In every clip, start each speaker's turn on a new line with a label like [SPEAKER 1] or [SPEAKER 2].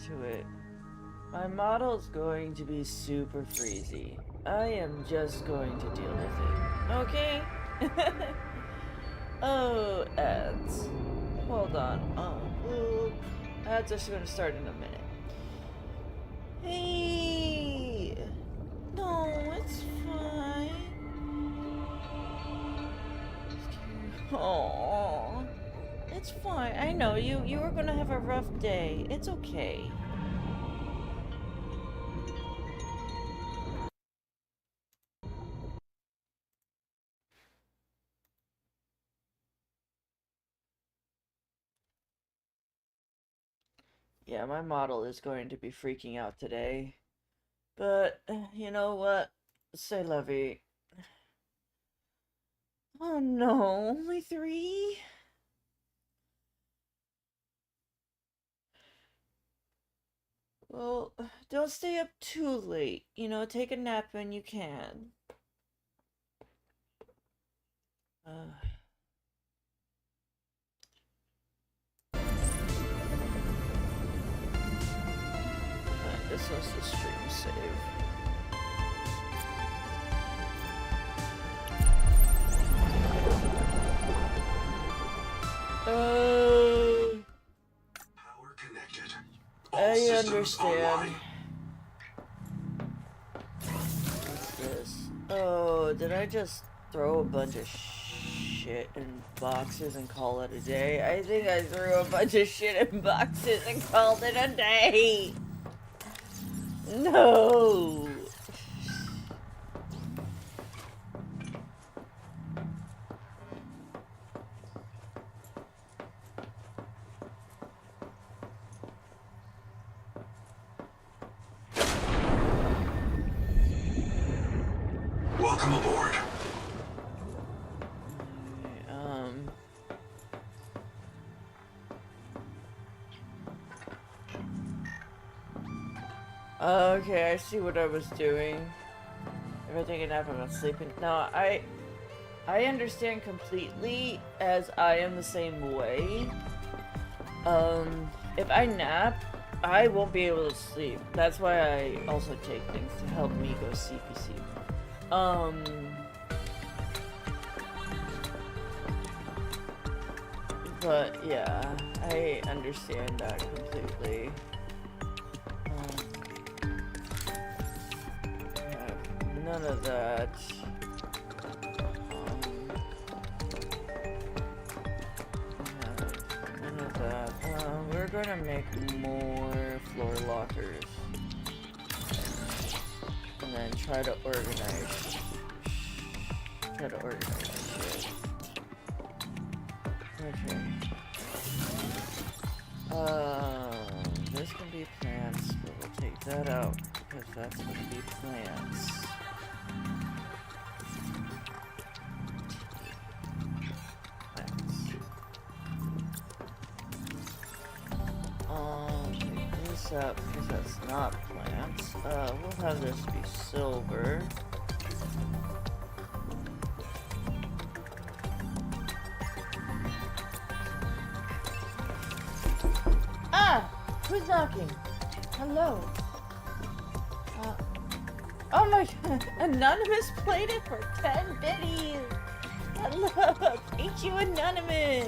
[SPEAKER 1] to it. My model's going to be super freezy. I am just going to deal with it. Okay? Oh, ads. Hold on. Ads are going to start in a minute. Hey! No, it's fine. Oh, it's fine. I know you were gonna have a rough day. It's okay. Yeah, my model is going to be freaking out today. But, you know what? C'est la vie. Oh no, only 3? Well, don't stay up too late. You know, take a nap when you can. Uh, this was the stream save.
[SPEAKER 2] Power connected.
[SPEAKER 1] I understand. What's this? Oh, did I just throw a bunch of shit in boxes and call it a day? I think I threw a bunch of shit in boxes and called it a day! No!
[SPEAKER 2] Welcome aboard.
[SPEAKER 1] Okay, I see what I was doing. If I take a nap, I'm not sleeping. No, I understand completely, as I am the same way. If I nap, I won't be able to sleep. That's why I also take things to help me go CPC. But yeah, I understand that completely. None of that. None of that. We're gonna make more floor lockers. And then try to organize. Shit. Okay. This can be plants, but we'll take that out because that's gonna be plants. Take this up because that's not plants. We'll have this be silver. Ah! Who's knocking? Hello. Oh my god! Anonymous played it for 10 biddies! Hello! Thank you, Anonymous!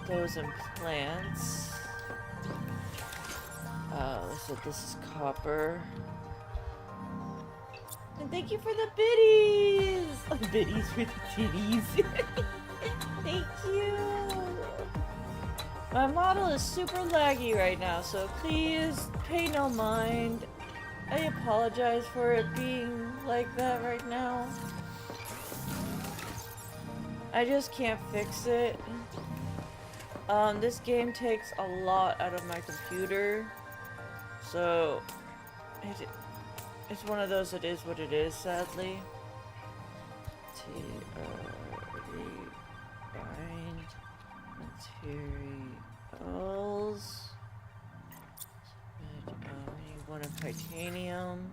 [SPEAKER 1] Those in plants. So this is copper. And thank you for the biddies! Oh, biddies for the titties. Thank you! My model is super laggy right now, so please pay no mind. I apologize for it being like that right now. I just can't fix it. This game takes a lot out of my computer, so it's one of those, it is what it is, sadly. Bind materials. We need one of titanium.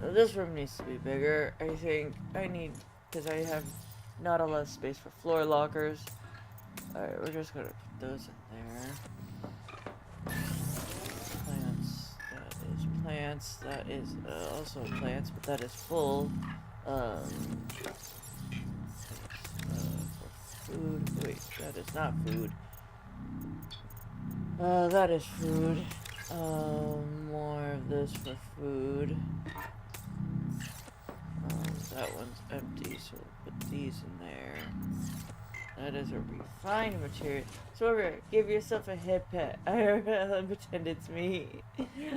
[SPEAKER 1] This room needs to be bigger. I think I need, because I have not a lot of space for floor lockers. Alright, we're just gonna put those in there. Plants, that is also plants, but that is full. For food, wait, that is not food. That is food. More of this for food. That one's empty, so we'll put these in there. That is a refined material. So remember, give yourself a head pet. I pretend it's me.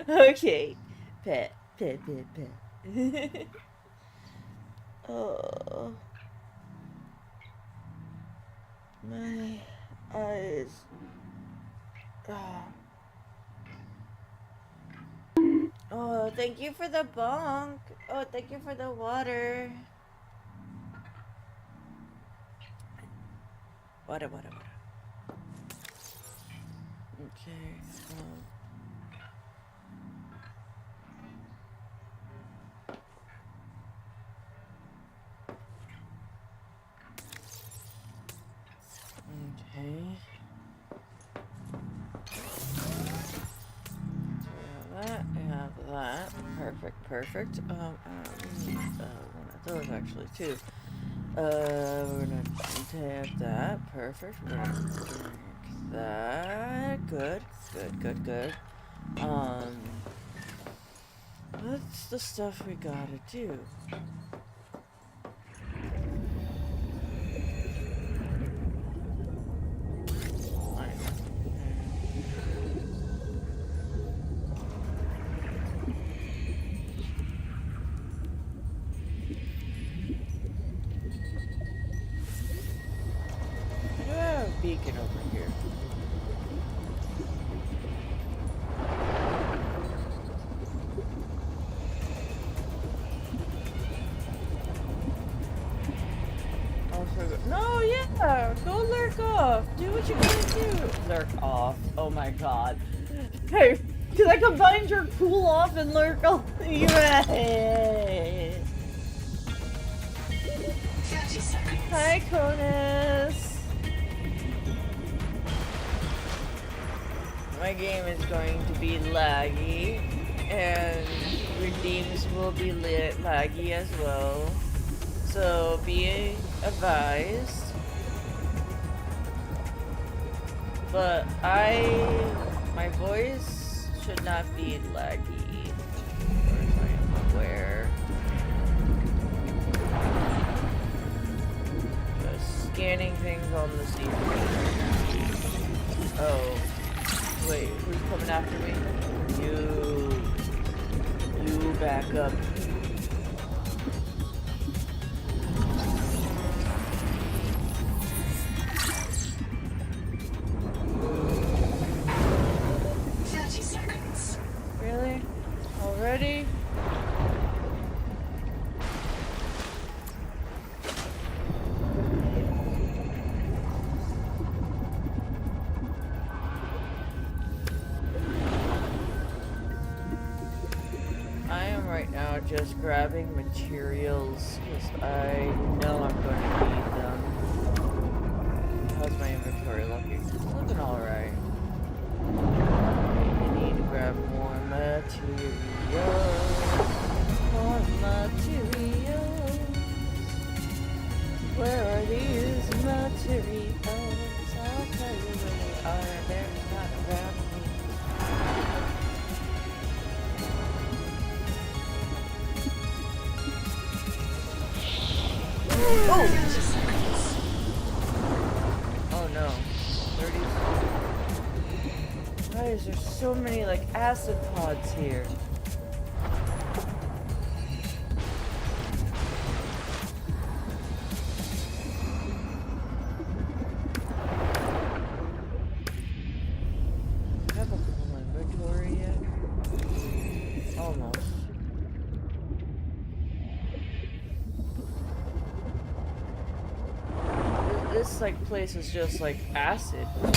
[SPEAKER 1] Okay. Pet. Oh. My eyes. Oh, thank you for the bonk. Oh, thank you for the water. Water. Okay. Okay. I have that. Perfect. We need one of those actually too. We're gonna tap that. Perfect. We're gonna drink that. Good. What's the stuff we gotta do? Beacon over here. No, yeah, go lurk off. Do what you gotta do. Lurk off. Oh my god. Hey, because I combined your cool off and lurk off. Hi, Conus. My game is going to be laggy, and redeems will be laggy as well. So be advised. But my voice should not be laggy, as far as I am aware. Just scanning things on the CPU. Oh. Wait, who's coming after me? You back up. Really? Already? I am right now just grabbing materials because I know I'm going to need them. How's my inventory looking? It's looking alright. I need to grab more materials. Where are these materials? I'll tell you where they are. They're not around me. Oh no. 30. Why is there so many like acid pods here? Do I have a full inventory yet? Almost. This like place is just like acid. We're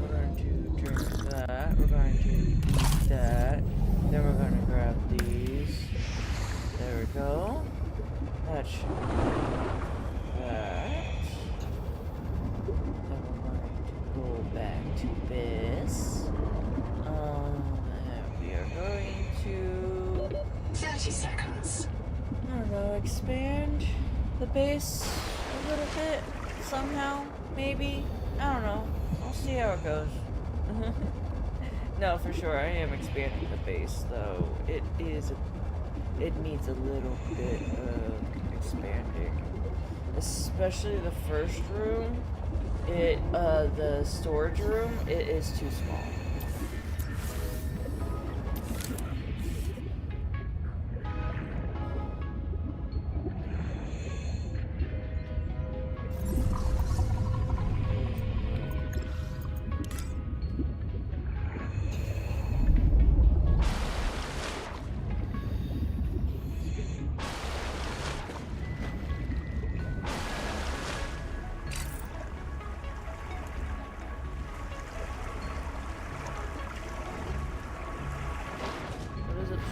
[SPEAKER 1] going to drink that. We're going to eat that. Then we're going to grab these. There we go. That should be that. Then we're going to go back to this. And we are going to
[SPEAKER 3] 30 seconds.
[SPEAKER 1] I don't know, expand the base a little bit somehow, maybe. I don't know. I'll see how it goes. No, for sure, I am expanding the base, though. It needs a little bit of expanding. Especially the first room. The storage room, it is too small.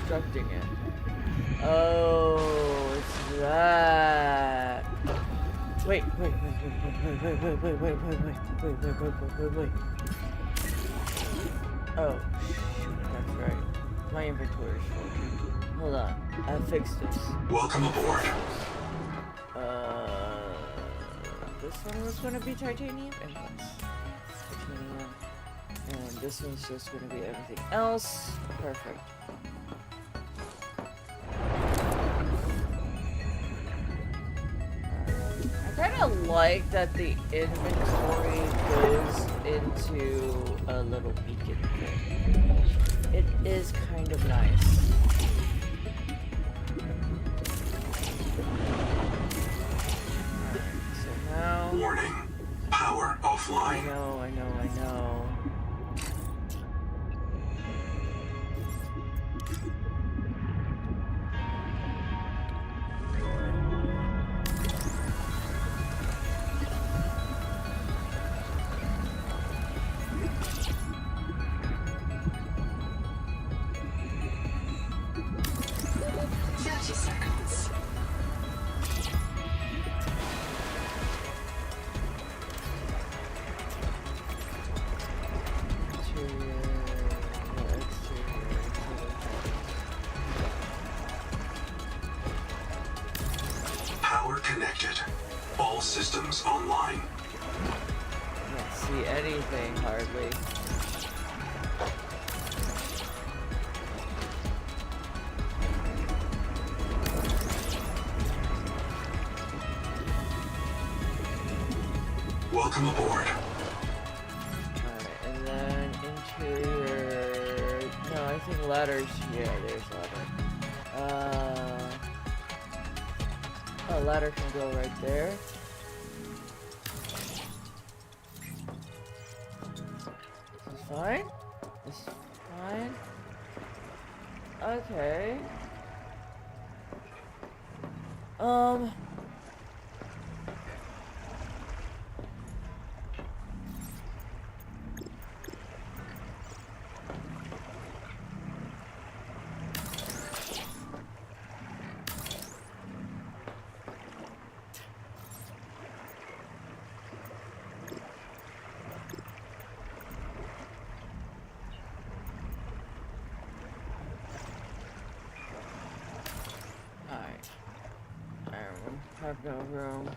[SPEAKER 1] Obstructing it. Oh, it's that. Wait. Oh, shoot, that's right. My inventory is full. Hold on, I fixed this.
[SPEAKER 2] Welcome aboard.
[SPEAKER 1] This one was gonna be titanium, and yes, titanium. And this one's just gonna be everything else. Perfect. I kind of like that the inventory goes into a little beacon thing. It is kind of nice. So now...
[SPEAKER 2] Warning. Power offline.
[SPEAKER 1] I know.
[SPEAKER 2] Power connected. All systems online.
[SPEAKER 1] Can't see anything hardly.
[SPEAKER 2] Welcome aboard.
[SPEAKER 1] Alright, and then interior... No, I think ladders... Yeah, there's ladder. Oh, ladder can go right there. This is fine. This is fine. Okay. Have no room.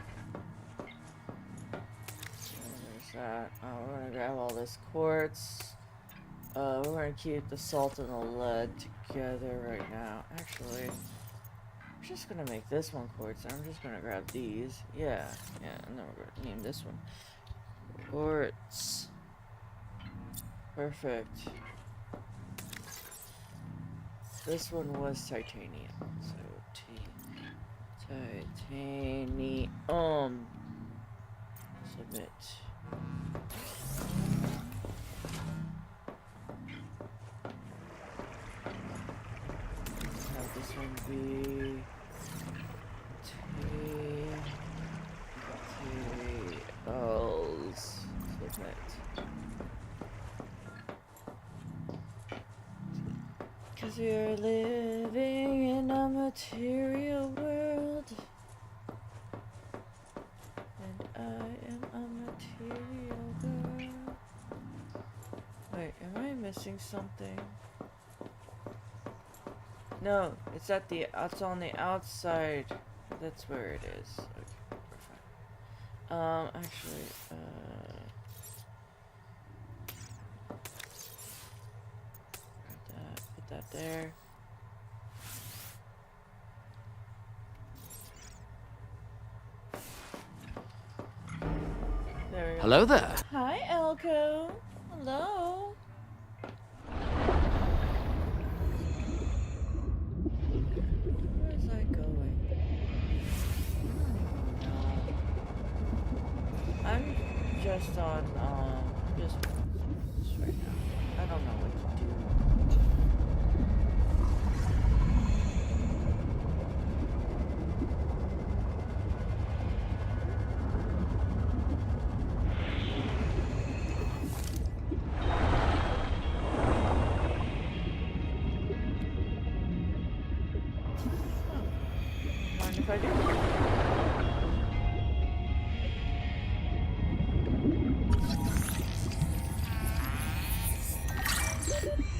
[SPEAKER 1] There's that. Oh, we're gonna grab all this quartz. We're gonna keep the salt and the lead together right now. Actually, I'm just gonna make this one quartz. I'm just gonna grab these. Yeah, and then we're gonna name this one quartz. Perfect. This one was titanium, so titanium. Submit. Have this one be tails. Submit. 'Cause we are living in a material world. And I am a material girl. Wait, am I missing something? No, it's on the outside. That's where it is. Okay, we're fine. Actually, grab that, put that there. There we go.
[SPEAKER 4] Hello there.
[SPEAKER 1] Hi, Elko. Hello. Where is I going? I don't even know. I'm just on, just right now. I don't know what to do. Mind if I do?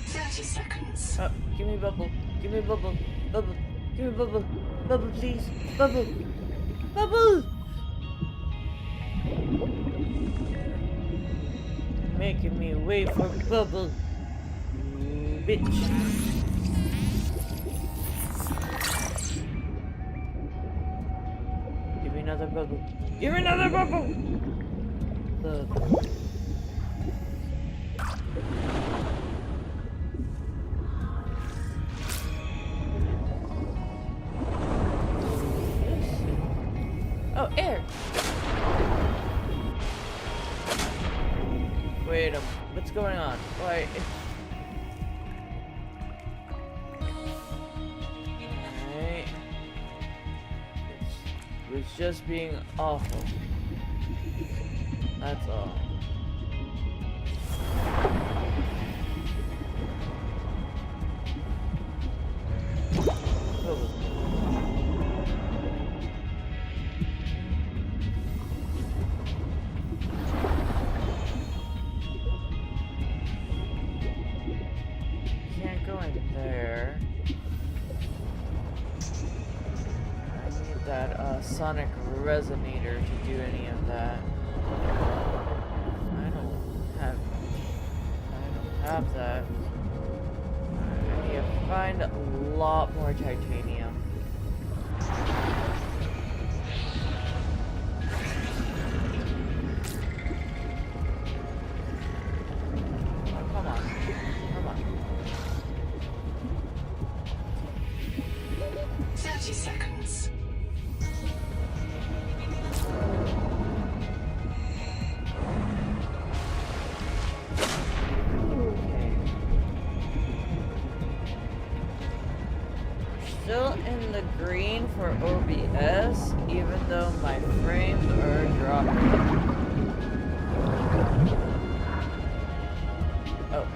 [SPEAKER 3] 30 seconds.
[SPEAKER 1] Oh, give me bubble. Give me bubble. Bubble. Give me bubble. Bubble, please. Bubble. Bubble! You're making me wait for bubble. You bitch. Give me another bubble. Give me another bubble! Bubble. Oh, air! Wait a minute. What's going on? Why? Alright. It was just being awful. That's all. Bubble. Can't go in there. I need that sonic resonator to do any of that. I don't have that. I need to find a lot more titanium. Oh, come on. Come on.
[SPEAKER 3] 30 seconds.
[SPEAKER 1] Okay. Still in the green for OBS, even though my frames are dropping. Oh.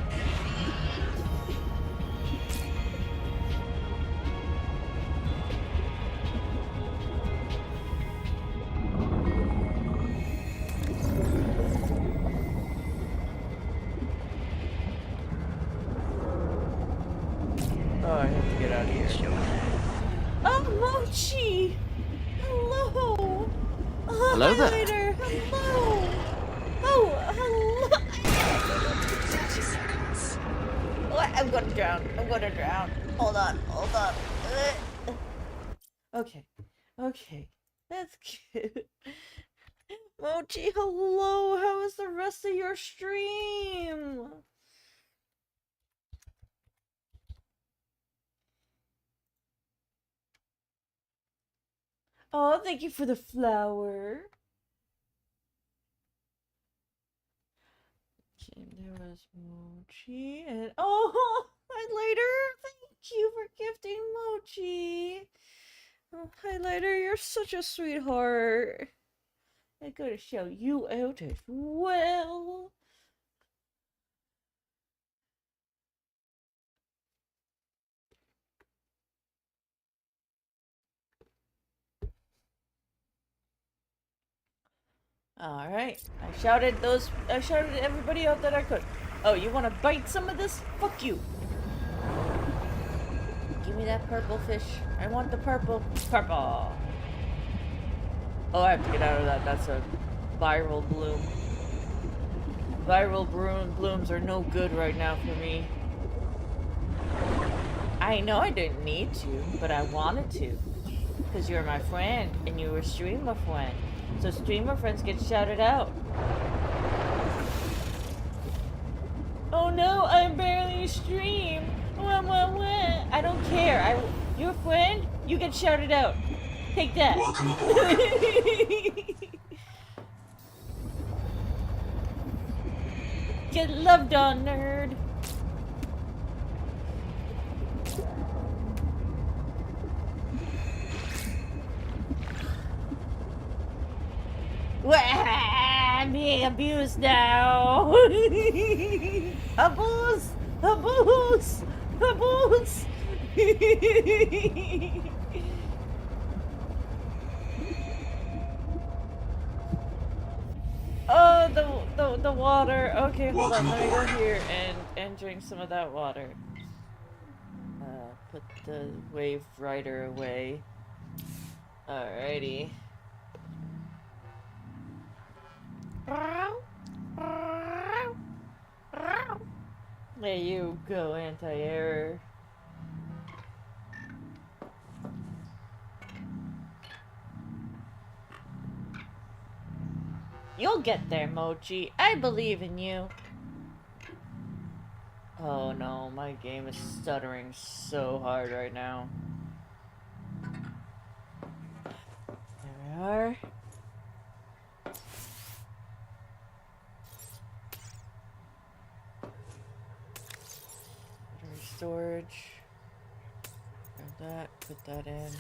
[SPEAKER 1] Oh, I have to get out of here. Oh, Mochi! Hello!
[SPEAKER 4] Hello there.
[SPEAKER 1] Highlighter! Hello! Oh, hello!
[SPEAKER 3] 30 seconds.
[SPEAKER 1] What? I'm gonna drown. I'm gonna drown. Hold on. Hold on. Okay. Okay. That's good. Mochi, hello! How was the rest of your stream? Oh, thank you for the flower. Okay, there was Mochi and oh, highlighter. Thank you for gifting Mochi. Oh, highlighter, you're such a sweetheart. I gotta shout you out as well. Alright. I shouted everybody out that I could. Oh, you wanna bite some of this? Fuck you. Give me that purple fish. I want the purple. Purple. Oh, I have to get out of that. That's a viral bloom. Viral blooms are no good right now for me. I know I didn't need to, but I wanted to. Because you're my friend, and you were streamer friend. So streamer friends get shouted out. Oh no, I'm barely a stream. What? I don't care. Your friend, you get shouted out. Take that.
[SPEAKER 2] Welcome aboard.
[SPEAKER 1] Get loved on, nerd. I'm being abused now. Abuse! Abuse! Abuse! Oh, the water. Okay, hold on. Let me go here and drink some of that water. Put the wave rider away. Alrighty. There you go, anti-error. You'll get there, Mochi. I believe in you. Oh no, my game is stuttering so hard right now. There we are. Battery storage. Grab that, put that in.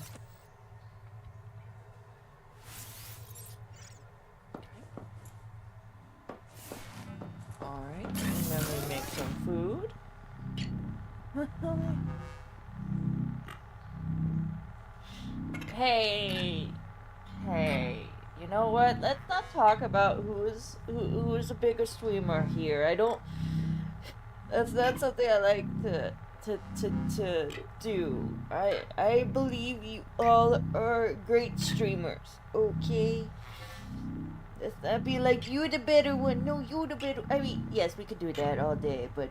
[SPEAKER 1] Alright, and then we make some food. Hey, you know what? Let's not talk about who's a bigger streamer here. I don't. That's not something I like to do. I believe you all are great streamers. Okay. Let's not be like, you're the better one. No, you're the better. I mean, yes, we could do that all day, but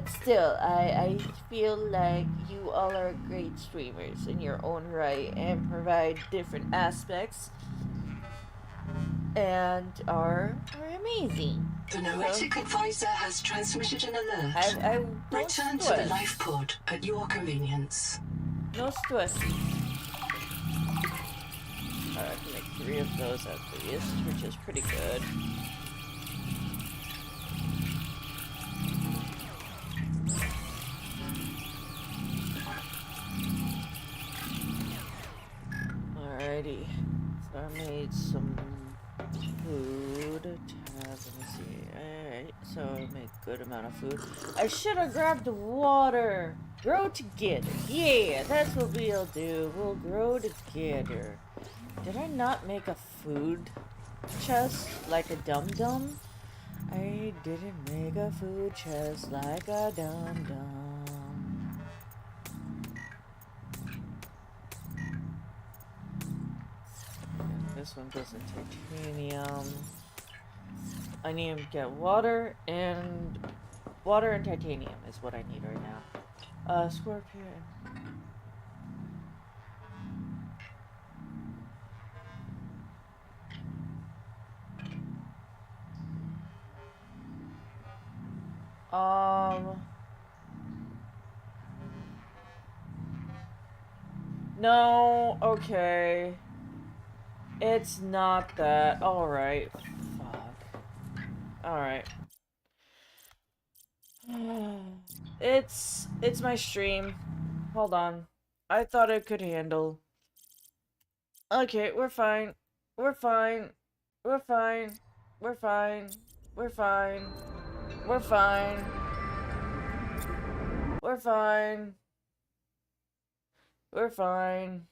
[SPEAKER 1] still, I feel like you all are great streamers in your own right and provide different aspects and are amazing.
[SPEAKER 3] The Noetic advisor has transmitted an alert.
[SPEAKER 1] I
[SPEAKER 3] Return to the life pod at your convenience.
[SPEAKER 1] No stress. I can make 3 of those at least, which is pretty good. Alrighty. So I made some food. Let me see. Alright, so I made a good amount of food. I should have grabbed water. Grow together. Yeah, that's what we'll do. We'll grow together. Did I not make a food chest like a dum-dum? I didn't make a food chest like a dum-dum. This one goes in titanium. I need to get water and titanium is what I need right now. Scorpion. No, okay. It's not that. Alright. Fuck. Alright. It's my stream. Hold on. I thought it could handle. Okay, we're fine. We're fine. We're fine. We're fine. We're fine. We're fine. We're fine. We're fine.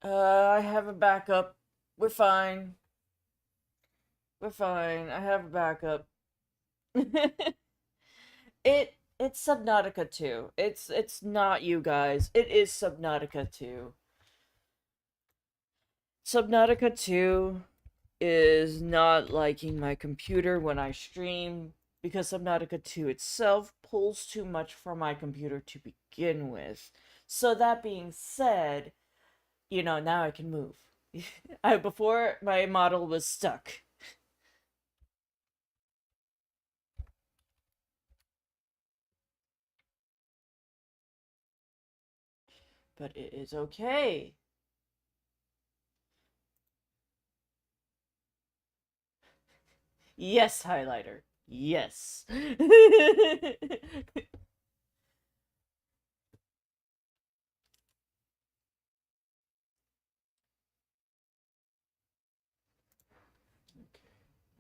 [SPEAKER 1] I have a backup. We're fine. We're fine. I have a backup. It's Subnautica 2. It's not you guys. It is Subnautica 2. Subnautica 2 is not liking my computer when I stream because Subnautica 2 itself pulls too much from my computer to begin with. So that being said, now I can move. Before my model was stuck. But it is okay. Yes, highlighter. Yes. Okay,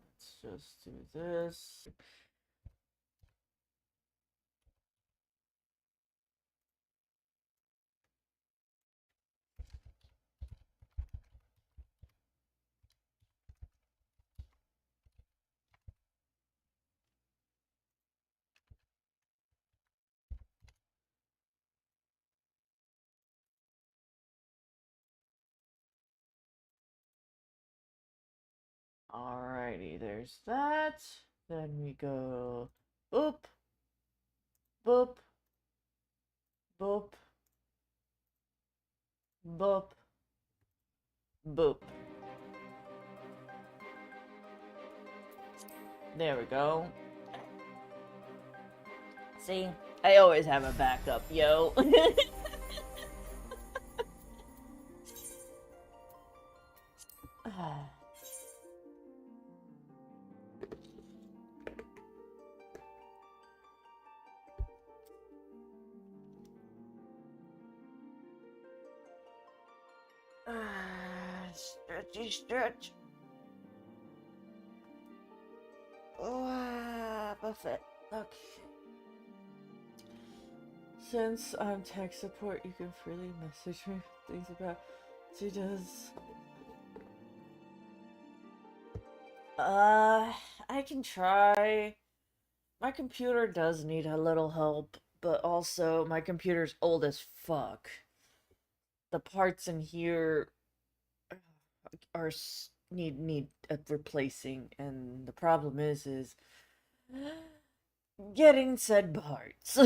[SPEAKER 1] let's just do this. Alrighty, there's that. Then we go boop, boop, boop, boop, boop. There we go. See? I always have a backup, yo. Stretchy stretch. Buffet. Okay. Since I'm tech support, you can freely message me things about she does. I can try. My computer does need a little help, but also my computer's old as fuck. The parts in here are need replacing, and the problem is getting said parts.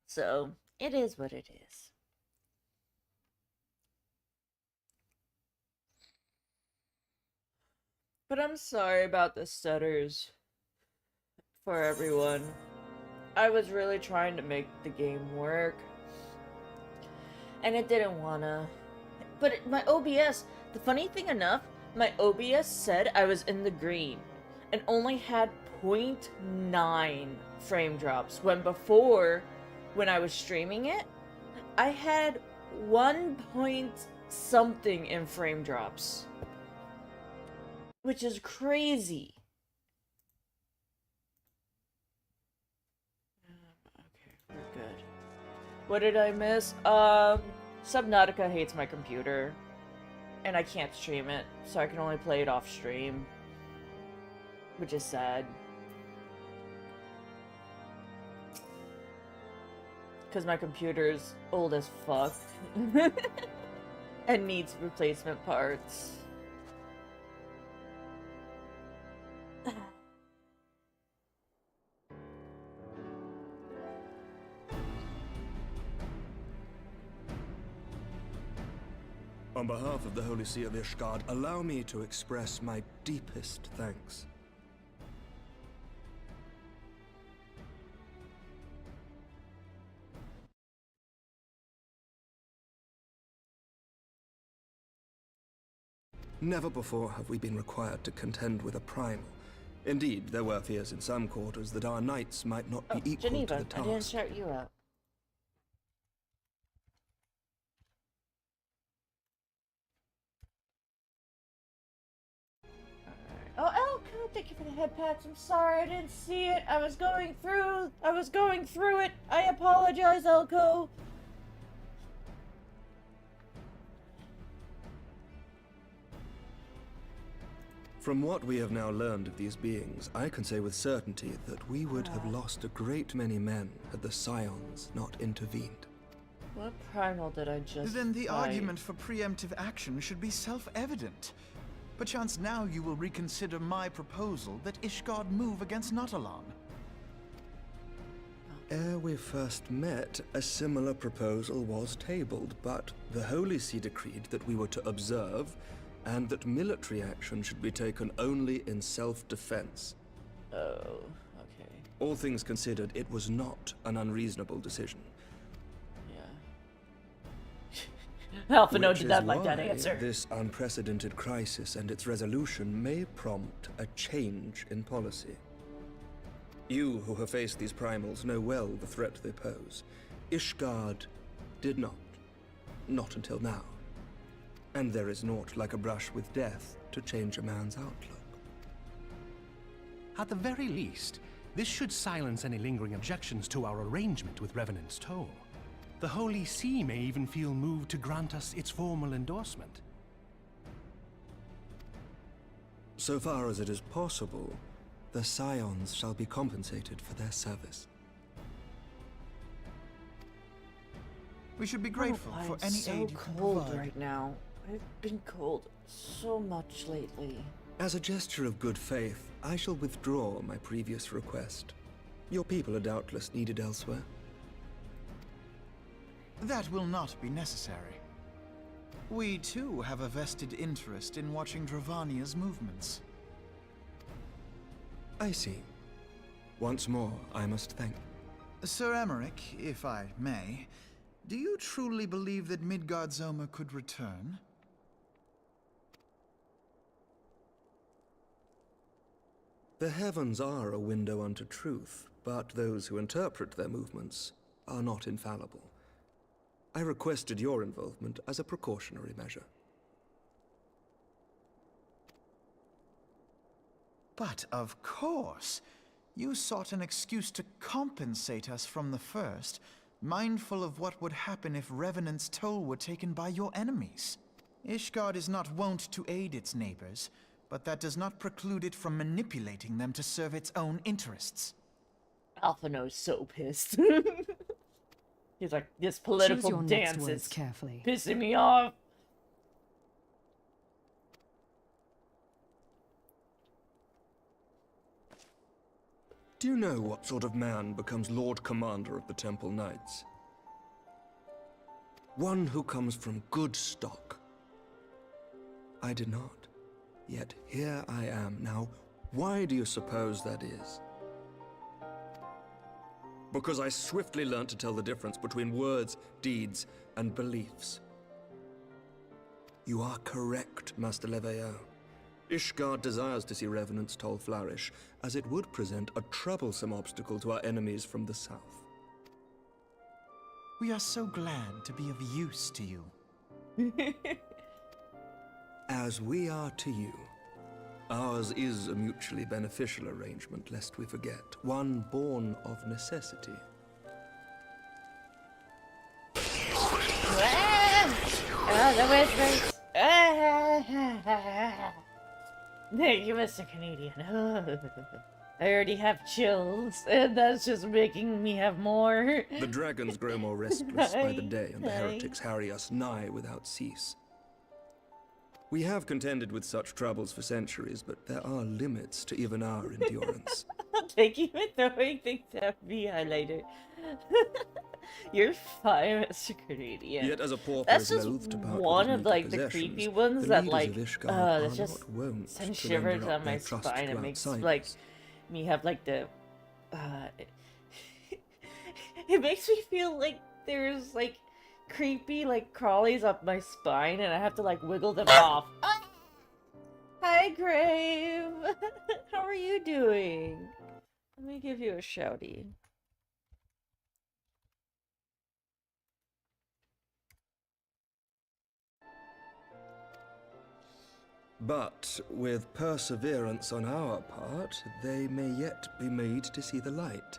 [SPEAKER 1] So it is what it is. But I'm sorry about the stutters for everyone. I was really trying to make the game work, and it didn't wanna. But my OBS, the funny thing enough, my OBS said I was in the green and only had 0.9 frame drops, when before, when I was streaming it, I had 1 point something in frame drops. Which is crazy. Okay, we're good. What did I miss? Subnautica hates my computer. And I can't stream it, so I can only play it off stream. Which is sad. Because my computer's old as fuck. And needs replacement parts.
[SPEAKER 4] On behalf of the Holy See of Ishgard, allow me to express my deepest thanks. Never before have we been required to contend with a primal. Indeed, there were fears in some quarters that our knights might not be equal
[SPEAKER 1] Geneva,
[SPEAKER 4] to the task.
[SPEAKER 1] I didn't shout you out. Oh, Elko, thank you for the head pats. I'm sorry, I didn't see it. I was going through it. I apologize, Elko.
[SPEAKER 4] From what we have now learned of these beings, I can say with certainty that we would have lost a great many men had the Scions not intervened.
[SPEAKER 1] What primal did I just
[SPEAKER 5] Then the
[SPEAKER 1] fight?
[SPEAKER 5] argument for preemptive action should be self-evident. Perchance now you will reconsider my proposal that Ishgard move against Nautalon.
[SPEAKER 4] Ere we first met, a similar proposal was tabled, but the Holy See decreed that we were to observe, and that military action should be taken only in self-defense.
[SPEAKER 1] Oh, okay.
[SPEAKER 4] All things considered, it was not an unreasonable decision.
[SPEAKER 1] Yeah. Alphino
[SPEAKER 4] Which
[SPEAKER 1] did
[SPEAKER 4] is
[SPEAKER 1] not like that
[SPEAKER 4] why
[SPEAKER 1] answer.
[SPEAKER 4] This unprecedented crisis and its resolution may prompt a change in policy. You who have faced these primals know well the threat they pose. Ishgard did not. Not until now. And there is naught like a brush with death to change a man's outlook.
[SPEAKER 6] At the very least, this should silence any lingering objections to our arrangement with Revenant's Toll. The Holy See may even feel moved to grant us its formal endorsement.
[SPEAKER 4] So far as it is possible, the Scions shall be compensated for their service.
[SPEAKER 5] We should be grateful
[SPEAKER 1] Oh,
[SPEAKER 5] for
[SPEAKER 1] I'm
[SPEAKER 5] any
[SPEAKER 1] so
[SPEAKER 5] aid you can
[SPEAKER 1] cold
[SPEAKER 5] provide.
[SPEAKER 1] right now. I've been cold so much lately.
[SPEAKER 4] As a gesture of good faith, I shall withdraw my previous request. Your people are doubtless needed elsewhere.
[SPEAKER 5] That will not be necessary. We too have a vested interest in watching Dravania's movements.
[SPEAKER 4] I see. Once more, I must thank.
[SPEAKER 5] Sir Emmerich, if I may, do you truly believe that Midgard-Zoma could return?
[SPEAKER 4] The heavens are a window unto truth, but those who interpret their movements are not infallible. I requested your involvement as a precautionary measure.
[SPEAKER 5] But of course, you sought an excuse to compensate us from the first, mindful of what would happen if Revenant's Toll were taken by your enemies. Ishgard is not wont to aid its neighbors, but that does not preclude it from manipulating them to serve its own interests.
[SPEAKER 1] Alphino's so pissed. He's like, this political
[SPEAKER 7] Choose your
[SPEAKER 1] dance
[SPEAKER 7] next words
[SPEAKER 1] is
[SPEAKER 7] carefully.
[SPEAKER 1] pissing me off.
[SPEAKER 4] Do you know what sort of man becomes Lord Commander of the Temple Knights? One who comes from good stock. I did not. Yet here I am. Now, why do you suppose that is? Because I swiftly learned to tell the difference between words, deeds, and beliefs. You are correct, Master Leveilleur. Ishgard desires to see Revenant's Toll flourish, as it would present a troublesome obstacle to our enemies from the south.
[SPEAKER 5] We are so glad to be of use to you.
[SPEAKER 4] As we are to you. Ours is a mutually beneficial arrangement, lest we forget. One born of necessity.
[SPEAKER 1] Ah, the whispers. Thank you, Mr. Canadian. I already have chills, and that's just making me have more.
[SPEAKER 4] The dragons grow more restless by the day, and the heretics harry us nigh without cease. We have contended with such troubles for centuries, but there are limits to even our endurance.
[SPEAKER 1] Thank you for throwing things at me, highlighter. You're fine, Mr. Canadian.
[SPEAKER 4] Yet as a pauper
[SPEAKER 1] That's
[SPEAKER 4] is
[SPEAKER 1] just
[SPEAKER 4] loath to part
[SPEAKER 1] one
[SPEAKER 4] with
[SPEAKER 1] of
[SPEAKER 4] his
[SPEAKER 1] like the
[SPEAKER 4] possessions,
[SPEAKER 1] creepy ones
[SPEAKER 4] the
[SPEAKER 1] that
[SPEAKER 4] leaders
[SPEAKER 1] like
[SPEAKER 4] of Ishgard
[SPEAKER 1] that
[SPEAKER 4] are
[SPEAKER 1] just
[SPEAKER 4] not wont
[SPEAKER 1] sends
[SPEAKER 4] to
[SPEAKER 1] shivers
[SPEAKER 4] render up
[SPEAKER 1] down my
[SPEAKER 4] their trust
[SPEAKER 1] spine.
[SPEAKER 4] to
[SPEAKER 1] It makes
[SPEAKER 4] outsiders.
[SPEAKER 1] like me have like the it makes me feel like there's like creepy like crawlies up my spine and I have to like wiggle them off. Hi, Grave. How are you doing? Let me give you a shouty.
[SPEAKER 4] But with perseverance on our part, they may yet be made to see the light.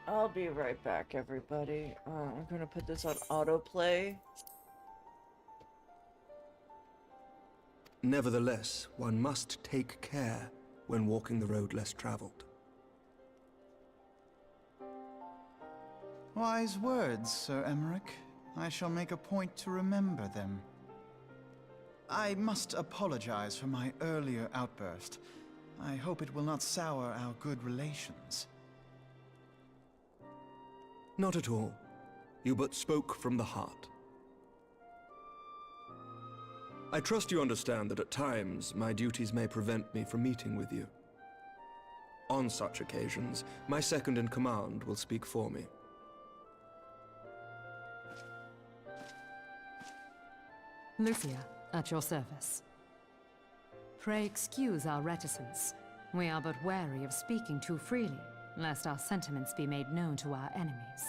[SPEAKER 1] I'll be right back, everybody. I'm gonna put this on autoplay.
[SPEAKER 4] Nevertheless, one must take care when walking the road less traveled.
[SPEAKER 5] Wise words, Sir Emmerich. I shall make a point to remember them. I must apologize for my earlier outburst. I hope it will not sour our good relations.
[SPEAKER 4] Not at all. You but spoke from the heart. I trust you understand that at times my duties may prevent me from meeting with you. On such occasions, my second-in-command will speak for me.
[SPEAKER 7] Lucia, at your service. Pray excuse our reticence. We are but wary of speaking too freely, lest our sentiments be made known to our enemies.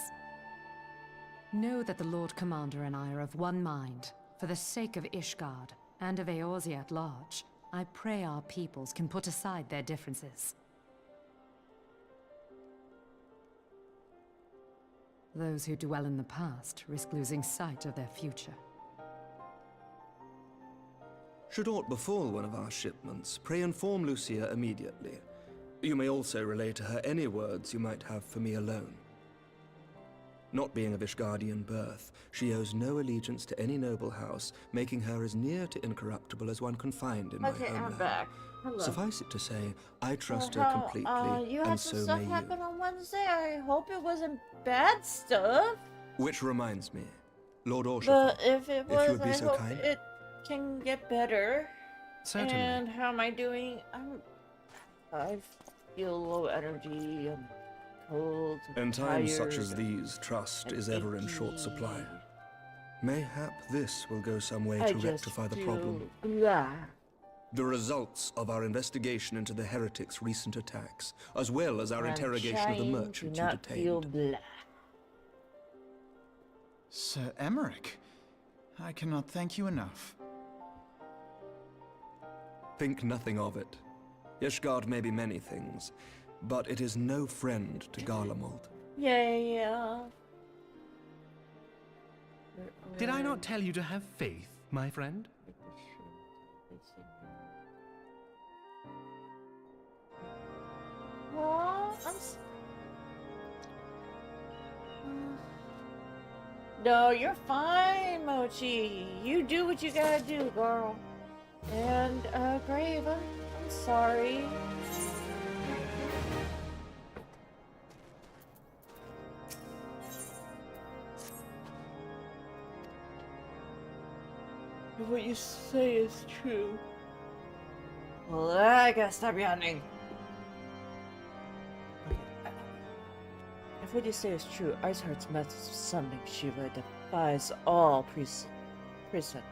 [SPEAKER 7] Know that the Lord Commander and I are of one mind. For the sake of Ishgard, and of Eorzea at large, I pray our peoples can put aside their differences. Those who dwell in the past risk losing sight of their future.
[SPEAKER 4] Should aught befall one of our shipments, pray inform Lucia immediately. You may also relay to her any words you might have for me alone. Not being of Ishgardian birth, she owes no allegiance to any noble house, making her as near to incorruptible as one can find in my homeland.
[SPEAKER 1] I'm back. Hello.
[SPEAKER 4] Suffice it to say, I trust her
[SPEAKER 1] How,
[SPEAKER 4] completely,
[SPEAKER 1] you
[SPEAKER 4] and
[SPEAKER 1] had
[SPEAKER 4] so
[SPEAKER 1] some stuff
[SPEAKER 4] may
[SPEAKER 1] happen
[SPEAKER 4] you.
[SPEAKER 1] on Wednesday. I hope it wasn't bad stuff.
[SPEAKER 4] Which reminds me, Lord
[SPEAKER 1] But
[SPEAKER 4] Orshafar,
[SPEAKER 1] if it was,
[SPEAKER 4] you would be
[SPEAKER 1] I
[SPEAKER 4] so
[SPEAKER 1] hope
[SPEAKER 4] kind.
[SPEAKER 1] it can get better.
[SPEAKER 6] Certainly.
[SPEAKER 1] And how am I doing? I feel low energy. I'm cold.
[SPEAKER 4] In times such
[SPEAKER 1] tired,
[SPEAKER 4] as these, trust
[SPEAKER 1] and
[SPEAKER 4] is ever in short
[SPEAKER 1] achy.
[SPEAKER 4] supply. Mayhap this will go some way
[SPEAKER 1] I
[SPEAKER 4] to
[SPEAKER 1] just
[SPEAKER 4] rectify the
[SPEAKER 1] feel
[SPEAKER 4] problem.
[SPEAKER 1] blah.
[SPEAKER 4] The results of our investigation into the heretics' recent attacks, as well as our
[SPEAKER 1] I'm
[SPEAKER 4] interrogation of the
[SPEAKER 1] trying
[SPEAKER 4] merchant
[SPEAKER 1] to
[SPEAKER 4] you
[SPEAKER 1] not feel
[SPEAKER 4] detained.
[SPEAKER 1] blah.
[SPEAKER 5] Sir Emmerich, I cannot thank you enough.
[SPEAKER 4] Think nothing of it. Ishgard may be many things, but it is no friend to Garlemald.
[SPEAKER 1] Yeah.
[SPEAKER 6] Did I not tell you to have faith, my friend?
[SPEAKER 1] Aw, No, you're fine, Mochi. You do what you gotta do, girl. And, Grave, I'm sorry. If what you say is true. Well, I gotta stop yawning. If what you say is true, Iceheart's methods of summoning Shiva defies all precedent.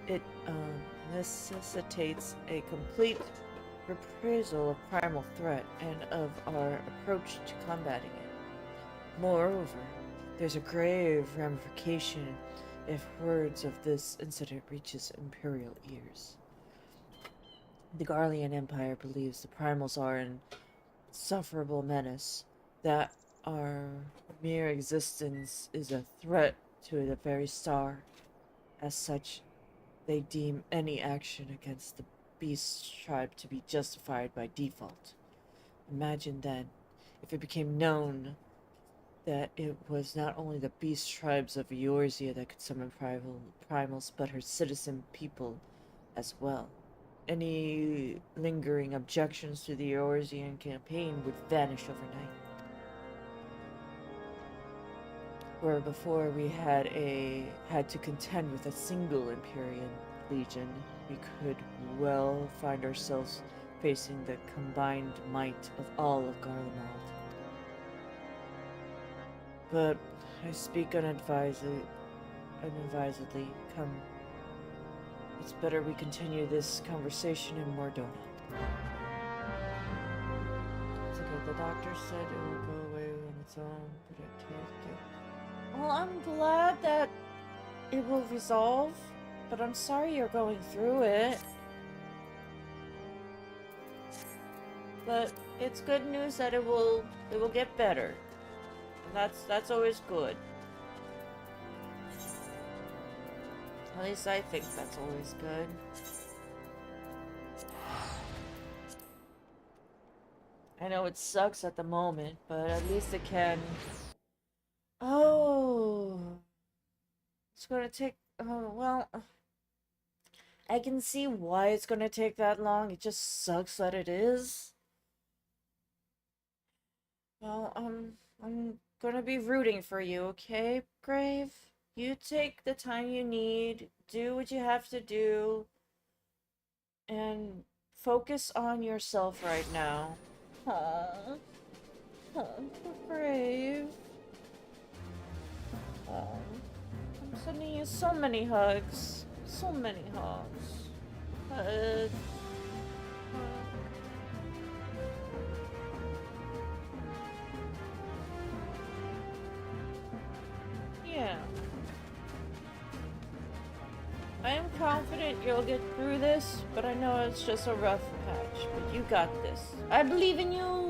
[SPEAKER 1] It necessitates a complete reprisal of primal threat and of our approach to combating it. Moreover, there's a grave ramification if words of this incident reaches Imperial ears. The Garlean Empire believes the primals are an insufferable menace, that our mere existence is a threat to the very star. As such, they deem any action against the beast tribe to be justified by default. Imagine then, if it became known that it was not only the beast tribes of Eorzea that could summon primals, but her citizen people as well. Any lingering objections to the Eorzean campaign would vanish overnight. Where before we had to contend with a single Empyrean legion, we could well find ourselves facing the combined might of all of Garlemald. But I speak unadvisedly. Come, it's better we continue this conversation in Mordona. It's okay. The doctor said it will go away on its own, but it takes it. Well, I'm glad that it will resolve, but I'm sorry you're going through it. But it's good news that it will get better. And that's always good. At least I think that's always good. I know it sucks at the moment, but at least it can... Oh... It's gonna take... Oh, well... I can see why it's gonna take that long. It just sucks that it is. Well, I'm gonna be rooting for you, okay, Grave? You take the time you need, do what you have to do, and focus on yourself right now. Aww. Aww, poor Grave. Aww. I'm sending you so many hugs. So many hugs. Yeah. I am confident you'll get through this, but I know it's just a rough patch. But you got this. I believe in you!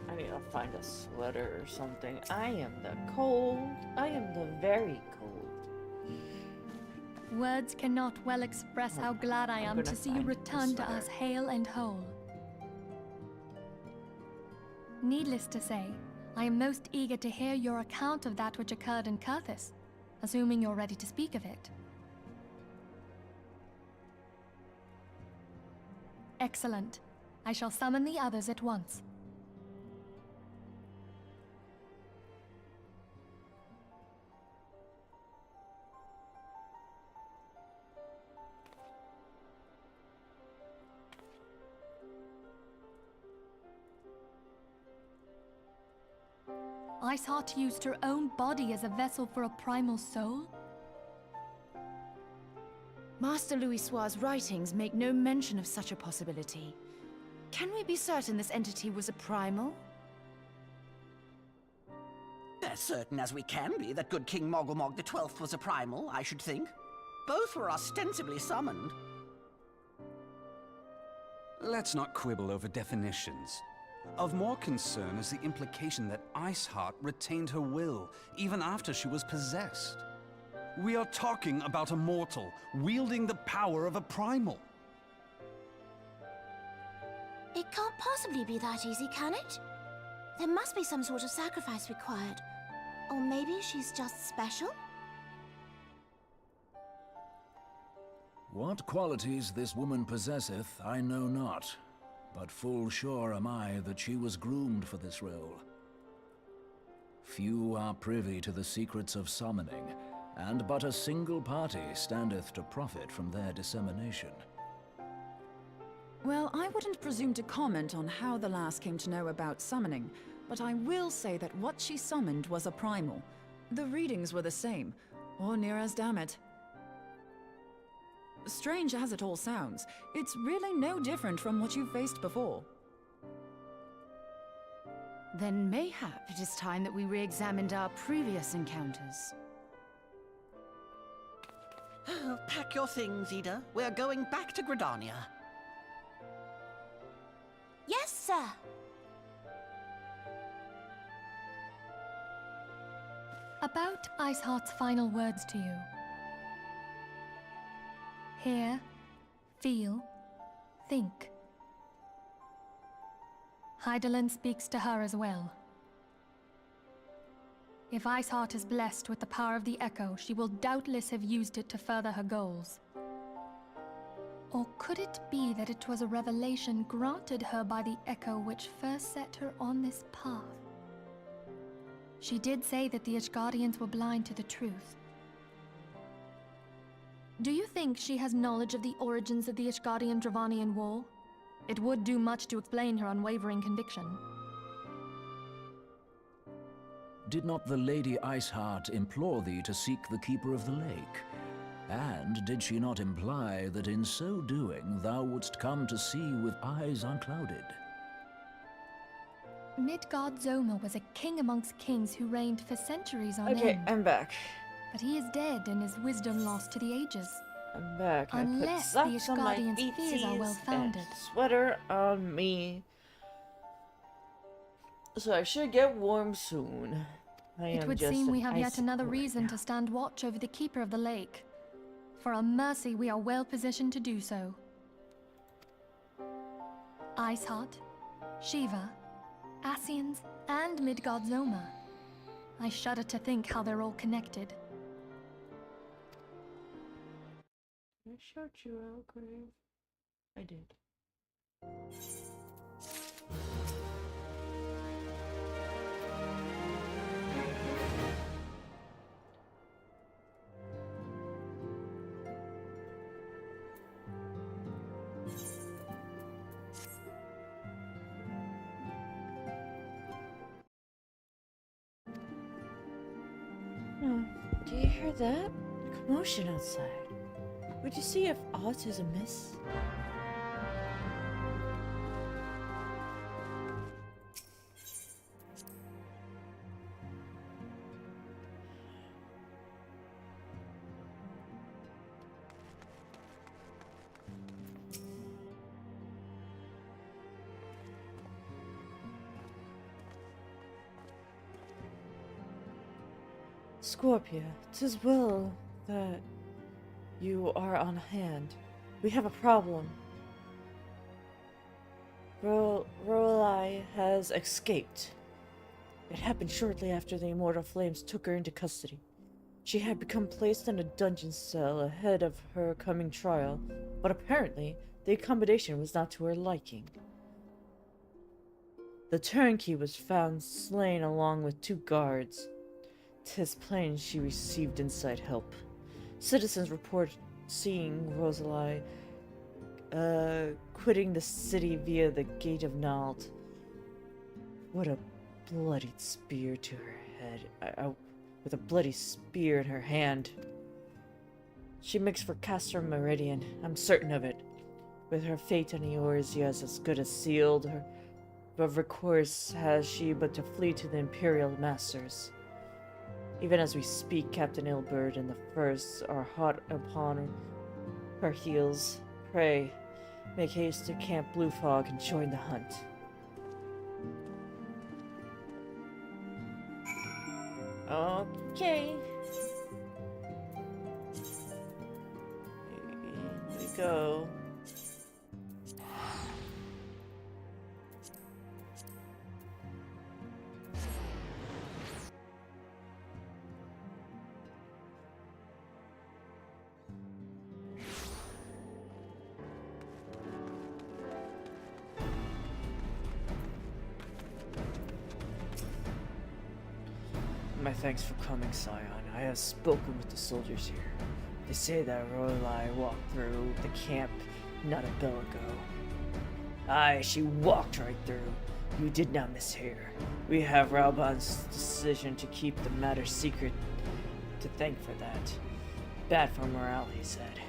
[SPEAKER 1] I need to find a sweater or something. I am the cold. I am the very cold.
[SPEAKER 8] Words cannot well express how glad I am to see you return to us hale and whole. Needless to say, I am most eager to hear your account of that which occurred in Kurthis, assuming you're ready to speak of it. Excellent. I shall summon the others at once. Iceheart used her own body as a vessel for a primal soul?
[SPEAKER 9] Master Louisoir's writings make no mention of such a possibility. Can we be certain this entity was a primal?
[SPEAKER 10] As certain as we can be that good King Mogulmog XII was a primal, I should think. Both were ostensibly summoned.
[SPEAKER 11] Let's not quibble over definitions. Of more concern is the implication that Iceheart retained her will, even after she was possessed. We are talking about a mortal, wielding the power of a primal.
[SPEAKER 12] It can't possibly be that easy, can it? There must be some sort of sacrifice required. Or maybe she's just special?
[SPEAKER 13] What qualities this woman possesseth, I know not. But full sure am I that she was groomed for this role. Few are privy to the secrets of summoning, and but a single party standeth to profit from their dissemination.
[SPEAKER 9] Well, I wouldn't presume to comment on how the lass came to know about summoning, but I will say that what she summoned was a primal. The readings were the same, or near as damn it. Strange as it all sounds, it's really no different from what you've faced before. Then mayhap it is time that we re-examined our previous encounters.
[SPEAKER 10] Pack your things, Ida. We're going back to Gridania.
[SPEAKER 12] Yes, sir.
[SPEAKER 8] About Iceheart's final words to you. Hear, feel, think. Hydaelyn speaks to her as well. If Iceheart is blessed with the power of the Echo, she will doubtless have used it to further her goals. Or could it be that it was a revelation granted her by the Echo which first set her on this path? She did say that the Ishgardians were blind to the truth. Do you think she has knowledge of the origins of the Ishgardian-Dravanian War? It would do much to explain her unwavering conviction.
[SPEAKER 13] Did not the Lady Iceheart implore thee to seek the Keeper of the Lake? And did she not imply that in so doing thou wouldst come to see with eyes unclouded?
[SPEAKER 8] Midgard Zoma was a king amongst kings who reigned for centuries on
[SPEAKER 1] Okay,
[SPEAKER 8] end.
[SPEAKER 1] I'm back.
[SPEAKER 8] But he is dead and his wisdom lost to the ages.
[SPEAKER 1] I'm back.
[SPEAKER 8] Unless
[SPEAKER 1] I
[SPEAKER 8] the
[SPEAKER 1] put socks on my
[SPEAKER 8] Ishgardians' fears are
[SPEAKER 1] feetsies
[SPEAKER 8] well-founded.
[SPEAKER 1] and sweater on me. So I should get warm soon.
[SPEAKER 8] It would seem we have yet another reason to stand watch over the Keeper of the Lake. For a mercy, we are well positioned to do so. Iceheart, Shiva, Ascians, and Midgard Zoma. I shudder to think how they're all connected.
[SPEAKER 1] I shot you, Algrave. I did. Do you hear that? A commotion outside. Would you see if aught is amiss? Scorpia, 'tis well that you are on hand. We have a problem. Rolai has escaped. It happened shortly after the Immortal Flames took her into custody. She had become placed in a dungeon cell ahead of her coming trial, but apparently the accommodation was not to her liking. The turnkey was found slain along with 2 guards. 'Tis plain she received inside help. Citizens report seeing Rosalie quitting the city via the Gate of Nald. What a bloodied spear to her head, with a bloody spear in her hand. She makes for Castor Meridian, I'm certain of it. With her fate on Eorzea as good as sealed, her of recourse has she but to flee to the Imperial Masters. Even as we speak, Captain Ilbert and the First are hot upon her heels. Pray, make haste to Camp Blue Fog and join the hunt. Okay. Here we go. My thanks for coming, Scion. I have spoken with the soldiers here. They say that Rolai walked through the camp not a bell ago. Aye, she walked right through. You did not mishear. We have Rauban's decision to keep the matter secret to thank for that. Bad for morale, he said.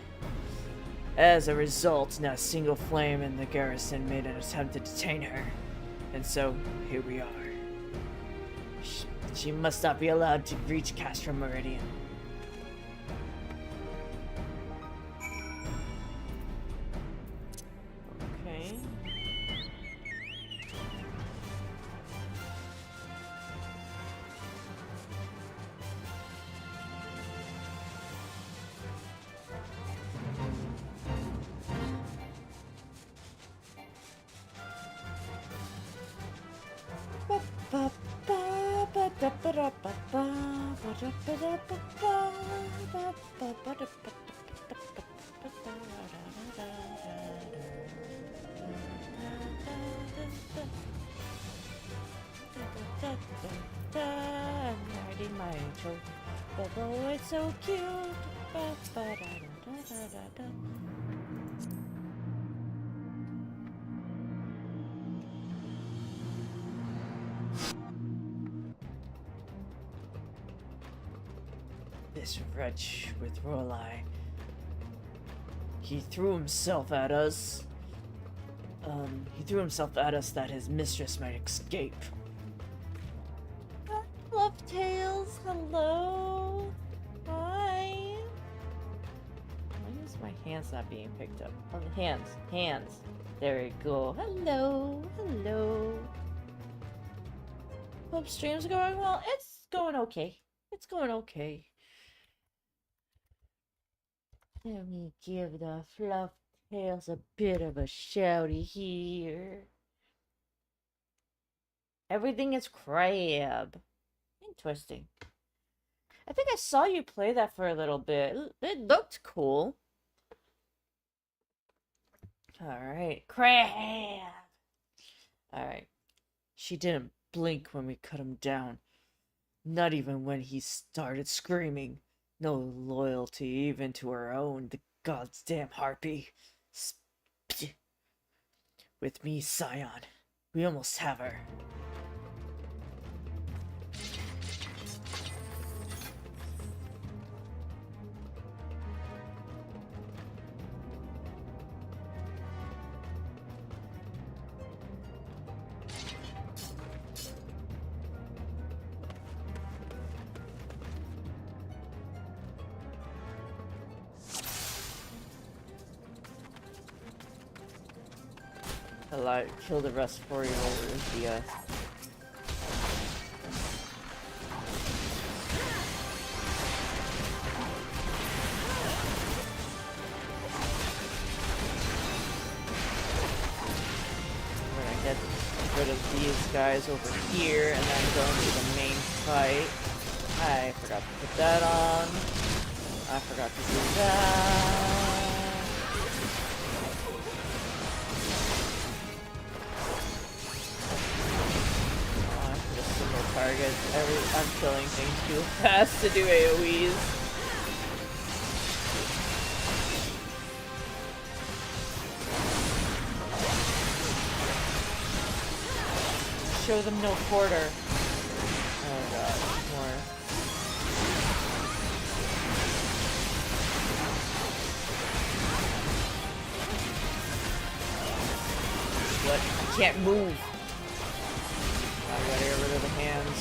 [SPEAKER 1] As a result, not a single flame in the garrison made an attempt to detain her. And so, here we are. She must not be allowed to reach Castor Meridian. Okay. I'm riding my choke. Oh, it's so cute. This wretch with Rolai. He threw himself at us. He threw himself at us that his mistress might escape. Love Tails, hello. Hi. Why is my hands not being picked up? Oh, hands. There we go. Hello, hello. Hope stream's going well. It's going okay. It's going okay. Let me give the Fluff Tails a bit of a shouty here. Everything is crab. Interesting. I think I saw you play that for a little bit. It looked cool. Alright. Crab! Alright. She didn't blink when we cut him down. Not even when he started screaming. No loyalty even to her own, the goddamn harpy. With me, Scion. We almost have her. Kill the rest for you over the We're gonna get rid of these guys over here and then go into the main fight. I forgot to put that on. I forgot to do that. Targets. I'm killing things too fast to do AoEs. Show them no quarter. Oh god, more. What? I can't move. I gotta get rid of the hands.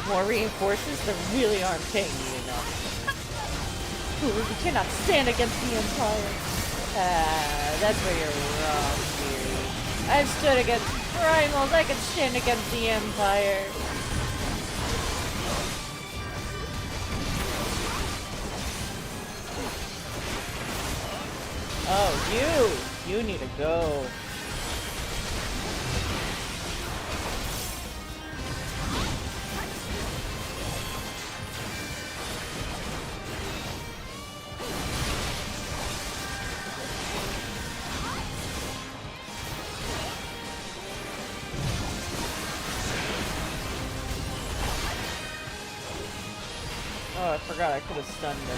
[SPEAKER 1] More reinforces that really aren't paying me enough. Ooh, we cannot stand against the Empire. That's where you're wrong, Fury. I've stood against primals, I can stand against the Empire. Oh, you need to go. Oh, I forgot I could have stunned him.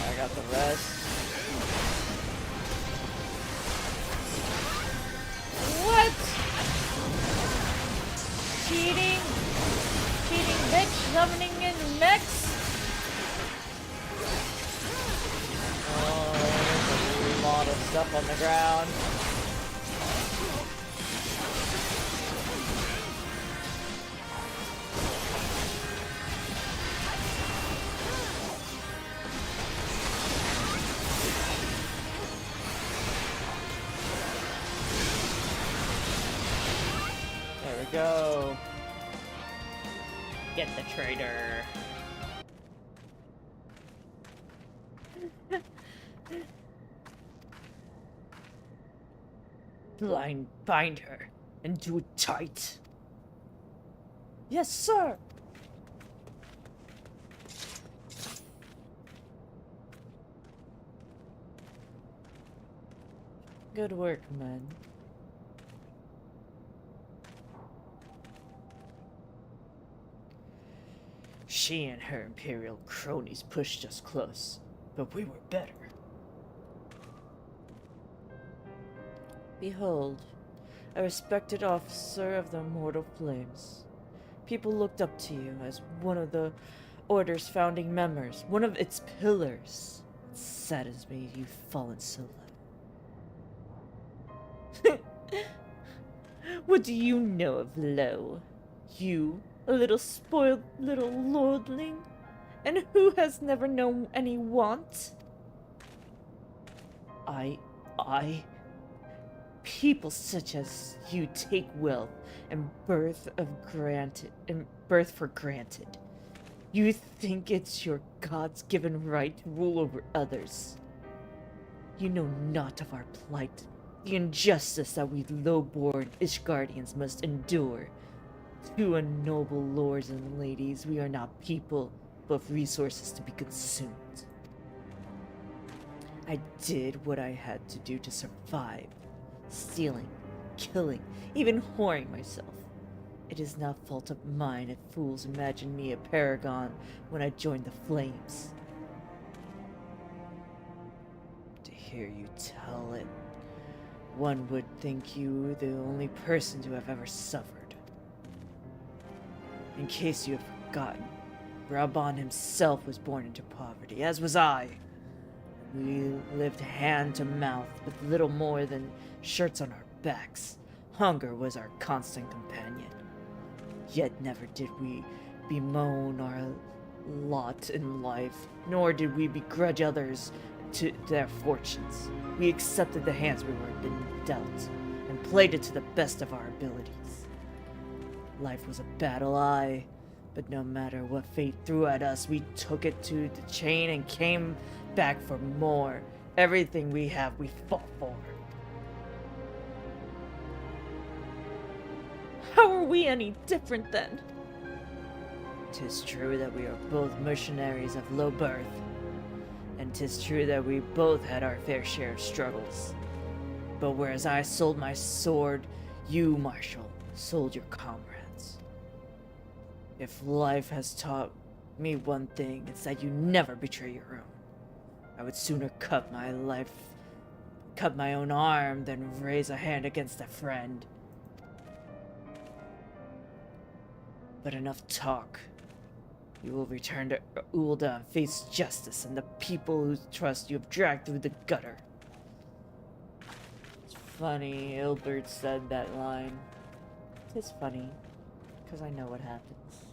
[SPEAKER 1] I got the rest. What? Cheating? Cheating bitch summoning in mechs? Oh, there's a lot of stuff on the ground. There we go. Get the traitor. Bind her and do it tight. Yes, sir. Good work, men. She and her Imperial cronies pushed us close, but we were better. Behold, a respected officer of the Immortal Flames. People looked up to you as one of the Order's founding members, one of its pillars. It saddens me you've fallen so low. What do you know of low? You, a little spoiled little lordling? And who has never known any want? People such as you take wealth and birth for granted. You think it's your God's given right to rule over others. You know not of our plight, the injustice that we low-born Ishgardians must endure. To a noble lords and ladies, we are not people, but resources to be consumed. I did what I had to do to survive. Stealing, killing, even whoring myself. It is not fault of mine if fools imagine me a paragon when I joined the Flames. To hear you tell it, one would think you the only person to have ever suffered. In case you have forgotten, Raban himself was born into poverty, as was I. We lived hand to mouth with little more than shirts on our backs. Hunger was our constant companion. Yet never did we bemoan our lot in life, nor did we begrudge others to their fortunes. We accepted the hands we were been dealt, and played it to the best of our abilities. Life was a battle, aye, but no matter what fate threw at us, we took it to the chain and came back for more. Everything we have, we fought for. How are we any different then? 'Tis true that we are both mercenaries of low birth, and 'tis true that we both had our fair share of struggles. But whereas I sold my sword, you, Marshal, sold your comrades. If life has taught me one thing, it's that you never betray your own. I would sooner cut my own arm than raise a hand against a friend. But enough talk. You will return to Ulda and face justice and the people whose trust you have dragged through the gutter. It's funny, Ilbert said that line. It's funny, because I know what happens.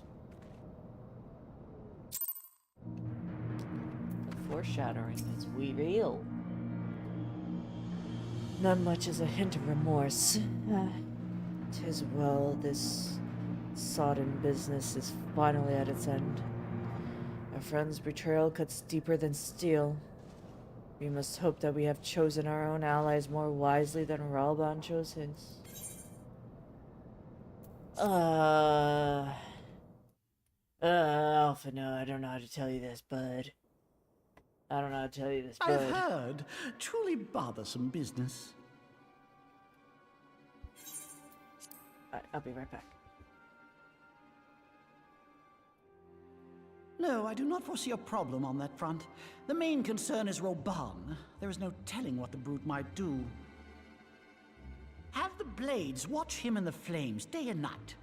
[SPEAKER 1] The foreshadowing is real. Not much as a hint of remorse. 'Tis well this sodden business is finally at its end. A friend's betrayal cuts deeper than steel. We must hope that we have chosen our own allies more wisely than Ralban chose his. Alpha, no, I don't know how to tell you this, bud.
[SPEAKER 10] I've heard. Truly bothersome business.
[SPEAKER 1] I'll be right back.
[SPEAKER 10] No, I do not foresee a problem on that front. The main concern is Roban. There is no telling what the brute might do. Have the Blades watch him in the flames day and night.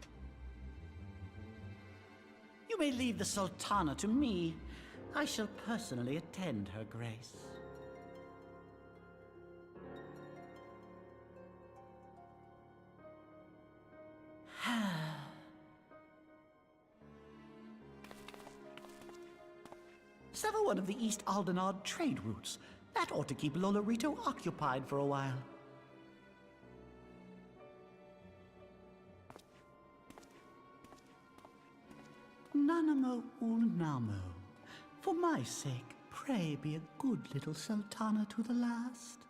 [SPEAKER 10] You may leave the Sultana to me. I shall personally attend her grace. Sever one of the East Aldenard trade routes. That ought to keep Lolorito occupied for a while. Nanamo Ulnamo. For my sake, pray be a good little Sultana to the last.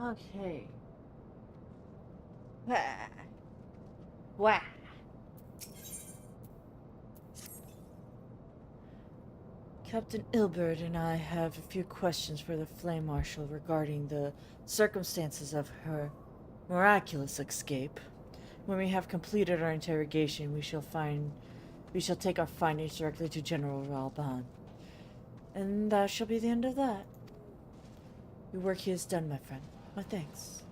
[SPEAKER 1] Okay. Wah. Wah. Captain Ilbert and I have a few questions for the Flame Marshal regarding the circumstances of her miraculous escape. When we have completed our interrogation, we shall take our findings directly to General Ralban. And that shall be the end of that. Your work here is done, my friend. My thanks.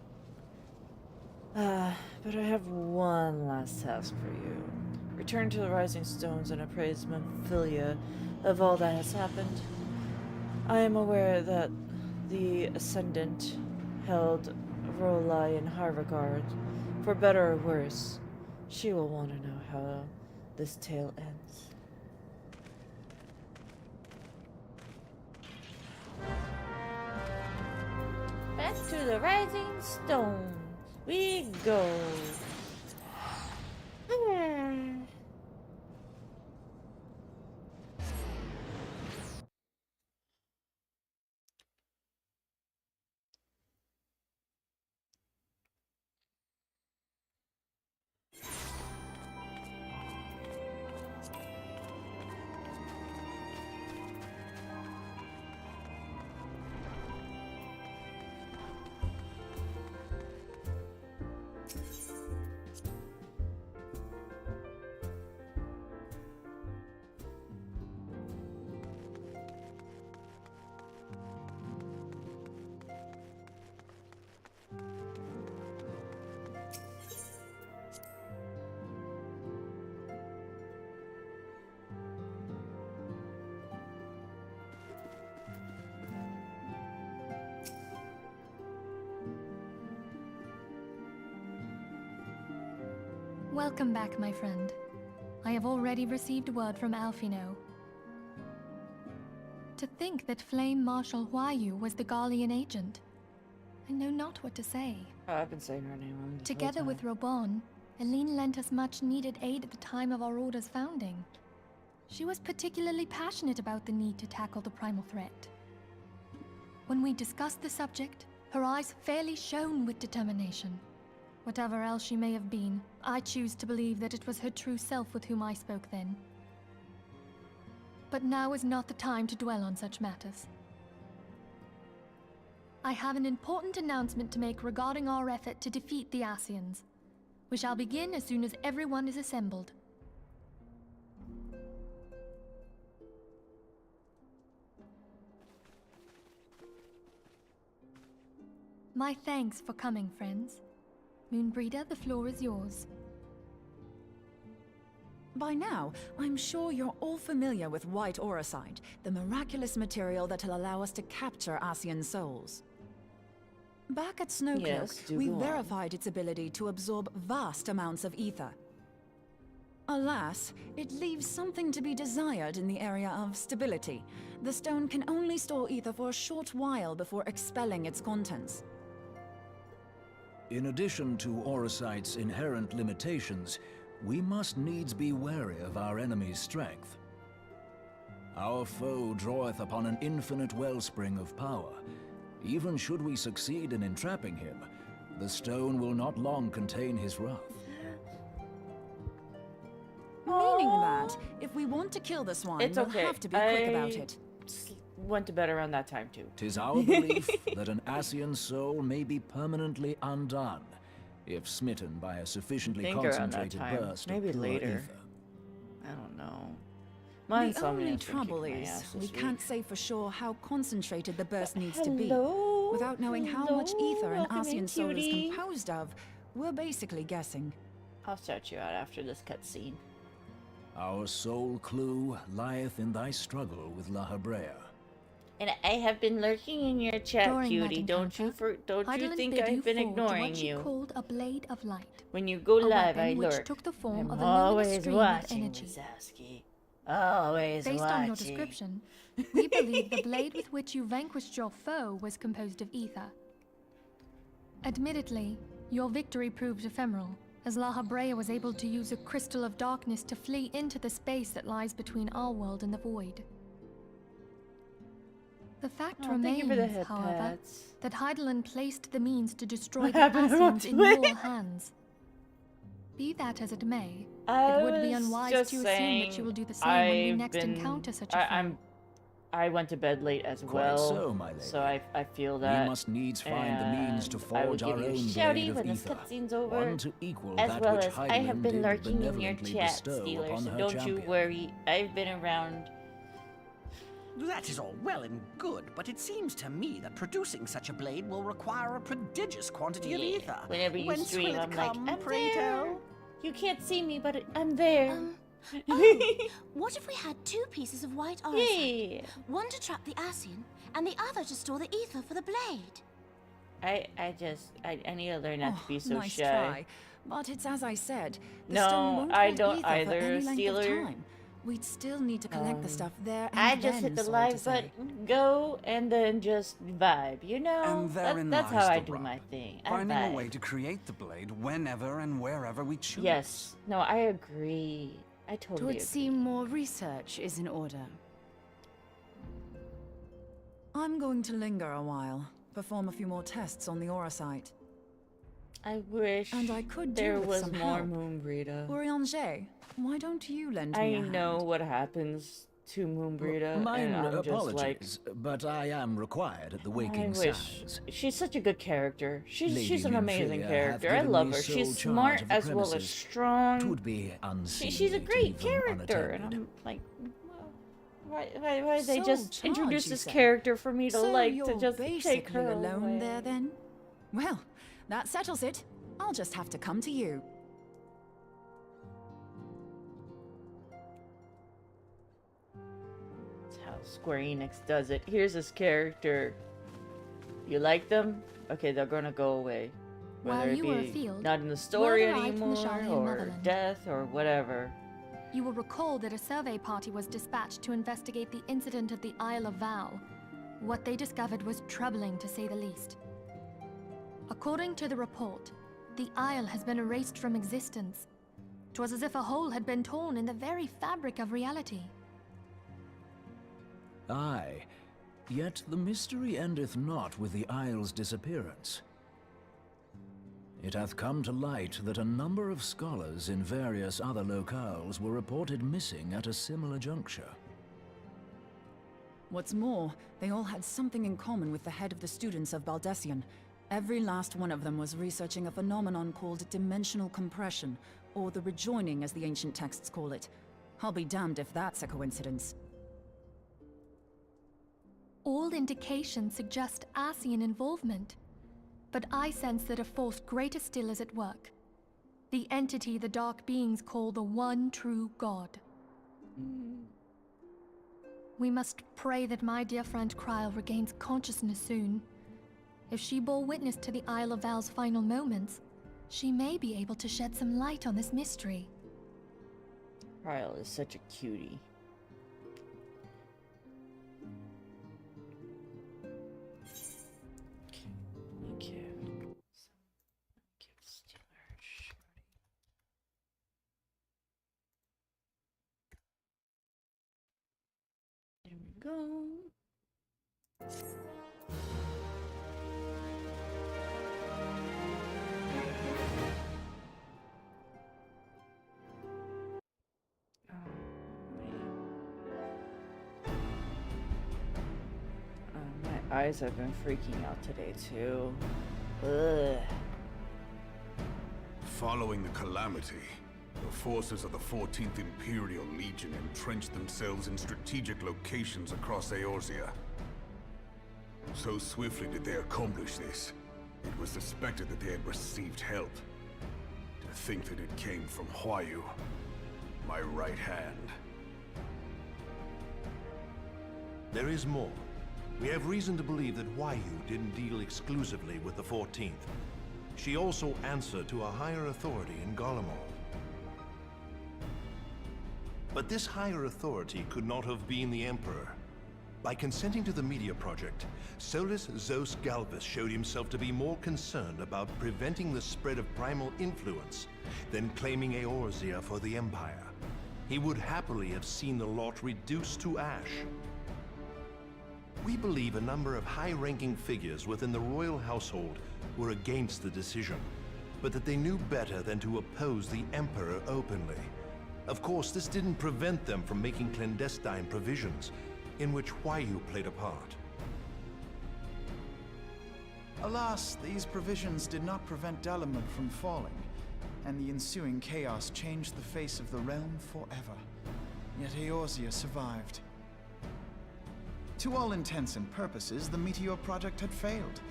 [SPEAKER 1] But I have one last task for you. Return to the Rising Stones and appraise Memphilia of all that has happened. I am aware that the Ascendant held Rolai in high regard. For better or worse, she will want to know how this tale ends. Back to the Rising Stones we go.
[SPEAKER 8] Welcome back, my friend. I have already received word from Alfino. To think that Flame Marshal Huayu was the Garlean agent. I know not what to say.
[SPEAKER 1] Oh, I've been saying her name.
[SPEAKER 8] Together with Robon, Eline lent us much needed aid at the time of our Order's founding. She was particularly passionate about the need to tackle the primal threat. When we discussed the subject, her eyes fairly shone with determination. Whatever else she may have been, I choose to believe that it was her true self with whom I spoke then. But now is not the time to dwell on such matters. I have an important announcement to make regarding our effort to defeat the Ascians. We shall begin as soon as everyone is assembled. My thanks for coming, friends. Moonbreeder, the floor is yours.
[SPEAKER 9] By now, I'm sure you're all familiar with White Auracite, the miraculous material that'll allow us to capture Ascian souls. Back at Snowcloak,
[SPEAKER 1] Yes,
[SPEAKER 9] we
[SPEAKER 1] go on.
[SPEAKER 9] verified its ability to absorb vast amounts of ether. Alas, it leaves something to be desired in the area of stability. The stone can only store ether for a short while before expelling its contents.
[SPEAKER 13] In addition to Auracite's inherent limitations, we must needs be wary of our enemy's strength. Our foe draweth upon an infinite wellspring of power. Even should we succeed in entrapping him, the stone will not long contain his wrath.
[SPEAKER 9] Meaning that, if we want to kill the swine,
[SPEAKER 1] It's
[SPEAKER 9] we'll
[SPEAKER 1] okay.
[SPEAKER 9] have to be quick about it.
[SPEAKER 1] Went to bed around that time too.
[SPEAKER 13] 'Tis our belief that an Ascian soul may be permanently undone if smitten by a sufficiently
[SPEAKER 1] Think around that
[SPEAKER 13] concentrated
[SPEAKER 1] time.
[SPEAKER 13] burst
[SPEAKER 1] Maybe
[SPEAKER 13] of pure
[SPEAKER 1] later.
[SPEAKER 13] ether.
[SPEAKER 1] I don't know. My
[SPEAKER 9] The only
[SPEAKER 1] insomnia's been
[SPEAKER 9] trouble
[SPEAKER 1] kicking my
[SPEAKER 9] is,
[SPEAKER 1] ass
[SPEAKER 9] we
[SPEAKER 1] this
[SPEAKER 9] can't
[SPEAKER 1] week.
[SPEAKER 9] say for sure how concentrated the burst needs to be.
[SPEAKER 1] Hello?
[SPEAKER 9] Without knowing how much
[SPEAKER 1] Hello?
[SPEAKER 9] ether an
[SPEAKER 1] Welcome in,
[SPEAKER 9] Ascian soul is
[SPEAKER 1] cutie.
[SPEAKER 9] composed of, we're basically guessing.
[SPEAKER 1] I'll start you out after this cutscene.
[SPEAKER 13] Our sole clue lieth in thy struggle with La Habrea.
[SPEAKER 1] And I have been lurking in your chat,
[SPEAKER 8] During
[SPEAKER 1] cutie.
[SPEAKER 8] that
[SPEAKER 1] Don't you
[SPEAKER 8] encounter,
[SPEAKER 1] don't you
[SPEAKER 8] Hydaelyn
[SPEAKER 1] think
[SPEAKER 8] bid
[SPEAKER 1] I've
[SPEAKER 8] you
[SPEAKER 1] been
[SPEAKER 8] forward to
[SPEAKER 1] ignoring
[SPEAKER 8] what she
[SPEAKER 1] you?
[SPEAKER 8] called a blade of light.
[SPEAKER 1] When you go
[SPEAKER 8] A
[SPEAKER 1] live, I
[SPEAKER 8] weapon which
[SPEAKER 1] lurk.
[SPEAKER 8] took the form
[SPEAKER 1] I'm
[SPEAKER 8] of a luminous
[SPEAKER 1] always
[SPEAKER 8] stream of
[SPEAKER 1] watching,
[SPEAKER 8] energy.
[SPEAKER 1] Wazowski. Always
[SPEAKER 8] Based
[SPEAKER 1] watching.
[SPEAKER 8] on your description, we believe the blade with which you vanquished your foe was composed of ether. Admittedly, your victory proved ephemeral, as La Habrea was able to use a crystal of darkness to flee into the space that lies between our world and the void. The fact
[SPEAKER 1] Oh, thank you for the
[SPEAKER 8] remains,
[SPEAKER 1] head
[SPEAKER 8] however,
[SPEAKER 1] pats.
[SPEAKER 8] that Heidelin placed the means to destroy
[SPEAKER 1] What
[SPEAKER 8] the
[SPEAKER 1] happened to my
[SPEAKER 8] Ascians in
[SPEAKER 1] twin?
[SPEAKER 8] your hands. Be that as it may,
[SPEAKER 1] I
[SPEAKER 8] it would be
[SPEAKER 1] was
[SPEAKER 8] unwise
[SPEAKER 1] just
[SPEAKER 8] to assume
[SPEAKER 1] saying
[SPEAKER 8] that she will do the same when we
[SPEAKER 1] I've
[SPEAKER 8] next
[SPEAKER 1] been-
[SPEAKER 8] encounter such a foe.
[SPEAKER 1] I went to bed late as
[SPEAKER 13] Quite
[SPEAKER 1] well,
[SPEAKER 13] so, my lady.
[SPEAKER 1] so I feel that.
[SPEAKER 13] We must needs find the means to
[SPEAKER 1] and I will
[SPEAKER 13] forge our
[SPEAKER 1] give you a
[SPEAKER 13] own
[SPEAKER 1] shouty
[SPEAKER 13] blade of
[SPEAKER 1] when this
[SPEAKER 13] ether,
[SPEAKER 1] cutscene's over,
[SPEAKER 13] one to equal
[SPEAKER 1] as
[SPEAKER 13] that
[SPEAKER 1] well
[SPEAKER 13] which
[SPEAKER 1] as I have
[SPEAKER 13] Heidelin
[SPEAKER 1] been
[SPEAKER 13] did
[SPEAKER 1] lurking in your
[SPEAKER 13] benevolently
[SPEAKER 1] chat,
[SPEAKER 13] bestow
[SPEAKER 1] Steeler,
[SPEAKER 13] upon
[SPEAKER 1] so
[SPEAKER 13] her
[SPEAKER 1] don't you
[SPEAKER 13] champion.
[SPEAKER 1] worry. I've been around.
[SPEAKER 10] That is all well and good, but it seems to me that producing such a blade will require a prodigious quantity of ether.
[SPEAKER 1] Whenever you
[SPEAKER 10] Whence
[SPEAKER 1] stream,
[SPEAKER 10] will it
[SPEAKER 1] I'm
[SPEAKER 10] come,
[SPEAKER 1] like, I'm
[SPEAKER 10] pray
[SPEAKER 1] there.
[SPEAKER 10] tell?
[SPEAKER 1] You can't see me, but I'm there.
[SPEAKER 12] Oh, what if we had two pieces of white orosite?
[SPEAKER 1] Yeah.
[SPEAKER 12] One to trap the Ascian, and the other to store the ether for the blade.
[SPEAKER 1] I need to learn not to be so
[SPEAKER 9] nice
[SPEAKER 1] shy.
[SPEAKER 9] try. But it's as I said, the
[SPEAKER 1] No,
[SPEAKER 9] stone won't
[SPEAKER 1] I
[SPEAKER 9] hold
[SPEAKER 1] don't
[SPEAKER 9] ether
[SPEAKER 1] either,
[SPEAKER 9] for any length
[SPEAKER 1] Steeler.
[SPEAKER 9] of time. We'd still need to collect the stuff there and
[SPEAKER 1] I just
[SPEAKER 9] then,
[SPEAKER 1] hit the
[SPEAKER 9] sorry to
[SPEAKER 1] live
[SPEAKER 9] say.
[SPEAKER 1] button, go, and then just vibe, you know?
[SPEAKER 11] And therein
[SPEAKER 1] that's
[SPEAKER 11] lies
[SPEAKER 1] how I
[SPEAKER 11] the
[SPEAKER 1] do
[SPEAKER 11] rub.
[SPEAKER 1] my thing. I
[SPEAKER 11] Finding a
[SPEAKER 1] vibe.
[SPEAKER 11] way to create the blade whenever and wherever we choose.
[SPEAKER 1] Yes. No, I agree. I
[SPEAKER 14] It
[SPEAKER 1] totally
[SPEAKER 14] would
[SPEAKER 1] agree.
[SPEAKER 14] seem more research is in order.
[SPEAKER 9] I'm going to linger a while, perform a few more tests on the Orosite.
[SPEAKER 1] I wish
[SPEAKER 9] And I could
[SPEAKER 1] there
[SPEAKER 9] do with
[SPEAKER 1] was
[SPEAKER 9] some
[SPEAKER 1] more
[SPEAKER 9] help.
[SPEAKER 1] Moonbreeda.
[SPEAKER 9] Urianger, why don't you lend me
[SPEAKER 1] I
[SPEAKER 9] a hand?
[SPEAKER 1] know what happens to Moonbreeda,
[SPEAKER 13] Mine
[SPEAKER 1] and I'm just like,
[SPEAKER 13] apologies, but I am required at the
[SPEAKER 1] I
[SPEAKER 13] waking
[SPEAKER 1] wish.
[SPEAKER 13] sounds.
[SPEAKER 1] She's such a good character. She's
[SPEAKER 13] Lady
[SPEAKER 1] an amazing
[SPEAKER 13] Nymphaea
[SPEAKER 1] character.
[SPEAKER 13] hath
[SPEAKER 1] I
[SPEAKER 13] given
[SPEAKER 1] love
[SPEAKER 13] me
[SPEAKER 1] her.
[SPEAKER 13] sole
[SPEAKER 1] She's
[SPEAKER 13] charge
[SPEAKER 1] smart
[SPEAKER 13] of the
[SPEAKER 1] as well as
[SPEAKER 13] premises.
[SPEAKER 1] strong.
[SPEAKER 13] 'Twould be unseemly
[SPEAKER 1] She's a
[SPEAKER 13] to
[SPEAKER 1] great
[SPEAKER 13] leave them
[SPEAKER 1] character, and
[SPEAKER 13] unattended.
[SPEAKER 1] I'm like, well, why they
[SPEAKER 9] Sole
[SPEAKER 1] just
[SPEAKER 9] charge,
[SPEAKER 1] introduce
[SPEAKER 9] you
[SPEAKER 1] this
[SPEAKER 9] say?
[SPEAKER 1] character for me to
[SPEAKER 9] So
[SPEAKER 1] like
[SPEAKER 9] you're
[SPEAKER 1] to just
[SPEAKER 9] basically
[SPEAKER 1] take her
[SPEAKER 9] alone
[SPEAKER 1] away.
[SPEAKER 9] there then? Well, that settles it. I'll just have to come to you.
[SPEAKER 1] That's how Square Enix does it. Here's this character. You like them? Okay, they're gonna go away.
[SPEAKER 8] While
[SPEAKER 1] Whether it
[SPEAKER 8] you were
[SPEAKER 1] be
[SPEAKER 8] afield,
[SPEAKER 1] not in the story
[SPEAKER 8] word arrived from
[SPEAKER 1] anymore,
[SPEAKER 8] the Charlene
[SPEAKER 1] or
[SPEAKER 8] Motherland.
[SPEAKER 1] death, or whatever.
[SPEAKER 8] You will recall that a survey party was dispatched to investigate the incident at the Isle of Vow. What they discovered was troubling, to say the least. According to the report, the Isle has been erased from existence. 'Twas as if a hole had been torn in the very fabric of reality.
[SPEAKER 13] Aye, yet the mystery endeth not with the isle's disappearance. It hath come to light that a number of scholars in various other locales were reported missing at a similar juncture.
[SPEAKER 9] What's more, they all had something in common with the head of the students of Baldessian. Every last one of them was researching a phenomenon called dimensional compression, or the rejoining as the ancient texts call it. I'll be damned if that's a coincidence.
[SPEAKER 8] All indications suggest Ascian involvement, but I sense that a force greater still is at work. The entity the Dark Beings call the One True God. We must pray that my dear friend Kryl regains consciousness soon. If she bore witness to the Isle of Val's final moments, she may be able to shed some light on this mystery.
[SPEAKER 1] Ryle is such a cutie. Thank you. Give Steeler a shorty. There we go. My eyes have been freaking out today too. Ugh.
[SPEAKER 15] Following the calamity, the forces of the 14th Imperial Legion entrenched themselves in strategic locations across Eorzea. So swiftly did they accomplish this, it was suspected that they had received help. To think that it came from Huayu, my right hand.
[SPEAKER 16] There is more. We have reason to believe that Huayu didn't deal exclusively with the 14th. She also answered to a higher authority in Garlemald. But this higher authority could not have been the Emperor. By consenting to the media project, Solus Zos Galvus showed himself to be more concerned about preventing the spread of primal influence than claiming Eorzea for the Empire. He would happily have seen the lot reduced to ash. We believe a number of high-ranking figures within the royal household were against the decision, but that they knew better than to oppose the Emperor openly. Of course, this didn't prevent them from making clandestine provisions, in which Huayu played a part.
[SPEAKER 5] Alas, these provisions did not prevent Dalamud from falling, and the ensuing chaos changed the face of the realm forever. Yet Eorzea survived. To all intents and purposes, the Meteor Project had failed,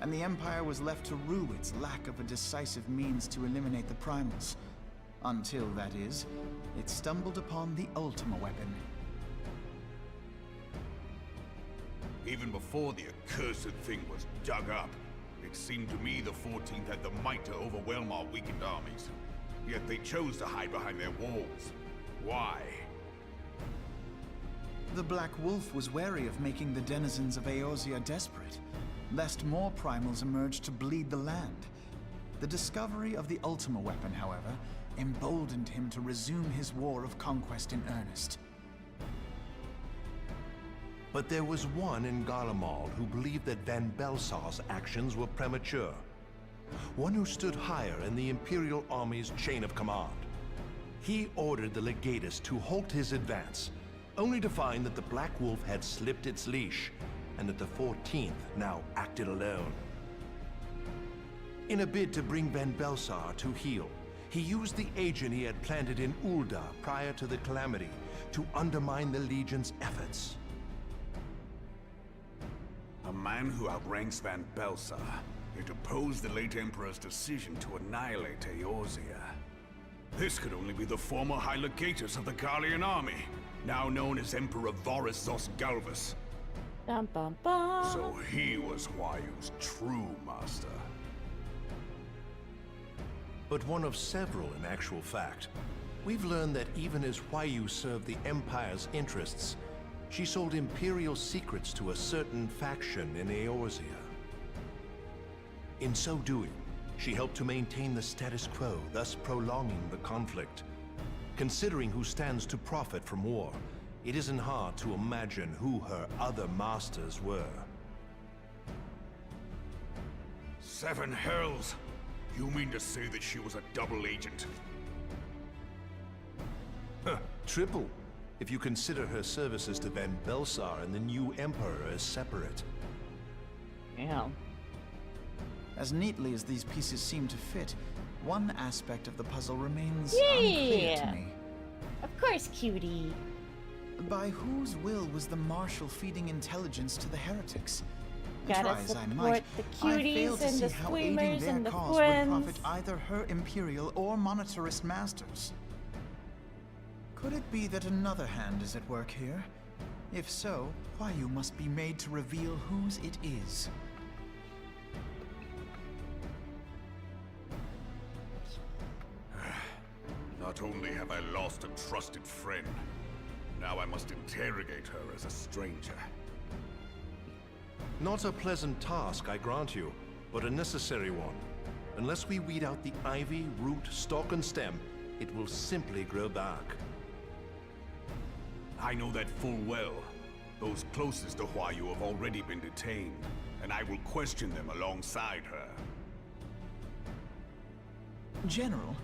[SPEAKER 5] and the Empire was left to rue its lack of a decisive means to eliminate the Primals. Until, that is, it stumbled upon the Ultima weapon.
[SPEAKER 15] Even before the accursed thing was dug up, it seemed to me the 14th had the might to overwhelm our weakened armies. Yet they chose to hide behind their walls. Why?
[SPEAKER 5] The Black Wolf was wary of making the denizens of Eorzea desperate, lest more primals emerge to bleed the land. The discovery of the Ultima weapon, however, emboldened him to resume his war of conquest in earnest.
[SPEAKER 16] But there was one in Garlemald who believed that Van Belsar's actions were premature. One who stood higher in the Imperial Army's chain of command. He ordered the Legatus to halt his advance, only to find that the Black Wolf had slipped its leash, and that the 14th now acted alone. In a bid to bring Van Belsar to heel, he used the agent he had planted in Ul'dah prior to the Calamity to undermine the Legion's efforts.
[SPEAKER 15] A man who outranks Van Belsar, yet opposed the late Emperor's decision to annihilate Eorzea. This could only be the former High Legatus of the Garlean army, now known as Emperor Varus Zos Galvus.
[SPEAKER 1] Bum, bum, bum.
[SPEAKER 15] So he was Huayu's true master.
[SPEAKER 16] But one of several in actual fact. We've learned that even as Huayu served the Empire's interests, she sold Imperial secrets to a certain faction in Eorzea. In so doing, she helped to maintain the status quo, thus prolonging the conflict. Considering who stands to profit from war, it isn't hard to imagine who her other masters were.
[SPEAKER 15] 7 hells! You mean to say that she was a double agent?
[SPEAKER 16] Huh, triple, if you consider her services to Van Belsar and the new Emperor as separate.
[SPEAKER 1] Yeah.
[SPEAKER 5] As neatly as these pieces seem to fit, one aspect of the puzzle remains unclear to me.
[SPEAKER 1] Of course, cutie.
[SPEAKER 5] By whose will was the Marshal feeding intelligence to the heretics?
[SPEAKER 1] Gotta
[SPEAKER 5] Try as I
[SPEAKER 1] support
[SPEAKER 5] might,
[SPEAKER 1] the
[SPEAKER 5] I fail
[SPEAKER 1] cuties
[SPEAKER 5] to
[SPEAKER 1] and
[SPEAKER 5] see
[SPEAKER 1] the
[SPEAKER 5] how aiding
[SPEAKER 1] squeamers
[SPEAKER 5] their
[SPEAKER 1] and the
[SPEAKER 5] cause would
[SPEAKER 1] friends.
[SPEAKER 5] profit either her Imperial or monetarist masters. Could it be that another hand is at work here? If so, Huayu must be made to reveal whose it is.
[SPEAKER 15] Not only have I lost a trusted friend, now I must interrogate her as a stranger.
[SPEAKER 16] Not a pleasant task, I grant you, but a necessary one. Unless we weed out the ivy, root, stalk, and stem, it will simply grow back.
[SPEAKER 15] I know that full well. Those closest to Huayu have already been detained, and I will question them alongside her.
[SPEAKER 5] General,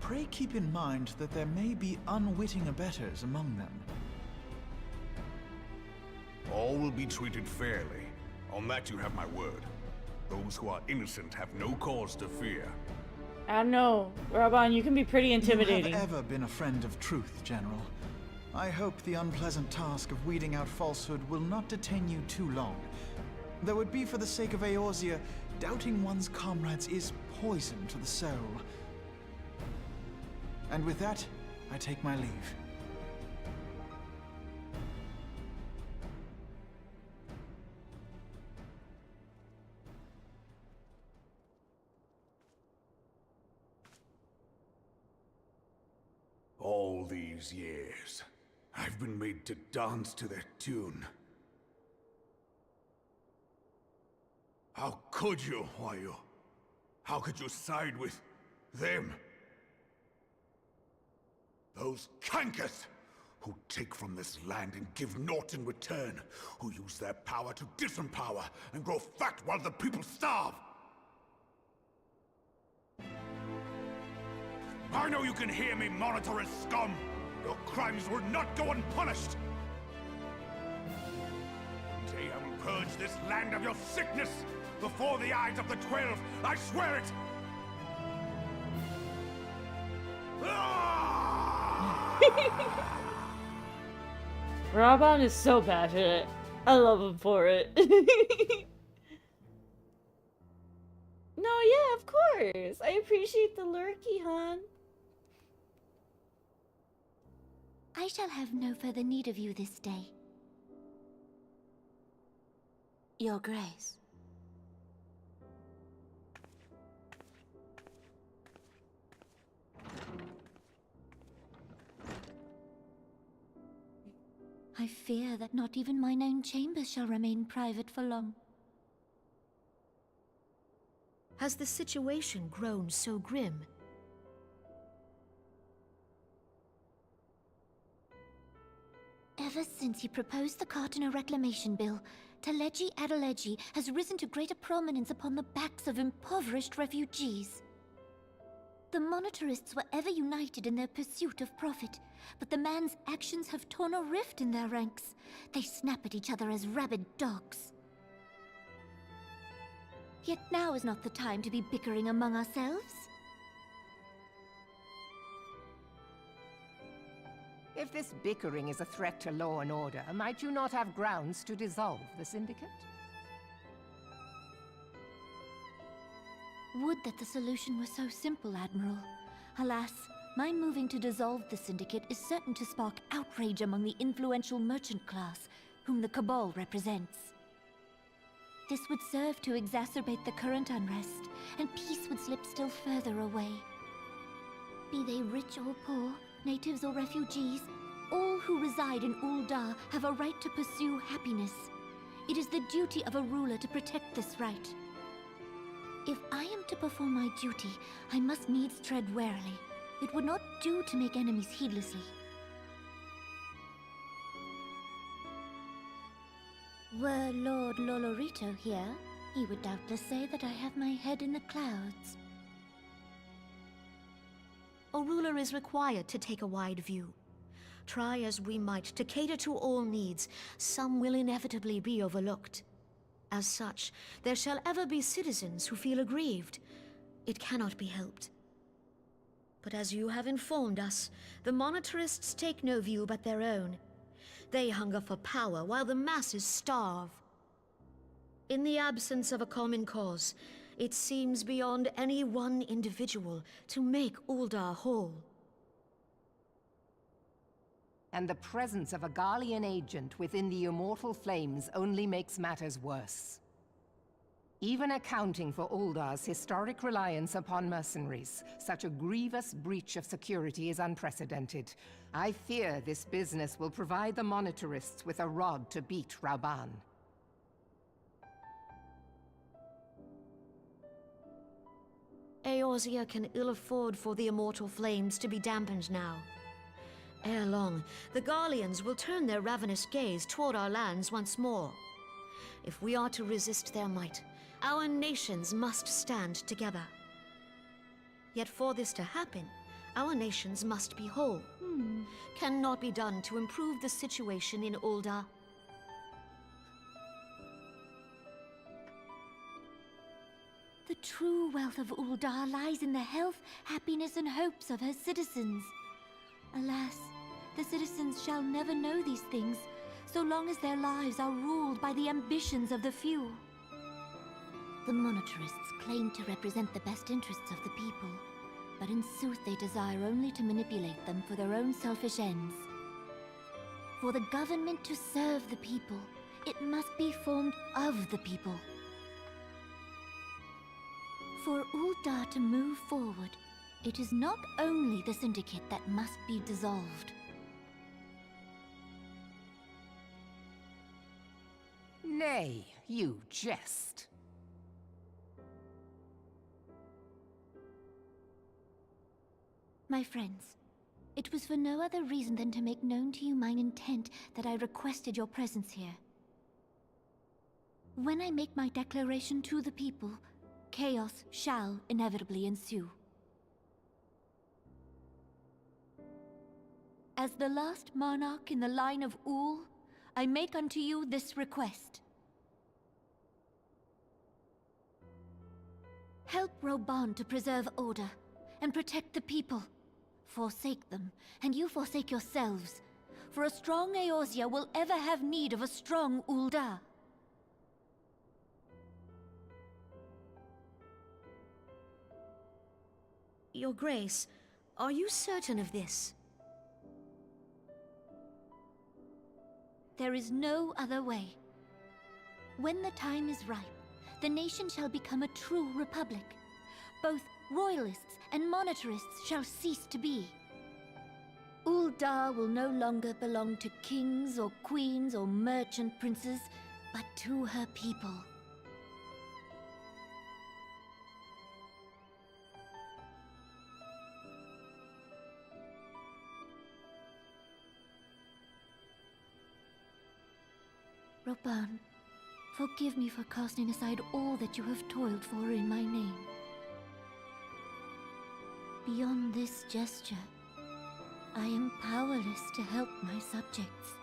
[SPEAKER 5] pray keep in mind that there may be unwitting abettors among them.
[SPEAKER 15] All will be treated fairly. On that you have my word. Those who are innocent have no cause to fear.
[SPEAKER 1] I don't know, Robon, you can be pretty intimidating.
[SPEAKER 5] You have ever been a friend of truth, General. I hope the unpleasant task of weeding out falsehood will not detain you too long. Though it be for the sake of Eorzea, doubting one's comrades is poison to the soul. And with that, I take my leave.
[SPEAKER 15] All these years, I've been made to dance to their tune. How could you, Huayu? How could you side with them? Those cankers who take from this land and give naught in return, who use their power to disempower and grow fat while the people starve. I know you can hear me, monitorous scum! Your crimes will not go unpunished! Today I will purge this land of your sickness! Before the eyes of the 12, I swear it!
[SPEAKER 1] Raban is so passionate. I love him for it. No, yeah, of course. I appreciate the lurky, hon.
[SPEAKER 12] I shall have no further need of you this day. Your Grace. I fear that not even mine own chambers shall remain private for long.
[SPEAKER 17] Has the situation grown so grim?
[SPEAKER 12] Ever since he proposed the Cartiner Reclamation Bill, Teleji Adeleji has risen to greater prominence upon the backs of impoverished refugees. The Monetarists were ever united in their pursuit of profit, but the man's actions have torn a rift in their ranks. They snap at each other as rabid dogs. Yet now is not the time to be bickering among ourselves.
[SPEAKER 18] If this bickering is a threat to law and order, might you not have grounds to dissolve the Syndicate?
[SPEAKER 12] Would that the solution were so simple, Admiral. Alas, my moving to dissolve the Syndicate is certain to spark outrage among the influential merchant class, whom the Cabal represents. This would serve to exacerbate the current unrest, and peace would slip still further away. Be they rich or poor, natives or refugees, all who reside in Ul'dah have a right to pursue happiness. It is the duty of a ruler to protect this right. If I am to perform my duty, I must needs tread warily. It would not do to make enemies heedlessly. Were Lord Lolorito here, he would doubtless say that I have my head in the clouds.
[SPEAKER 17] A ruler is required to take a wide view. Try as we might to cater to all needs, some will inevitably be overlooked. As such, there shall ever be citizens who feel aggrieved. It cannot be helped. But as you have informed us, the Monetarists take no view but their own. They hunger for power while the masses starve. In the absence of a common cause, it seems beyond any one individual to make Ul'dah whole.
[SPEAKER 18] And the presence of a Garlean agent within the Immortal Flames only makes matters worse. Even accounting for Uldah's historic reliance upon mercenaries, such a grievous breach of security is unprecedented. I fear this business will provide the Monetarists with a rod to beat Rauban.
[SPEAKER 17] Eorzea can ill afford for the Immortal Flames to be dampened now. Ere long, the Garleans will turn their ravenous gaze toward our lands once more. If we are to resist their might, our nations must stand together. Yet for this to happen, our nations must be whole. Cannot be done to improve the situation in Ul'dah.
[SPEAKER 12] The true wealth of Ul'dah lies in the health, happiness, and hopes of her citizens. Alas, the citizens shall never know these things, so long as their lives are ruled by the ambitions of the few. The Monetarists claim to represent the best interests of the people, but in sooth they desire only to manipulate them for their own selfish ends. For the government to serve the people, it must be formed of the people. For Ul'dah to move forward, it is not only the Syndicate that must be dissolved.
[SPEAKER 18] Nay, you jest.
[SPEAKER 12] My friends, It was for no other reason than to make known to you mine intent that I requested your presence here. When I make my declaration to the people, chaos shall inevitably ensue. As the last monarch in the line of Ul, I make unto you this request. Help Roban to preserve order and protect the people. Forsake them, and you forsake yourselves. For a strong Eorzea will ever have need of a strong Ul'dah.
[SPEAKER 17] Your Grace, are you certain of this?
[SPEAKER 12] There is no other way. When the time is ripe, the nation shall become a true republic. Both royalists and monetarists shall cease to be. Ul'dah will no longer belong to kings or queens or merchant princes, but to her people. Roban, forgive me for casting aside all that you have toiled for in my name. Beyond this gesture, I am powerless to help my subjects.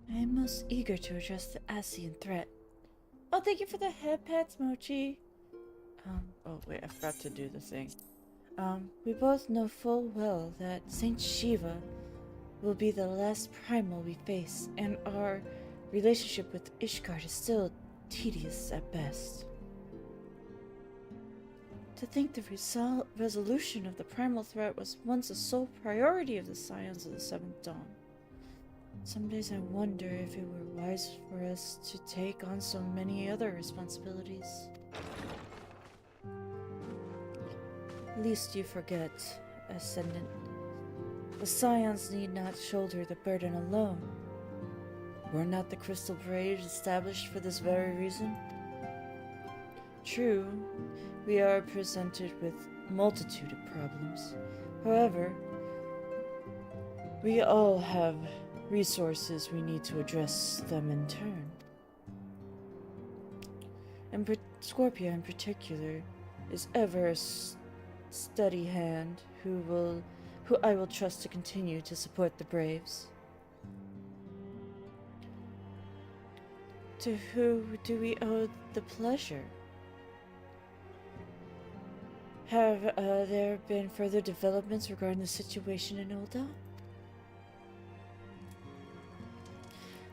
[SPEAKER 1] I am most eager to address the Asian threat. Oh, thank you for the head pats, Mochi. Oh wait, I forgot to do the thing. We both know full well that Saint Shiva will be the last primal we face, and our relationship with Ishgard is still tedious at best. To think the resolution of the primal threat was once a sole priority of the Scions of the Seventh Dawn. Some days I wonder if it were wise for us to take on so many other responsibilities. Least you forget, Ascendant. The Scions need not shoulder the burden alone. Were not the Crystal Parade established for this very reason? True, we are presented with a multitude of problems. However, we all have resources we need to address them in turn. And Scorpia in particular is ever a steady hand who I will trust to continue to support the Braves. To who do we owe the pleasure? Have there been further developments regarding the situation in Ul'dah?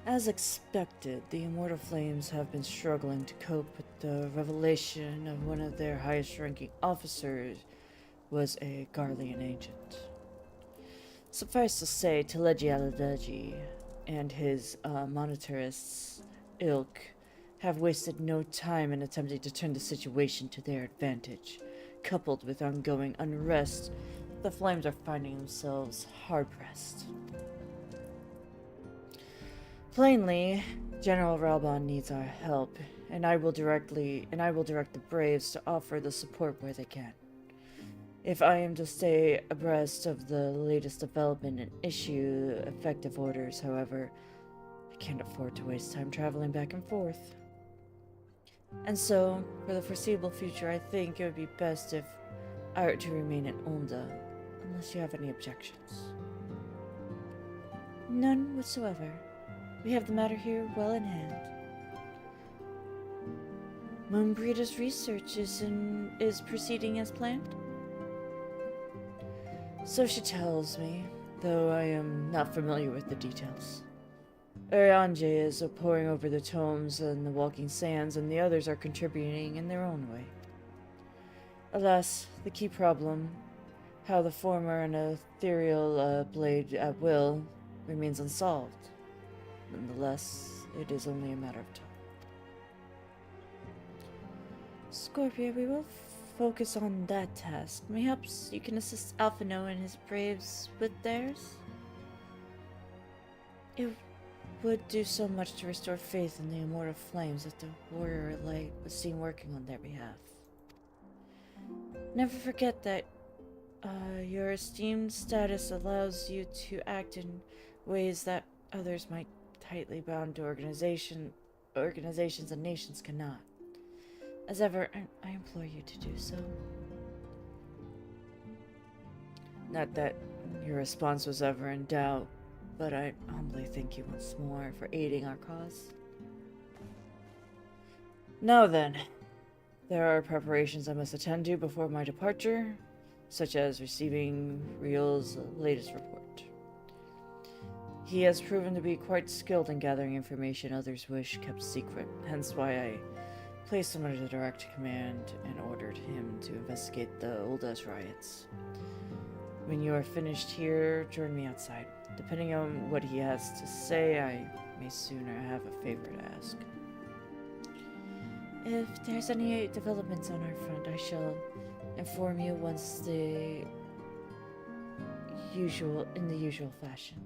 [SPEAKER 1] As expected, the Immortal Flames have been struggling to cope with the revelation of one of their highest-ranking officers was a Garlean agent. Suffice to say, Teleji Aladeji and his monetarists' ilk have wasted no time in attempting to turn the situation to their advantage. Coupled with ongoing unrest, the Flames are finding themselves hard-pressed. Plainly, General Ralbon needs our help, and I will direct the Braves to offer the support where they can. If I am to stay abreast of the latest development and issue effective orders, however, I can't afford to waste time traveling back and forth. And so, for the foreseeable future, I think it would be best if I were to remain in Onda, unless you have any objections. None whatsoever. We have the matter here well in hand. Moonbreeder's research is proceeding as planned? So she tells me, though I am not familiar with the details. Arianje is poring over the tomes and the walking sands, and the others are contributing in their own way. Alas, the key problem, how the former an ethereal blade at will, remains unsolved. Nonetheless, it is only a matter of time. Scorpia, we will focus on that task. Mayhaps you can assist Alphino and his braves with theirs? It would do so much to restore faith in the immortal flames if the warrior light was seen working on their behalf. Never forget that your esteemed status allows you to act in ways that others might tightly bound to organizations and nations cannot. As ever, I implore you to do so. Not that your response was ever in doubt, but I humbly thank you once more for aiding our cause. Now then, there are preparations I must attend to before my departure, such as receiving Riel's latest report. He has proven to be quite skilled in gathering information others wish kept secret, hence why I placed him under direct command and ordered him to investigate the Oldas riots. When you are finished here, join me outside. Depending on what he has to say, I may sooner have a favor to ask. If there's any developments on our front, I shall inform you once in the usual fashion.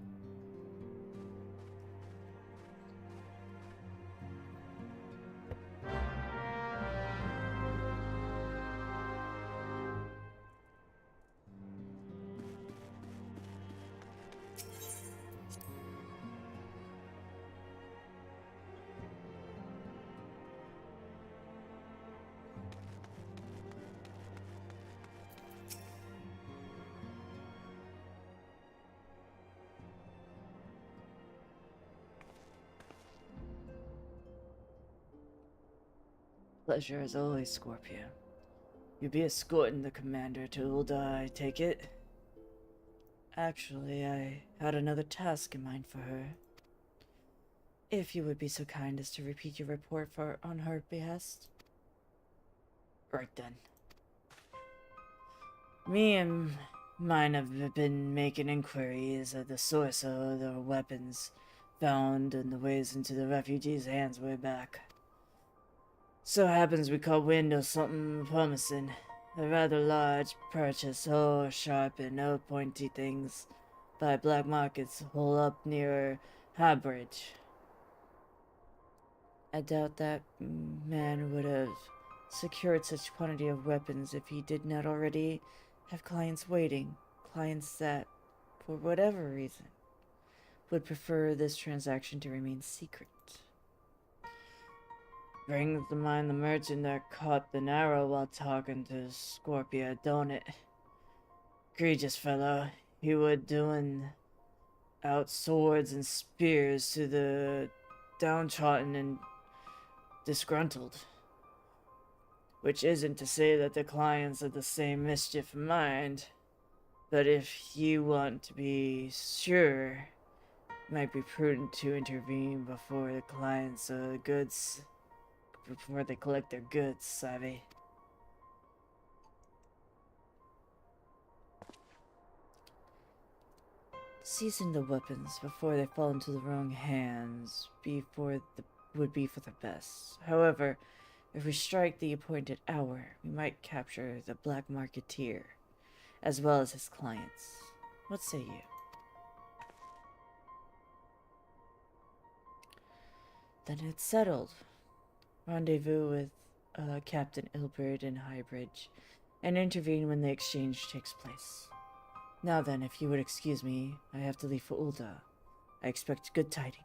[SPEAKER 1] Pleasure as always, Scorpio. You'll be escorting the commander to Ulda, I take it? Actually, I had another task in mind for her. If you would be so kind as to repeat your report on her behest. Right then. Me and mine have been making inquiries of the source of the weapons found and the ways into the refugees' hands way back. So happens we caught wind of something promising. A rather large purchase, all sharp and no pointy things, by black markets hole up near Highbridge. I doubt that man would have secured such quantity of weapons if he did not already have clients waiting. Clients that, for whatever reason, would prefer this transaction to remain secret. Brings to mind the merchant that caught the narrow while talking to Scorpia, don't it? Egregious fellow. He would doing out swords and spears to the downtrodden and disgruntled. Which isn't to say that the clients have the same mischief in mind, but if you want to be sure, it might be prudent to intervene before the clients' goods. Before they collect their goods, savvy. Seizing the weapons before they fall into the wrong hands would be for the best. However, if we strike the appointed hour, we might capture the black marketeer, as well as his clients. What say you? Then it's settled. Rendezvous with Captain Ilbert in Highbridge, and intervene when the exchange takes place. Now then, if you would excuse me, I have to leave for Ulda. I expect good tidings.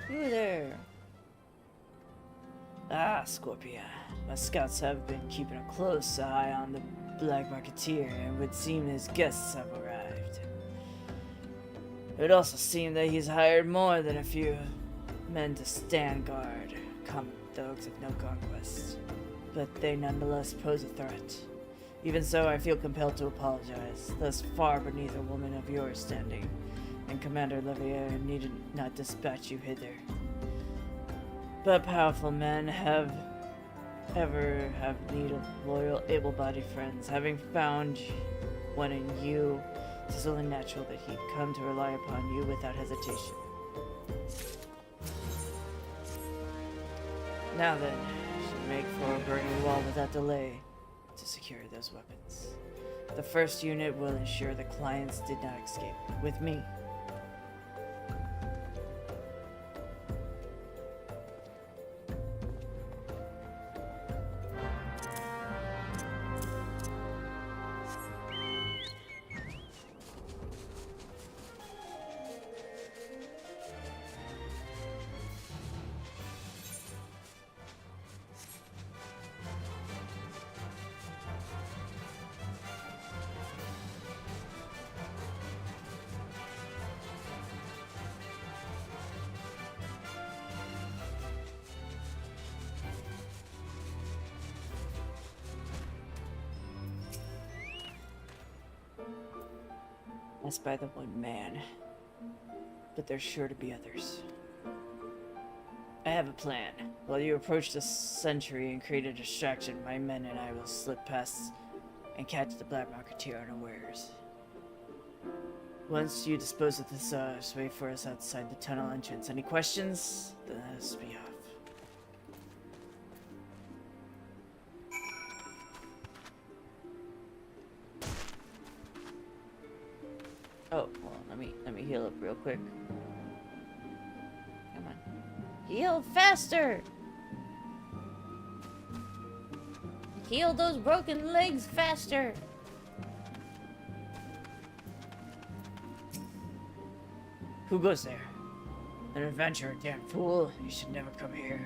[SPEAKER 1] You there. Ah, Scorpia. My scouts have been keeping a close eye on the Black Marketeer, and it would seem his guests have arrived. It would also seem that he's hired more than a few men to stand guard, common dogs of no conquest. But they nonetheless pose a threat. Even so, I feel compelled to apologize, thus far beneath a woman of your standing, and Commander Levier needed not dispatch you hither. But powerful men have need of loyal, able-bodied friends. Having found one in you, it is only natural that he'd come to rely upon you without hesitation. Now then, I should make for a burning wall without delay to secure those weapons. The first unit will ensure the clients did not escape. With me. That's by the one man. But there's sure to be others. I have a plan. While you approach the sentry and create a distraction, my men and I will slip past and catch the Black Marketeer unawares. Once you dispose of this, just wait for us outside the tunnel entrance. Any questions? Then let us be off. Oh, well, let me heal up real quick. Come on. Heal faster! Heal those broken legs faster! Who goes there? An adventurer, damn fool. You should never come here.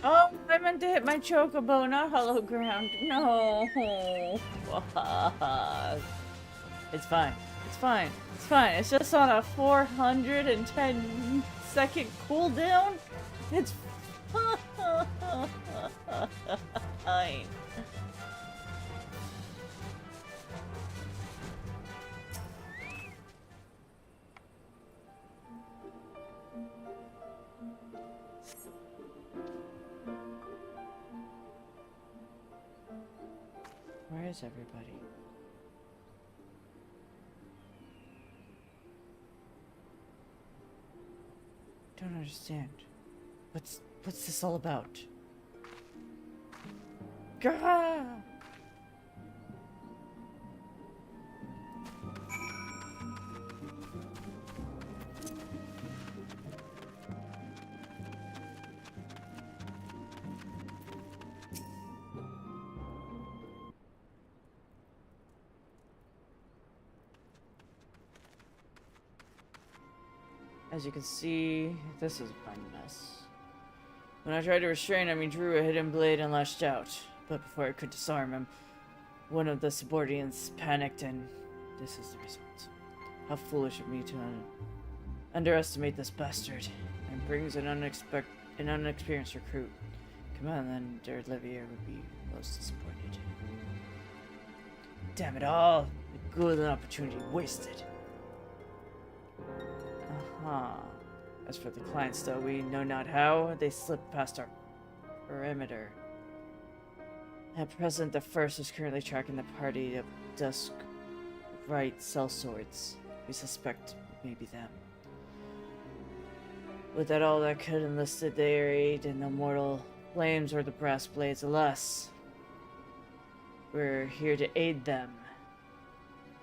[SPEAKER 1] Oh, I meant to hit my chocobo, not hollow ground. No. It's fine. It's fine. It's fine. It's just on a 410 second cooldown. It's fine. fine. Where is everybody? Don't understand. What's this all about? Gah! As you can see, this is my mess. When I tried to restrain him, he drew a hidden blade and lashed out. But before I could disarm him, one of the subordinates panicked, and this is the result. How foolish of me to underestimate this bastard. And brings an unexperienced recruit. Commander Olivier would be most disappointed. Damn it all! A golden opportunity wasted. As for the clients, though, we know not how they slipped past our perimeter. At present, the first is currently tracking the party of Dusk Right sellswords. We suspect maybe them. With that all that could enlisted their aid in the mortal flames or the brass blades, alas. We're here to aid them.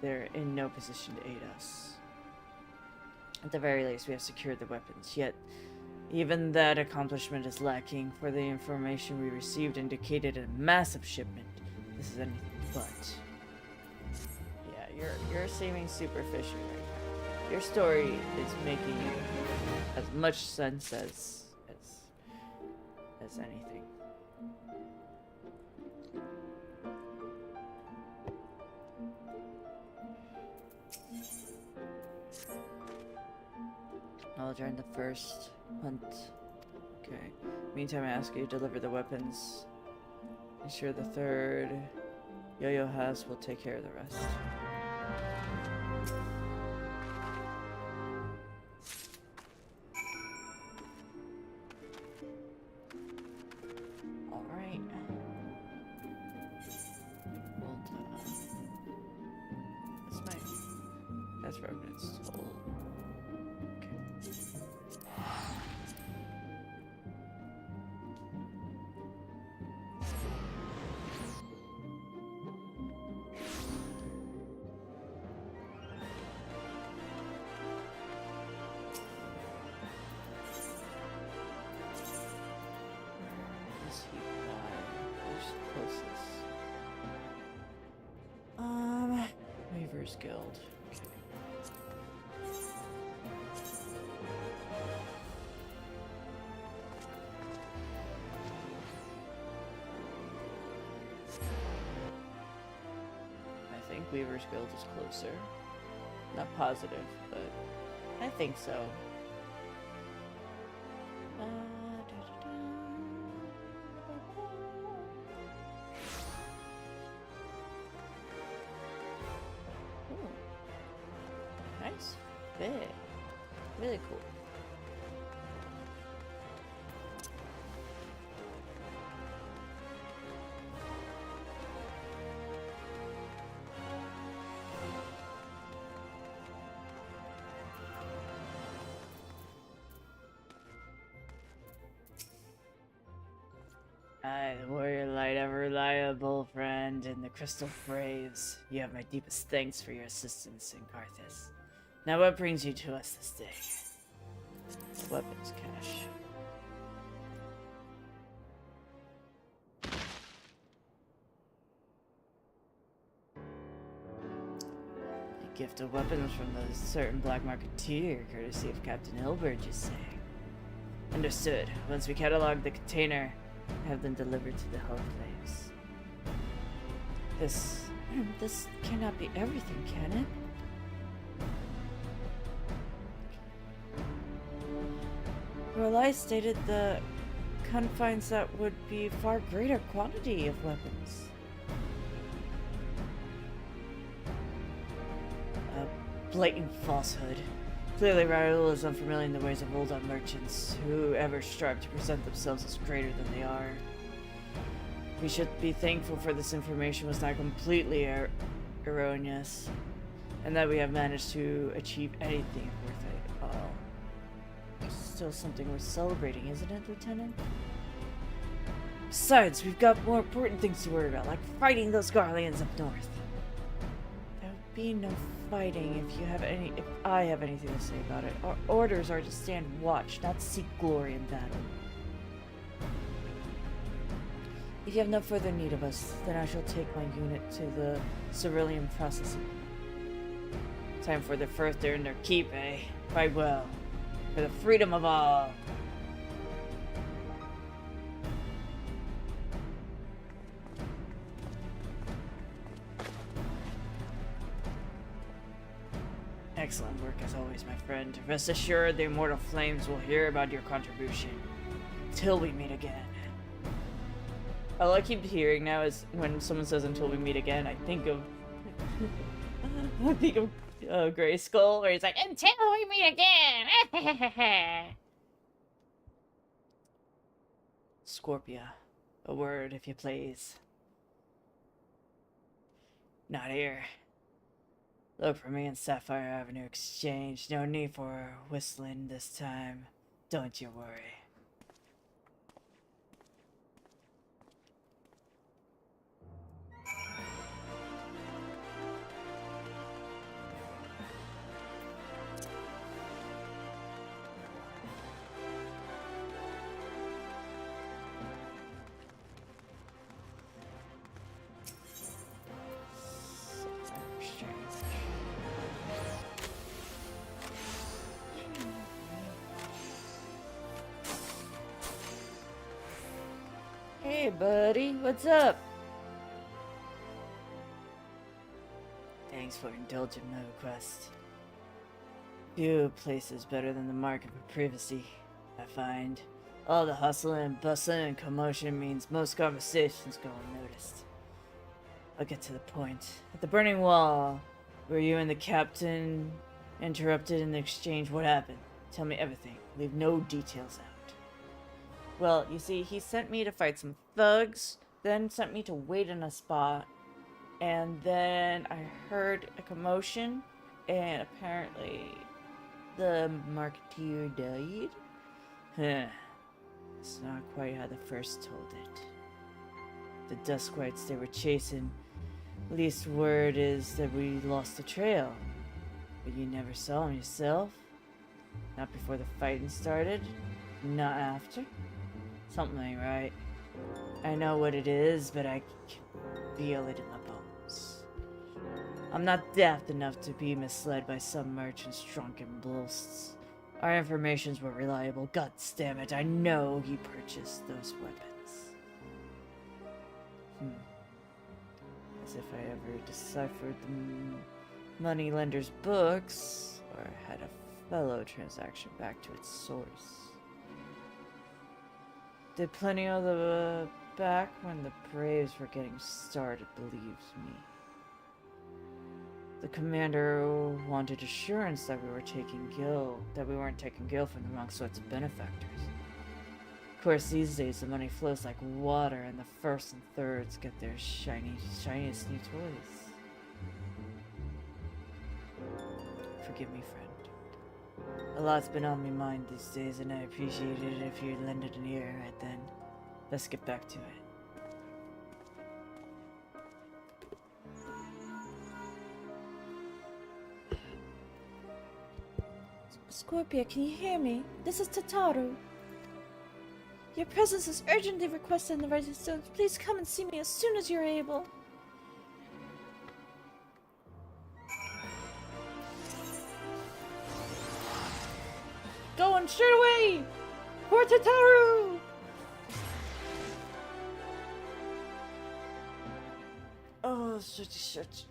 [SPEAKER 1] They're in no position to aid us. At the very least, we have secured the weapons, yet even that accomplishment is lacking, for the information we received indicated a massive shipment. This is anything but. Yeah, you're seeming superficial right now. Your story is making as much sense as anything. I'll join the first hunt. Okay. Meantime, I ask you to deliver the weapons. Ensure the third Yo-Yo has will take care of the rest. Alright. Well done. That's revenant's toll. Weaver's Guild. Okay. I think Weaver's Guild is closer. Not positive, but I think so. Nice fit. Really cool. I, the warrior light, ever reliable friend in the crystal frays. You have my deepest thanks for your assistance in Carthus. Now what brings you to us this day? Weapons cache. A gift of weapons from the certain black marketeer, courtesy of Captain Hilbert, you say? Understood. Once we catalog the container, have them delivered to the Hellflames. This cannot be everything, can it? R'lyeh stated the confines that would be far greater quantity of weapons. A blatant falsehood. Clearly, Raoul is unfamiliar in the ways of Ul'dah merchants, who ever strive to present themselves as greater than they are. We should be thankful for this information was not completely erroneous, and that we have managed to achieve anything worth it all. Still something worth celebrating, isn't it, Lieutenant? Besides, we've got more important things to worry about, like fighting those Garleans up north. There would be no fighting if I have anything to say about it. Our orders are to stand watch, not seek glory in battle. If you have no further need of us, then I shall take my unit to the cerulean processing. Time for the further in their keep, eh? Fight well. For the freedom of all. Excellent work as always, my friend. Rest assured the immortal flames will hear about your contribution. Till we meet again. All I keep hearing now is when someone says until we meet again, I think of Gray Skull, where he's like, until we meet again. Scorpia, a word if you please. Not here. Look for me in Sapphire Avenue Exchange. No need for whistling this time. Don't you worry. Hey, buddy, what's up? Thanks for indulging my request. Few places better than the market for privacy, I find. All the hustle and bustle and commotion means most conversations go unnoticed. I'll get to the point. At the Burning Wall, were you and the captain interrupted in the exchange? What happened? Tell me everything. Leave no details out. Well, you see, he sent me to fight some thugs, then sent me to wait in a spot, and then I heard a commotion, and apparently the marketeer died. Huh. It's not quite how the first told it. The Duskwights they were chasing, least word is that we lost the trail. But you never saw him yourself? Not before the fighting started? Not after? Something ain't right. I know what it is, but I can feel it in my bones. I'm not daft enough to be misled by some merchant's drunken boasts. Our informations were reliable. God damn it, I know he purchased those weapons. As if I ever deciphered the moneylender's books, or had a fellow transaction back to its source. Did plenty of the back when the Braves were getting started, believes me. The commander wanted assurance that we weren't taking Gil from the wrong sorts of benefactors. Of course, these days the money flows like water, and the first and thirds get their shiniest new toys. Forgive me, friend. A lot's been on my mind these days, and I appreciate it if you'd lend it an ear right then. Let's get back to it. Scorpia, can you hear me? This is Tataru. Your presence is urgently requested in the Rising Stones. Please come and see me as soon as you're able. Going straight away! For Tataru! Oh, shit.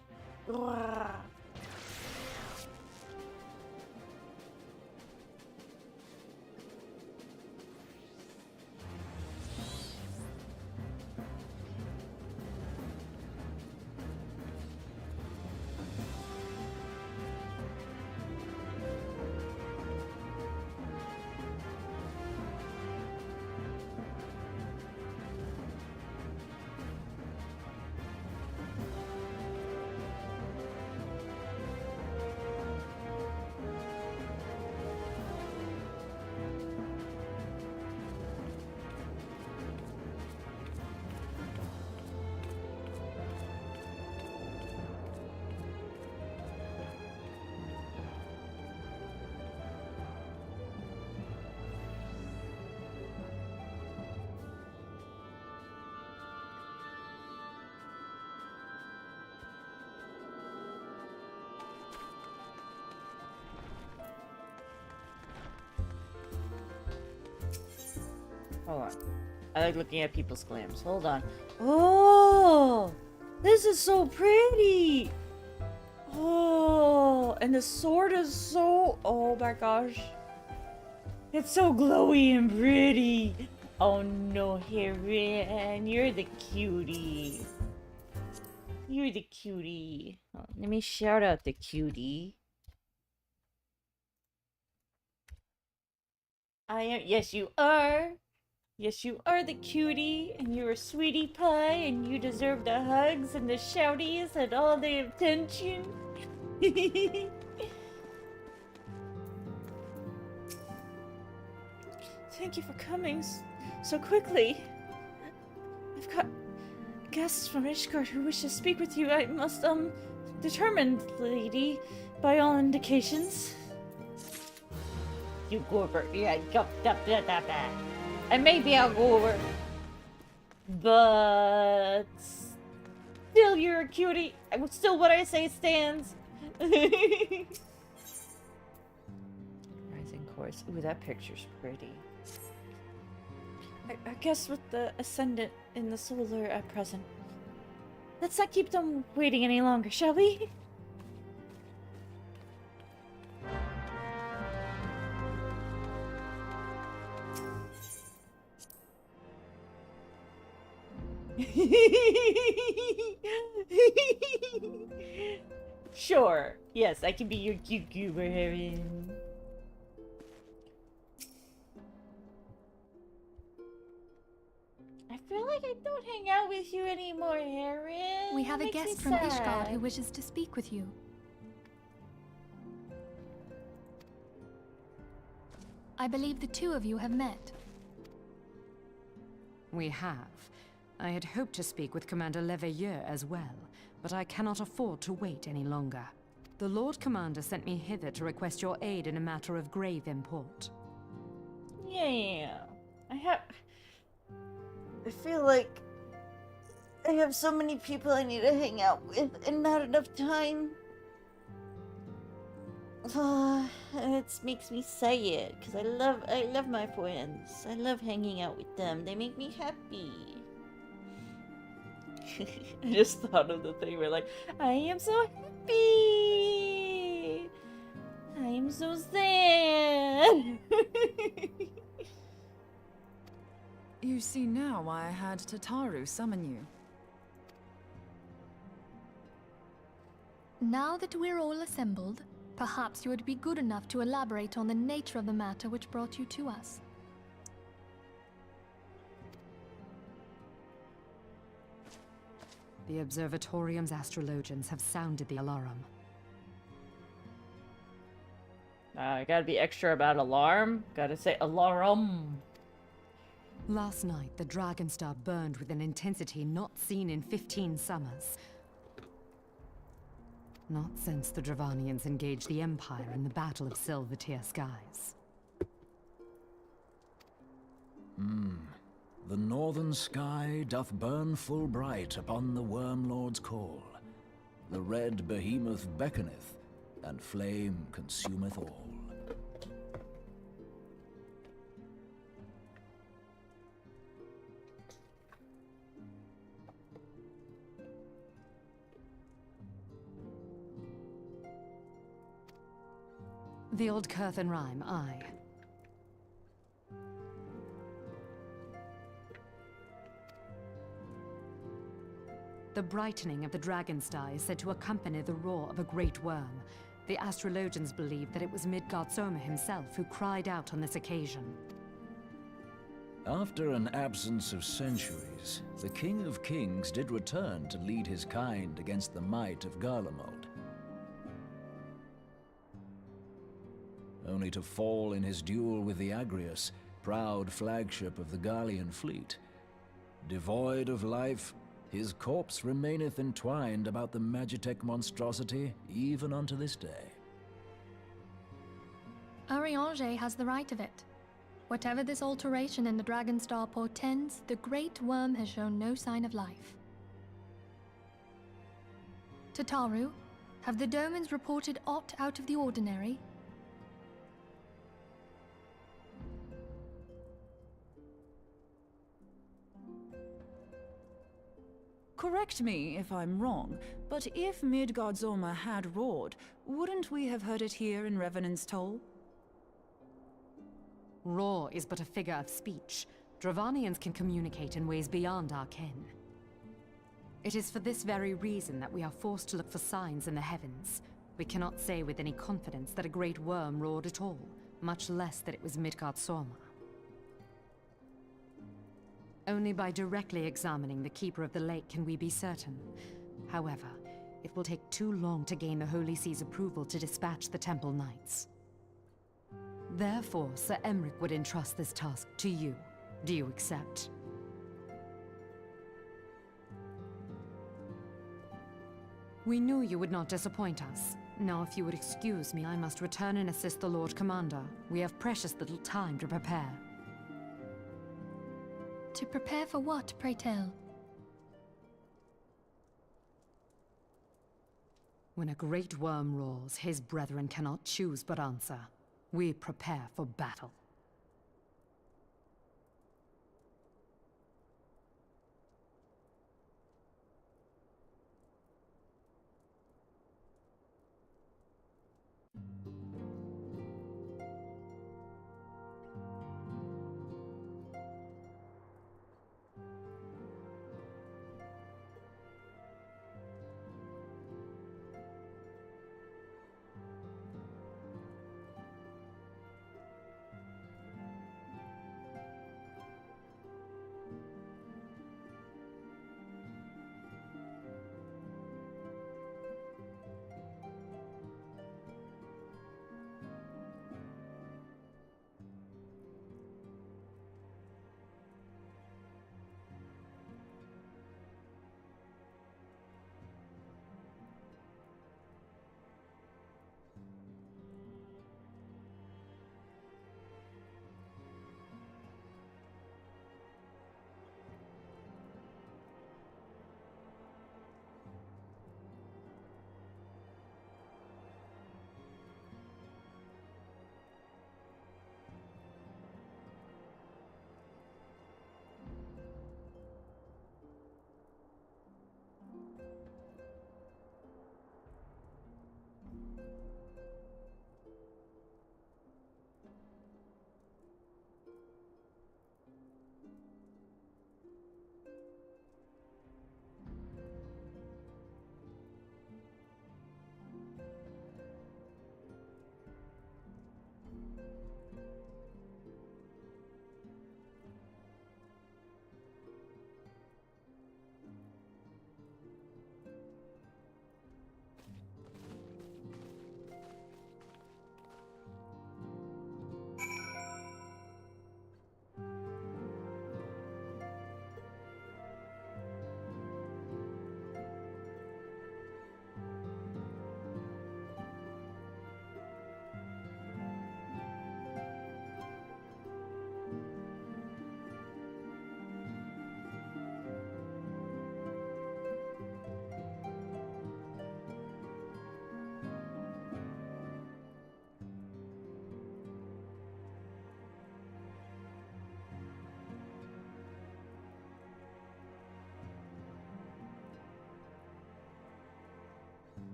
[SPEAKER 1] Hold on. I like looking at people's clams. Hold on. Oh! This is so pretty! Oh! And the sword is so... Oh my gosh. It's so glowy and pretty. Oh no, Heron. You're the cutie. You're the cutie. Oh, let me shout out the cutie. I am. Yes, you are. Yes, you are the cutie, and you're a sweetie pie, and you deserve the hugs and the shouties and all the attention. Thank you for coming so quickly. I've got guests from Ishgard who wish to speak with you. I must, determined, lady, by all indications. You go over. Yeah, go. And maybe I'll go over. But still, you're a cutie. Still, what I say stands. Rising course. Ooh, that picture's pretty. I guess with the Ascendant in the Solar at present. Let's not keep them waiting any longer, shall we? Sure. Yes, I can be your cucumber heron. I feel like I don't hang out with you anymore, Heron.
[SPEAKER 8] We have a
[SPEAKER 1] Makes me
[SPEAKER 8] guest from
[SPEAKER 1] sad.
[SPEAKER 8] Ishgard who wishes to speak with you. I believe the two of you have met.
[SPEAKER 7] We have. I had hoped to speak with Commander Leveilleur as well, but I cannot afford to wait any longer. The Lord Commander sent me hither to request your aid in a matter of grave import.
[SPEAKER 1] Yeah. I feel like I have so many people I need to hang out with and not enough time. It makes me sad because I love my friends. I love hanging out with them. They make me happy. I just thought of the thing where like, I am so happy. I am so sad.
[SPEAKER 9] You see now why I had Tataru summon you.
[SPEAKER 8] Now that we're all assembled, perhaps you would be good enough to elaborate on the nature of the matter which brought you to us.
[SPEAKER 7] The Observatorium's astrologians have sounded the alarm.
[SPEAKER 1] I gotta be extra about alarm. Gotta say alarm.
[SPEAKER 7] Last night, the Dragonstar burned with an intensity not seen in 15 summers. Not since the Dravanians engaged the Empire in the Battle of Silvertear Skies.
[SPEAKER 13] The northern sky doth burn full bright upon the Wormlord's call. The red behemoth beckoneth, and flame consumeth all.
[SPEAKER 7] The old Curthan rhyme, aye. The brightening of the Dragonstar is said to accompany the roar of a great worm. The astrologians believe that it was Midgard Soma himself who cried out on this occasion.
[SPEAKER 13] After an absence of centuries, the King of Kings did return to lead his kind against the might of Garlemald. Only to fall in his duel with the Agrius, proud flagship of the Gallian fleet. Devoid of life, his corpse remaineth entwined about the Magitech monstrosity even unto this day.
[SPEAKER 8] Ariange has the right of it. Whatever this alteration in the Dragonstar portends, the Great Worm has shown no sign of life. Tataru, have the Domans reported aught out of the ordinary?
[SPEAKER 9] Correct me if I'm wrong, but if Midgardsormr had roared, wouldn't we have heard it here in Revenant's Toll?
[SPEAKER 7] Roar is but a figure of speech. Dravanians can communicate in ways beyond our ken. It is for this very reason that we are forced to look for signs in the heavens. We cannot say with any confidence that a great worm roared at all, much less that it was Midgardsormr. Only by directly examining the Keeper of the Lake can we be certain. However, it will take too long to gain the Holy See's approval to dispatch the Temple Knights. Therefore, Sir Emric would entrust this task to you. Do you accept? We knew you would not disappoint us. Now, if you would excuse me, I must return and assist the Lord Commander. We have precious little time to prepare.
[SPEAKER 8] To prepare for what, pray tell?
[SPEAKER 7] When a great worm roars, his brethren cannot choose but answer. We prepare for battle.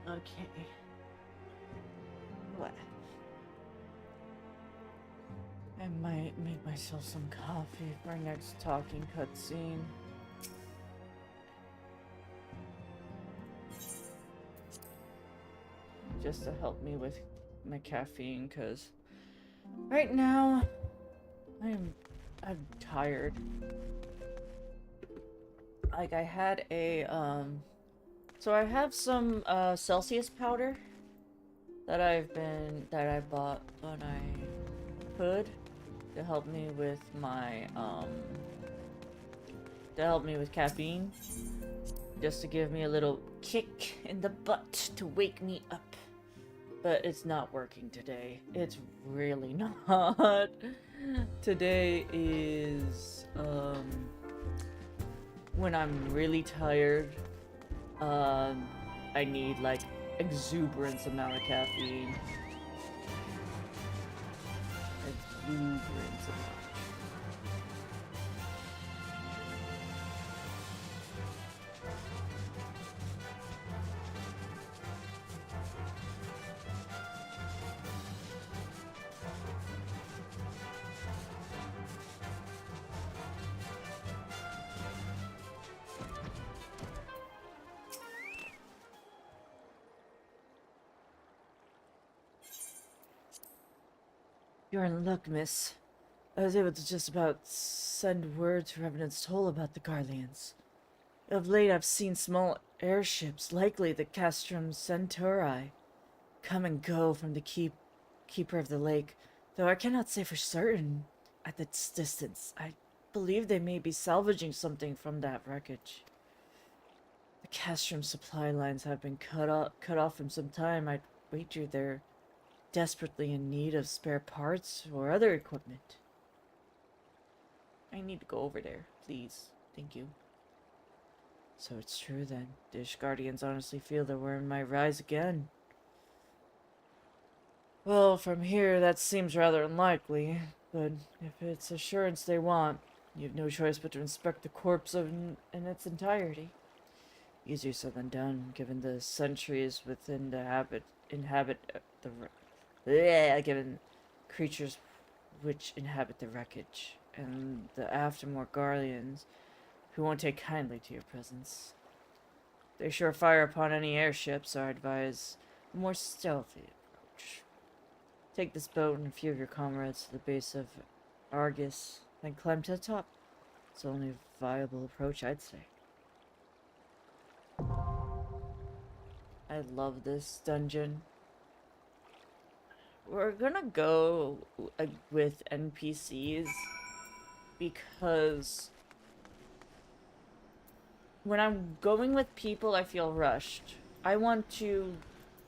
[SPEAKER 1] Okay. What? I might make myself some coffee for our next talking cutscene. Just to help me with my caffeine, because right now I'm tired. Like, I had a so I have some Celsius powder that I bought when I could to help me with my caffeine, just to give me a little kick in the butt to wake me up. But it's not working today. It's really not. Today is when I'm really tired. I need like exuberance amount of caffeine. blueprints. You're in luck, miss. I was able to just about send word to Revenant's Toll about the Garleans. Of late, I've seen small airships, likely the Castrum Centauri, come and go from the keeper of the lake, though I cannot say for certain at this distance. I believe they may be salvaging something from that wreckage. The Castrum supply lines have been cut off for some time. I'd wager they're desperately in need of spare parts or other equipment. I need to go over there, please. Thank you. So it's true then. The Ishgardians honestly feel that we might rise again. Well, from here, that seems rather unlikely, but if it's assurance they want, you have no choice but to inspect the corpse in its entirety. Easier said than done, given the centuries within the given creatures which inhabit the wreckage, and the Aftermore Garleans, who won't take kindly to your presence. They sure fire upon any airships, so I advise a more stealthy approach. Take this boat and a few of your comrades to the base of Argus, then climb to the top. It's the only viable approach, I'd say. I love this dungeon. We're gonna go with NPCs because when I'm going with people, I feel rushed. I want to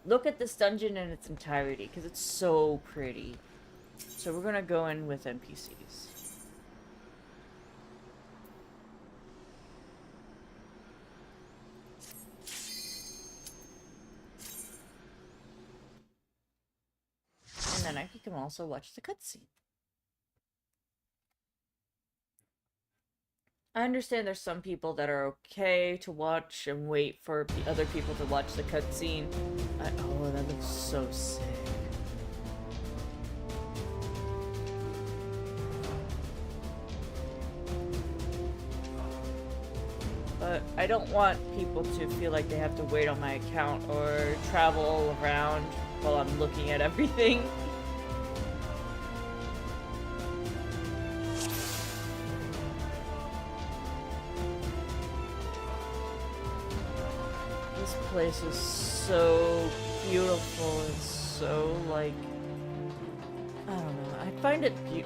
[SPEAKER 1] look at this dungeon in its entirety because it's so pretty. So we're gonna go in with NPCs. And then I can also watch the cutscene. I understand there's some people that are okay to watch and wait for the other people to watch the cutscene. Oh, that looks so sick. But I don't want people to feel like they have to wait on my account or travel all around while I'm looking at everything. This place is so beautiful and so like, I don't know.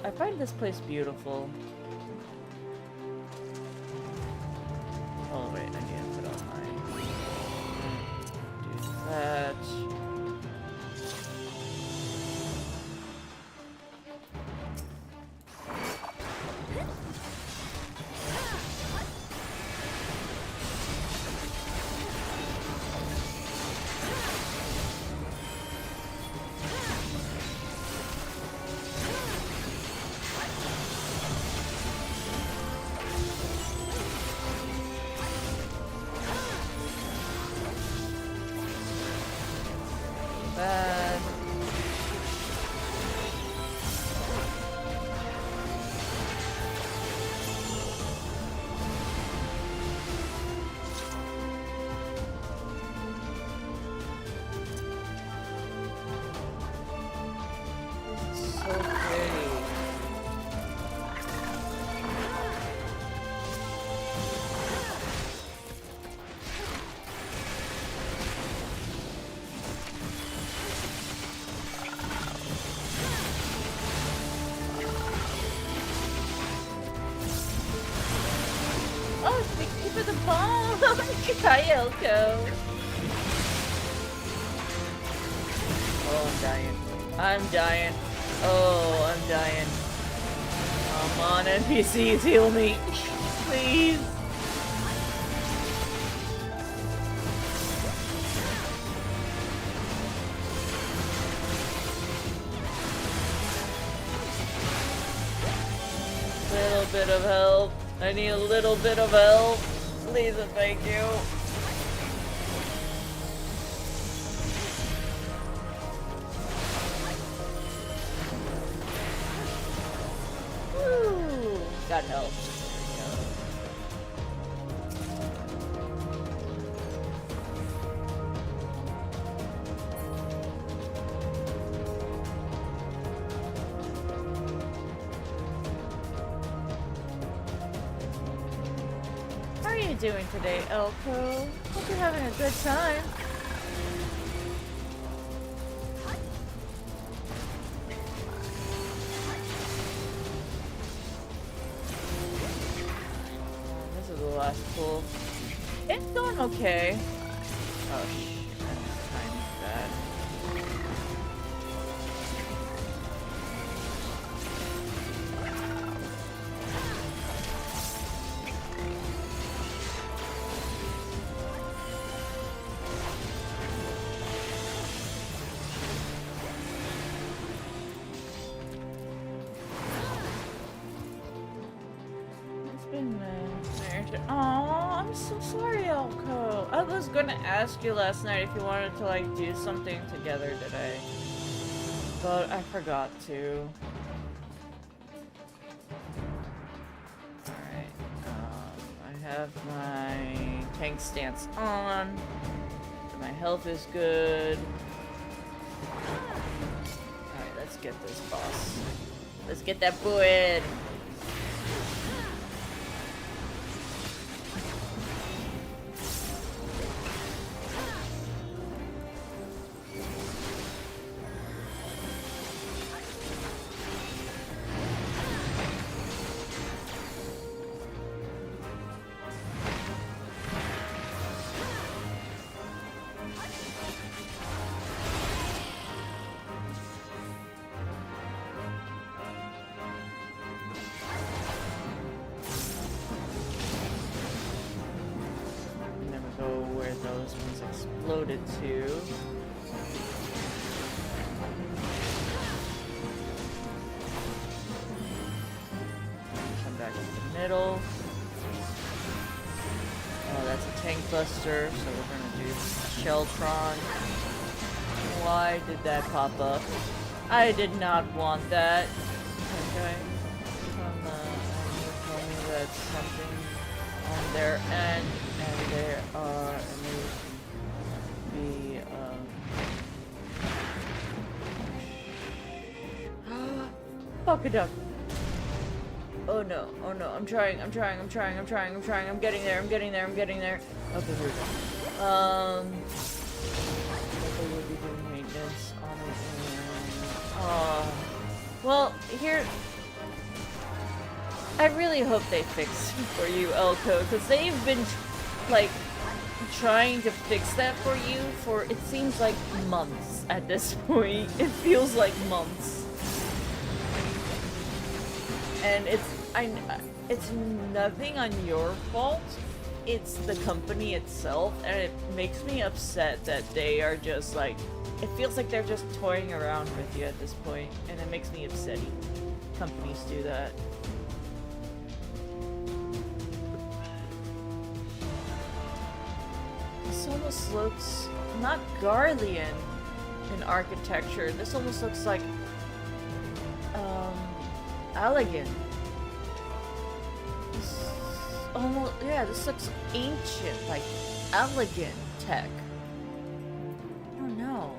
[SPEAKER 1] I find this place beautiful. Oh wait, I need to put on my do that. Kyoko. Oh, I'm dying. I'm dying. Oh, I'm dying. Come on, NPCs, heal me. Please. bit of help. I need a little bit of help. Please and thank you. Woo! Got help. How are you doing today, Elko? Hope you're having a good time. This is the last pool. It's going okay. Oh shit, that's kind of bad. Oh, I'm so sorry, Elko. I was gonna ask you last night if you wanted to like do something together today, but I forgot to. Alright, I have my tank stance on. My health is good. Alright, let's get this boss. Let's get that boy in. Those ones exploded too. Come back to the middle. Oh, that's a tank buster, so we're gonna do Sheltron. Why did that pop up? I did not want that. Okay. Tell me that's something on their end, and there are fuck it up. Oh no, I'm trying, I'm getting there. Okay, here we go. We'll be doing maintenance on it. Well, here, I really hope they fix for you, Elko, because they've been, like, trying to fix that for you for, it seems like months at this point. It feels like months. And it's nothing on your fault. It's the company itself, and it makes me upset that they are just like, it feels like they're just toying around with you at this point, and it makes me upsetty. Companies do that. This almost looks not Garlean in architecture. This almost looks like elegant. Almost, yeah, this looks ancient, like elegant tech. I don't know.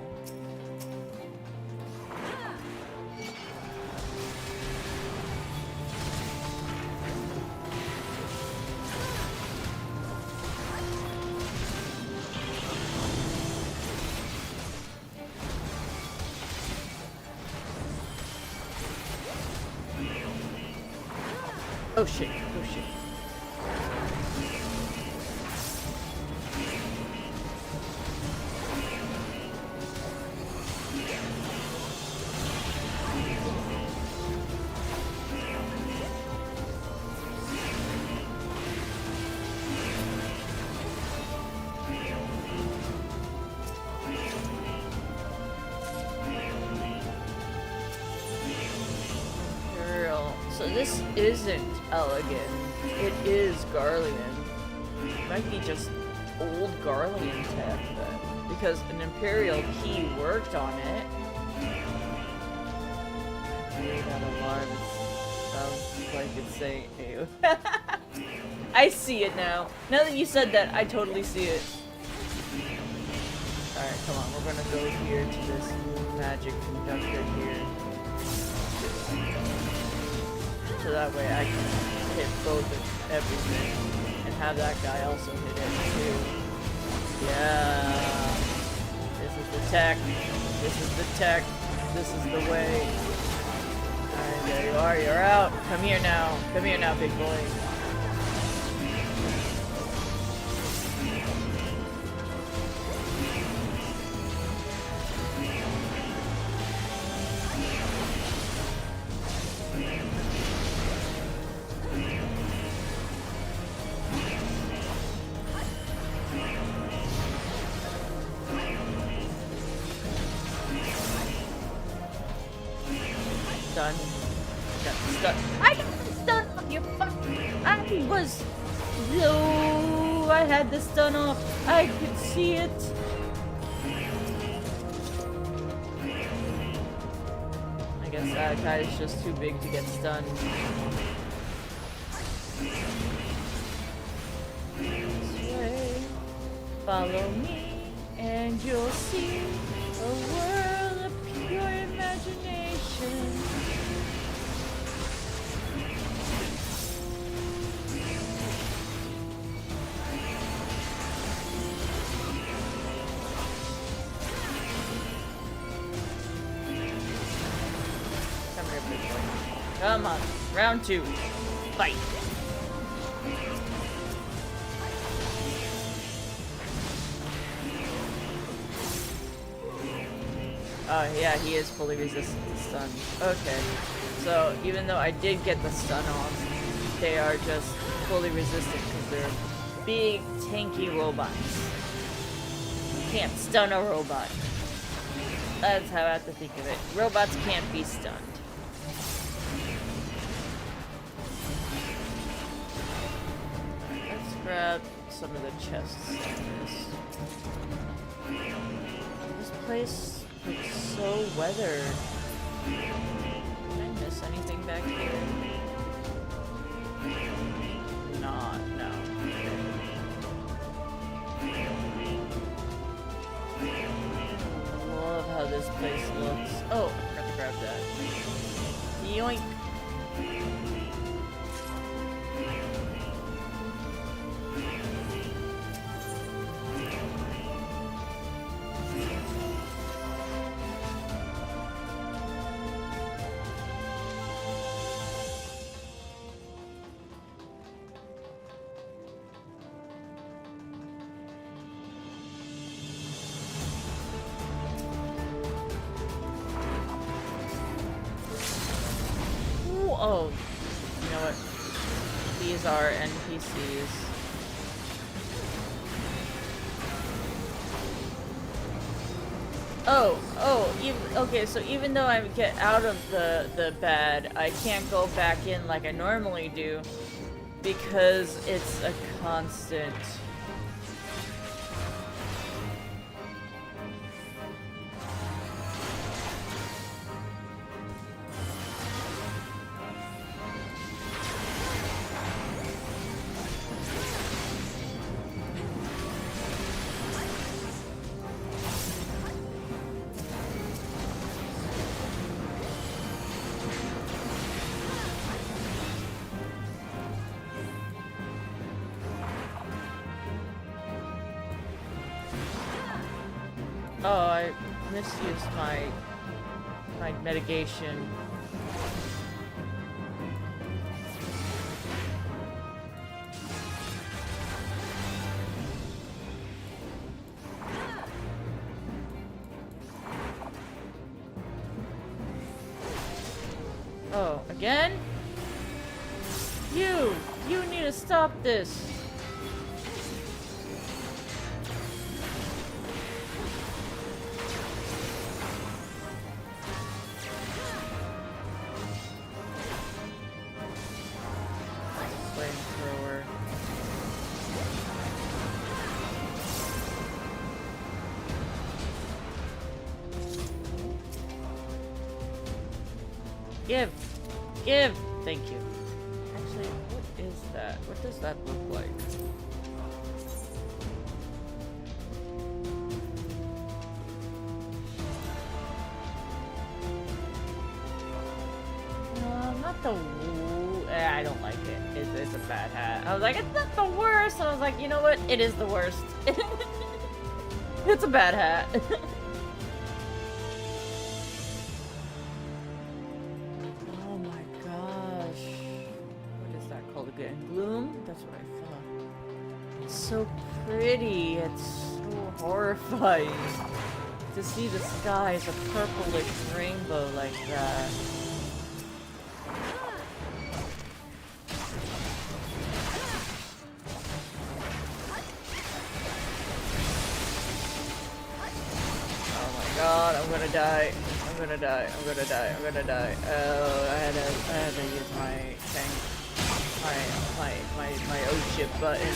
[SPEAKER 1] Oh shit, oh shit. So this isn't Elegant. It is Garlean. It might be just old Garlean tech, but because an Imperial key worked on it. That alarm sounds like it's saying ew. I see it now. Now that you said that, I totally see it. Alright, come on, we're gonna go here to this magic conductor here. So that way I can hit both of everything and have that guy also hit it too. Yeah. This is the tech. This is the tech. This is the way. Alright, there you are. You're out. Come here now. Come here now, big boy. Done. Got the stun. I got the stun off, you fuck. I was. No, I had the stun off. I could see it. I guess that guy is just too big to get stunned. This way. Follow me, and you'll see a world of pure imagination. Come on, round 2. Fight. Oh yeah, he is fully resistant to stun. Okay, so even though I did get the stun off, they are just fully resistant because they're big, tanky robots. You can't stun a robot. That's how I have to think of it. Robots can't be stunned. Let's grab some of the chests in this. This place looks so weathered. Did I miss anything back here? No. I love how this place looks. Oh, I forgot to grab that. Yoink! Oh, you know what? These are NPCs. Okay, so even though I get out of the bad, I can't go back in like I normally do because it's a constant. Oh, I misused my mitigation. Oh, again? You need to stop this. Give! Give! Thank you. Actually, what is that? What does that look like? Not the I don't like it. It's a bad hat. I was like, it's not the worst. I was like, you know what? It is the worst. It's a bad hat. Oh my gosh. What is that called again? Gloom? That's what I thought. It's so pretty. It's so horrifying to see the sky as a purplish rainbow like that. God, I'm gonna die. I'm gonna die. I'm gonna die. I'm gonna die. Oh, I had to use my tank, my O chip button.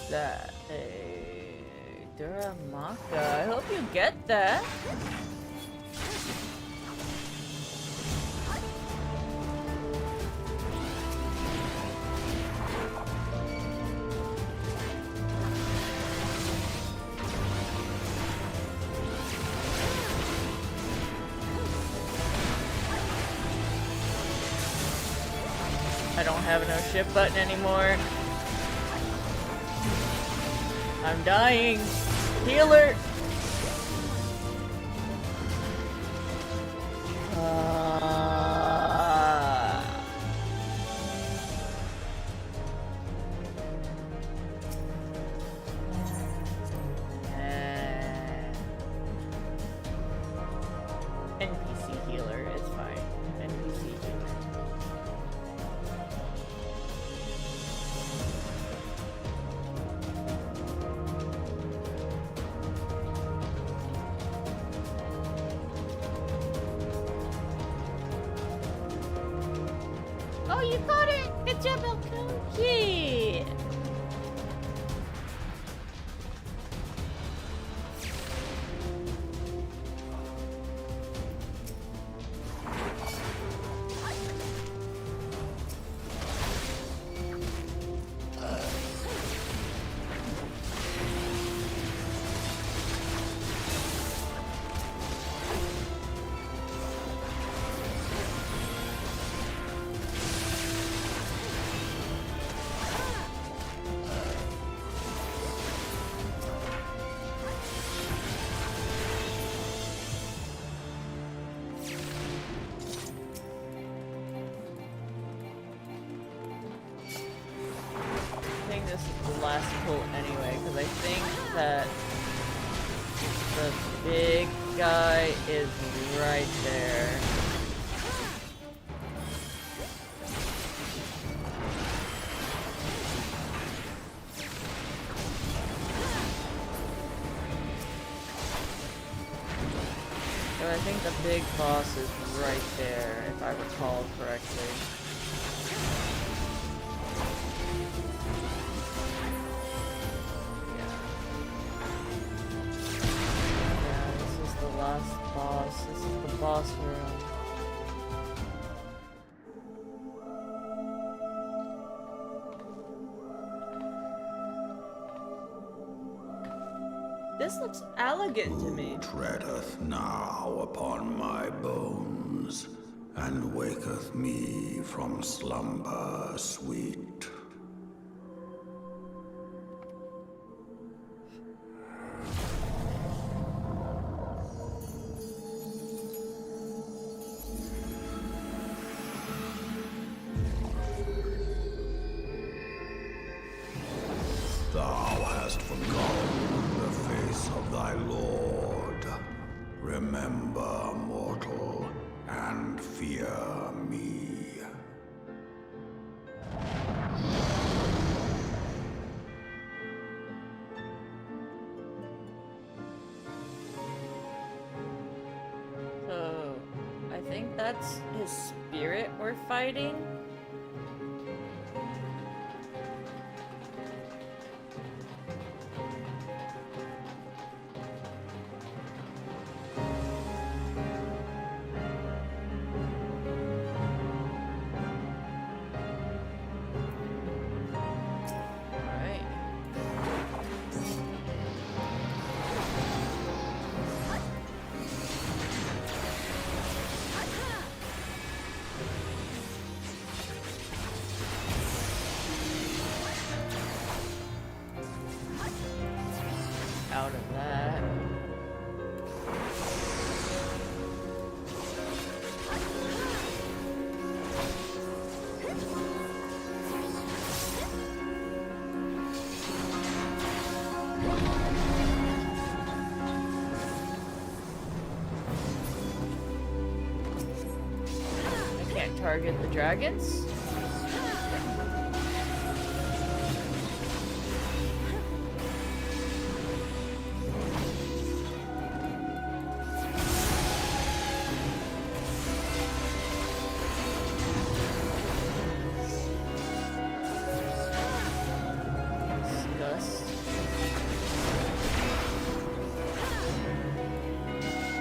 [SPEAKER 1] That a Duramaka. I hope you get that. I don't have no shift button anymore. I'm dying. Healer. NPC healer. It's fine. NPC healer. Oh, you got it! Good job, Elko! This is the last pull anyway, because I think that the big guy is right there. So I think the big boss is right there, if I recall correctly. Last boss. This is the boss room. This looks elegant to me.
[SPEAKER 19] Who treadeth now upon my bones, and waketh me from slumber sweet? Remember, mortal, and fear me.
[SPEAKER 1] So, I think that's his spirit we're fighting. Out of that. I can't target the dragons.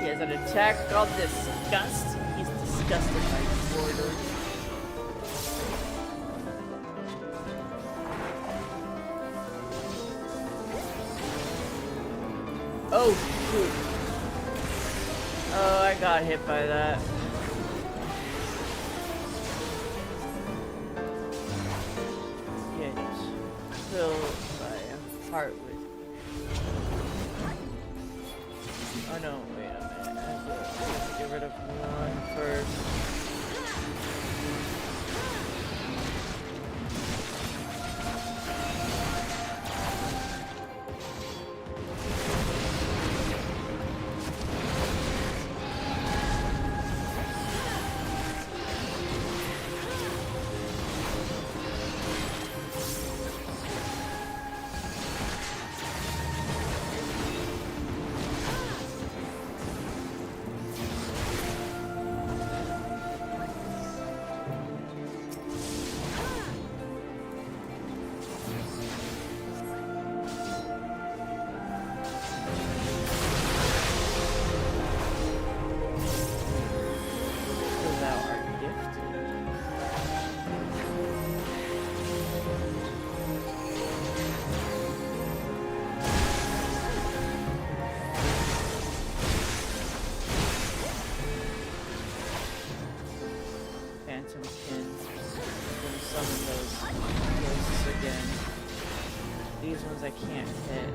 [SPEAKER 1] He has an attack called Disgust. He's disgusted by order. Oh, shoot. Oh, I got hit by that. Get filled by a heart with... Oh no, wait a minute. I have to get rid of one first. These ones I can't hit.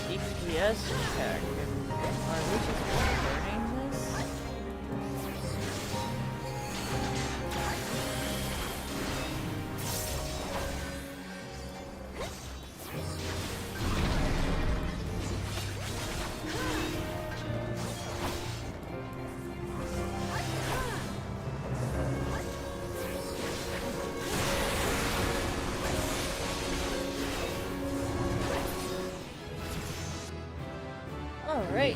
[SPEAKER 1] DPS attack. Are we just learning this? Alright.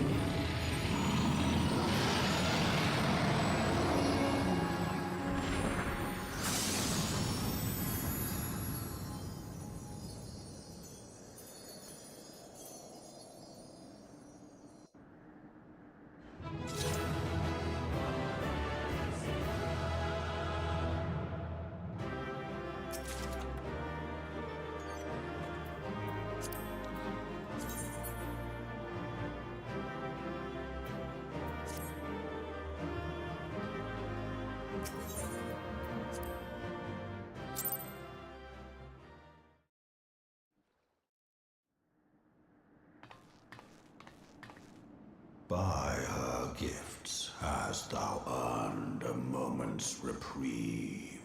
[SPEAKER 19] By her gifts hast thou earned a moment's reprieve.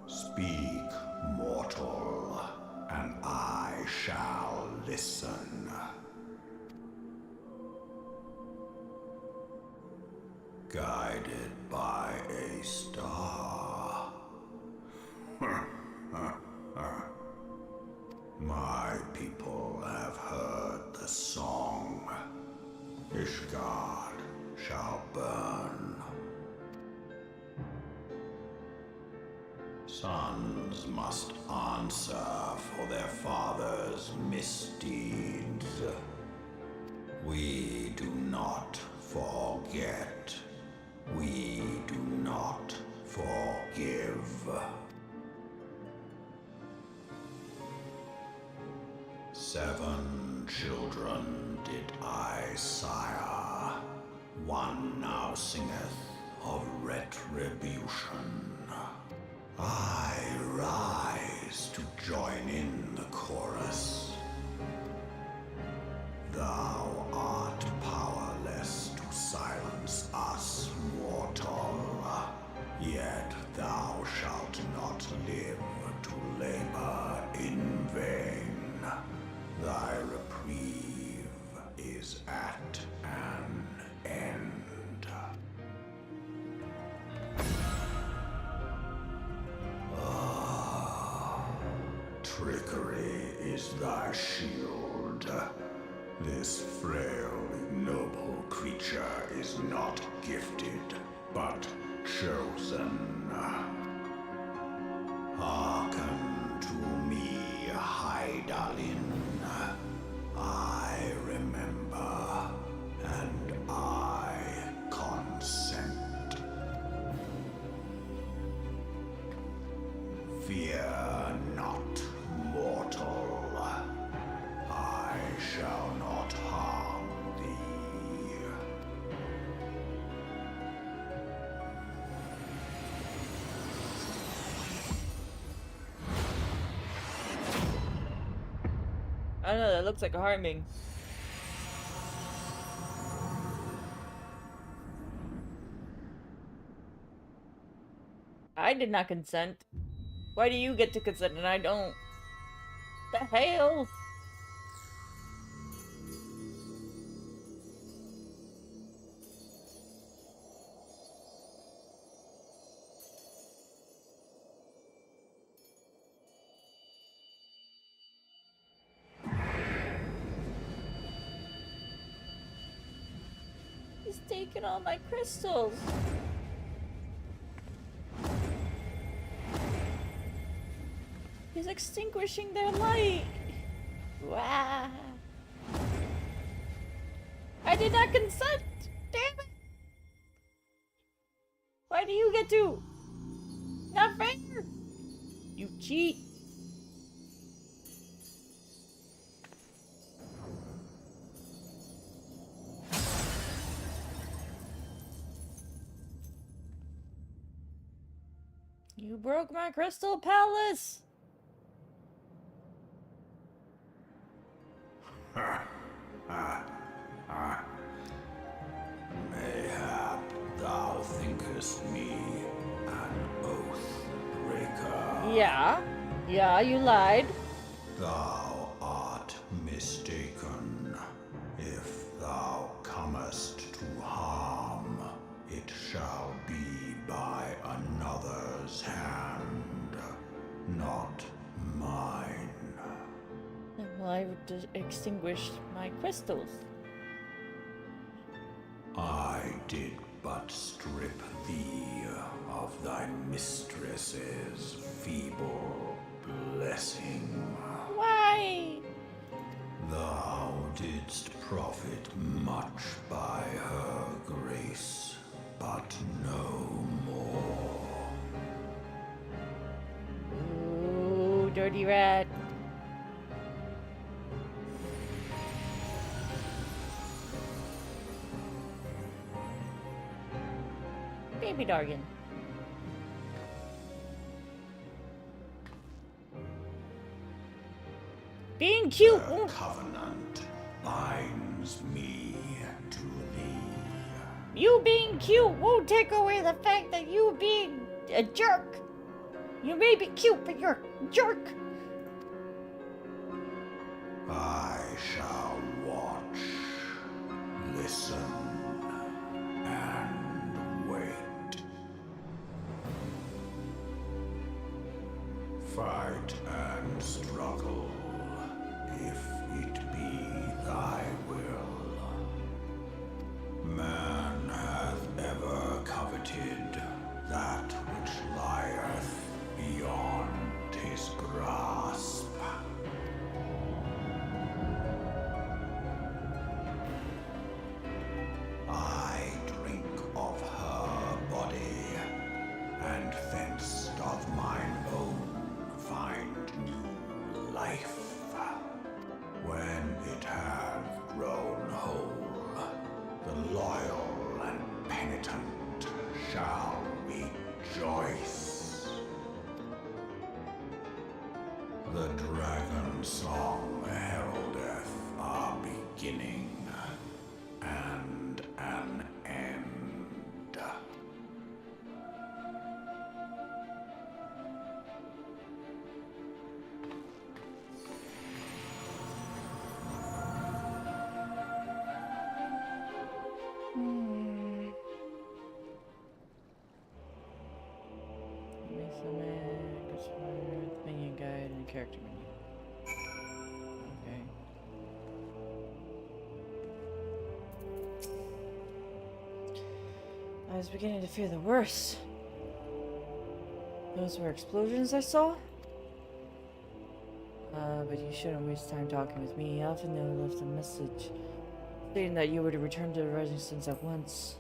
[SPEAKER 19] Speak, mortal, and I shall listen. Guided by a star. My people have heard the song. Ishgard shall burn. Sons must answer for their father's misdeeds. We do not forget. We do not forgive. 7 children did I sire. One now singeth of retribution. I rise to join in the chorus. Thou art powerless to silence us, mortal. Yet thou shalt not live to labor in vain. Thy reprieve is at an end. Trickery is thy shield. This frail, ignoble creature is not gifted, but chosen. Hearken to me, Hydaelyn. I remember, and I consent. Fear not, mortal. I shall not harm thee.
[SPEAKER 1] I don't know, that looks like a harming. I did not consent. Why do you get to consent and I don't? The hell? He's taking all my crystals. He's extinguishing their light. Wow. I did not consent. Damn it. Why do you get to? Not fair. You cheat. You broke my crystal palace.
[SPEAKER 19] Mayhap thou thinkest me an oath breaker.
[SPEAKER 1] Yeah. Yeah, you lied.
[SPEAKER 19] Thou art mistaken. If thou comest to harm, it shall be by another's hand, not mine.
[SPEAKER 1] Then why would extinguish my crystals?
[SPEAKER 19] I did but strip thee of thy mistress's feeble blessing.
[SPEAKER 1] Why?
[SPEAKER 19] Thou didst profit much by her grace, but no more.
[SPEAKER 1] Ooh, dirty rat. puppy dogging. Being cute
[SPEAKER 19] The
[SPEAKER 1] won't...
[SPEAKER 19] covenant binds me to thee.
[SPEAKER 1] You being cute won't take away the fact that you being a jerk. You may be cute, but you're a jerk.
[SPEAKER 19] I shall watch, listen, and wait. Fight and struggle, if it be thy will. Man hath ever coveted that which lieth beyond his grasp. I drink of her body, and thence doth mine own find new life. When it hath grown whole, the loyal and penitent shall rejoice. The dragon song heraldeth our beginning and an end.
[SPEAKER 1] Minion guide and character menu. Okay. I was beginning to fear the worst. Those were explosions I saw? But you shouldn't waste time talking with me. Alphanil left a message stating that you were to return to the Resistance at once.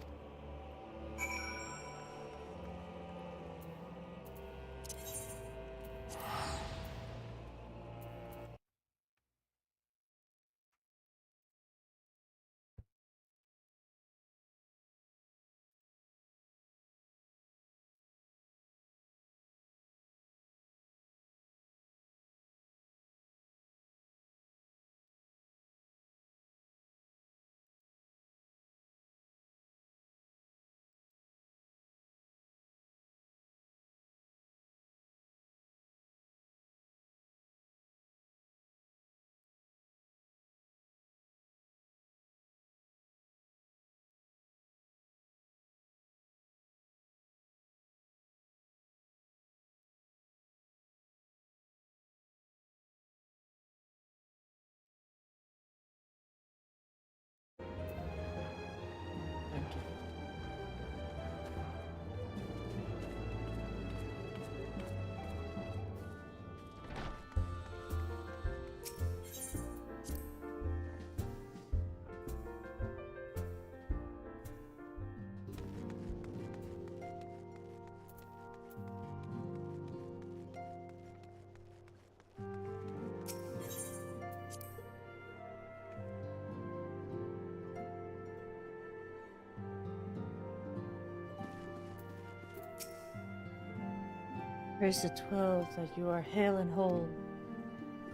[SPEAKER 1] Praise the 12 that you are hale and whole.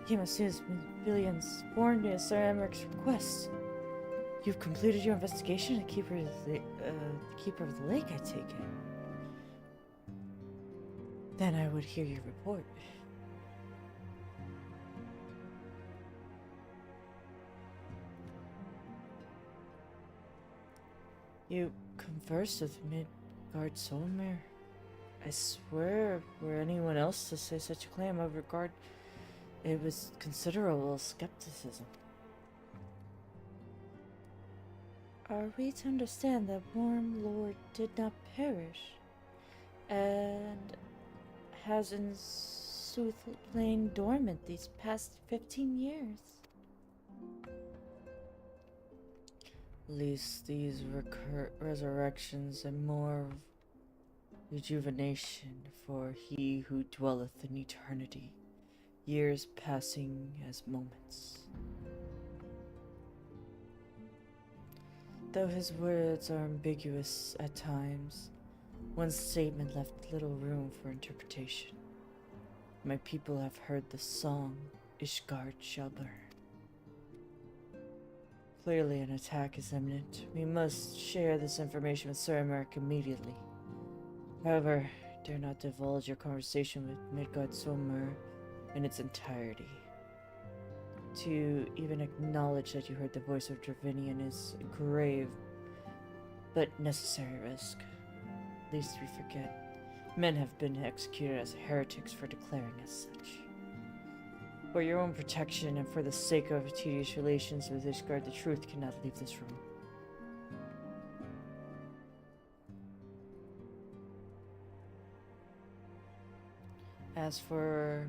[SPEAKER 1] Came as soon as billions born me as Sir Emmeric's request. You've completed your investigation at Keeper of the Lake, I take it. Then I would hear your report. You conversed with Midgard Solmir? I swear, were anyone else to say such a claim, I would regard it with considerable skepticism. Are we to understand that Worm Lord did not perish, and has in sooth lain dormant these past 15 years? At least these resurrections and more rejuvenation for he who dwelleth in eternity, years passing as moments. Though his words are ambiguous at times, One statement left little room for interpretation. My people have heard the song, Ishgard shall burn. Clearly an attack is imminent. We must share this information with Sir Emmerich immediately. However, dare not divulge your conversation with Midgard Solmer in its entirety. To even acknowledge that you heard the voice of Dravinian is a grave but necessary risk. Lest we forget, men have been executed as heretics for declaring as such. For your own protection and for the sake of tedious relations with Ishgard, the truth cannot leave this room. As for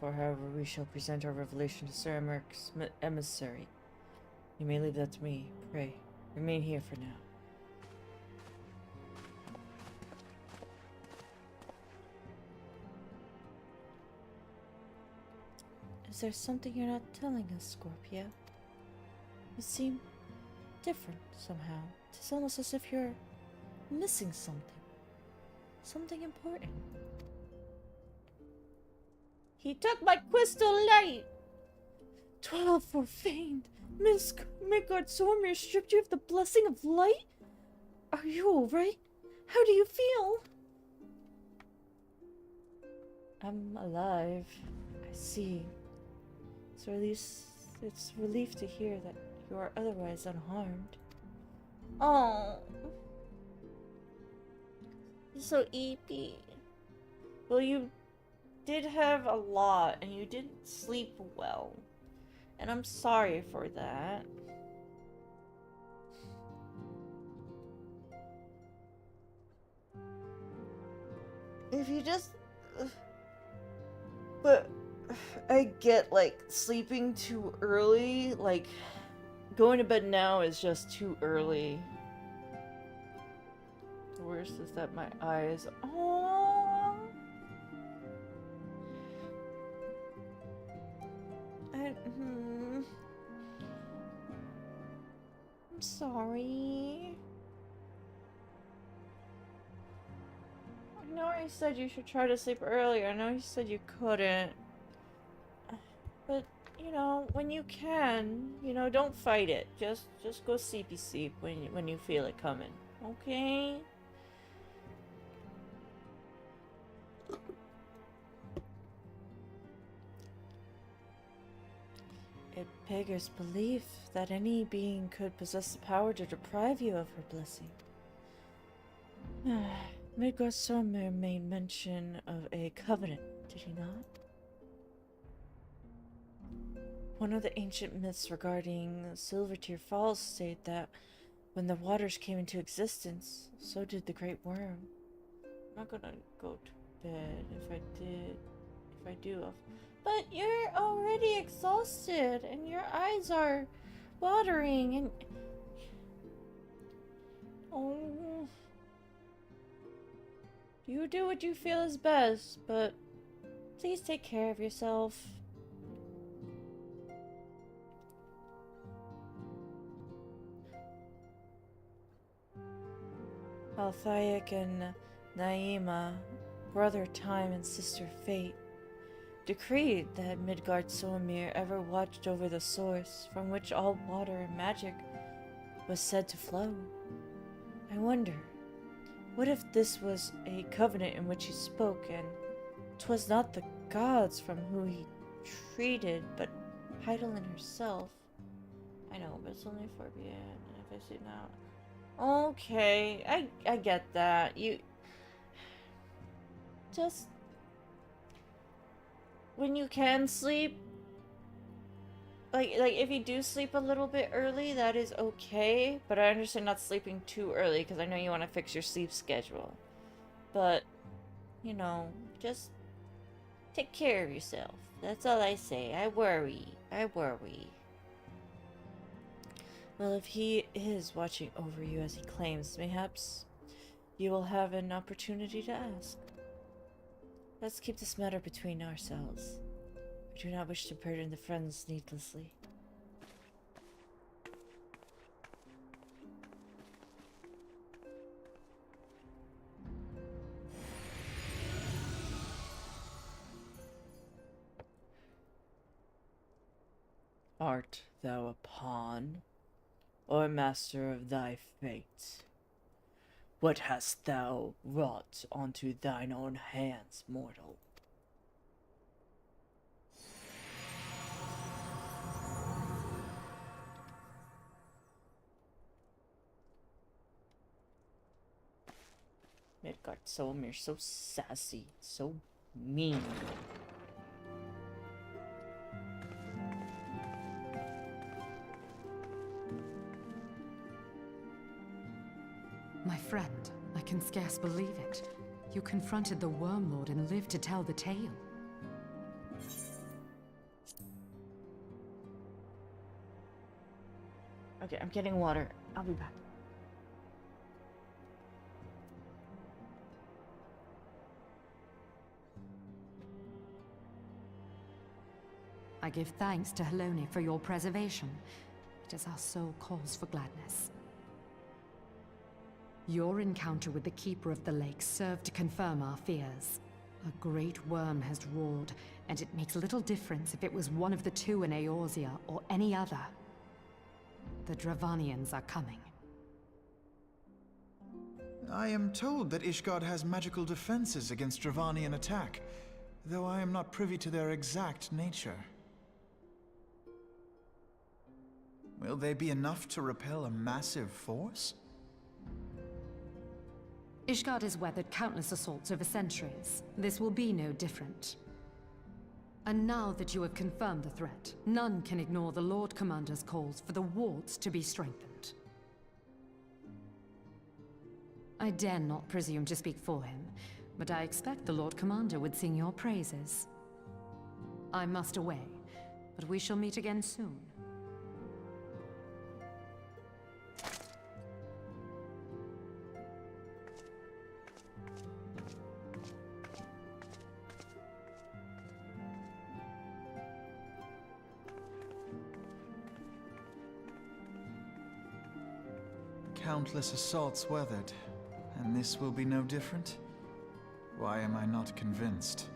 [SPEAKER 1] however we shall present our revelation to Sir Emmeric's emissary, you may leave that to me. Pray, remain here for now. Is there something you're not telling us, Scorpio? You seem different somehow. It's almost as if you're missing something. Something important. He took my crystal light! 12 profaned. Midgard Sormir stripped you of the blessing of light? Are you alright? How do you feel? I'm alive. I see. So at least it's relief to hear that you are otherwise unharmed. Oh, so eepy. Well, you did have a lot, and you didn't sleep well, and I'm sorry for that. If you just... But I get, like, sleeping too early, like, going to bed now is just too early. The worst is that my eyes... Oh, I'm sorry. I know I said you should try to sleep earlier. I know you said you couldn't. But, you know, when you can, you know, don't fight it. Just go sleepy sleep when you feel it coming. Okay? It beggars belief that any being could possess the power to deprive you of her blessing. Midgard Solmer made mention of a covenant, did he not? One of the ancient myths regarding Silvertear Falls state that when the waters came into existence, so did the Great Worm. I'm not gonna go to bed. If I do, but you're already exhausted and your eyes are watering and... Oh... You do what you feel is best, but please take care of yourself. Althayak and Naima, brother Time and sister Fate, decreed that Midgard Solmir ever watched over the source from which all water and magic was said to flow. I wonder, what if this was a covenant in which he spoke, and 'twas not the gods from whom he treated, but Heidelin herself? I know, but it's only for Bien, and if I see now... Okay, I get that. You... Just... When you can sleep... Like, if you do sleep a little bit early, that is okay. But I understand not sleeping too early, because I know you want to fix your sleep schedule. But, you know, just take care of yourself. That's all I say. I worry. Well, if he is watching over you as he claims, mayhaps you will have an opportunity to ask. Let's keep this matter between ourselves. I do not wish to burden the friends needlessly. Art thou a pawn, or master of thy fate? What hast thou wrought onto thine own hands, mortal? Midgard Solmir, so sassy, so mean.
[SPEAKER 7] My friend, I can scarce believe it. You confronted the Worm Lord and lived to tell the tale.
[SPEAKER 1] Okay, I'm getting water. I'll be back.
[SPEAKER 7] I give thanks to Helone for your preservation. It is our soul calls for gladness. Your encounter with the Keeper of the Lake served to confirm our fears. A great worm has roared, and it makes little difference if it was one of the two in Eorzea or any other. The Dravanians are coming.
[SPEAKER 5] I am told that Ishgard has magical defenses against Dravanian attack, though I am not privy to their exact nature. Will they be enough to repel a massive force?
[SPEAKER 7] Ishgard has weathered countless assaults over centuries. This will be no different. And now that you have confirmed the threat, none can ignore the Lord Commander's calls for the wards to be strengthened. I dare not presume to speak for him, but I expect the Lord Commander would sing your praises. I must away, but we shall meet again soon.
[SPEAKER 5] Countless assaults weathered, and this will be no different? Why am I not convinced?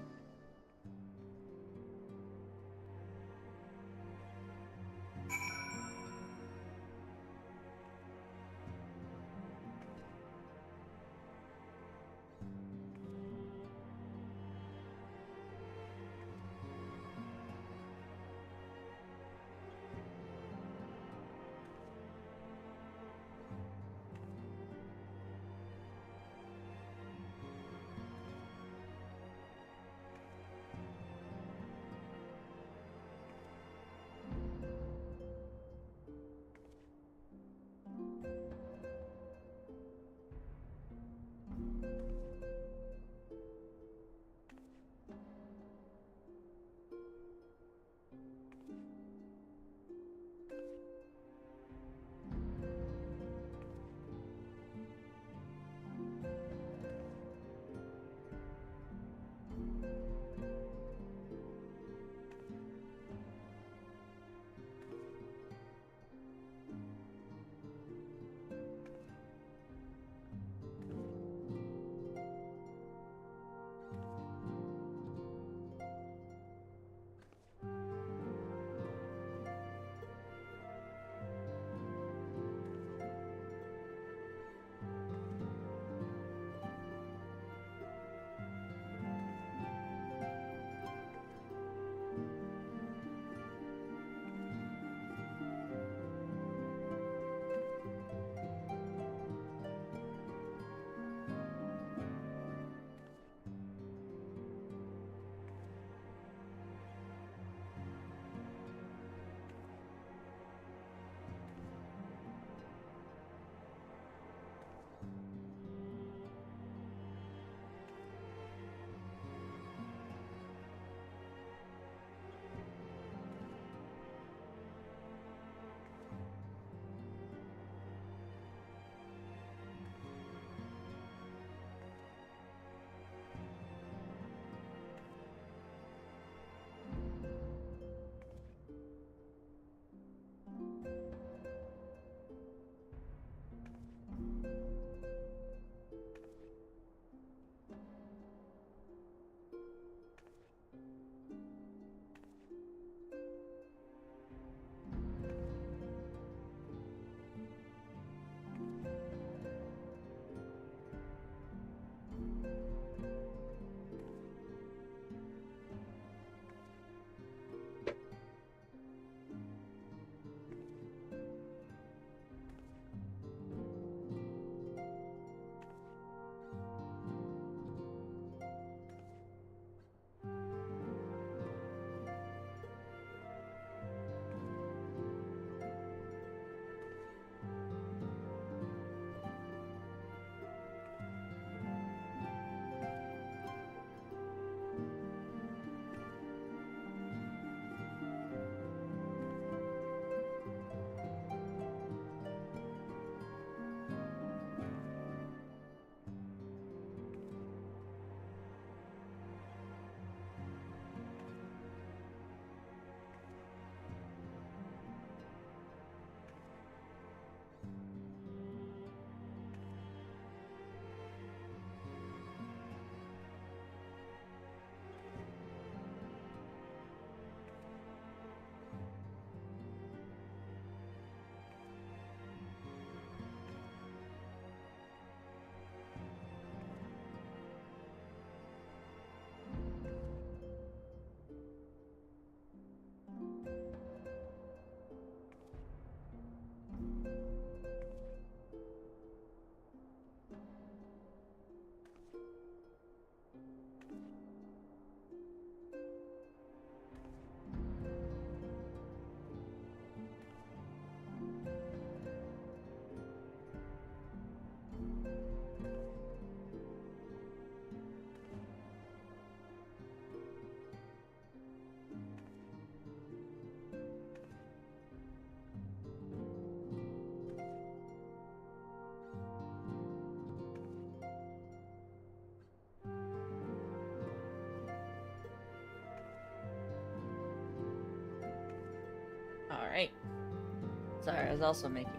[SPEAKER 1] Sorry, I was also making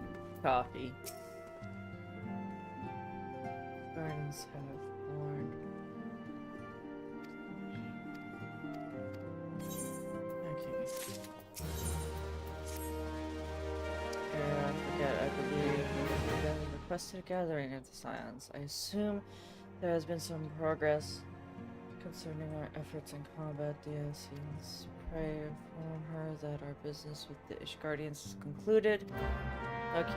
[SPEAKER 1] coffee. Gardens have thorn. Okay. I forget, I believe we requested a gathering of the Scions. I assume there has been some progress concerning our efforts in combat. The Ascians pray inform her that our business with the Ishgardians is concluded. Okay.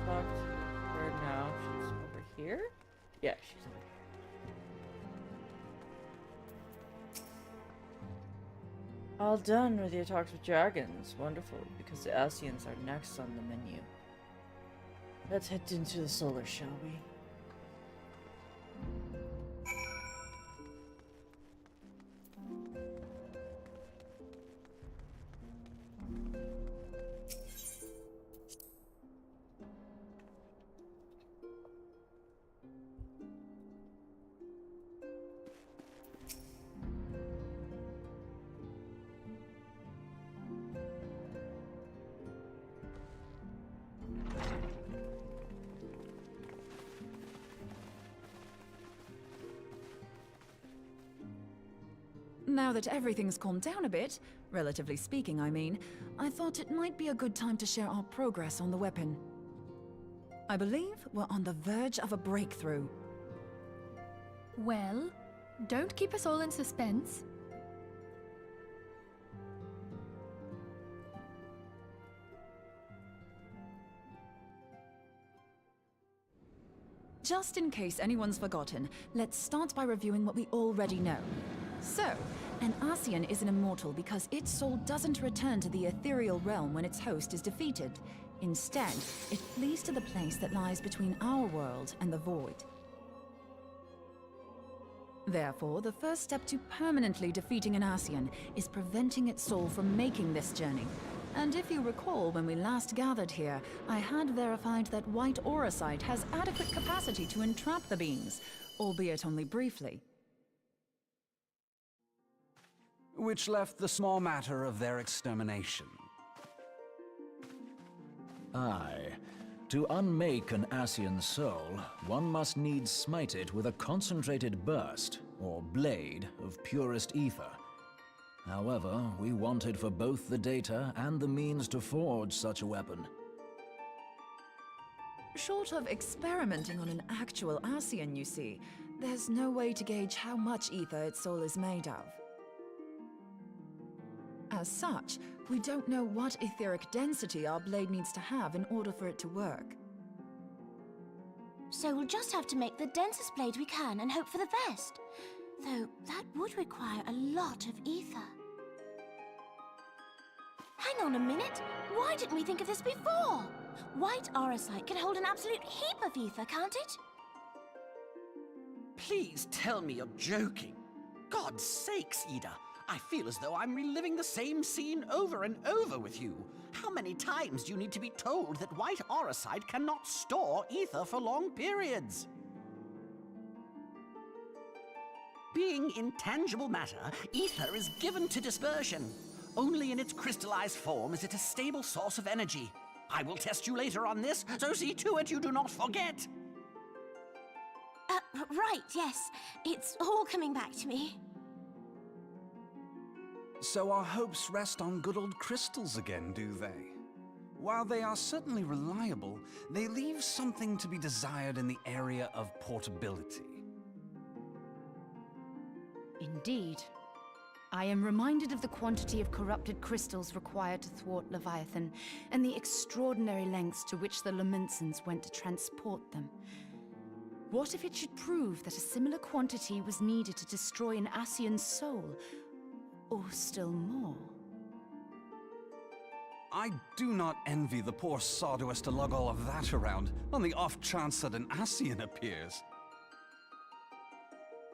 [SPEAKER 1] Talk to her now. She's over here? Yeah, she's over here. All done with your talks with dragons. Wonderful, because the Ascians are next on the menu. Let's head into the solar, shall we?
[SPEAKER 9] Now that everything's calmed down a bit, relatively speaking I mean, I thought it might be a good time to share our progress on the weapon. I believe we're on the verge of a breakthrough.
[SPEAKER 8] Well, don't keep us all in suspense.
[SPEAKER 9] Just in case anyone's forgotten, let's start by reviewing what we already know. So, an Ascian is an immortal because its soul doesn't return to the ethereal realm when its host is defeated. Instead, it flees to the place that lies between our world and the void. Therefore, the first step to permanently defeating an Ascian is preventing its soul from making this journey. And if you recall, when we last gathered here, I had verified that white auracite has adequate capacity to entrap the beings, albeit only briefly.
[SPEAKER 11] Which left the small matter of their extermination.
[SPEAKER 13] Aye. To unmake an Ascian soul, one must needs smite it with a concentrated burst, or blade, of purest ether. However, we wanted for both the data and the means to forge such a weapon.
[SPEAKER 9] Short of experimenting on an actual Ascian, you see, there's no way to gauge how much ether its soul is made of. As such, we don't know what etheric density our blade needs to have in order for it to work.
[SPEAKER 12] So we'll just have to make the densest blade we can and hope for the best. Though that would require a lot of ether. Hang on a minute! Why didn't we think of this before? White auracite can hold an absolute heap of ether, can't it?
[SPEAKER 10] Please tell me you're joking. God's sakes, Ida. I feel as though I'm reliving the same scene over and over with you. How many times do you need to be told that white auracite cannot store ether for long periods? Being intangible matter, ether is given to dispersion. Only in its crystallized form is it a stable source of energy. I will test you later on this, so see to it you do not forget.
[SPEAKER 12] Right, yes. It's all coming back to me.
[SPEAKER 11] So our hopes rest on good old crystals again, do they? While they are certainly reliable, they leave something to be desired in the area of portability.
[SPEAKER 14] Indeed. I am reminded of the quantity of corrupted crystals required to thwart Leviathan, and the extraordinary lengths to which the Lamentsons went to transport them. What if it should prove that a similar quantity was needed to destroy an Ascian's soul? Or still more?
[SPEAKER 11] I do not envy the poor sod who has to lug all of that around, on the off chance that an Ascian appears.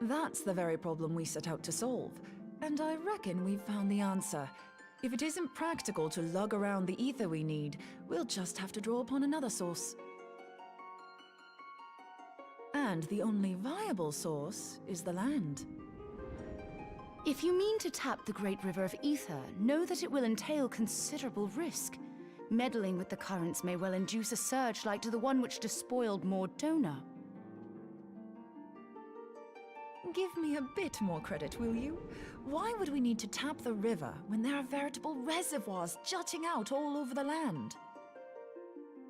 [SPEAKER 9] That's the very problem we set out to solve, and I reckon we've found the answer. If it isn't practical to lug around the ether we need, we'll just have to draw upon another source. And the only viable source is the land.
[SPEAKER 14] If you mean to tap the Great River of Ether, know that it will entail considerable risk. Meddling with the currents may well induce a surge like to the one which despoiled Mordona.
[SPEAKER 9] Give me a bit more credit, will you? Why would we need to tap the river when there are veritable reservoirs jutting out all over the land?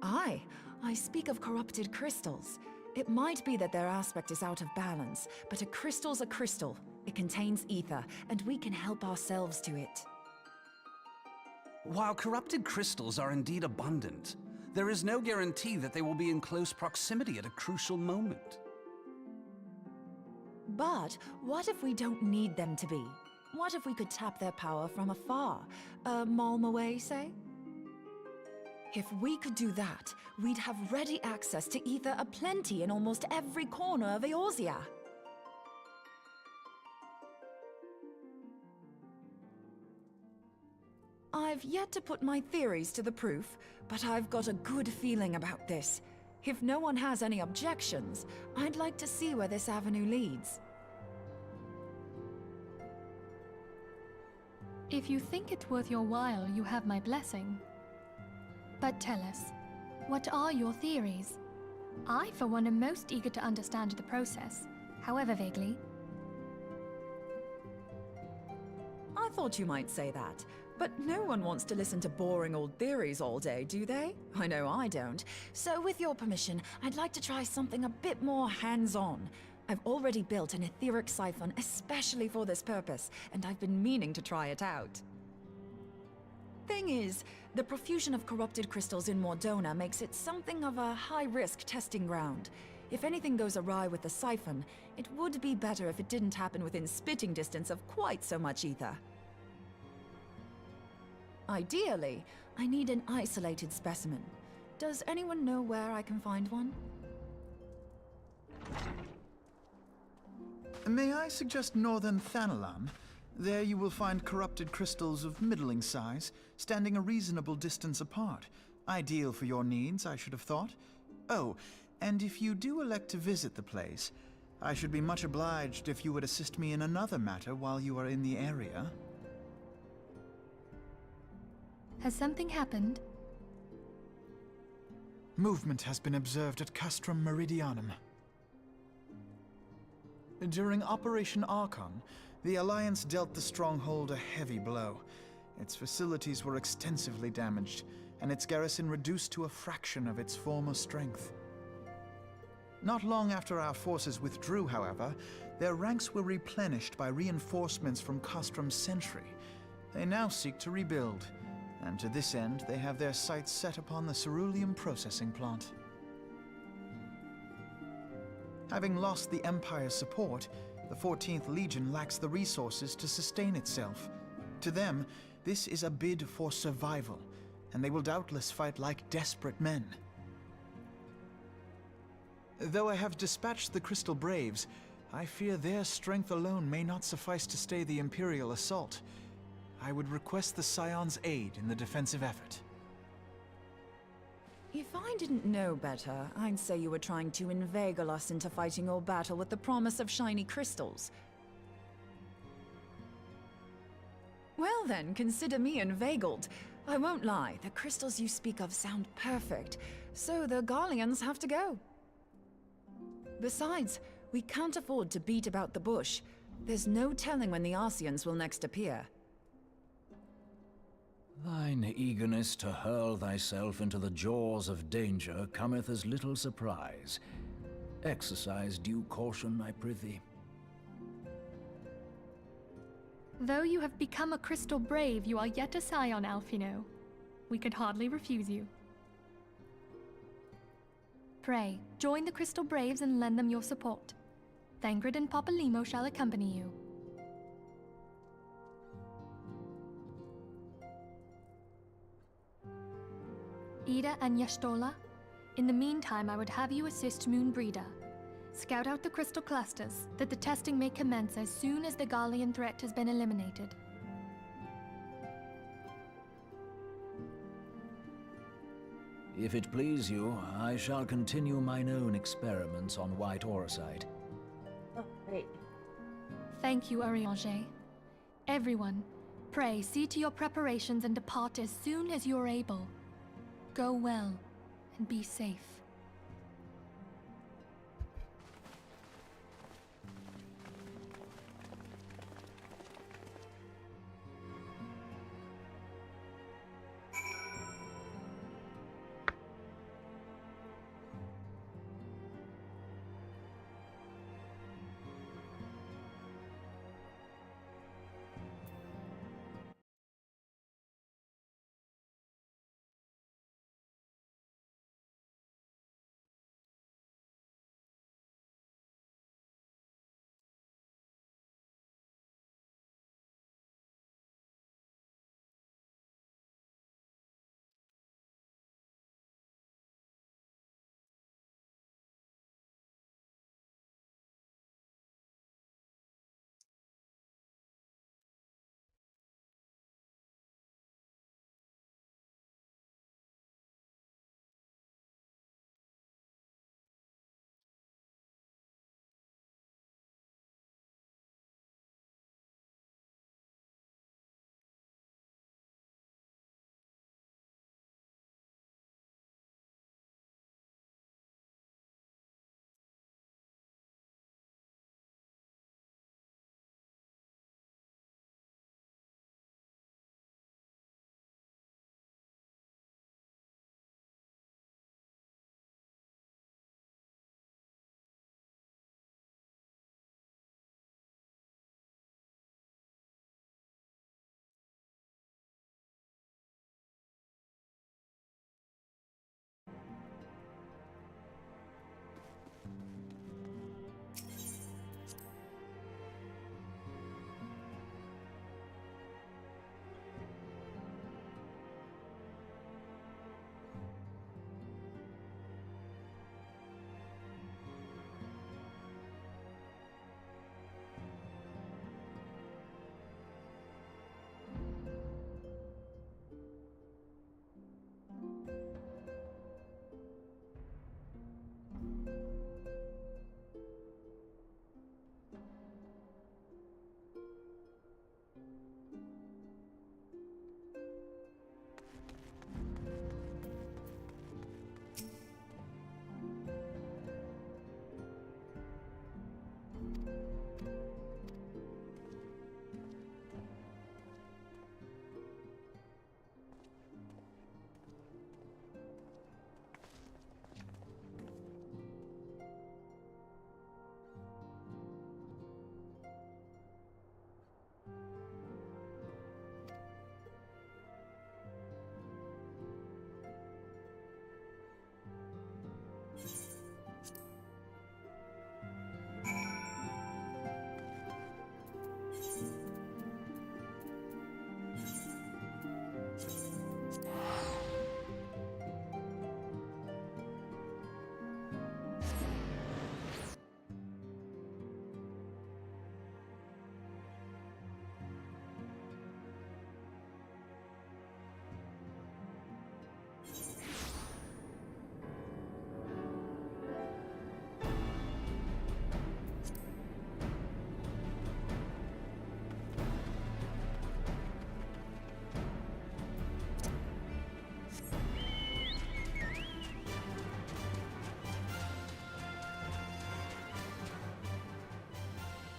[SPEAKER 9] I speak of corrupted crystals. It might be that their aspect is out of balance, but a crystal's a crystal. It contains ether, and we can help ourselves to it.
[SPEAKER 11] While corrupted crystals are indeed abundant, there is no guarantee that they will be in close proximity at a crucial moment.
[SPEAKER 9] But what if we don't need them to be? What if we could tap their power from afar? A malm away, say? If we could do that, we'd have ready access to ether aplenty in almost every corner of Eorzea. I've yet to put my theories to the proof, but I've got a good feeling about this. If no one has any objections, I'd like to see where this avenue leads.
[SPEAKER 8] If you think it's worth your while, you have my blessing. But tell us, what are your theories? I, for one, am most eager to understand the process, however vaguely.
[SPEAKER 9] I thought you might say that, but no one wants to listen to boring old theories all day, do they? I know I don't. So with your permission, I'd like to try something a bit more hands-on. I've already built an etheric siphon especially for this purpose, and I've been meaning to try it out. Thing is, the profusion of corrupted crystals in Mordona makes it something of a high-risk testing ground. If anything goes awry with the siphon, it would be better if it didn't happen within spitting distance of quite so much ether. Ideally, I need an isolated specimen. Does anyone know where I can find one?
[SPEAKER 5] May I suggest northern Thanalan? There you will find corrupted crystals of middling size, standing a reasonable distance apart. Ideal for your needs, I should have thought. Oh, and if you do elect to visit the place, I should be much obliged if you would assist me in another matter while you are in the area.
[SPEAKER 8] Has something happened?
[SPEAKER 5] Movement has been observed at Castrum Meridianum. During Operation Archon, the Alliance dealt the stronghold a heavy blow. Its facilities were extensively damaged, and its garrison reduced to a fraction of its former strength. Not long after our forces withdrew, however, their ranks were replenished by reinforcements from Castrum's sentry. They now seek to rebuild, and to this end they have their sights set upon the ceruleum processing plant. Having lost the Empire's support, the 14th Legion lacks the resources to sustain itself. To them, this is a bid for survival, and they will doubtless fight like desperate men. Though I have dispatched the Crystal Braves, I fear their strength alone may not suffice to stay the Imperial assault. I would request the Scion's aid in the defensive effort.
[SPEAKER 9] If I didn't know better, I'd say you were trying to inveigle us into fighting your battle with the promise of shiny crystals. Well then, consider me inveigled. I won't lie, the crystals you speak of sound perfect, so the Garleans have to go. Besides, we can't afford to beat about the bush. There's no telling when the Arceans will next appear.
[SPEAKER 13] Thine eagerness to hurl thyself into the jaws of danger cometh as little surprise. Exercise due caution, I prithee.
[SPEAKER 8] Though you have become a Crystal Brave, you are yet a Scion, Alphino. We could hardly refuse you. Pray, join the Crystal Braves and lend them your support. Thangred and Papalymo shall accompany you. Ida and Y'shtola, in the meantime I would have you assist Moonbreeder. Scout out the crystal clusters, that the testing may commence as soon as the Garlean threat has been eliminated.
[SPEAKER 13] If it please you, I shall continue mine own experiments on white orosite.
[SPEAKER 1] Oh, great.
[SPEAKER 8] Thank you, Arianger. Everyone, pray see to your preparations and depart as soon as you are able. Go well, and be safe.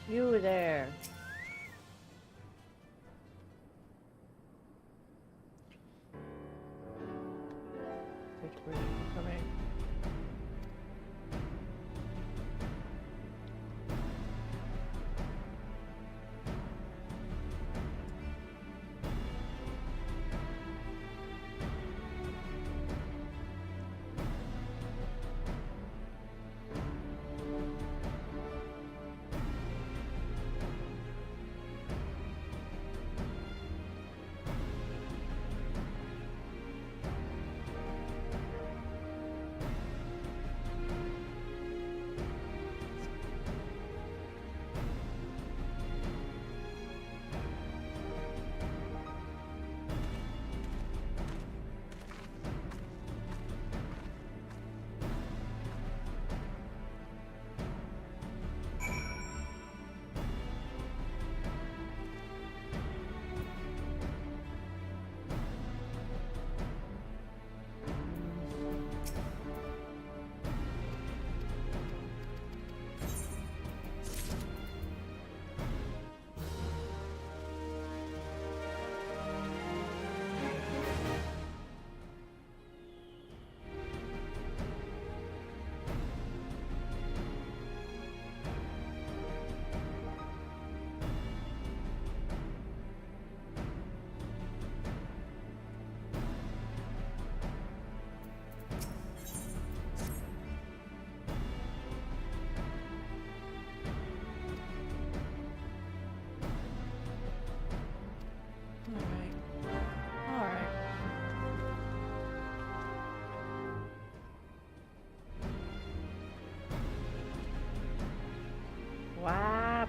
[SPEAKER 1] You were there. Which way are you coming?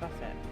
[SPEAKER 1] Parfait.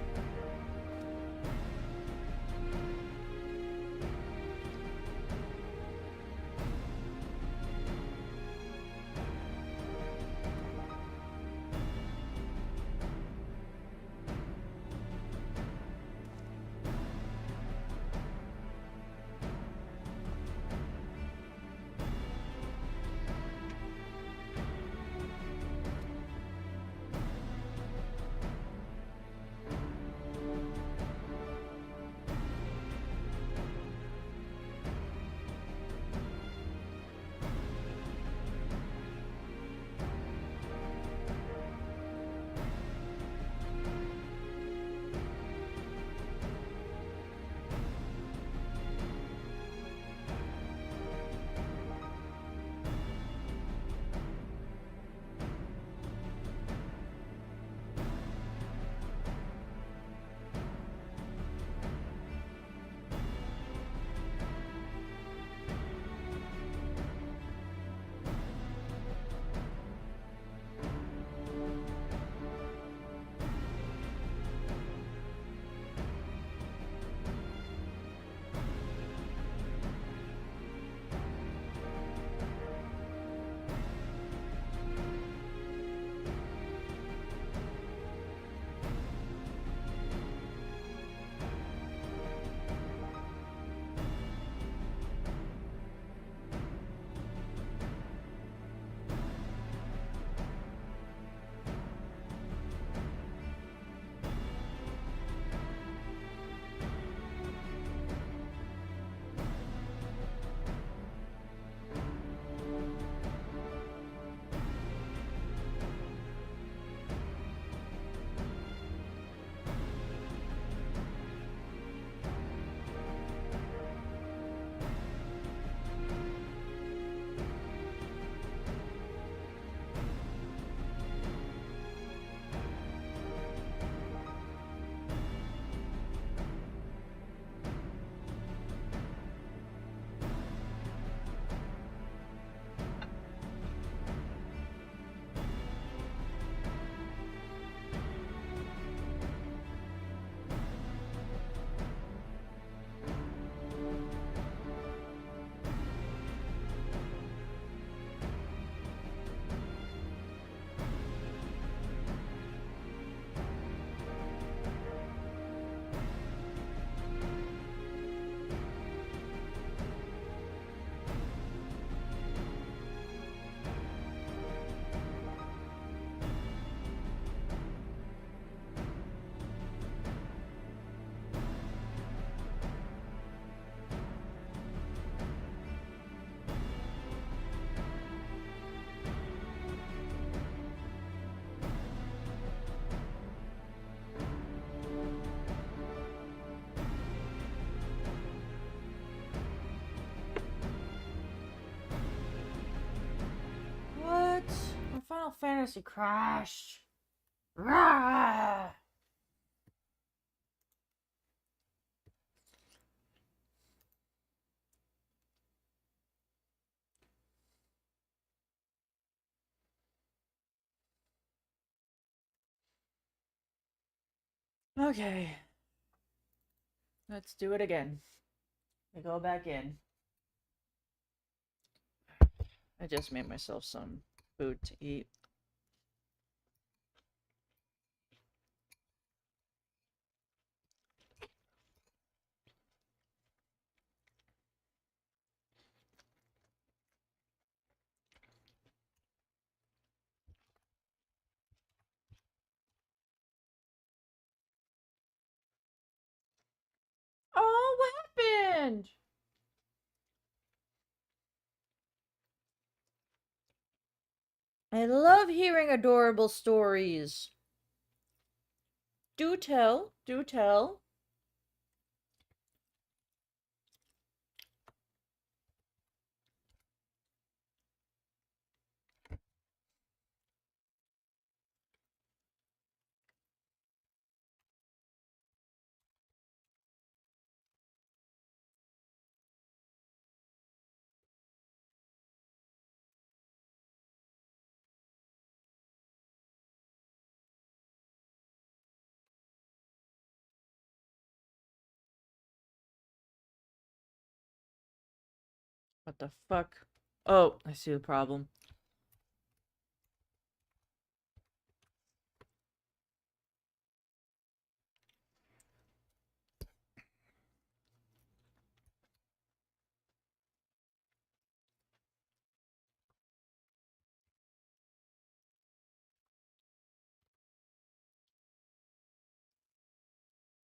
[SPEAKER 1] What? My Final Fantasy crashed. Rah! Okay. Let's do it again. I go back in. I just made myself some food to eat. Oh, what happened? I love hearing adorable stories. Do tell, do tell. What the fuck? Oh, I see the problem.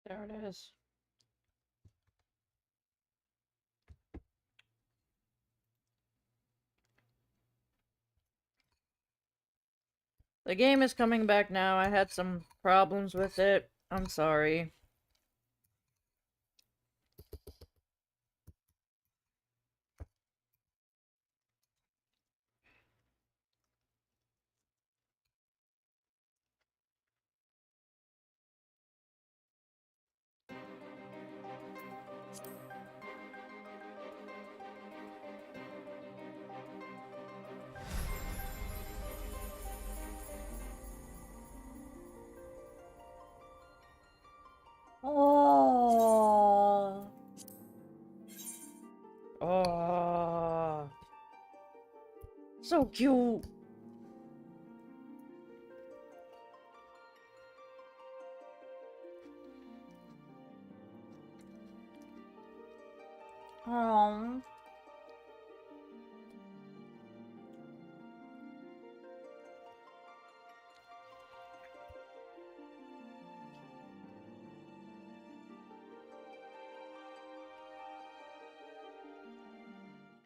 [SPEAKER 1] There it is. The game is coming back now. I had some problems with it. I'm sorry. Oh. Oh. So cute. Oh.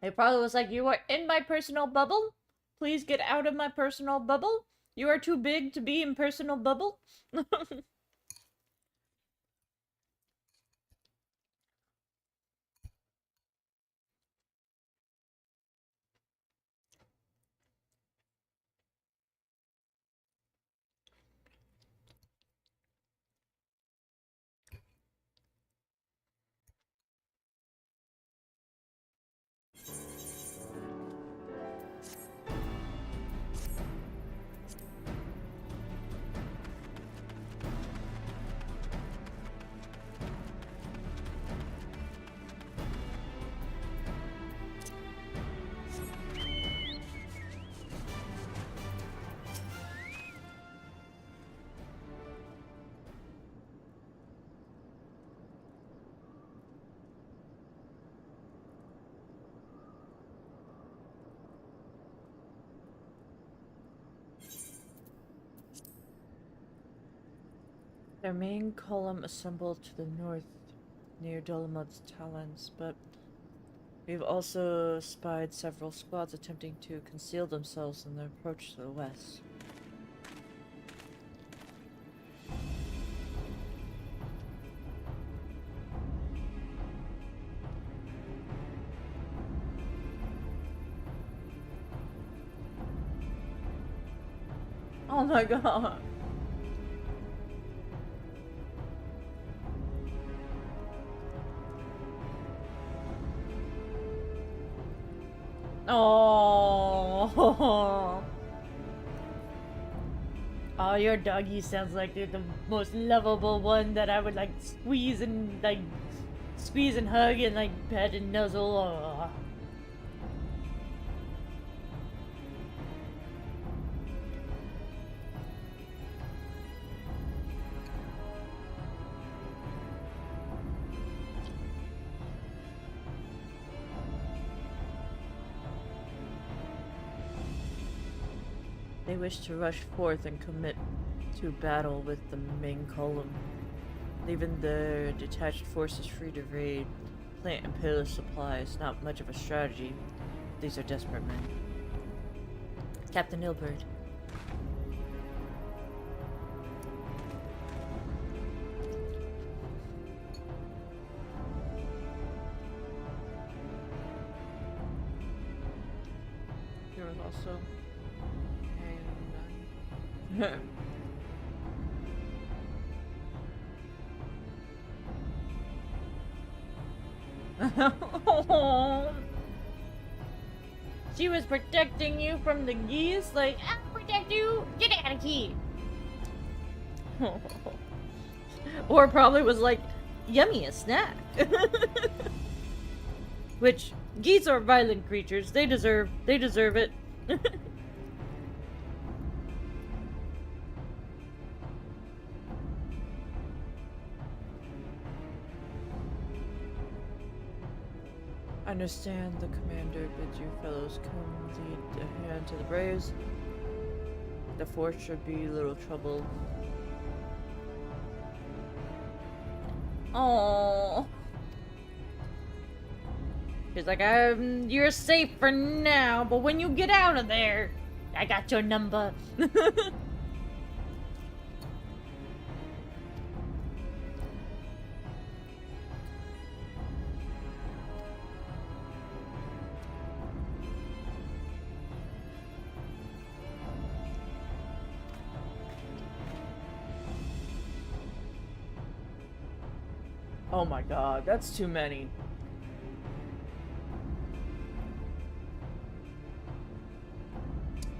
[SPEAKER 1] It probably was like, you are in my personal bubble? Please get out of my personal bubble? You are too big to be in personal bubble? Their main column assembled to the north near Dolomud's talons, but we've also spied several squads attempting to conceal themselves in the approach to the west. Oh my god. Oh. Oh, your doggy sounds like they're the most lovable one that I would like squeeze and hug and like pet and nuzzle. Oh. They wish to rush forth and commit to battle with the main column, leaving their detached forces free to raid, plant and pillage supplies. Not much of a strategy. These are desperate men. Captain Ilbert. There was also She was protecting you from the geese? Like, I'll protect you! Get out of here! Or probably was like, yummy, a snack. Which, Geese are violent creatures. They deserve it. Understand the commander bids you fellows come lead a hand to the braves. The fort should be little trouble. Oh. She's like, you're safe for now, but when you get out of there, I got your number. Oh my god, that's too many.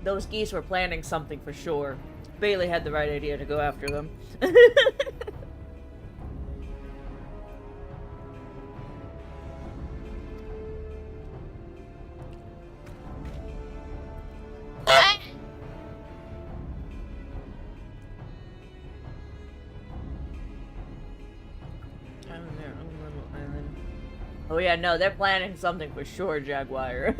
[SPEAKER 1] Those geese were planning something for sure. Bailey had the right idea to go after them. Oh yeah, no, they're planning something for sure, Jaguar.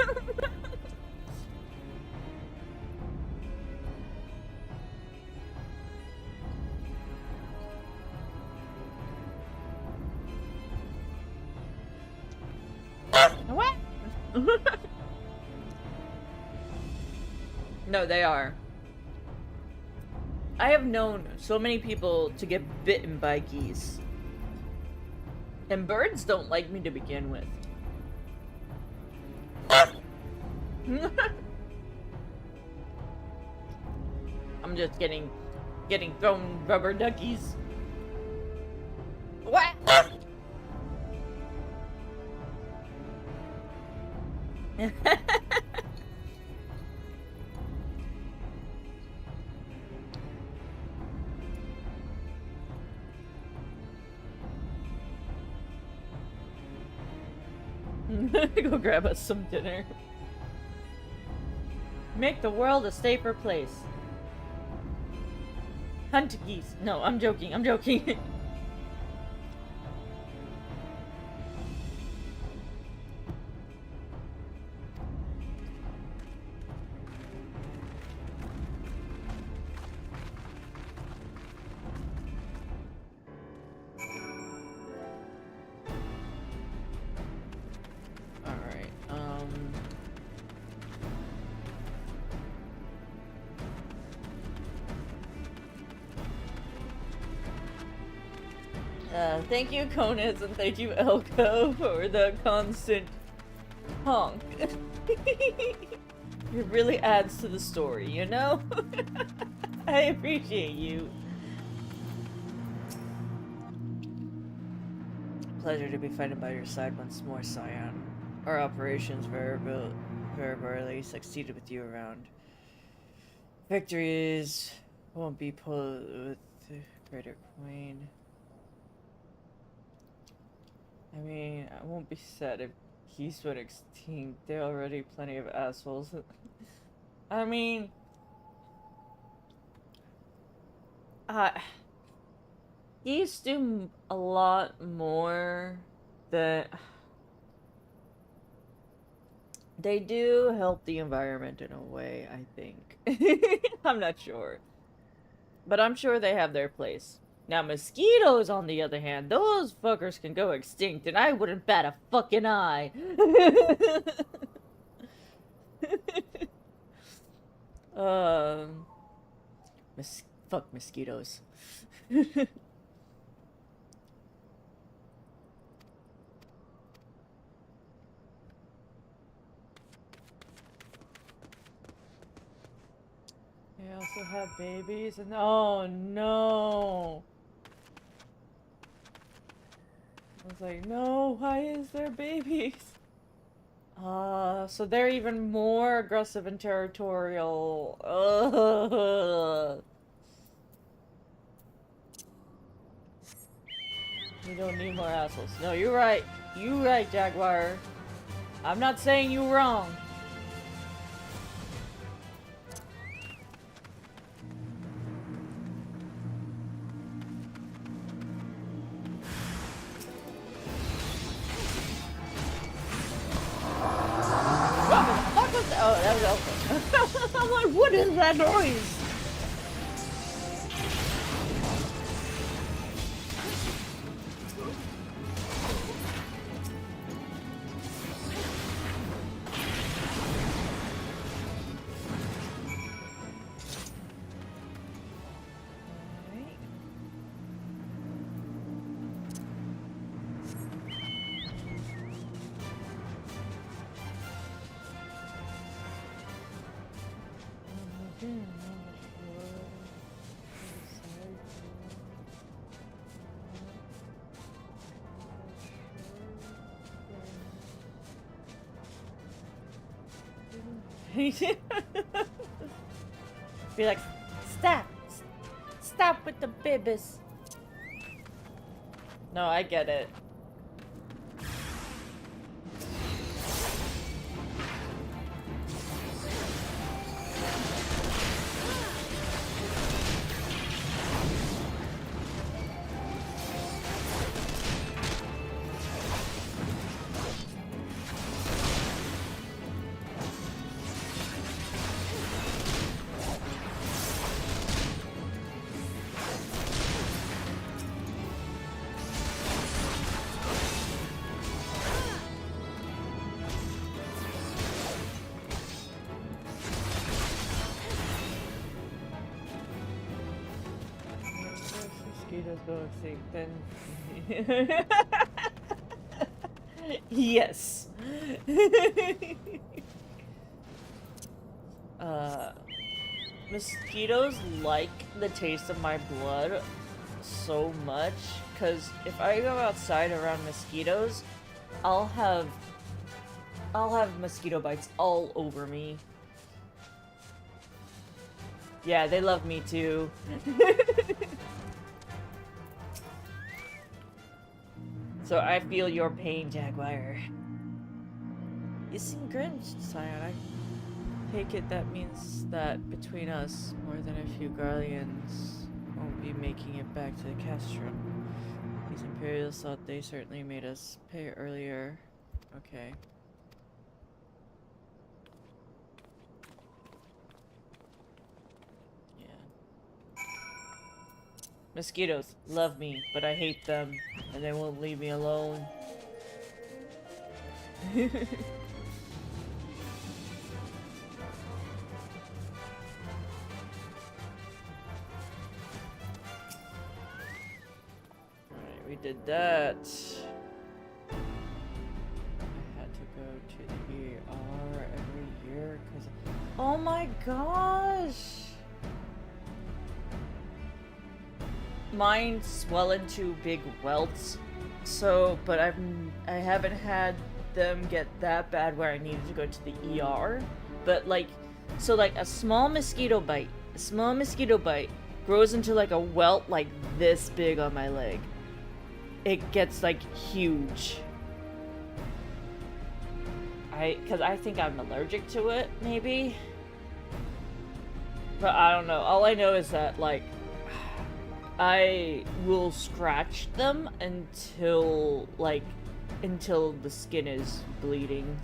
[SPEAKER 1] What? No, they are. I have known so many people to get bitten by geese. And birds don't like me to begin with. I'm just getting thrown rubber duckies. What? Go grab us some dinner. Make the world a safer place. Hunt geese. No, I'm joking. I'm joking. Thank you, Conas, and thank you, Elko, for the constant honk. It really adds to the story, you know? I appreciate you. Pleasure to be fighting by your side once more, Scion. Our operations very succeeded with you around. Victories won't be pulled with the Greater Queen. I mean, I won't be sad if geese went extinct. There are already plenty of assholes. I mean... geese do a lot more than... They do help the environment in a way, I think. I'm not sure. But I'm sure they have their place. Now, mosquitoes, on the other hand, those fuckers can go extinct, and I wouldn't bat a fucking eye. Fuck mosquitoes. They also have babies, and oh no. I was like, no, why is there babies? So they're even more aggressive and territorial. We don't need more assholes. No, you're right. You're right, Jaguar. I'm not saying you wrong. What was that? Oh, that was Elsa. I'm like, what is that noise? Be like, stop with the bibis. No, I get it. Mosquitoes go extinct, then yes. Mosquitoes like the taste of my blood so much, because if I go outside around mosquitoes, I'll have mosquito bites all over me. Yeah, they love me too. So I feel your pain, Jaguar. You seem grim, Scion. I take it that means that between us, more than a few Garleans won't be making it back to the Castrum. These Imperials thought they certainly made us pay earlier. Okay. Mosquitoes love me, but I hate them, and they won't leave me alone. Alright, we did that. I had to go to the ER every year because... Oh my gosh! Mine swell into big welts, so, but I haven't had them get that bad where I needed to go to the ER. But like, so like a small mosquito bite grows into like a welt like this big on my leg. It gets like huge. Cause I think I'm allergic to it, maybe. But I don't know. All I know is that like, I will scratch them until the skin is bleeding,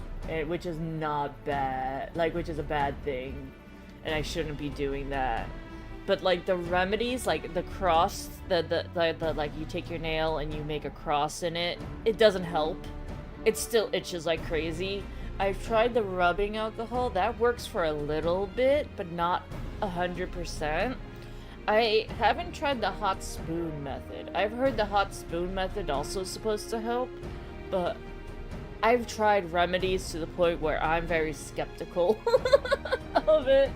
[SPEAKER 1] which is not bad, which is a bad thing, and I shouldn't be doing that. But like the remedies, like the cross, the like you take your nail and you make a cross in it, it doesn't help. It still itches like crazy. I've tried the rubbing alcohol, that works for a little bit, but not 100%. I haven't tried the hot spoon method. I've heard the hot spoon method also is supposed to help, but I've tried remedies to the point where I'm very skeptical of it.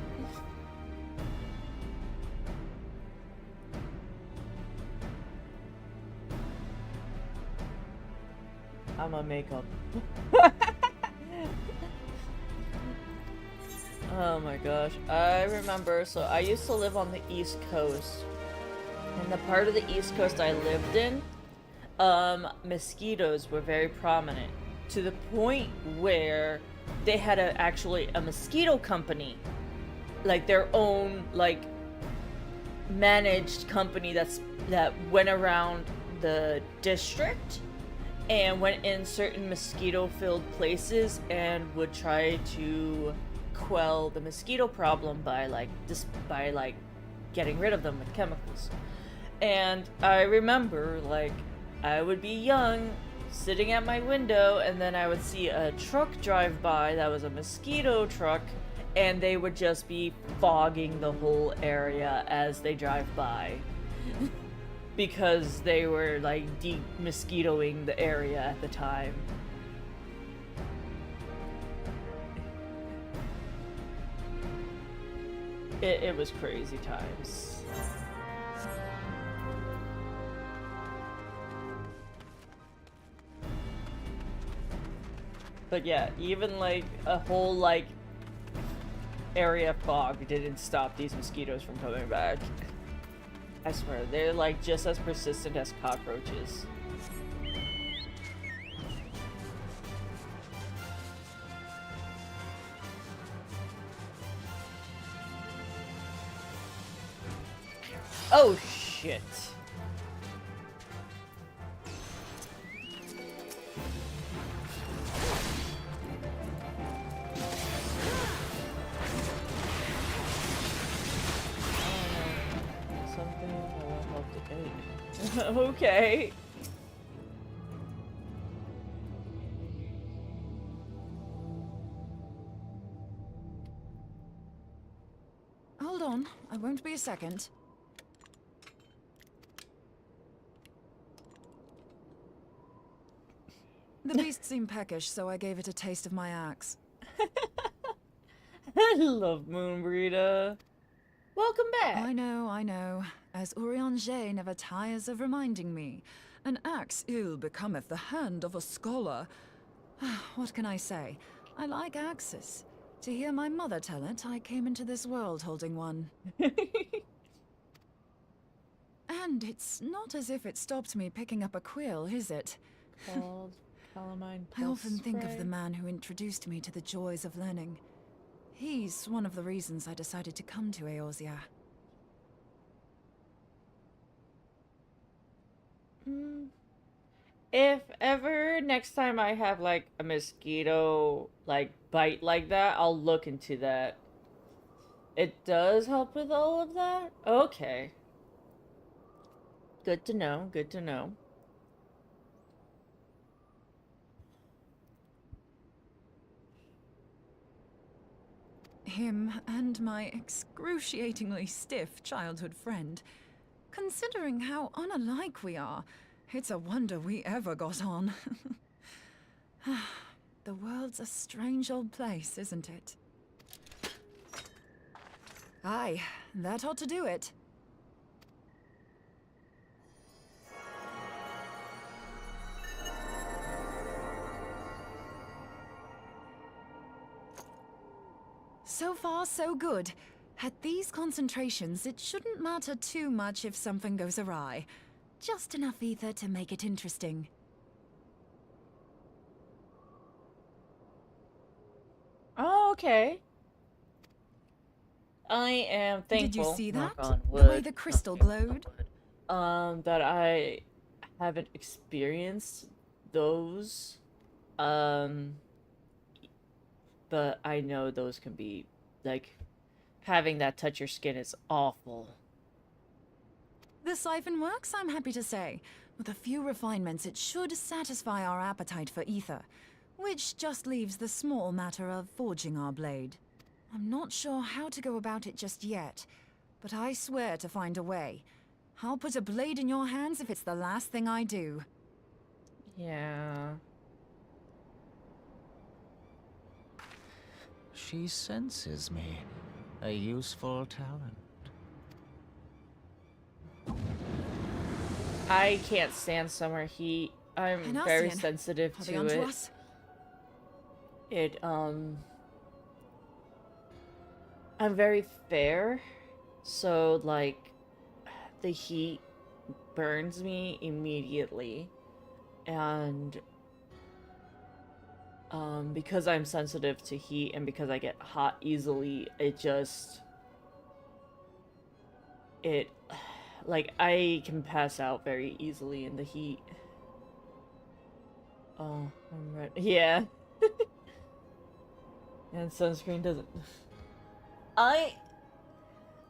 [SPEAKER 1] I'm a makeup. Oh my gosh. I remember, so I used to live on the East Coast. And the part of the East Coast I lived in, mosquitoes were very prominent. to the point where they had actually a mosquito company, like their own like managed company that went around the district and went in certain mosquito-filled places and would try to quell the mosquito problem by getting rid of them with chemicals. And I remember, like, I would be young, sitting at my window, and then I would see a truck drive by that was a mosquito truck, and they would just be fogging the whole area as they drive by. Because they were, like, de-mosquitoing the area at the time. It was crazy times. But yeah, even like a whole like area fog didn't stop these mosquitoes from coming back. I swear, they're like just as persistent as cockroaches. Oh shit. Something that will help the aid. Okay.
[SPEAKER 9] Hold on, I won't be a second. The beast seemed peckish, so I gave it a taste of my axe.
[SPEAKER 1] I love Moonbreeder. Welcome back.
[SPEAKER 9] I know. As Urianger never tires of reminding me. An axe ill becometh the hand of a scholar. What can I say? I like axes. To hear my mother tell it, I came into this world holding one. And it's not as if it stopped me picking up a quill, is it?
[SPEAKER 1] Called Calamine
[SPEAKER 9] I often think of
[SPEAKER 1] spray.
[SPEAKER 9] the man who introduced me to the joys of learning. He's one of the reasons I decided to come to Eorzea.
[SPEAKER 1] If ever next time I have like a mosquito like bite like that, I'll look into that. It does help with all of that? Okay. Good to know, good to know.
[SPEAKER 9] Him and my excruciatingly stiff childhood friend. Considering how unalike we are, it's a wonder we ever got on. The world's a strange old place, isn't it? Aye, that ought to do it. So far, so good. At these concentrations, it shouldn't matter too much if something goes awry. Just enough ether to make it interesting.
[SPEAKER 1] Oh, okay. I am thankful.
[SPEAKER 9] Did you see that?
[SPEAKER 1] knock on
[SPEAKER 9] The way
[SPEAKER 1] wood,
[SPEAKER 9] the crystal glowed?
[SPEAKER 1] that I haven't experienced those. But I know those can be, like, having that touch your skin is awful.
[SPEAKER 9] The siphon works, I'm happy to say. With a few refinements, it should satisfy our appetite for ether, which just leaves the small matter of forging our blade. I'm not sure how to go about it just yet, but I swear to find a way. I'll put a blade in your hands if it's the last thing I do.
[SPEAKER 1] Yeah.
[SPEAKER 20] She senses me. A useful talent.
[SPEAKER 1] I can't stand summer heat. I'm very
[SPEAKER 9] Hanassian.
[SPEAKER 1] sensitive
[SPEAKER 9] Are they
[SPEAKER 1] to
[SPEAKER 9] onto
[SPEAKER 1] it.
[SPEAKER 9] us?
[SPEAKER 1] I'm very fair, so, like, the heat burns me immediately, and Because I'm sensitive to heat and because I get hot easily, like, I can pass out very easily in the heat. Oh, I'm ready. Yeah. And sunscreen doesn't...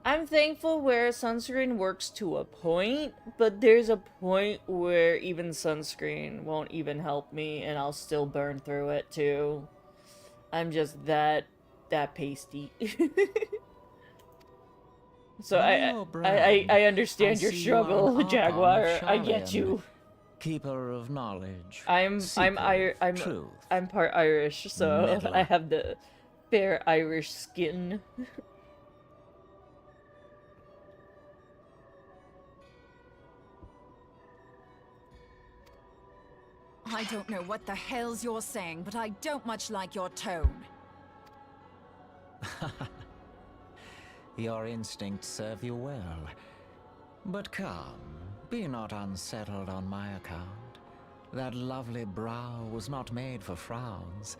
[SPEAKER 1] I'm thankful where sunscreen works to a point, but there's a point where even sunscreen won't even help me, and I'll still burn through it too. I'm just that pasty. So I understand your struggle, Jaguar. I get you.
[SPEAKER 20] Keeper of knowledge.
[SPEAKER 1] I'm part Irish, so
[SPEAKER 20] Meddler.
[SPEAKER 1] I have the fair Irish skin.
[SPEAKER 9] I don't know what the hell's you're saying, but I don't much like your tone.
[SPEAKER 20] Your instincts serve you well. But come, be not unsettled on my account. That lovely brow was not made for frowns.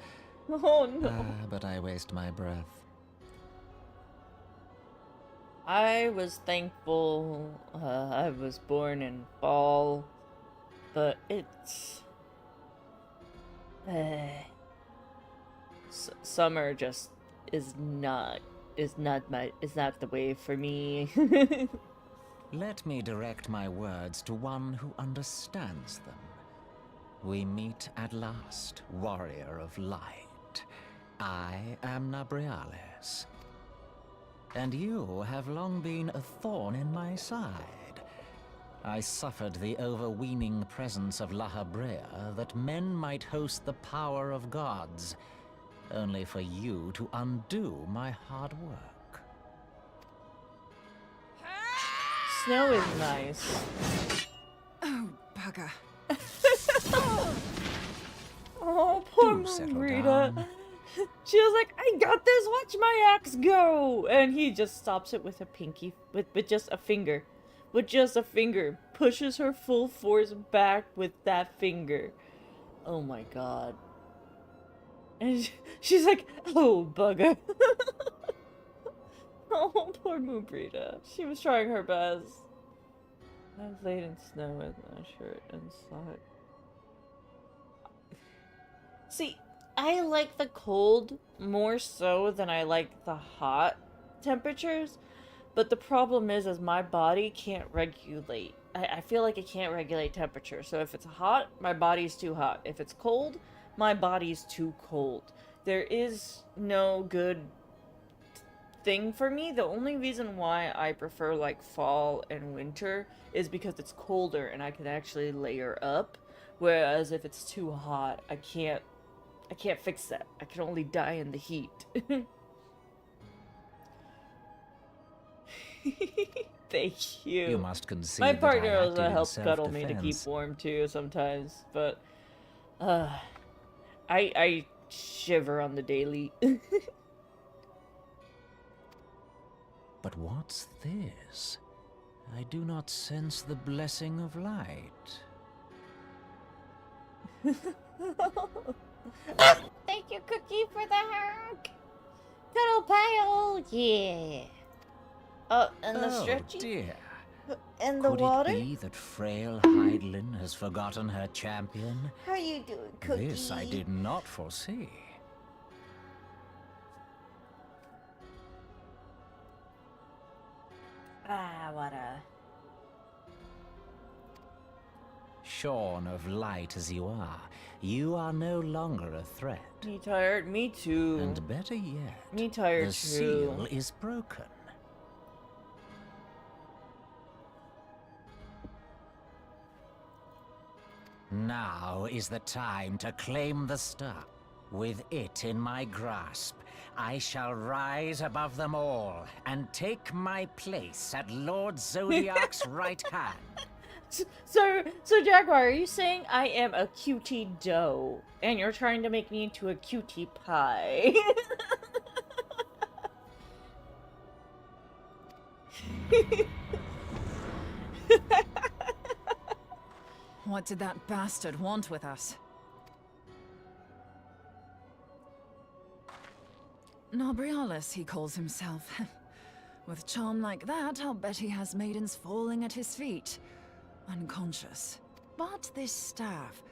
[SPEAKER 1] Oh no.
[SPEAKER 20] But I waste my breath.
[SPEAKER 1] I was thankful I was born in fall, but it's... summer just is not the way for me.
[SPEAKER 20] Let me direct my words to one who understands them. We meet at last, warrior of light. I am Nabriales. And you have long been a thorn in my side. I suffered the overweening presence of La Habrea that men might host the power of gods, only for you to undo my hard work.
[SPEAKER 1] Snow is nice.
[SPEAKER 9] Oh, bugger.
[SPEAKER 1] Oh, poor
[SPEAKER 20] Do settle
[SPEAKER 1] Marita.
[SPEAKER 20] down.
[SPEAKER 1] She was like, I got this, watch my axe go! And he just stops it with a pinky, with just a finger. With just a finger. Pushes her full force back with that finger. Oh my god. And she's like, oh, bugger. Oh, poor Mubrita. She was trying her best. I was laid in snow with my shirt inside. See, I like the cold more so than I like the hot temperatures, but the problem is my body can't regulate. I feel like it can't regulate temperature. So if it's hot, my body's too hot. If it's cold, my body's too cold. There is no good thing for me. The only reason why I prefer like fall and winter is because it's colder and I can actually layer up. Whereas if it's too hot, I can't fix that. I can only die in the heat. Thank you.
[SPEAKER 20] You must concede
[SPEAKER 1] My
[SPEAKER 20] that
[SPEAKER 1] partner
[SPEAKER 20] I
[SPEAKER 1] also
[SPEAKER 20] acted in
[SPEAKER 1] helps cuddle me to keep
[SPEAKER 20] self-defense.
[SPEAKER 1] warm too sometimes, but I shiver on the daily.
[SPEAKER 20] But what's this? I do not sense the blessing of light.
[SPEAKER 1] Thank you, Cookie, for the hug. Cuddle pile, yeah. Oh, and the stretchy.
[SPEAKER 20] Dear.
[SPEAKER 1] And the
[SPEAKER 20] Could
[SPEAKER 1] water.
[SPEAKER 20] it be that frail Hydelin has forgotten her champion?
[SPEAKER 1] How you doing, Cookie?
[SPEAKER 20] This I did not foresee.
[SPEAKER 1] What a...
[SPEAKER 20] Shorn of light as you are no longer a threat.
[SPEAKER 1] Me tired? Me too.
[SPEAKER 20] And better yet,
[SPEAKER 1] Me tired
[SPEAKER 20] the
[SPEAKER 1] too.
[SPEAKER 20] seal is broken. Now is the time to claim the star. With it in my grasp, I shall rise above them all and take my place at Lord Zodiac's right hand.
[SPEAKER 1] So Jaguar, are you saying I am a cutie dough, and you're trying to make me into a cutie pie?
[SPEAKER 9] What did that bastard want with us? Nobrialis, he calls himself. With charm like that, I'll bet he has maidens falling at his feet. Unconscious. But this staff...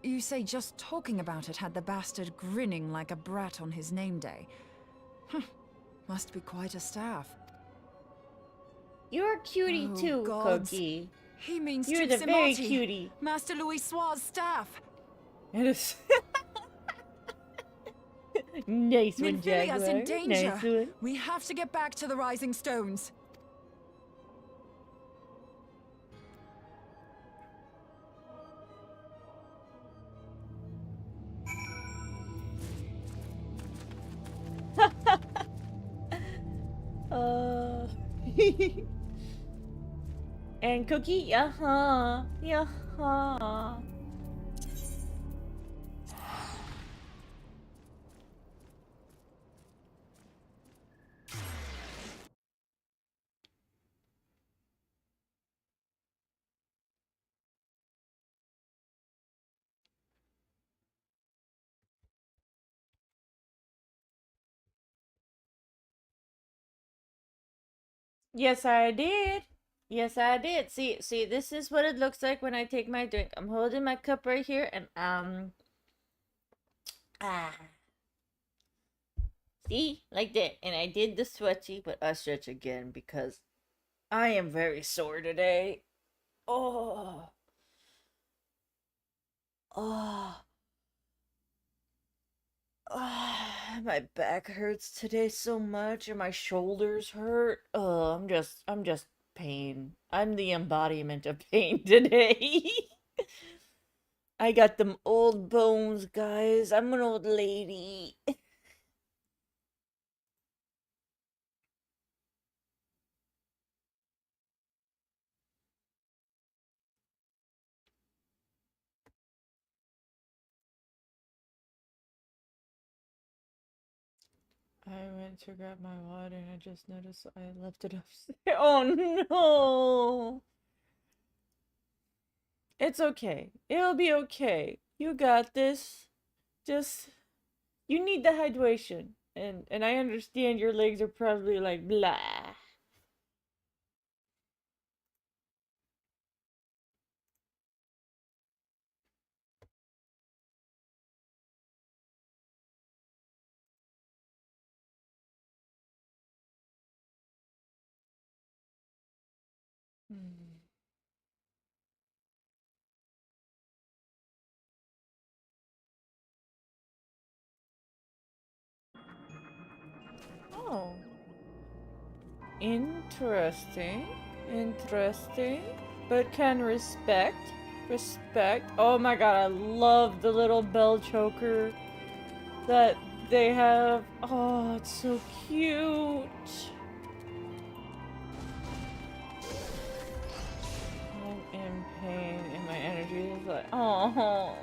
[SPEAKER 9] You say just talking about it had the bastard grinning like a brat on his name day. Must be quite a staff.
[SPEAKER 1] You're a cutie too,
[SPEAKER 9] gods.
[SPEAKER 1] Cookie.
[SPEAKER 9] He means
[SPEAKER 1] You're the very
[SPEAKER 9] Triximati,
[SPEAKER 1] cutie.
[SPEAKER 9] Master Louis Soir's staff.
[SPEAKER 1] It is. Nice one,
[SPEAKER 9] Ninfilia's
[SPEAKER 1] Jaguar.
[SPEAKER 9] in danger.
[SPEAKER 1] Nice one.
[SPEAKER 9] We have to get back to the Rising Stones.
[SPEAKER 1] And Cookie, yeah-huh. Yeah-huh. Yes, I did. Yes, I did. See, this is what it looks like when I take my drink. I'm holding my cup right here, and see, like that. And I did the stretchy, but I stretch again because I am very sore today. Oh, oh, my back hurts today so much, and my shoulders hurt. Oh, I'm just pain. I'm the embodiment of pain today. I got them old bones, guys. I'm an old lady. I went to grab my water and I just noticed I left it upstairs. Oh no! It's okay. It'll be okay. You got this. Just, you need the hydration. And I understand your legs are probably like blah. Oh. Interesting. Interesting. But can respect. Respect. Oh my god, I love the little bell choker that they have. Oh, it's so cute. I'm in pain and my energy is like, oh.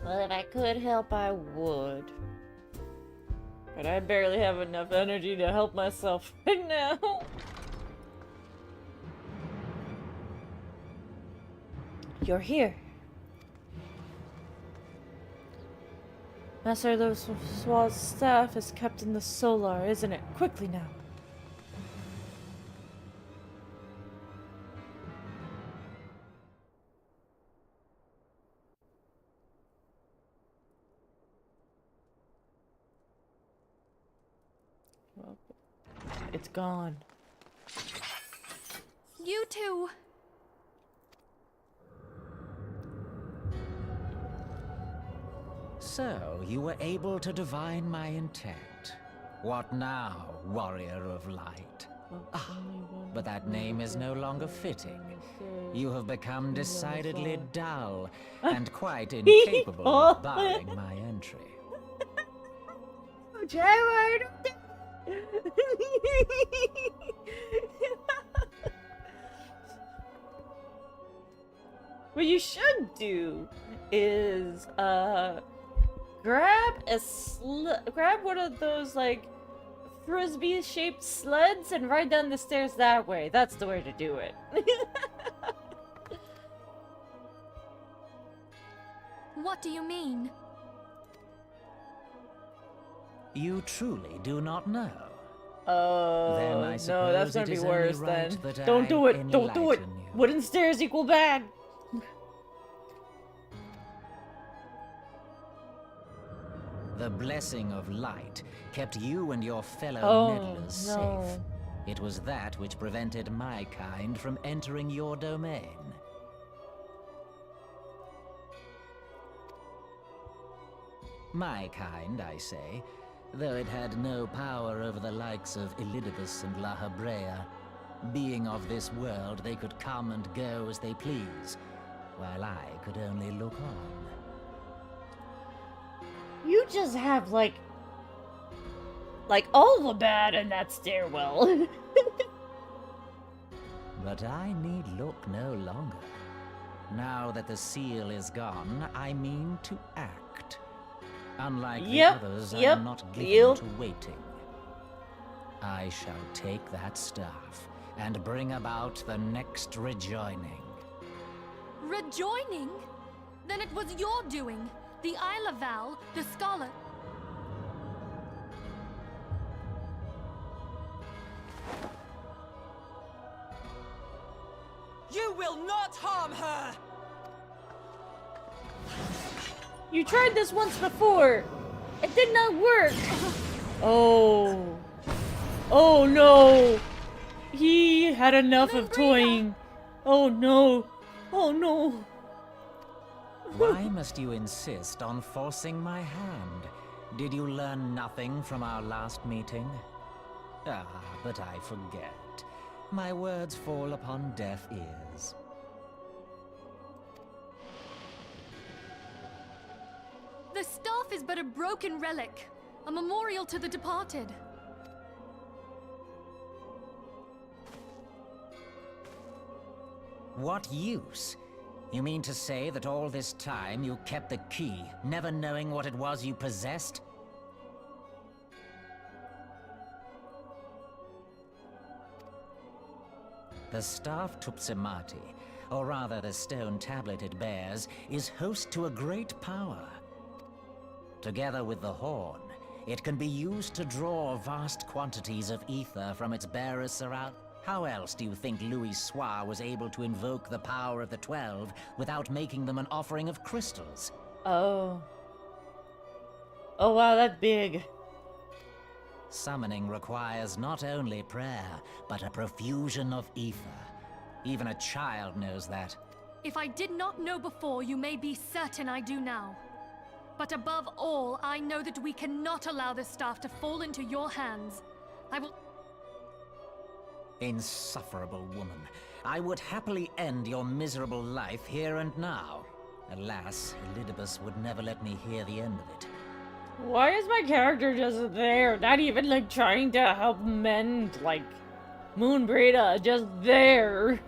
[SPEAKER 1] Well, if I could help, I would. But I barely have enough energy to help myself right now. You're here. Master Louis' staff is kept in the solar, isn't it? Quickly now. Well, it's gone.
[SPEAKER 8] You two!
[SPEAKER 20] So, you were able to divine my intent. What now, warrior of light? But that name is no longer fitting. You have become decidedly dull, and quite incapable of barring my entry.
[SPEAKER 1] Jared! What you should do is grab one of those like frisbee-shaped sleds and ride down the stairs that way. That's the way to do it.
[SPEAKER 8] What do you mean?
[SPEAKER 20] You truly do not know.
[SPEAKER 1] Oh,
[SPEAKER 20] I
[SPEAKER 1] no, that's
[SPEAKER 20] suppose
[SPEAKER 1] gonna
[SPEAKER 20] it
[SPEAKER 1] be
[SPEAKER 20] is only
[SPEAKER 1] worse
[SPEAKER 20] right
[SPEAKER 1] then.
[SPEAKER 20] that
[SPEAKER 1] Don't
[SPEAKER 20] I
[SPEAKER 1] do it. Don't do it.
[SPEAKER 20] enlighten you.
[SPEAKER 1] Wooden stairs equal bad.
[SPEAKER 20] The blessing of light kept you and your fellow
[SPEAKER 1] Oh,
[SPEAKER 20] meddlers
[SPEAKER 1] no.
[SPEAKER 20] safe. It was that which prevented my kind from entering your domain. My kind, I say, though it had no power over the likes of Elidibus and La Hebrea. Being of this world, they could come and go as they please, while I could only look on.
[SPEAKER 1] You just have, like all the bad in that stairwell.
[SPEAKER 20] But I need look no longer. Now that the seal is gone, I mean to act. Unlike the others, I'm not given to waiting. I shall take that staff and bring about the next rejoining.
[SPEAKER 8] Rejoining? Then it was your doing. The Isle of Val, the Scarlet...
[SPEAKER 21] You will not harm her!
[SPEAKER 1] You tried this once before. It did not work. Oh. Oh no. He had enough of toying. Oh no. Oh no.
[SPEAKER 20] Why must you insist on forcing my hand? Did you learn nothing from our last meeting? Ah, but I forget. My words fall upon deaf ears.
[SPEAKER 8] The staff is but a broken relic, a memorial to the departed.
[SPEAKER 20] What use? You mean to say that all this time you kept the key, never knowing what it was you possessed? The staff Tupsimati, or rather the stone tablet it bears, is host to a great power. Together with the horn, it can be used to draw vast quantities of ether from its bearers surround. How else do you think Louis Soir was able to invoke the power of the 12 without making them an offering of crystals?
[SPEAKER 1] Oh. Oh wow, that's big.
[SPEAKER 20] Summoning requires not only prayer, but a profusion of ether. Even a child knows that.
[SPEAKER 8] If I did not know before, you may be certain I do now. But above all, I know that we cannot allow this staff to fall into your hands. I will...
[SPEAKER 20] Insufferable woman. I would happily end your miserable life here and now. Alas, Elidibus would never let me hear the end of it.
[SPEAKER 1] Why is my character just there? Not even like trying to help mend like Moonbreda, just there.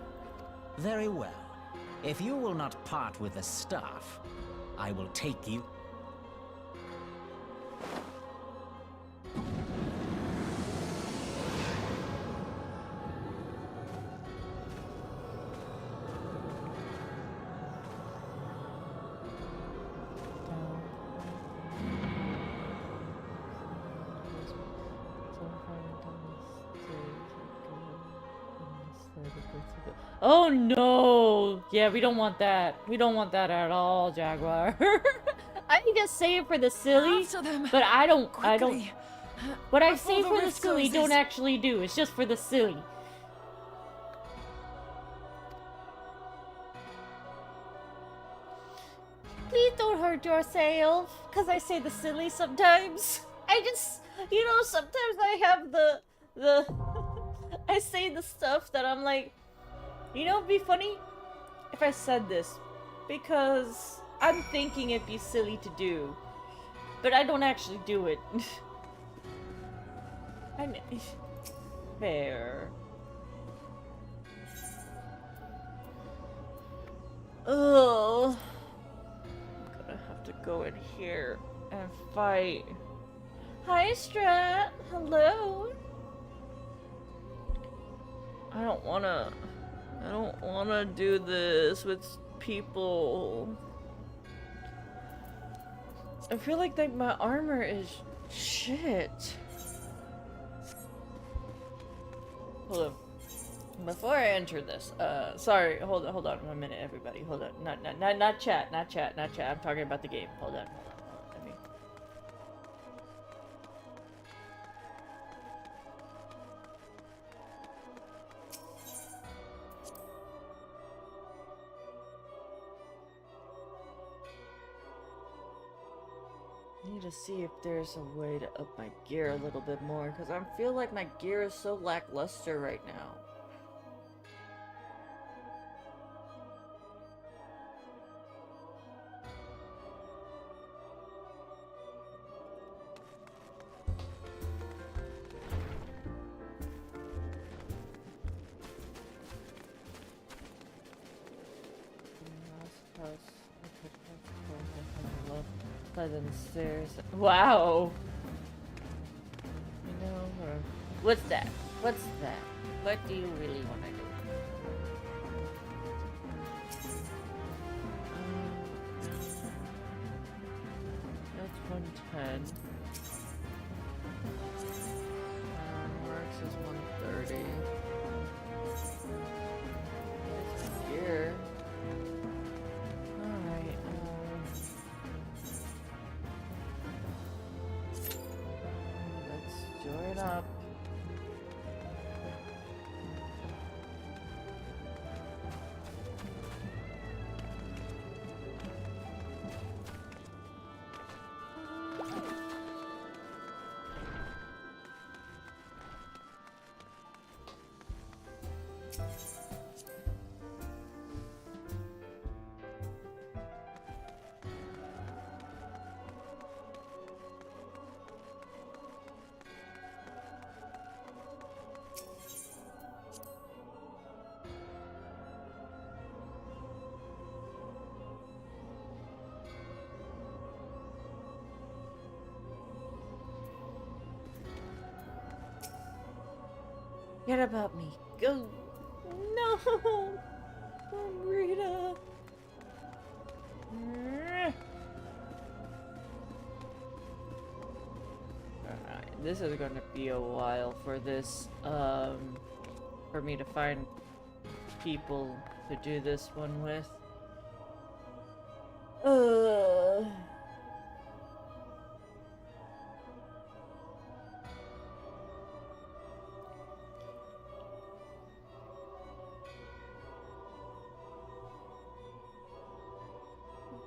[SPEAKER 20] Very well. If you will not part with the staff, I will take you.
[SPEAKER 1] Oh no! Yeah, we don't want that. We don't want that at all, Jaguar. I can just say it for the silly, but I don't. What I say for the silly, don't actually do. It's just for the silly. Please don't hurt yourself, because I say the silly sometimes. I just, you know, sometimes I have the I say the stuff that I'm like, you know, it'd be funny if I said this, because I'm thinking it'd be silly to do, but I don't actually do it. Fair. Oh, I'm gonna have to go in here and fight. Hi, Strat. Hello. I don't wanna do this with people. I feel like my armor is shit. Hold on. Before I enter this, sorry, hold on 1 minute, everybody. Hold on. Not chat. I'm talking about the game. Hold on. Let me. Need to see if there's a way to up my gear a little bit more, because I feel like my gear is so lackluster right now. Pleasant stairs. Wow. You know, what's that? What's that? What do you really want to do? That's 110. Works is 130. It's here. Alright, let's join up. Forget about me. Go. No. Rita. Alright, this is going to be a while for this, for me to find people to do this one with.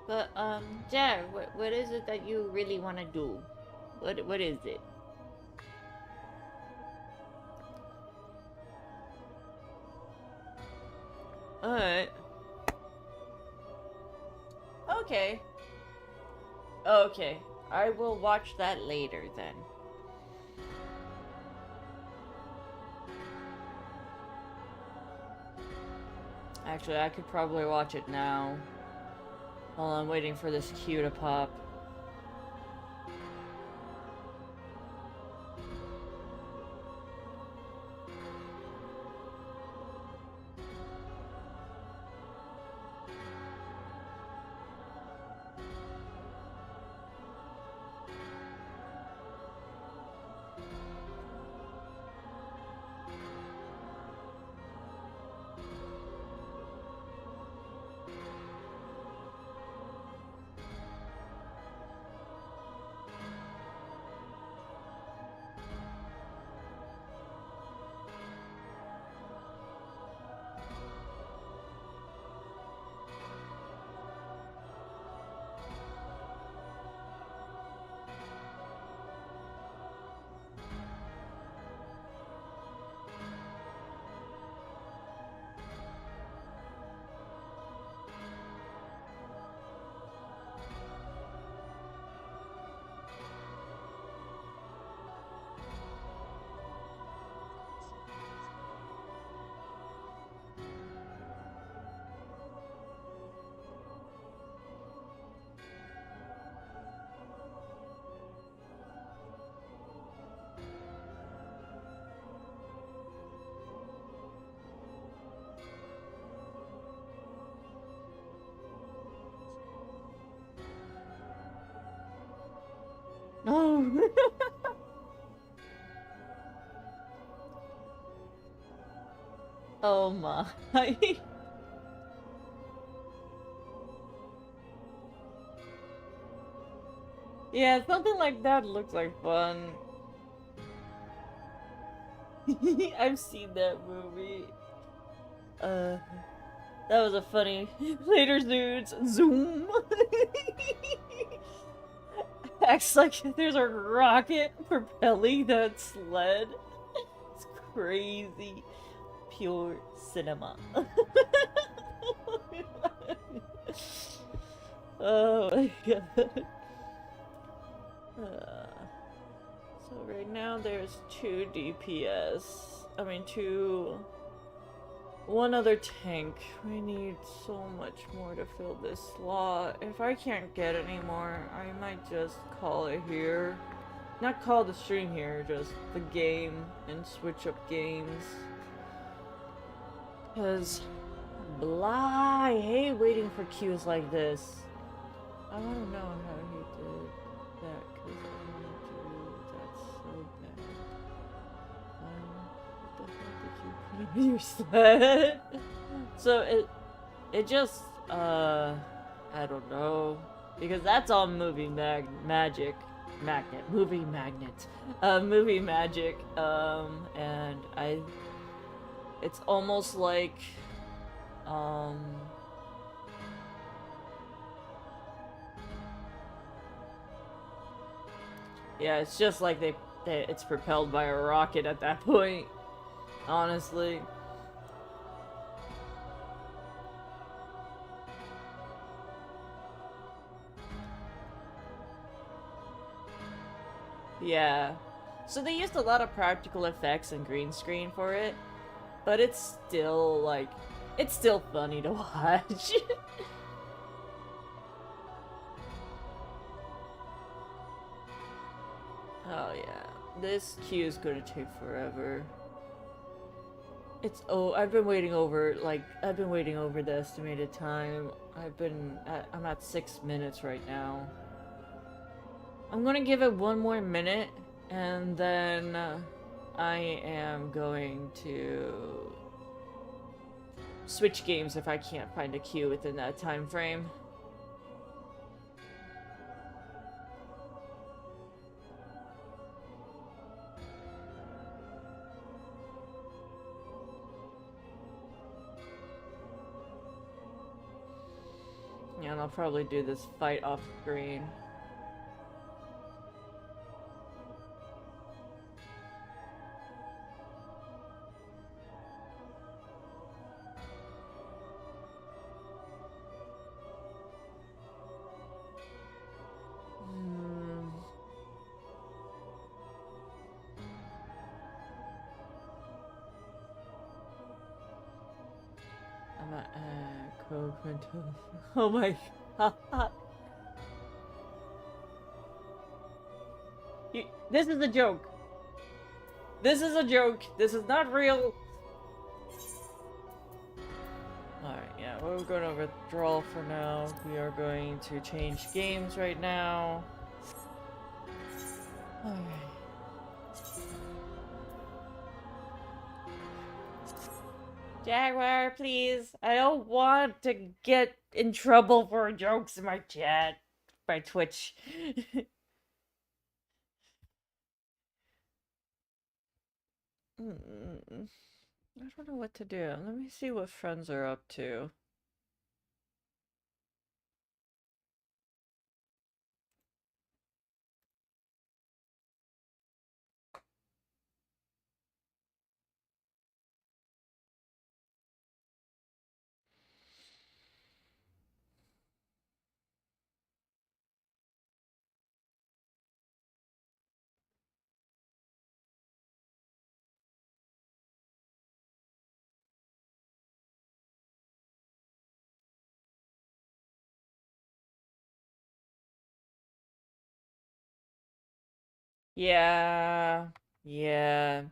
[SPEAKER 1] But, Jared, what is it that you really want to do? What is it? Alright. Okay. Okay. I will watch that later then. Actually, I could probably watch it now. While I'm waiting for this queue to pop. Oh. Oh my. Yeah, something like that looks like fun. I've seen that movie. That was a funny. Later, dudes. Zoom. Acts like there's a rocket propelling that sled. It's crazy. Pure cinema. Oh my god. So right now there's 2 DPS. I mean, one other tank. We need so much more to fill this slot. If I can't get any more, I might just call it here. Not call the stream here, just the game, and switch up games. Because, blah, I hate waiting for queues like this. I want to know how he did that, because I want to do that so bad. What the heck did you put in your sled? So it just, I don't know. Because that's all movie magic. Movie magnet. Movie magic. And it's almost like, yeah, it's just like it's propelled by a rocket at that point. Honestly. Yeah. So they used a lot of practical effects and green screen for it, but it's still like, it's still funny to watch. Oh yeah, this queue is gonna take forever. I've been waiting over the estimated time. I'm at 6 minutes right now. I'm gonna give it 1 more minute, and then I am going to switch games if I can't find a queue within that time frame. Yeah, and I'll probably do this fight off screen. I'm at co-quintal. Oh my god. This is a joke. This is a joke. This is not real. Alright, yeah, we're going to withdraw for now. We are going to change games right now. Alright. Jaguar, please. I don't want to get in trouble for jokes in my chat. By Twitch. I don't know what to do. Let me see what friends are up to. Yeah. Yeah.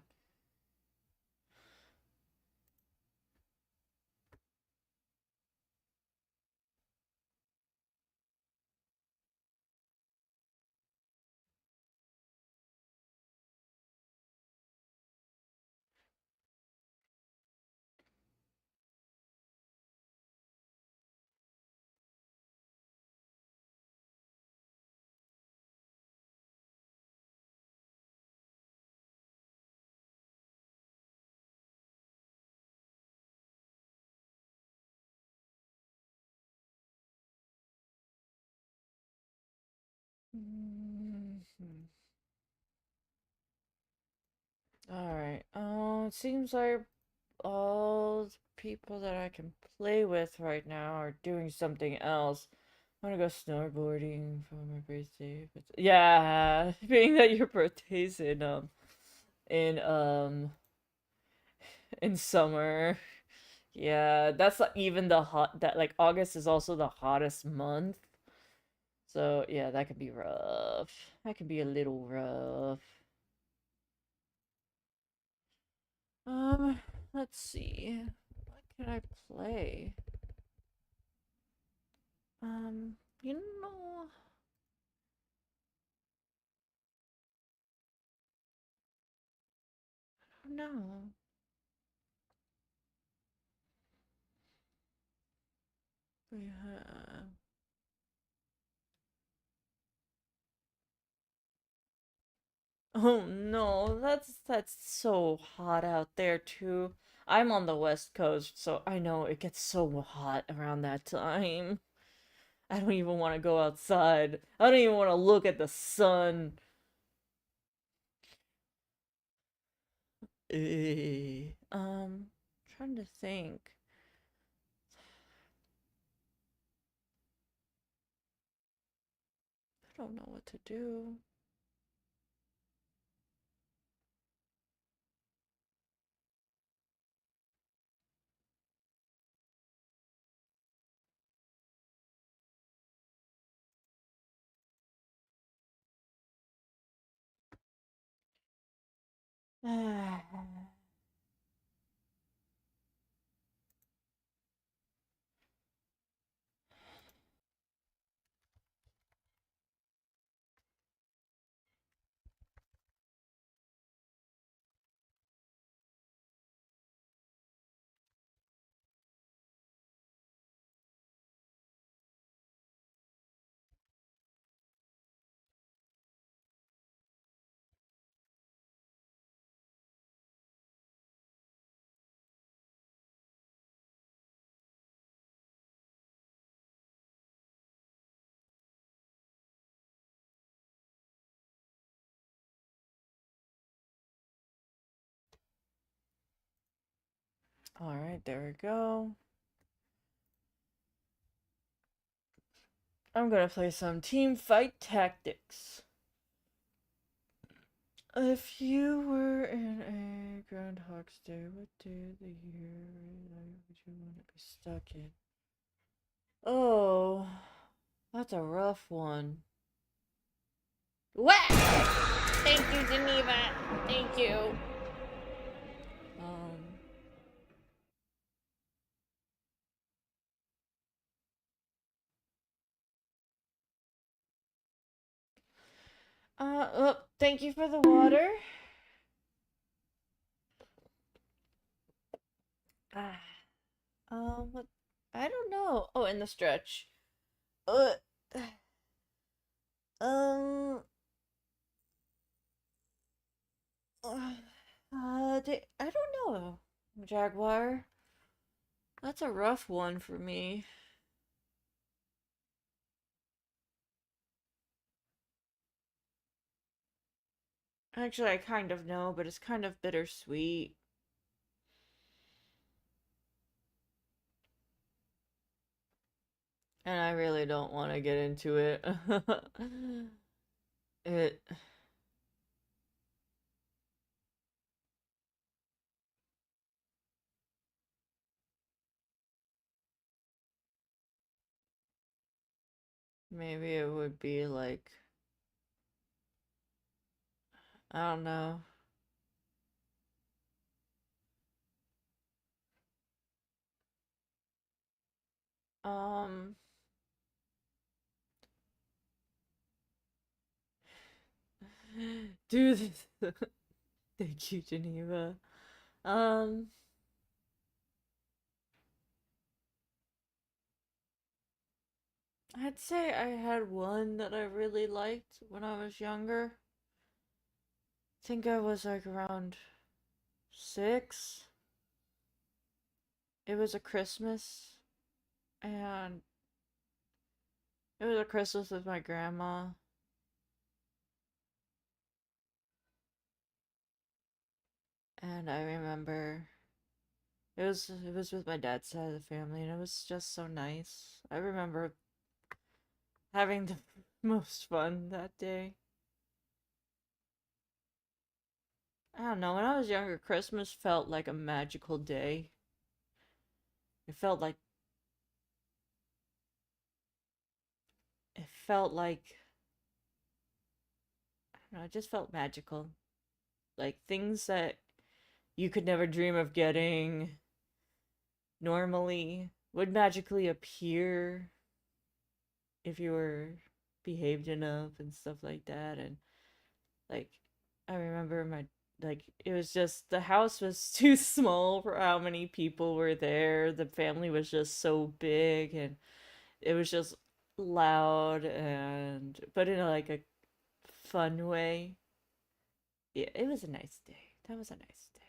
[SPEAKER 1] Alright, it seems like all the people that I can play with right now are doing something else. I want to go snowboarding for my birthday. But yeah, being that your birthday's in, in summer. Yeah, that's like even the that like August is also the hottest month. So yeah, that could be rough. That could be a little rough. Um, let's see. What can I play? You know, I don't know. Yeah. Oh no, that's so hot out there too. I'm on the West Coast, so I know it gets so hot around that time. I don't even want to go outside. I don't even want to look at the sun. Trying to think. I don't know what to do. All right, there we go. I'm gonna play some team fight tactics. If you were in a Groundhog's Day, what day of the year would you want to be stuck in? Oh, that's a rough one. What? Thank you, Geneva. Thank you. Um. Oh, thank you for the water. Ah. What? I don't know. Oh, in the stretch. Uh. Um. I don't know. Jaguar. That's a rough one for me. Actually, I kind of know, but it's kind of bittersweet. And I really don't want to get into it. it. Maybe it would be like. I don't know. Um. Dude. Thank you, Geneva. Um. I'd say I had one that I really liked when I was younger. I think I was like around 6. It was a Christmas, and it was a Christmas with my grandma, And I remember it was with my dad's side of the family, and it was just so nice. I remember having the most fun that day. I don't know, when I was younger, Christmas felt like a magical day. It felt like it felt like I don't know, it just felt magical. Like things that you could never dream of getting normally would magically appear if you were behaved enough and stuff like that. And like I remember my like it was just the house was too small for how many people were there. The family was just so big, and it was just loud, and but in like a fun way. Yeah, it was a nice day. That was a nice day.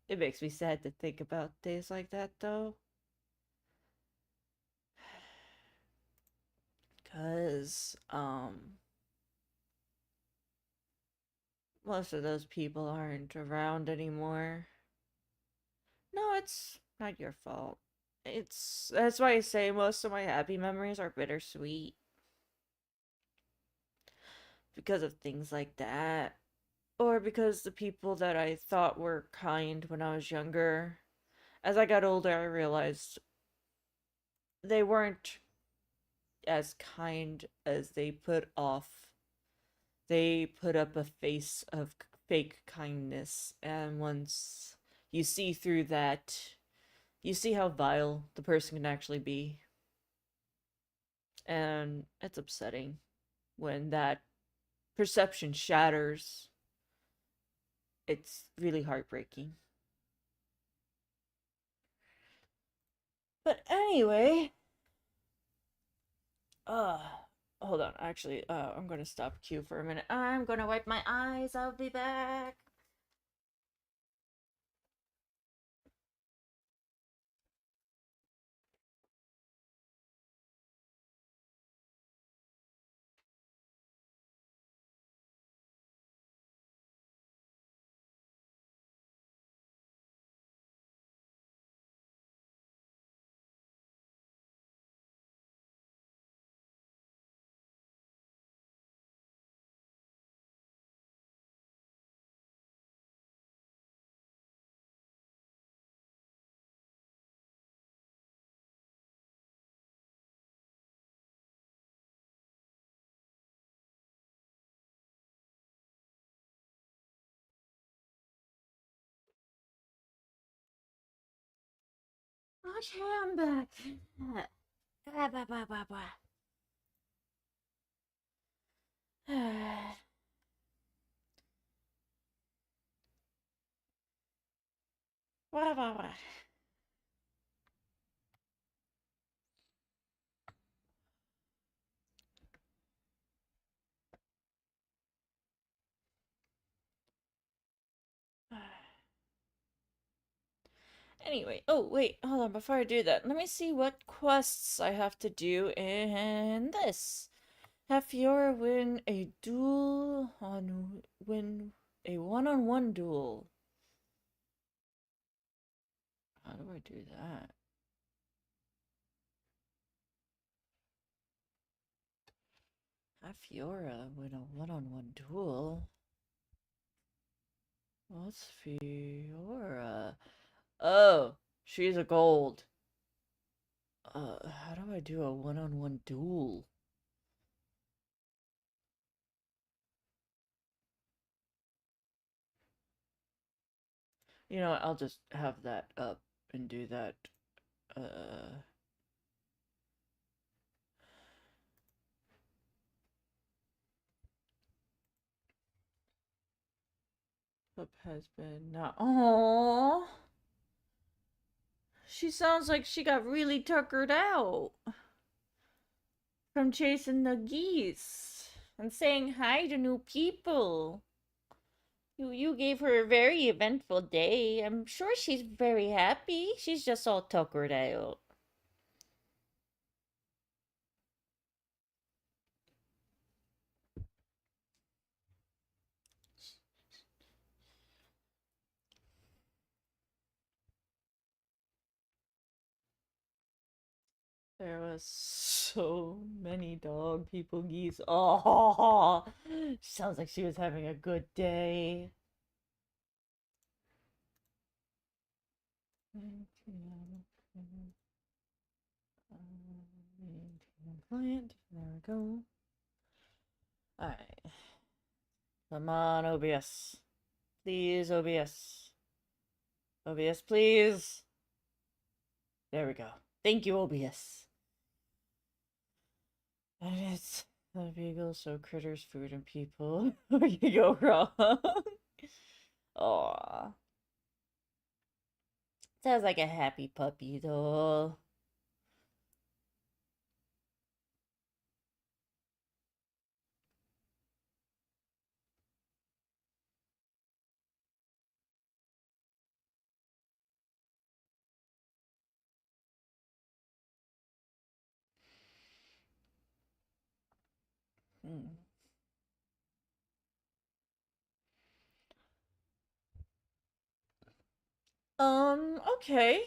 [SPEAKER 1] It makes me sad to think about days like that, though. Because, most of those people aren't around anymore. No, it's not your fault. That's why I say most of my happy memories are bittersweet. Because of things like that. Or because the people that I thought were kind when I was younger, as I got older, I realized they weren't as kind as they put off. They put up a face of fake kindness, and once you see through that, you see how vile the person can actually be. And it's upsetting when that perception shatters. It's really heartbreaking. But anyway, uh, hold on. Actually, I'm gonna stop queue for a minute. I'm gonna wipe my eyes. I'll be back. Okay, I'm back. Blah, blah, blah, blah, blah. Blah, blah, blah. Anyway, oh wait, hold on, before I do that, let me see what quests I have to do in this. Have Fiora win a duel on win a one-on-one duel. How do I do that? Have Fiora win a one-on-one duel. What's Fiora? Oh, she's a gold. How do I do a one-on-one duel? You know what, I'll just have that up and do that. Flip has been not. Aww. She sounds like she got really tuckered out from chasing the geese and saying hi to new people. You gave her a very eventful day. I'm sure she's very happy. She's just all tuckered out. There was so many dog people geese. Oh, sounds like she was having a good day. Client. There we go. Alright. Come on, OBS. Please, OBS. OBS, please. There we go. Thank you, OBS. And it's the beagle, so critters, food, and people. Where you go wrong? Aww. Sounds like a happy puppy, though. Okay.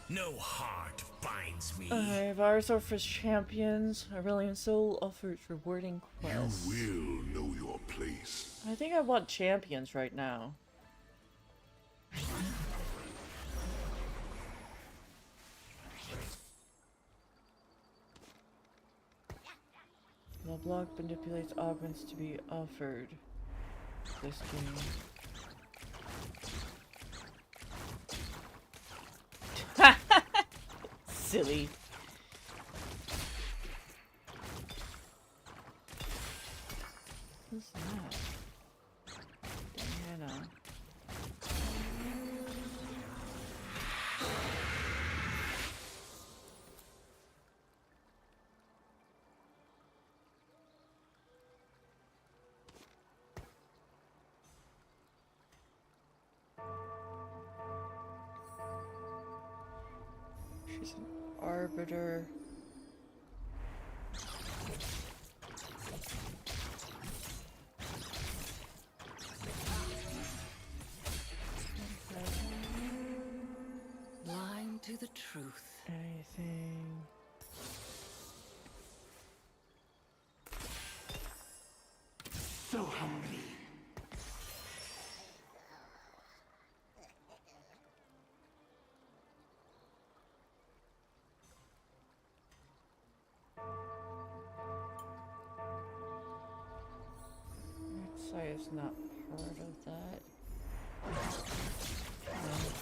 [SPEAKER 2] No heart binds me.
[SPEAKER 1] Virus offers champions. Aurelian Soul offers rewarding quests.
[SPEAKER 15] You will know your place.
[SPEAKER 1] I think I want champions right now. The block manipulates augments to be offered. This game. Silly. Who's that? Diana. She's an arbiter.
[SPEAKER 9] Blind to the truth.
[SPEAKER 1] Anything.
[SPEAKER 10] So hungry.
[SPEAKER 1] Is not part of that.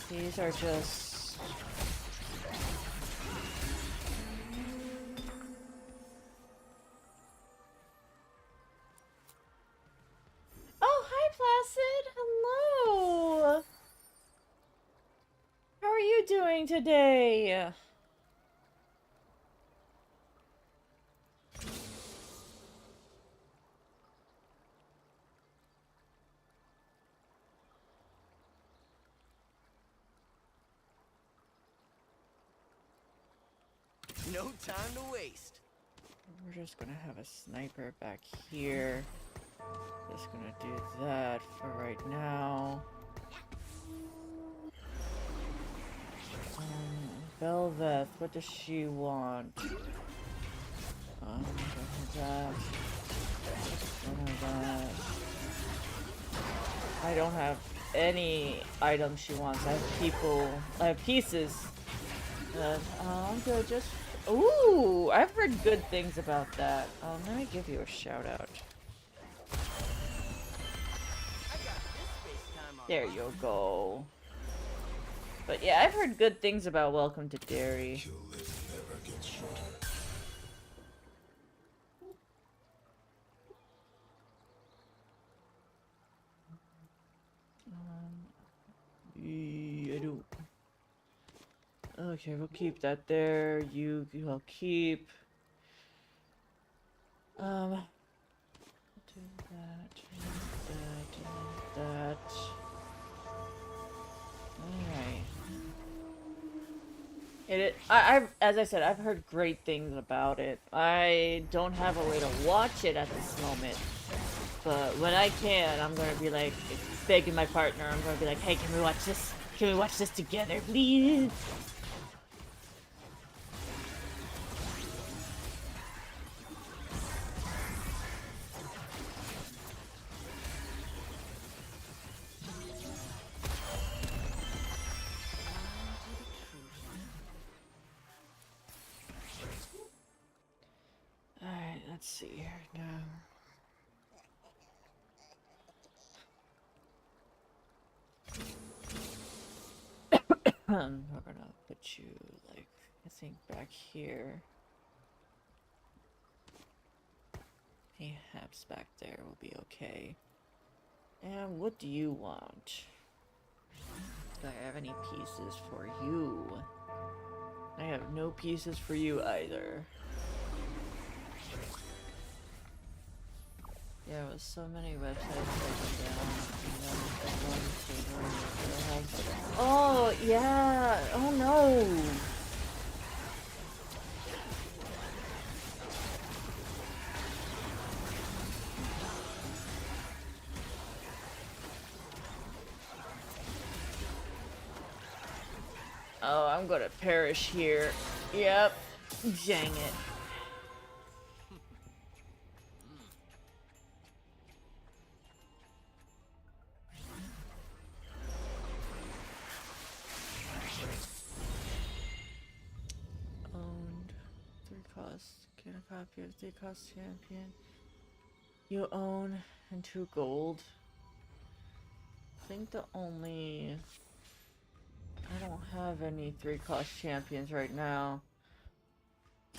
[SPEAKER 1] These are just... Oh, hi Placid! Hello! How are you doing today?
[SPEAKER 2] No time to waste.
[SPEAKER 1] We're just gonna have a sniper back here. Just gonna do that for right now. Velvet, what does she want? Don't have that. Don't have that. I don't have any items she wants. I have people. I have pieces. I'm good. Just. Ooh, I've heard good things about that. Let me give you a shout out. There you go. But yeah, I've heard good things about Welcome to Derry. I don't. Okay, we'll keep that there. You'll keep. Do that. Alright. I've, as I said, I've heard great things about it. I don't have a way to watch it at this moment. But when I can, I'm gonna be like, begging my partner, I'm gonna be like, hey, can we watch this? Can we watch this together, please? let's see here now. We're gonna put you, like, I think back here. Perhaps back there will be okay. And what do you want? Do I have any pieces for you? I have no pieces for you either. Yeah, with so many websites taken down, and then oh, yeah! Oh no! Oh, I'm gonna perish here. Yep. Dang it. Owned. 3 costs. Get a copy of 3 cost champion. You own and 2 gold. I think the only... I don't have any 3 cost champions right now.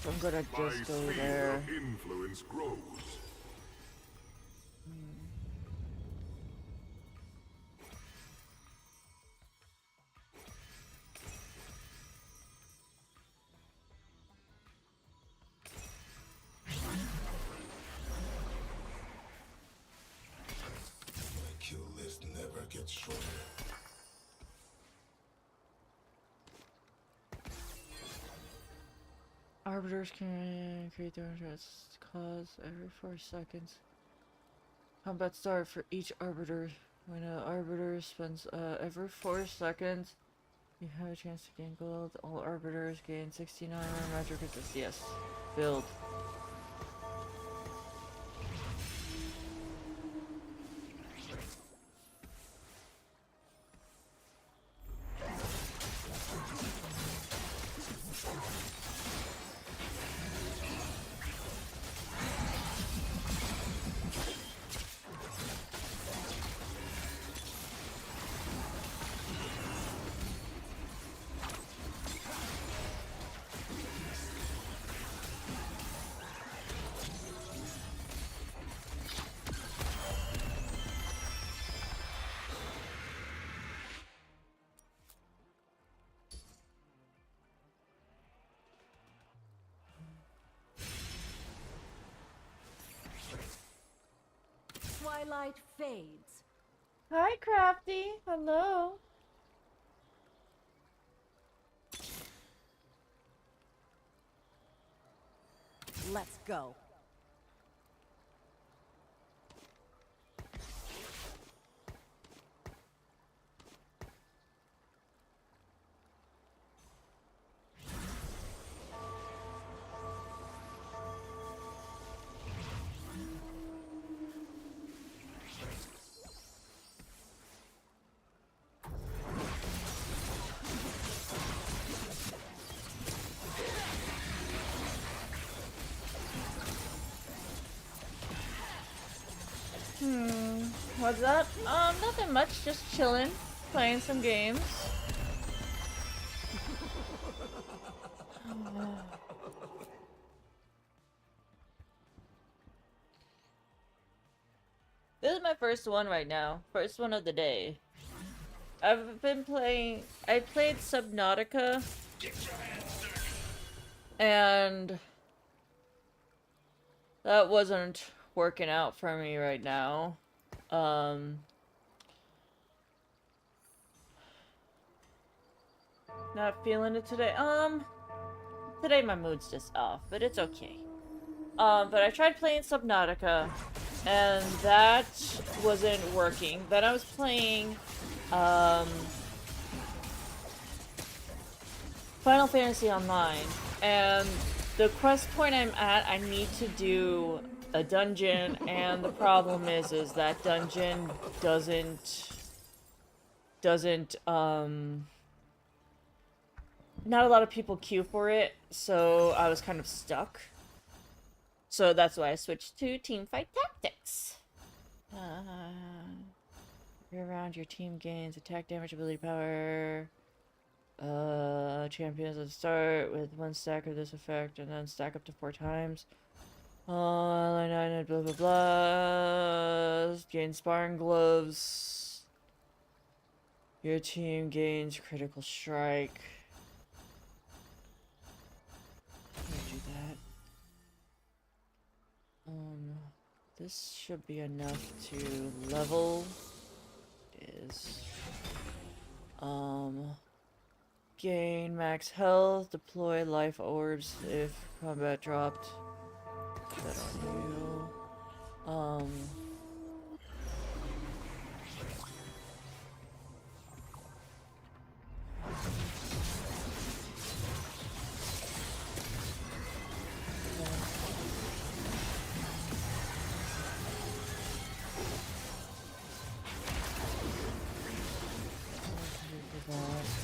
[SPEAKER 1] So I'm gonna just go there.
[SPEAKER 15] Influence grows.
[SPEAKER 19] My kill list never gets shorter.
[SPEAKER 1] Arbiters can create their own just cause every 4 seconds. Combat start for each arbiter. When an arbiter spends every 4 seconds, you have a chance to gain gold. All arbiters gain 69 magic resist. Yes. Build.
[SPEAKER 3] Twilight fades.
[SPEAKER 1] Hi, Crafty. Hello.
[SPEAKER 3] Let's go.
[SPEAKER 1] What's up? Nothing much, just chilling, playing some games. This is my first one right now. First one of the day. I've been playing... I played Subnautica. And... that wasn't working out for me right now. Not feeling it today. Today my mood's just off, but it's okay. But I tried playing Subnautica, and that wasn't working. Then I was playing, Final Fantasy Online, and the quest point I'm at, I need to do a dungeon, and the problem is that dungeon doesn't, not a lot of people queue for it, so I was kind of stuck. So that's why I switched to teamfight tactics. Every round your team gains attack damage, ability power. Champions that start with 1 stack of this effect and then stack up to 4 times. Line 9 and blah blah blah. Gain sparring gloves. Your team gains critical strike. Can't do that. This should be enough to level. Is gain max health, deploy life orbs if combat dropped. Put that on you.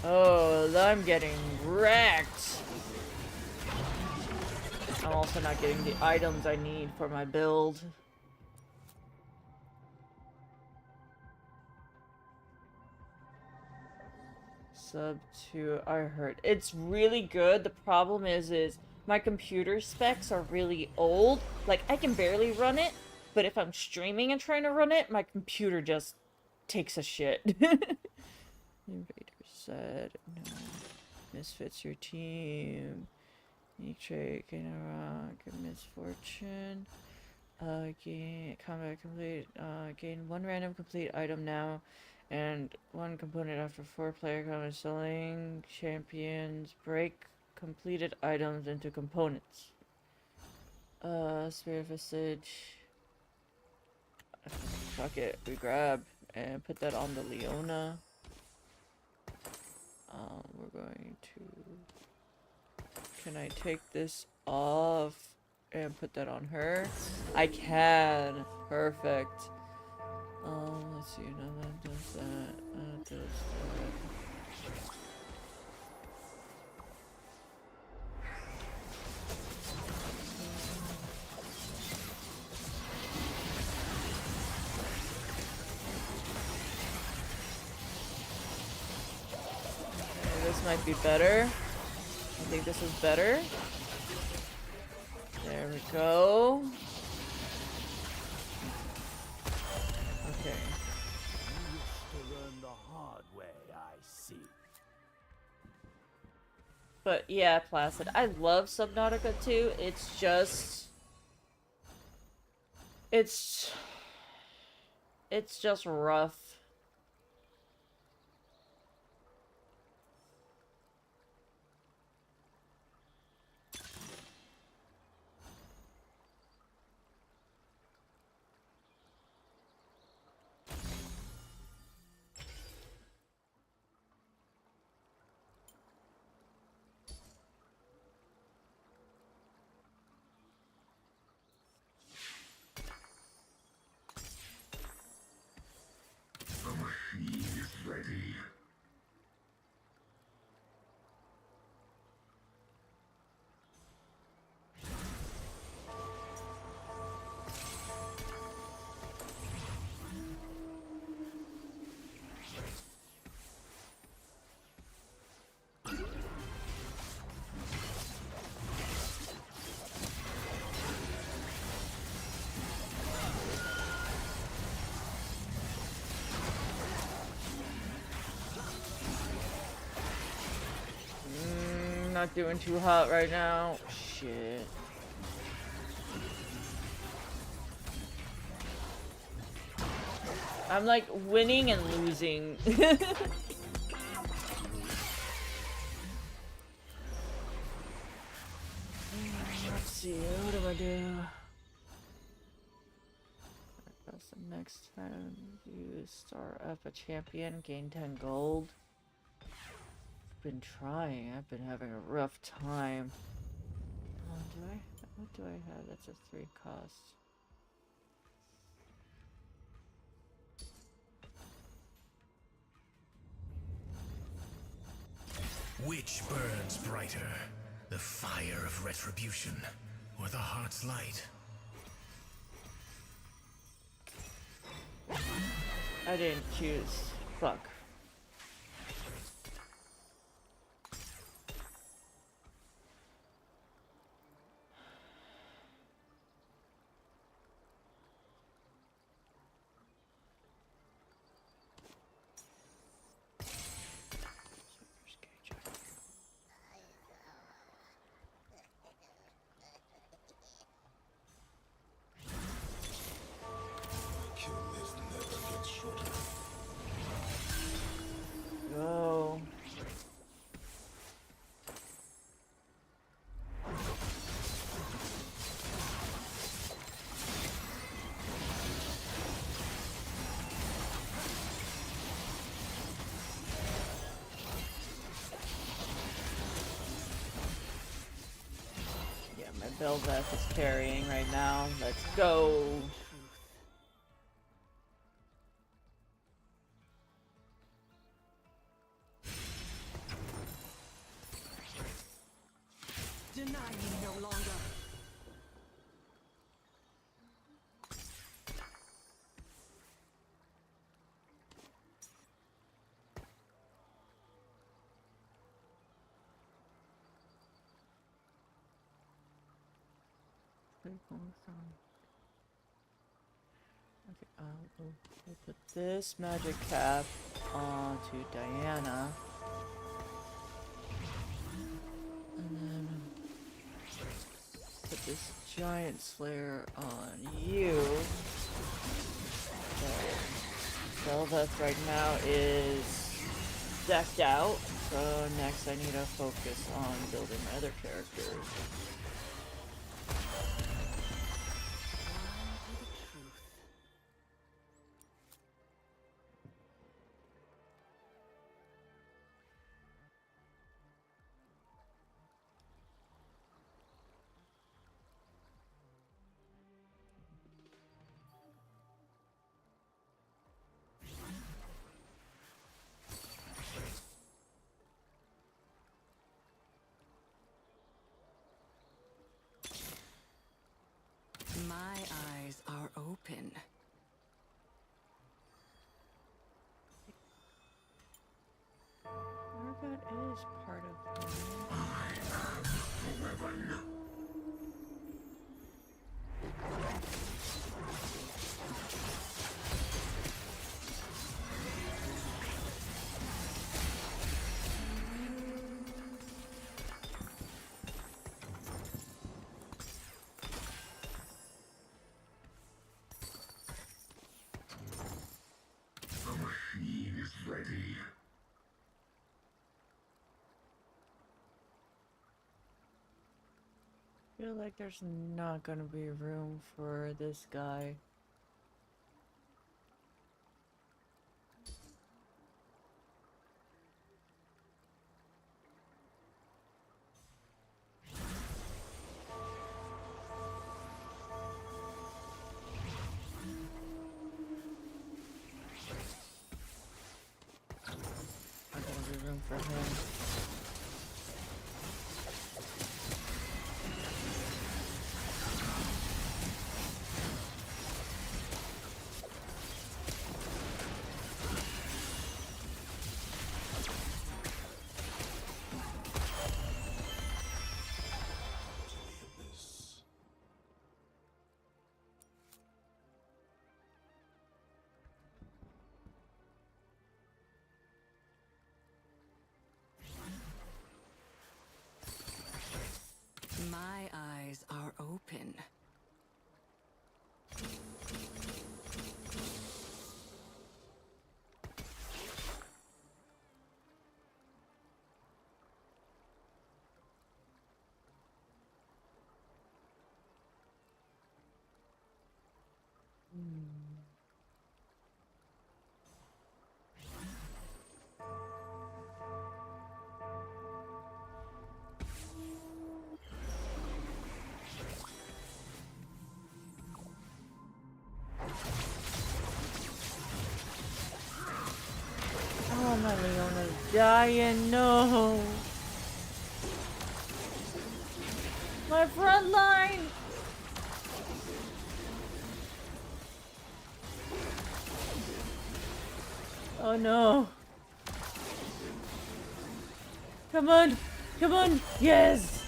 [SPEAKER 1] Oh, I'm getting wrecked. I'm also not getting the items I need for my build. Sub 2, I heard. It's really good. The problem is my computer specs are really old. Like, I can barely run it, but if I'm streaming and trying to run it, my computer just takes a shit. Invader said, no. Misfits your team. Unique trait, gain a rock, misfortune. Gain combat complete. Gain 1 random complete item now, and 1 component after 4-player combat. Selling champions break completed items into components. Spirit Visage. Fuck it, we grab and put that on the Leona. We're going to... Can I take this off and put that on her? I can. Perfect. Let's see. No, that does that. That does that. Okay, this might be better. I think this is better. There we go. Okay.
[SPEAKER 19] You wish to learn the hard way, I see.
[SPEAKER 1] But yeah, Placid. I love Subnautica 2. It's just... It's just rough.
[SPEAKER 19] The machine is ready.
[SPEAKER 1] Not doing too hot right now. Shit. I'm like winning and losing. Let's see, what do I do? That's the next time you star up a champion, gain 10 gold. Been trying. I've been having a rough time. What do I have? That's a 3 cost.
[SPEAKER 2] Which burns brighter? The fire of retribution, or the heart's light?
[SPEAKER 1] I didn't choose. Fuck. Go. Yeah, my Belveth is carrying right now. Let's go.
[SPEAKER 21] Deny me no longer.
[SPEAKER 1] Okay, we'll put this magic cap onto Diana. And then put this giant slayer on you. So Belveth right now is decked out. So next I need to focus on building my other characters.
[SPEAKER 21] My eyes are open.
[SPEAKER 1] Margot is part of me.
[SPEAKER 19] The machine is ready.
[SPEAKER 1] I feel like there's not gonna be room for this guy. Not gonna be room for him.
[SPEAKER 21] My eyes are open.
[SPEAKER 1] Oh, my Leona's dying. No. My front line. Oh no. Come on. Come on. Yes.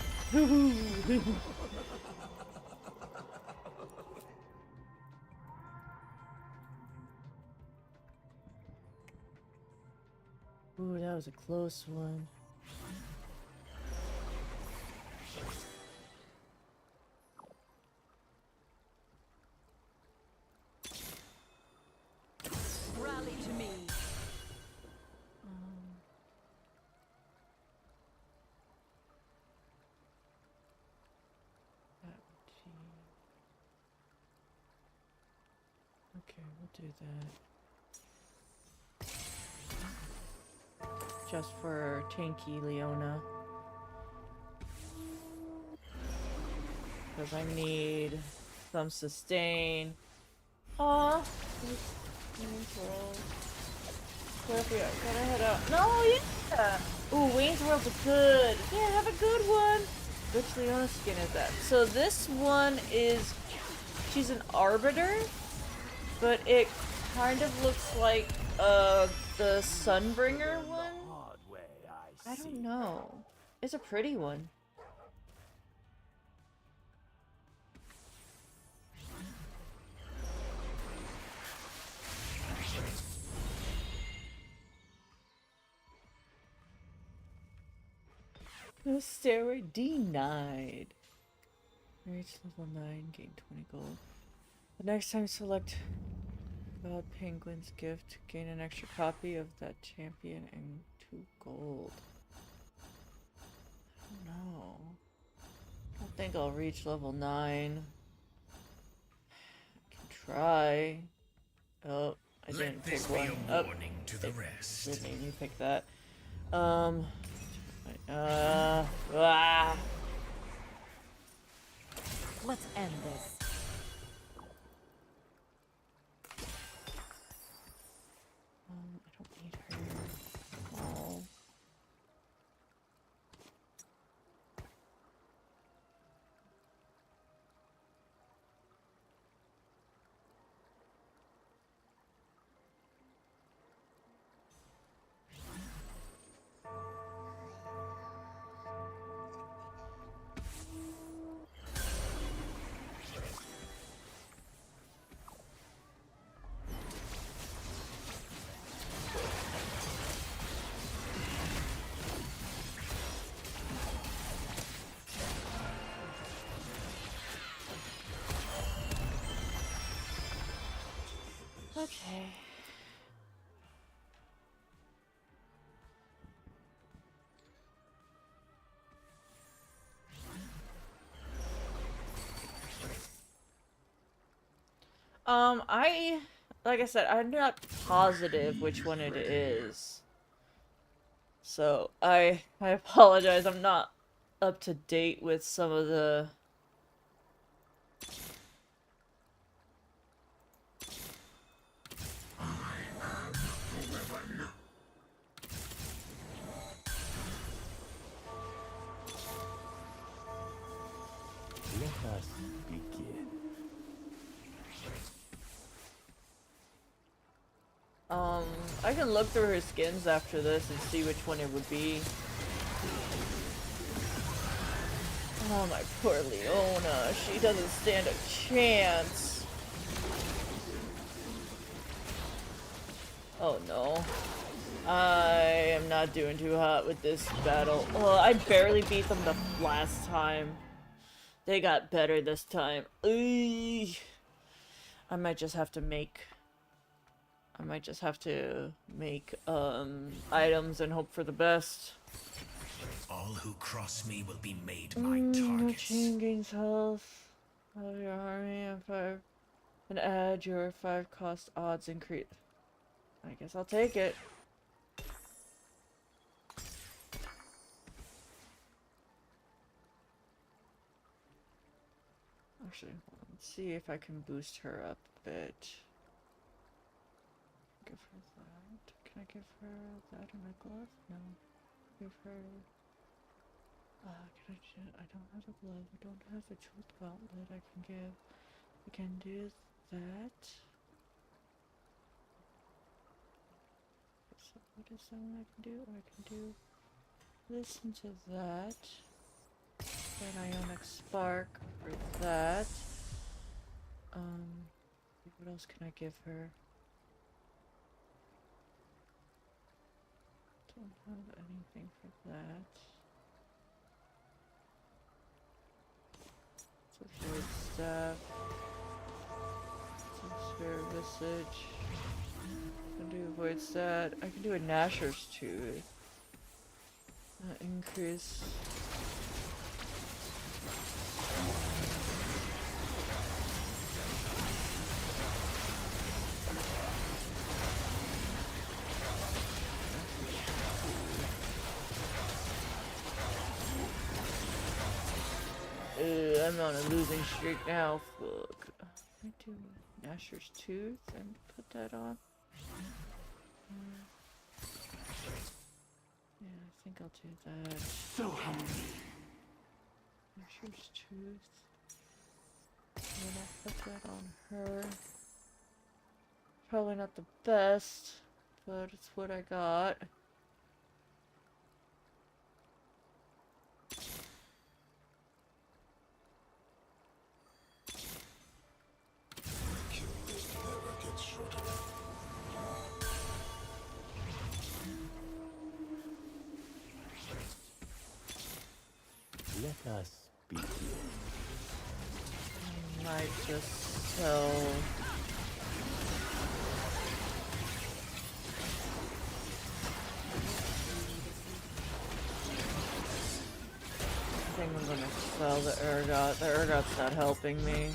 [SPEAKER 1] Ooh, that was a close one.
[SPEAKER 3] Rally to me.
[SPEAKER 1] Okay, we'll do that. Just for tanky Leona. Because I need some sustain. Aw. Can I head out? No, yeah! Ooh, Wayne's World's good. Yeah, have a good one. Which Leona skin is that? So this one is... She's an Arbiter. But it kind of looks like, the Sunbringer one? I don't know. It's a pretty one. No steroid denied. Reach level 9, gain 20 gold. The next time select God Penguin's gift, gain an extra copy of that champion and 2 gold. I don't know. I don't think I'll reach level 9. I can try. Oh, I didn't pick one.
[SPEAKER 2] Warning to the rest.
[SPEAKER 1] Didn't make me pick that. Ah.
[SPEAKER 3] Let's end this.
[SPEAKER 1] I don't need her. Oh. Okay. Like I said, I'm not positive which one it is. So, I apologize, I'm not up to date with some of the...
[SPEAKER 19] Let us begin.
[SPEAKER 1] I can look through her skins after this and see which one it would be. Oh, my poor Leona. She doesn't stand a chance. Oh no. I am not doing too hot with this battle. Oh, I barely beat them the last time. They got better this time. Ugh. I might just have to make items and hope for the best.
[SPEAKER 2] All who cross me will be made my targets.
[SPEAKER 1] Chain gains health of your army and 5 and add your 5 cost odds increase. I guess I'll take it. Actually, hold on. Let's see if I can boost her up a bit. Give her that. Can I give her that in my glove? No. Give her... I don't have a glove. I don't have a truth gauntlet I can give. I can do that. What is that one I can do? I can do listen to that. Then Ionic Spark for that. What else can I give her? Don't have anything for that. So Void Staff. Some Spare Visage. I can do Void Stat. I can do a Gnasher's Tooth. Increase. I'm on a losing streak now. Fuck. Can I do Gnasher's Tooth and put that on? Yeah, I think I'll do that.
[SPEAKER 19] So hungry.
[SPEAKER 1] Gnasher's Tooth. And then I'll put that on her. Probably not the best, but it's what I got.
[SPEAKER 4] Let us begin.
[SPEAKER 1] I might just sell. I think I'm gonna sell the Urgot. The Urgot's not helping me.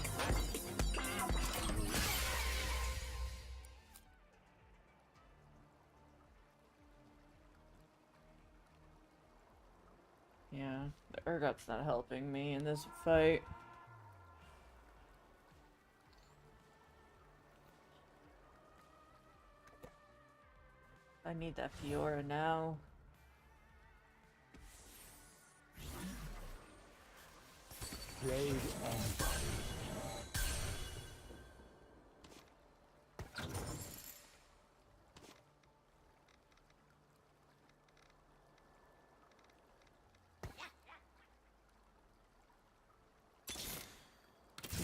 [SPEAKER 1] Yeah, the Urgot's not helping me in this fight. I need that Fiora now.
[SPEAKER 4] Blade and body.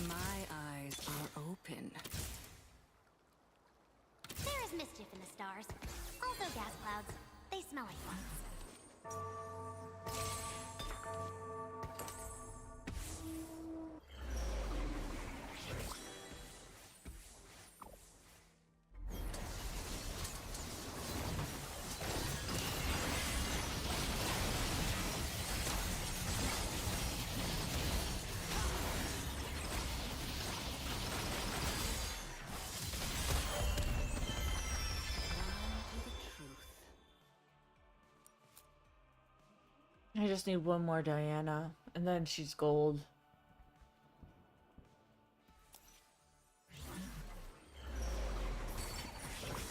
[SPEAKER 22] My eyes are open.
[SPEAKER 23] There is mischief in the stars. Also gas clouds. They smell like bugs.
[SPEAKER 1] I just need one more Diana, and then she's gold.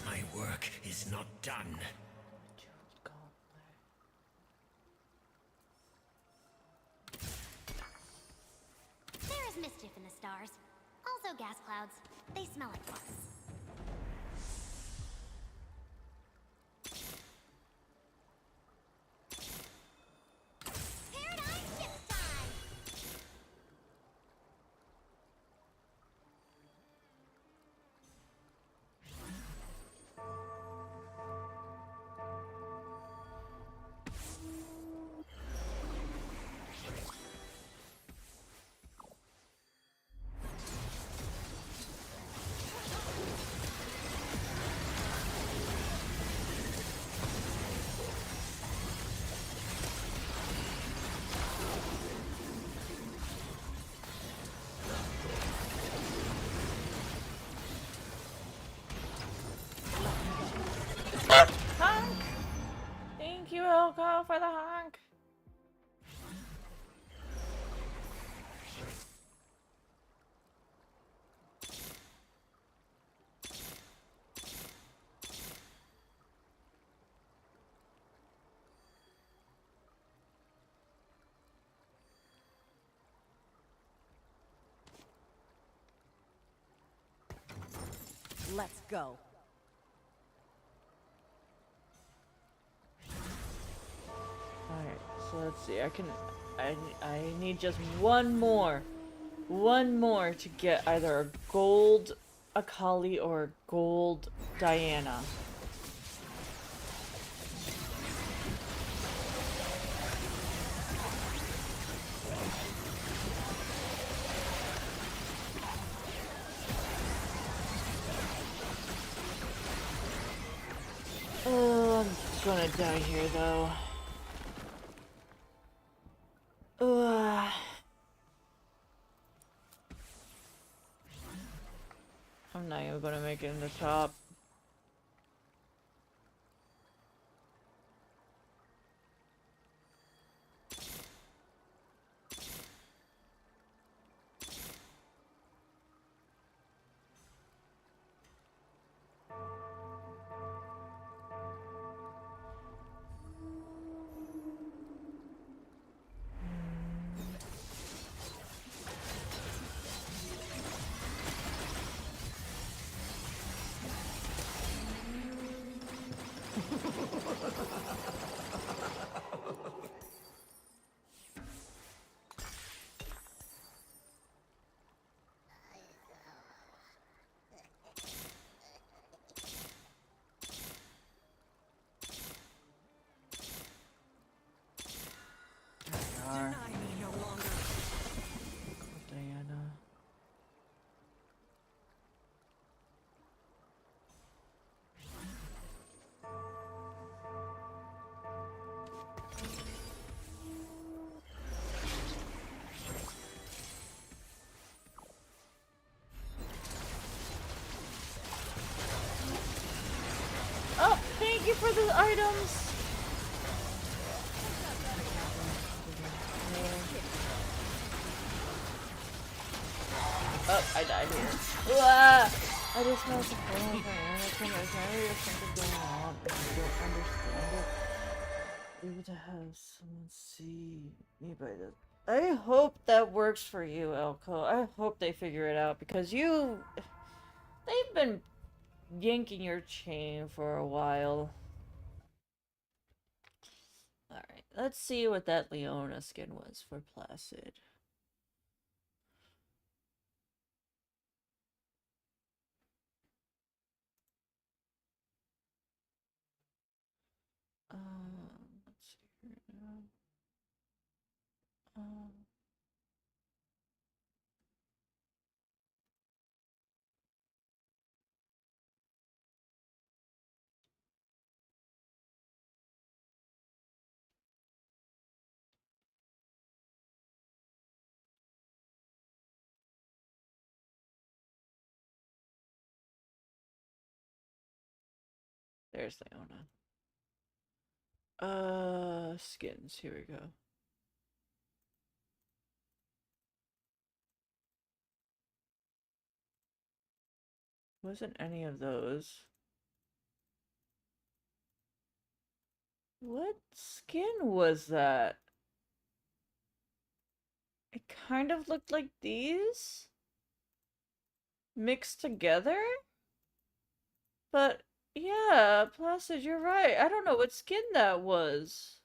[SPEAKER 2] My work is not done.
[SPEAKER 23] There is mischief in the stars. Also gas clouds. They smell like bugs. Paradigm shift time!
[SPEAKER 1] Honk! Thank you, Elko, for the honk.
[SPEAKER 3] Let's go.
[SPEAKER 1] Alright, so let's see. I need just one more to get either a gold Akali or a gold Diana. Oh, I'm gonna die here though. Ugh. I'm not even gonna make it in the top. Diana. Oh, thank you for the items. Oh, I died here. Uah! I just know it's a problem with my internet. I can't really think going on. And I don't understand it. Able to have someone see me by this. I hope that works for you, Elko. I hope they figure it out because they've been yanking your chain for a while. Alright, let's see what that Leona skin was for Placid. Let's see here now. There's Leona. Skins. Here we go. Wasn't any of those. What skin was that? It kind of looked like these mixed together? But yeah, Placid, you're right. I don't know what skin that was.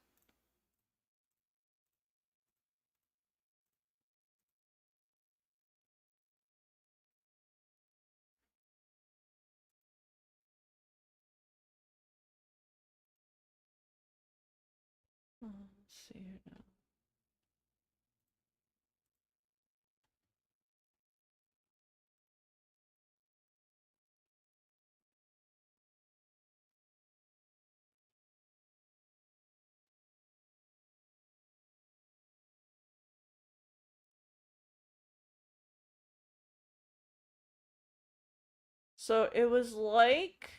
[SPEAKER 1] Let's see here now. So it was like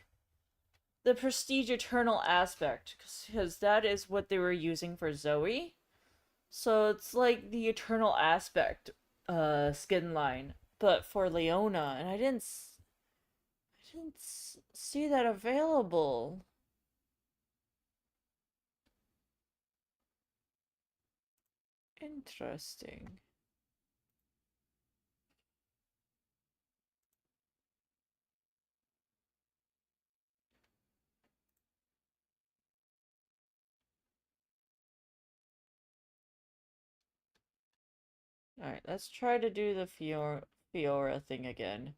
[SPEAKER 1] the Prestige Eternal aspect, because that is what they were using for Zoe. So it's like the Eternal aspect skin line, but for Leona, and I didn't see that available. Interesting. Alright, let's try to do the Fiora thing again.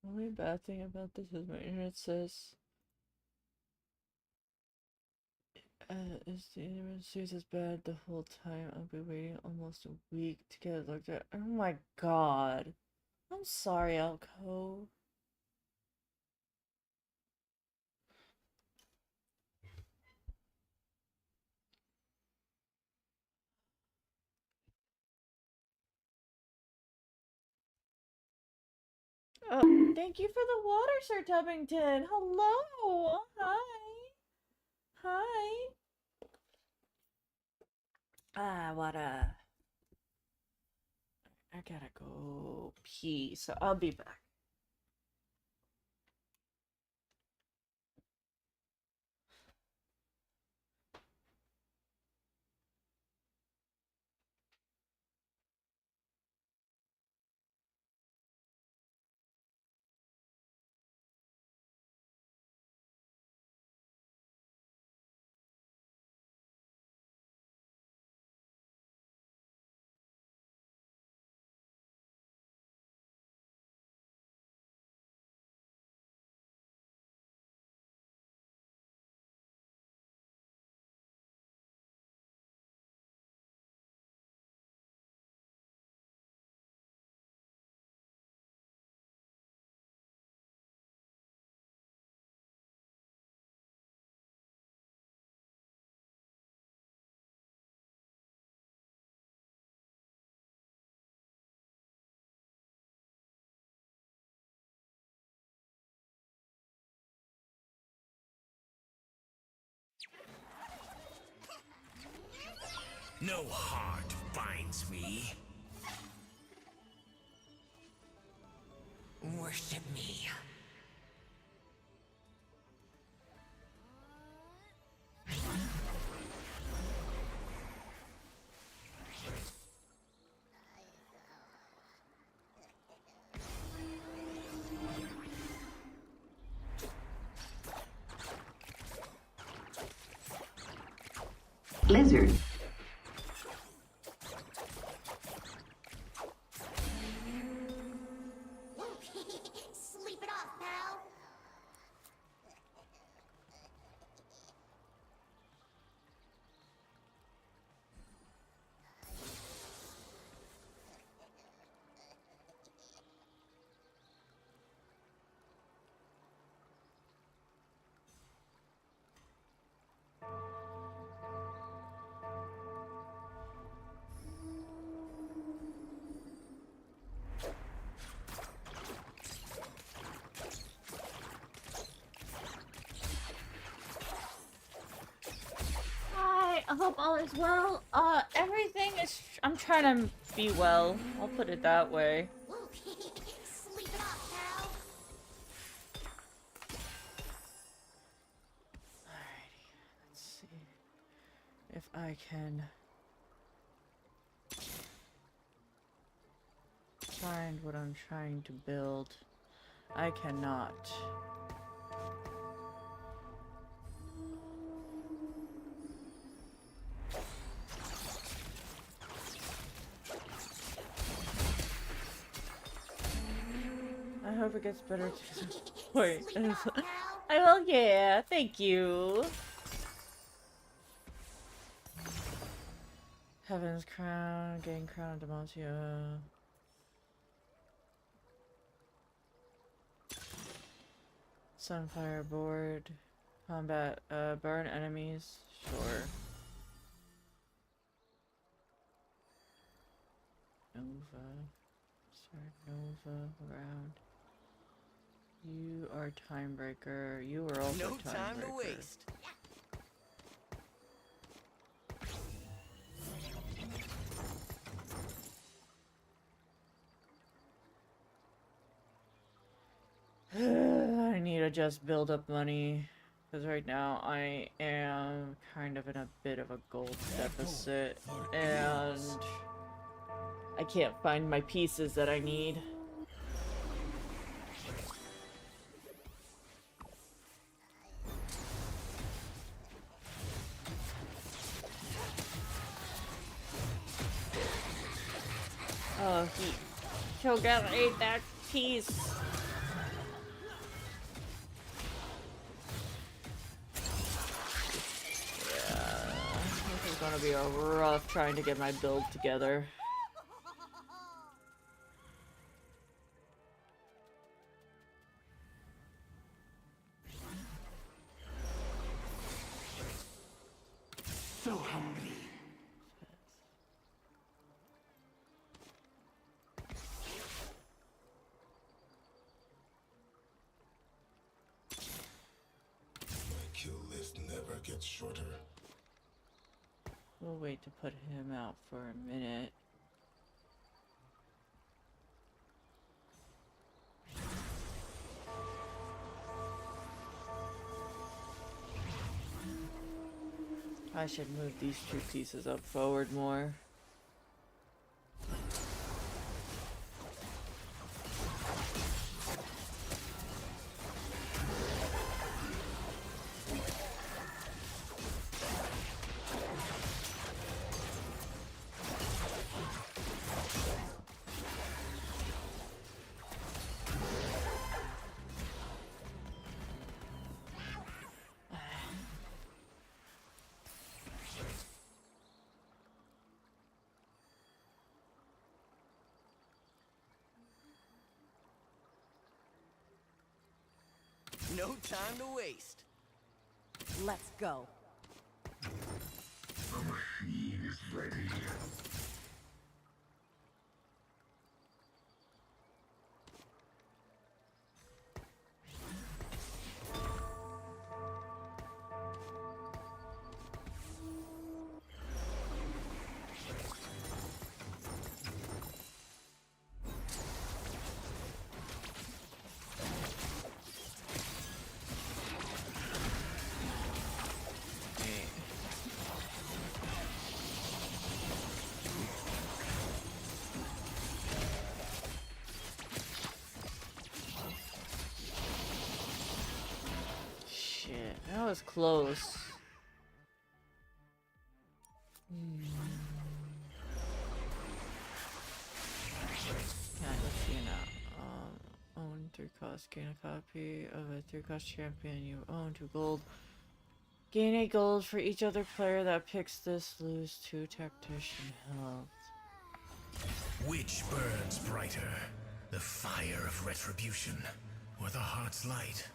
[SPEAKER 1] Only bad thing about this is my internet says is the internet stays as bad the whole time. I'll be waiting almost a week to get it looked at. Oh my god. I'm sorry, Alco. Oh, thank you for the water, Sir Tubbington. Hello. Hi. Hi. What I gotta go pee, so I'll be back.
[SPEAKER 2] No heart binds me. Worship me.
[SPEAKER 6] Blizzard.
[SPEAKER 23] Sleep it off, pal.
[SPEAKER 1] Hi, I hope all is well. Everything is. I'm trying to be well. I'll put it that way.
[SPEAKER 23] Sleep it off, pal.
[SPEAKER 1] Alrighty, let's see if I can find what I'm trying to build. I cannot. I hope it gets better to the point. I will, yeah, thank you. Heaven's Crown, getting Crown of Demacia. Sunfire board. Combat, burn enemies, sure. Nova. Start Nova round. You are Timebreaker. You are also
[SPEAKER 16] No
[SPEAKER 1] Timebreaker.
[SPEAKER 16] time to waste.
[SPEAKER 1] I need to just build up money. Because right now I am kind of in a bit of a gold deficit. And I can't find my pieces that I need. Oh, Shogun ate that piece. Yeah, this is gonna be a rough trying to get my build together.
[SPEAKER 19] So hungry. My kill list never gets shorter.
[SPEAKER 1] We'll wait to put him out for a minute. I should move these two pieces up forward more.
[SPEAKER 6] No time to waste.
[SPEAKER 3] Let's go.
[SPEAKER 19] The machine is ready.
[SPEAKER 1] That was close. Yeah, let's see now. Own 3 cost. Gain a copy of a 3 cost champion you own 2 gold. Gain 8 gold for each other player that picks this. Lose 2 tactician health.
[SPEAKER 2] Which burns brighter? The fire of retribution, or the heart's light?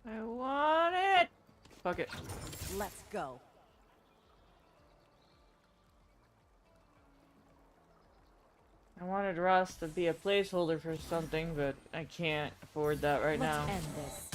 [SPEAKER 1] I want it! Fuck it.
[SPEAKER 3] Let's go.
[SPEAKER 1] I wanted Ross to be a placeholder for something, but I can't afford that right now.
[SPEAKER 3] Let's end this.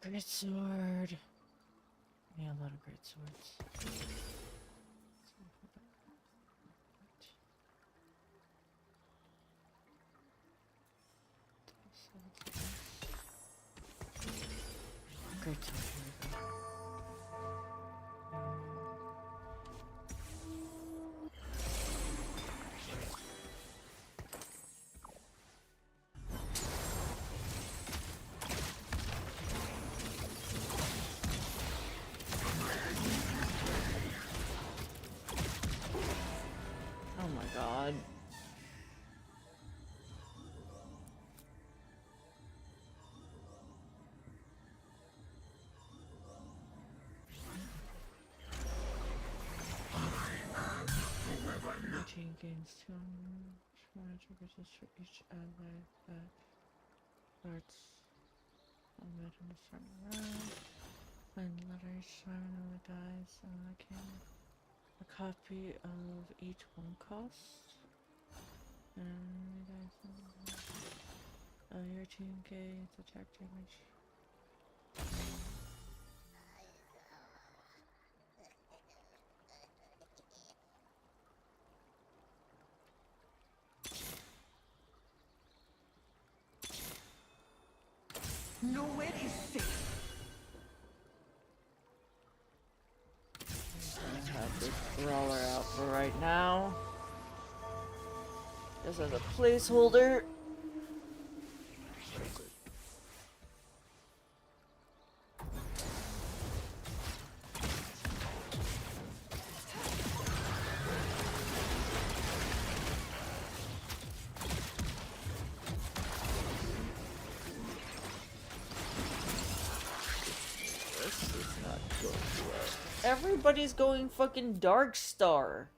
[SPEAKER 1] Great sword. Yeah, a lot of great swords. Great sword, here we go. Oh my god. Routine gains 200 triggers for each ally that starts combat in the starting round. Find the letter each time and the dice can a copy of each one cost. And your team gains attack damage.
[SPEAKER 10] Nowhere is safe.
[SPEAKER 1] I have this brawler out for right now. Just as a placeholder. This is not going well. Everybody's going fucking Dark Star.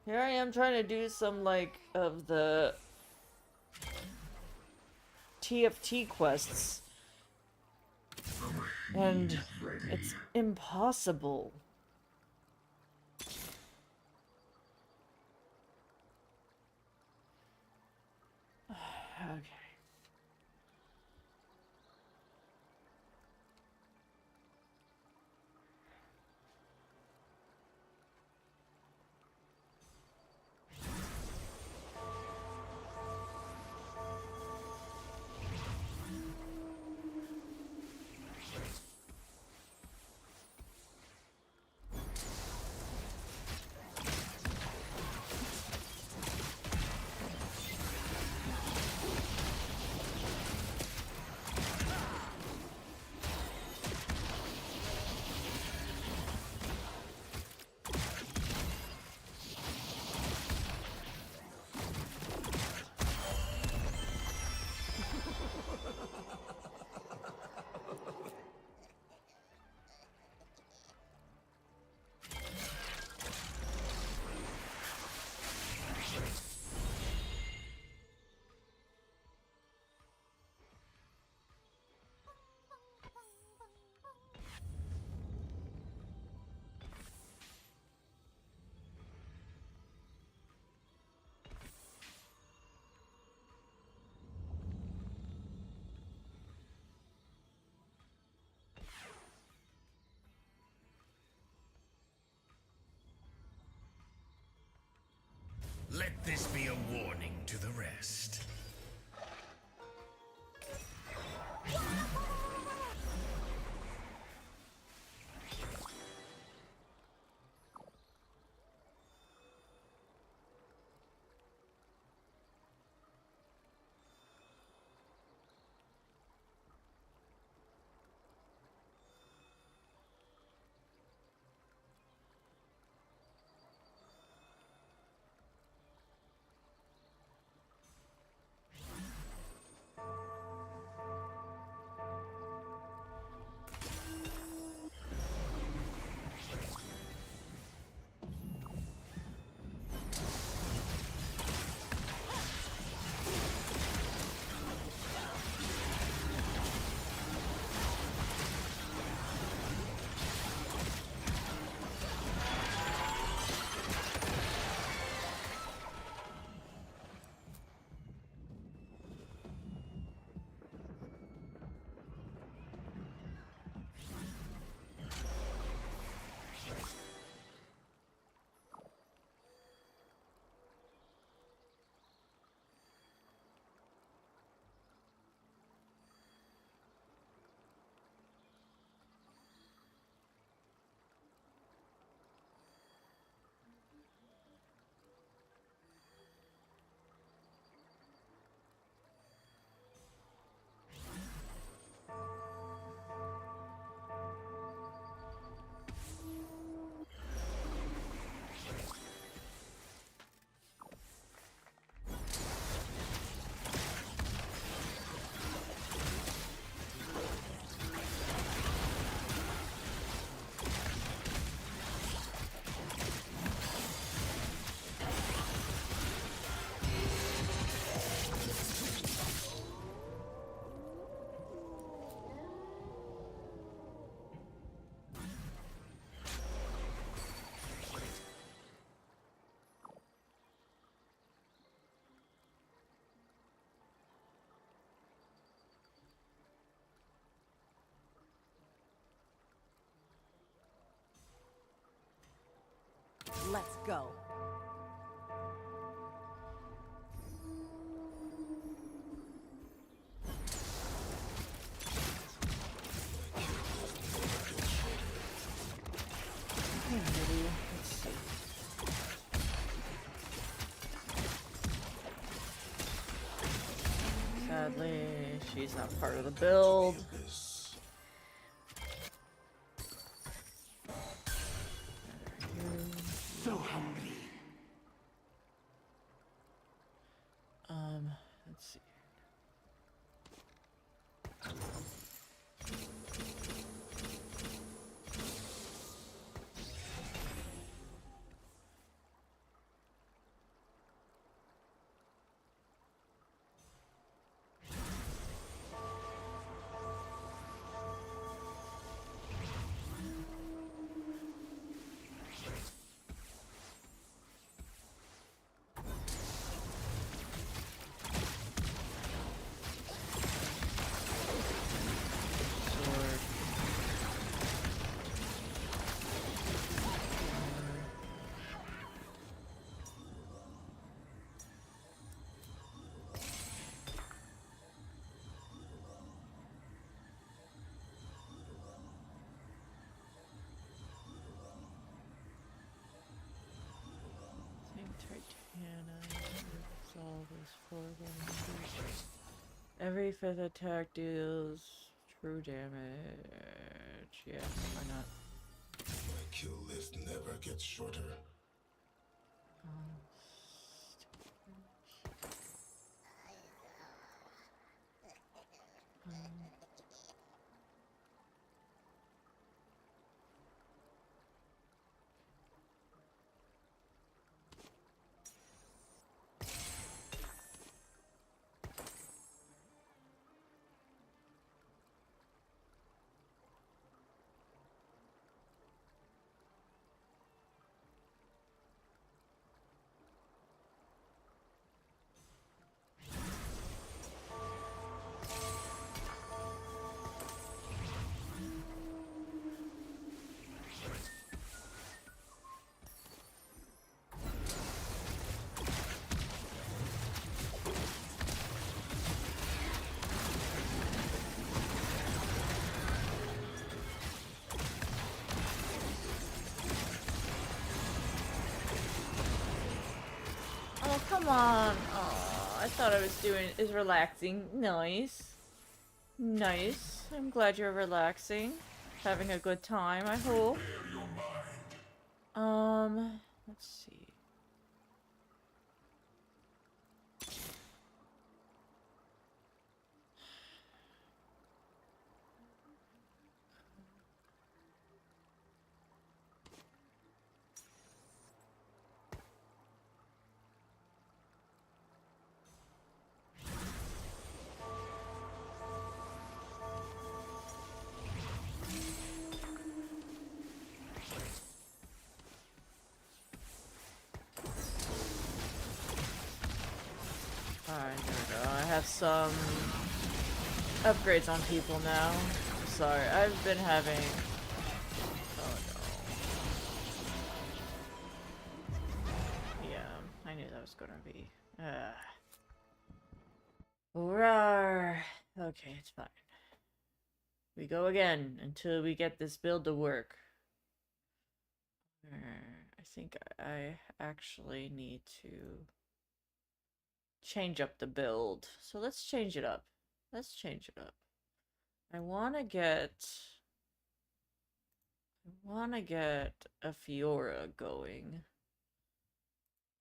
[SPEAKER 1] Here I am trying to do some, like, of the TFT quests. And it's impossible. Okay.
[SPEAKER 2] Let this be a warning to the rest.
[SPEAKER 3] Let's go.
[SPEAKER 1] Let's see. Sadly, she's not part of the build.
[SPEAKER 19] So hungry.
[SPEAKER 1] Let's see. Every fifth attack deals true damage. Yeah, why not?
[SPEAKER 19] My kill list never gets shorter.
[SPEAKER 1] Oh, come on. Oh, I thought I was is relaxing. Nice. Nice. I'm glad you're relaxing. Having a good time, I hope. Let's see. Alright, there we go. I have some upgrades on people now. Sorry, I've been having... Oh no. Yeah, I knew that was gonna be... Rawr. Okay, it's fine. We go again until we get this build to work. I think I actually need to change up the build. So let's change it up. Let's change it up. I want to get a Fiora going.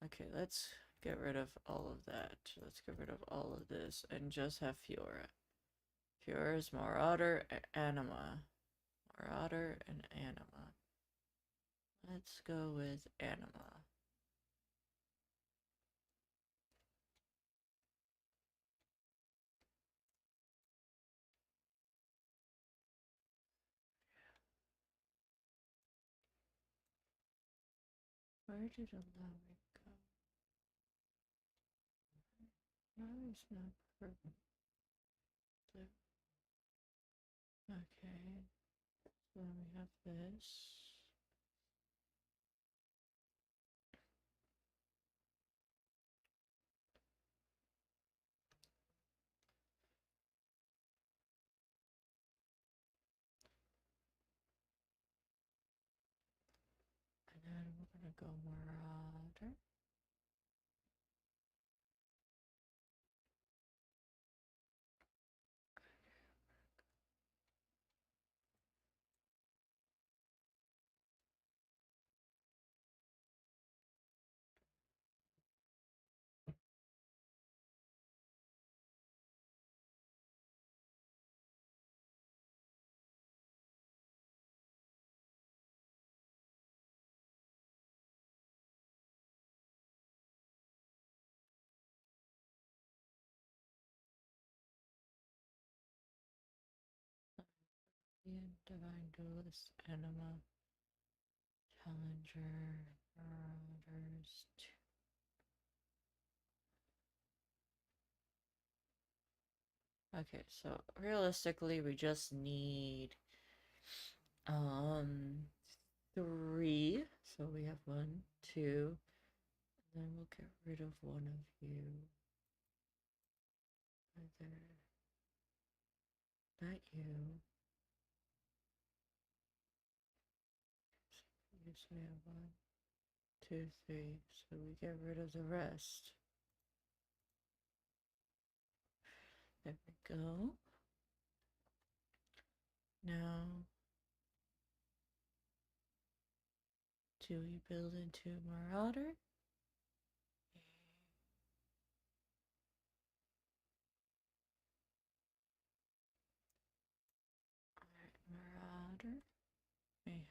[SPEAKER 1] Okay, let's get rid of all of that. Let's get rid of all of this and just have Fiora. Fiora's Marauder and Anima. Marauder and Anima. Let's go with Anima. Where did Alawi go? Alawi's not purple. Blue. Okay. So then we have this. gonna go Marauder. Divine Duelist, Anima, Challenger, Marauders. Okay, so realistically, we just need 3. So we have 1, 2, and then we'll get rid of one of you. Either not you. So we have 1, 2, 3. So we get rid of the rest. There we go. Now, do we build into Marauder? Marauder. We have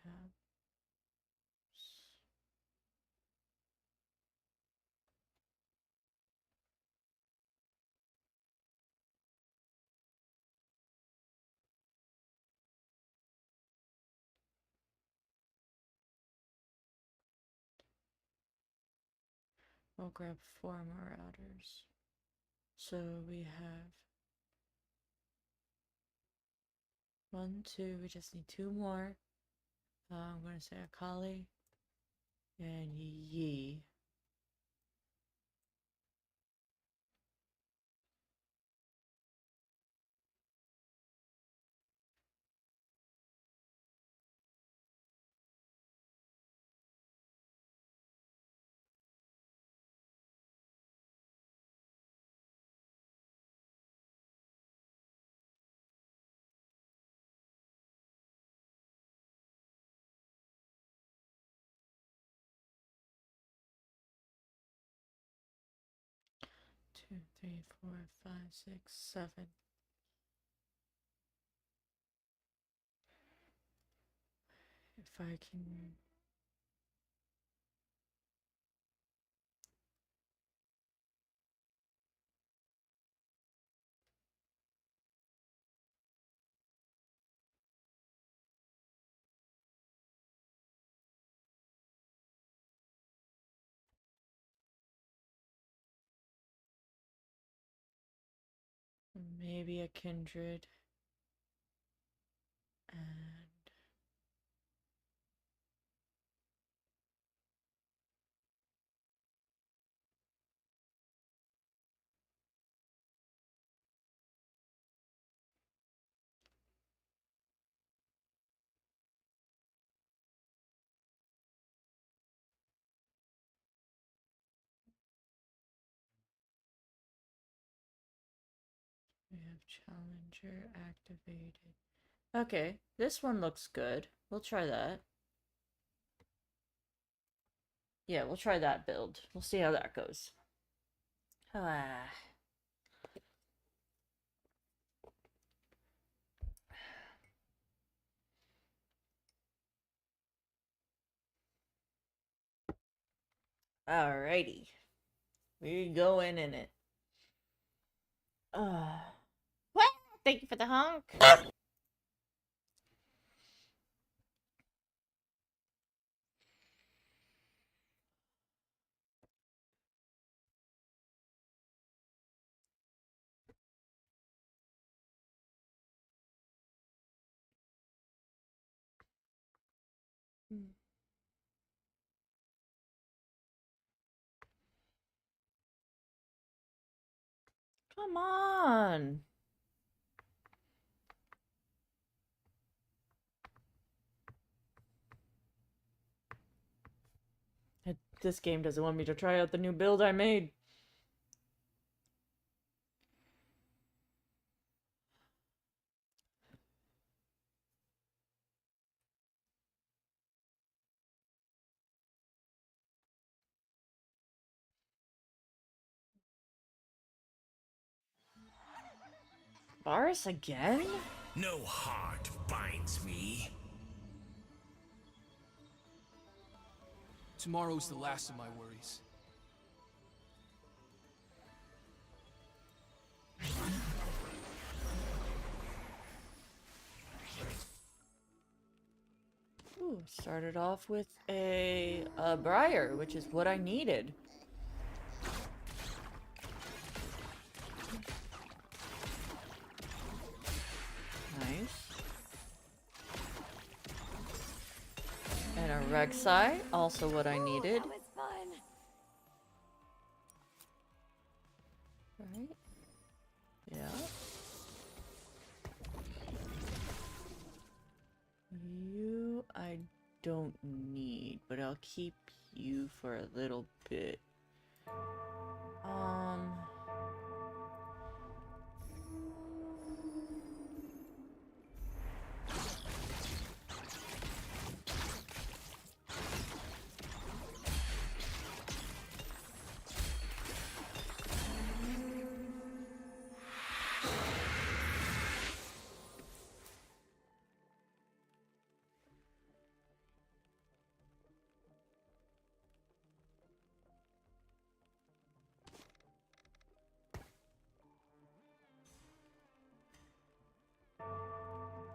[SPEAKER 1] we'll grab 4 Marauders. So we have 1, 2, we just need 2 more. I'm gonna say Akali and Yi. Two, three, 4, 5, 6, 7. If I can maybe a Kindred and we have Challenger activated. Okay, this one looks good. We'll try that. Yeah, we'll try that build. We'll see how that goes. Ah. Alrighty. We're going in it. What? Thank you for the honk. Come on. This game doesn't want me to try out the new build I made. Varus again?
[SPEAKER 2] No heart binds me.
[SPEAKER 6] Tomorrow's the last of my worries.
[SPEAKER 1] Ooh, started off with a Briar, which is what I needed. Nice. And a Rek'Sai, also what I needed.
[SPEAKER 12] That was fun.
[SPEAKER 1] Right? Yeah. You, I don't need, but I'll keep you for a little bit.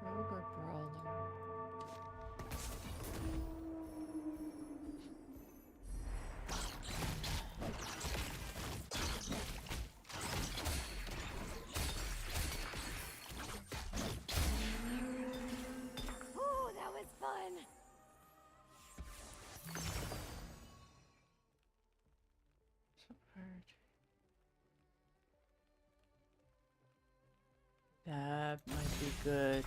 [SPEAKER 1] Rogue or Brawler?
[SPEAKER 12] Oh, that was fun.
[SPEAKER 1] So hard. That might be good.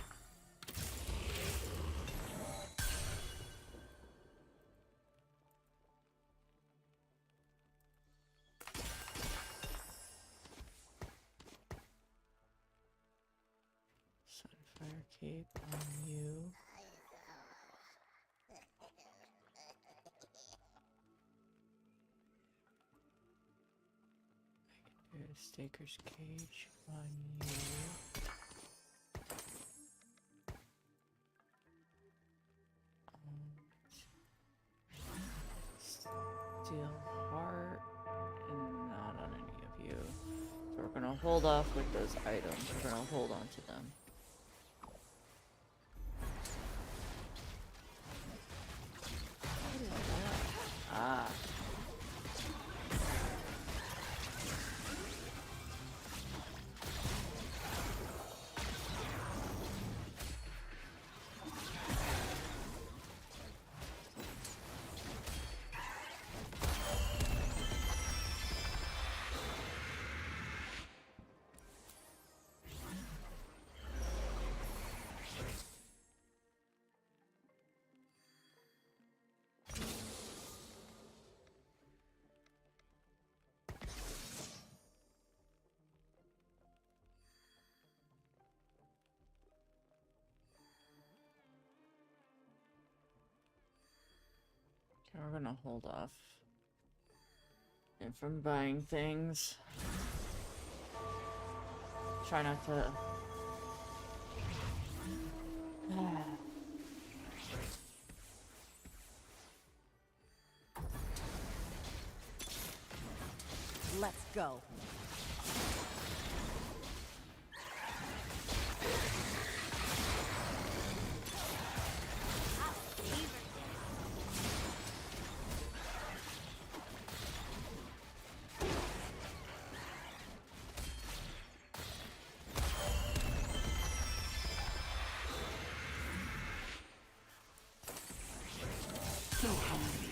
[SPEAKER 1] Sunfire Cape on you. I can do a Staker's Cage on you. Steel Heart, and not on any of you. So we're gonna hold off with those items. We're gonna hold on to them. What is that? Ah. Okay, we're gonna hold off. And from buying things. Try not to...
[SPEAKER 3] Let's go.
[SPEAKER 21] So hungry.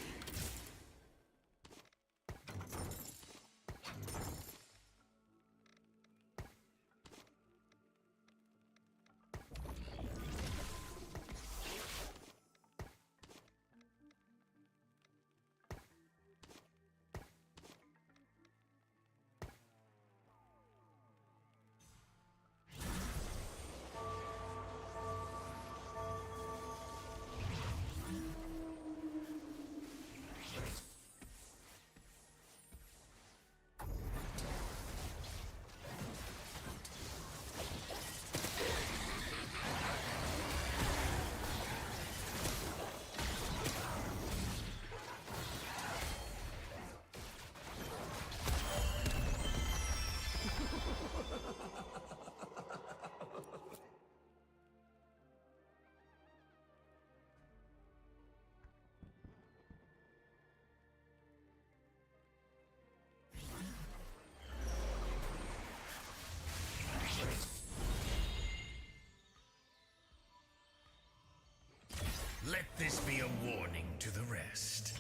[SPEAKER 2] Let this be a warning to the rest.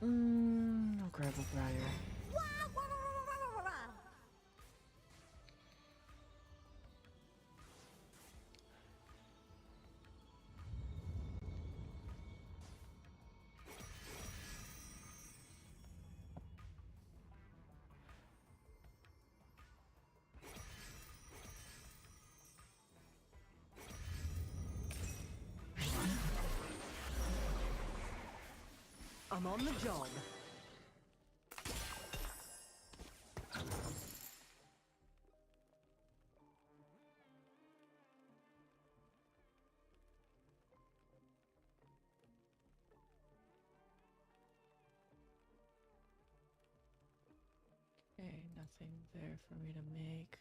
[SPEAKER 1] I'll grab a briar.
[SPEAKER 3] I'm on the job.
[SPEAKER 1] Okay, nothing there for me to make.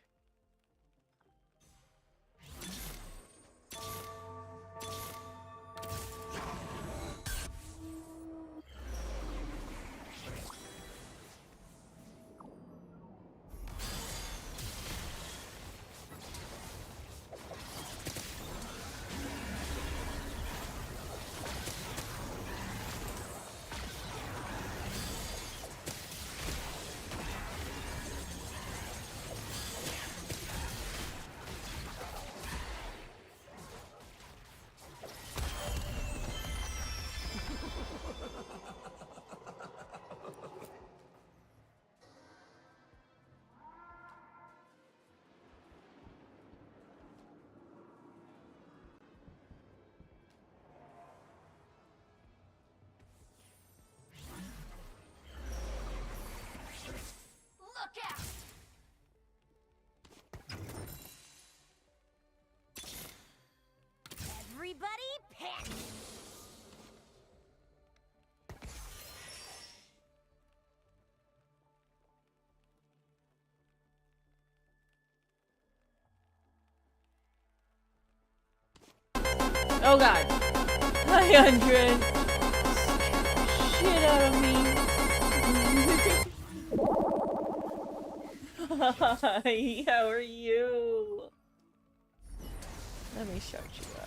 [SPEAKER 23] Look out! Everybody pick!
[SPEAKER 1] Oh god. 900. Shit out of me. Hi, how are you? Let me shout you out.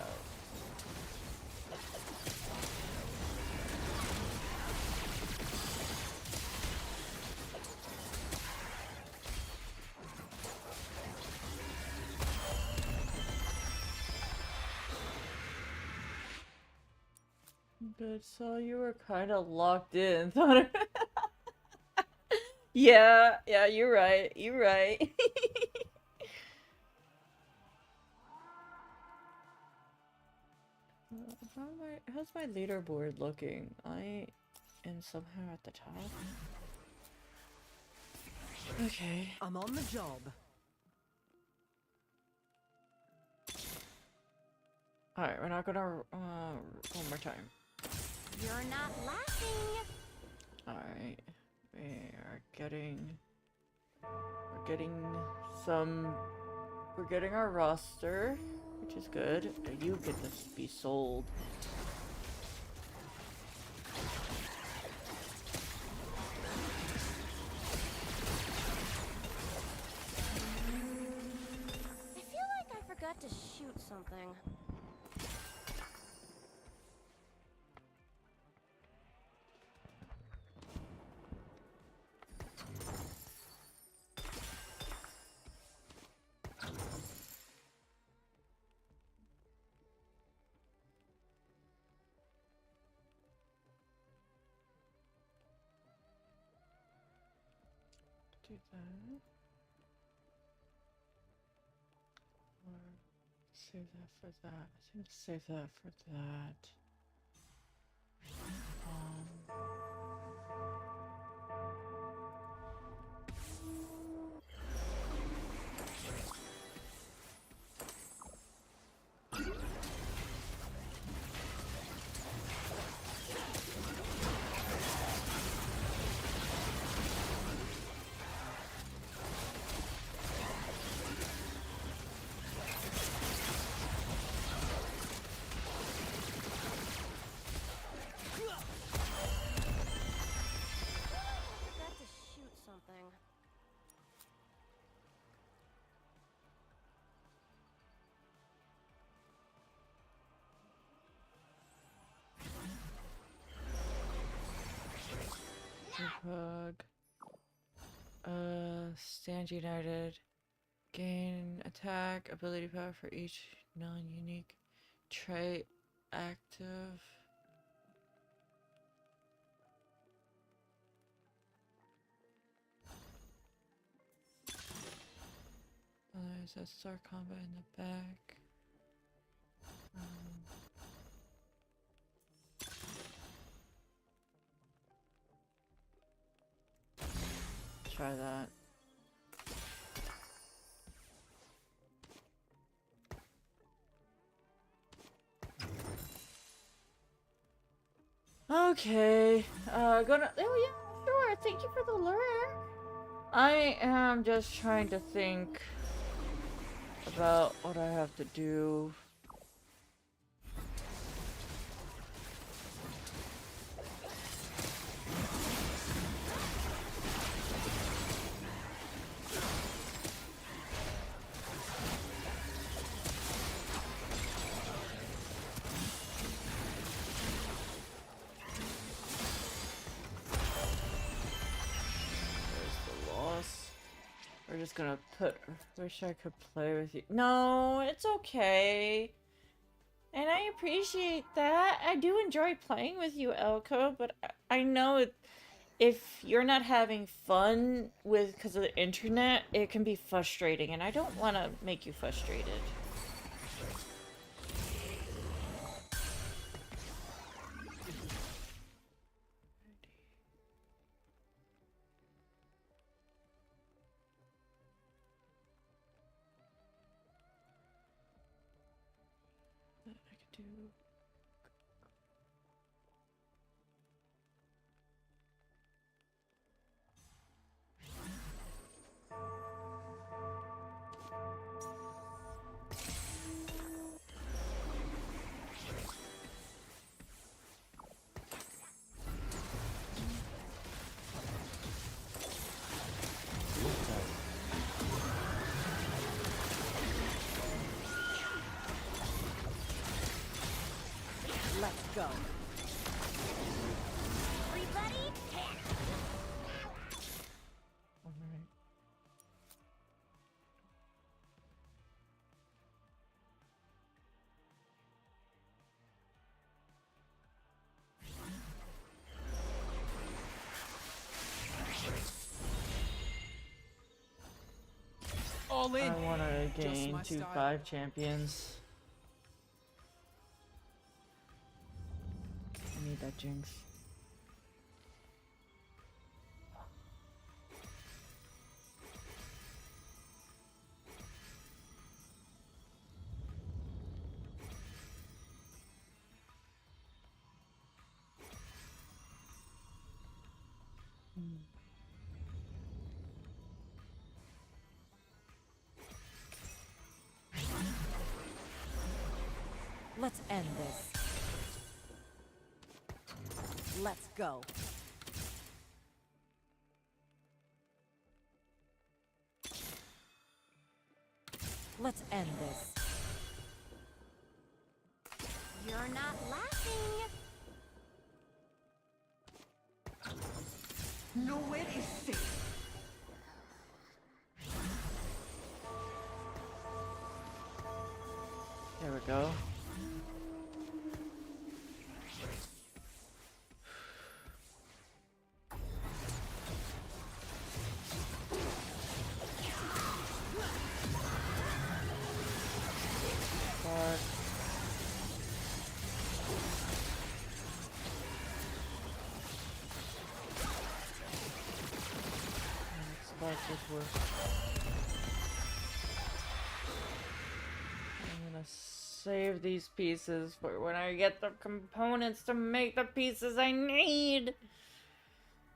[SPEAKER 1] Good, so you were kind of locked in. Thought yeah, you're right. You're right. How's my leaderboard looking? I am somehow at the top. Okay.
[SPEAKER 3] I'm on the job.
[SPEAKER 1] Alright, we're not gonna one more time.
[SPEAKER 23] You're not laughing.
[SPEAKER 1] Alright. We're getting our roster, which is good. You get to be sold.
[SPEAKER 23] I feel like I forgot to shoot something.
[SPEAKER 1] Do that. Or save that for that. I think save that for that. Hug. Stand united. Gain attack, ability power for each non-unique trait active. There's a start combat in the back. Try that. Okay, oh yeah, sure, thank you for the lure. I am just trying to think about what I have to do. We're just gonna put. Wish I could play with you. No, it's okay. And I appreciate that. I do enjoy playing with you, Elko, but I know if you're not having fun with because of the internet, it can be frustrating, and I don't want to make you frustrated.
[SPEAKER 3] Let's go.
[SPEAKER 23] Everybody, hit!
[SPEAKER 6] All in.
[SPEAKER 1] I want to
[SPEAKER 6] Just
[SPEAKER 1] gain
[SPEAKER 6] my
[SPEAKER 1] 2
[SPEAKER 6] style.
[SPEAKER 1] 5 champions. I need that Jinx.
[SPEAKER 3] Let's end this. Let's go. Let's end this.
[SPEAKER 23] You're not laughing.
[SPEAKER 10] Nowhere is safe.
[SPEAKER 1] There we go. Fuck. Spark this work. I'm gonna save these pieces for when I get the components to make the pieces I need.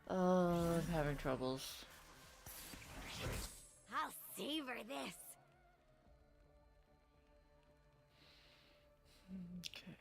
[SPEAKER 1] Oh, I'm having troubles.
[SPEAKER 23] I'll savor this.
[SPEAKER 1] Okay.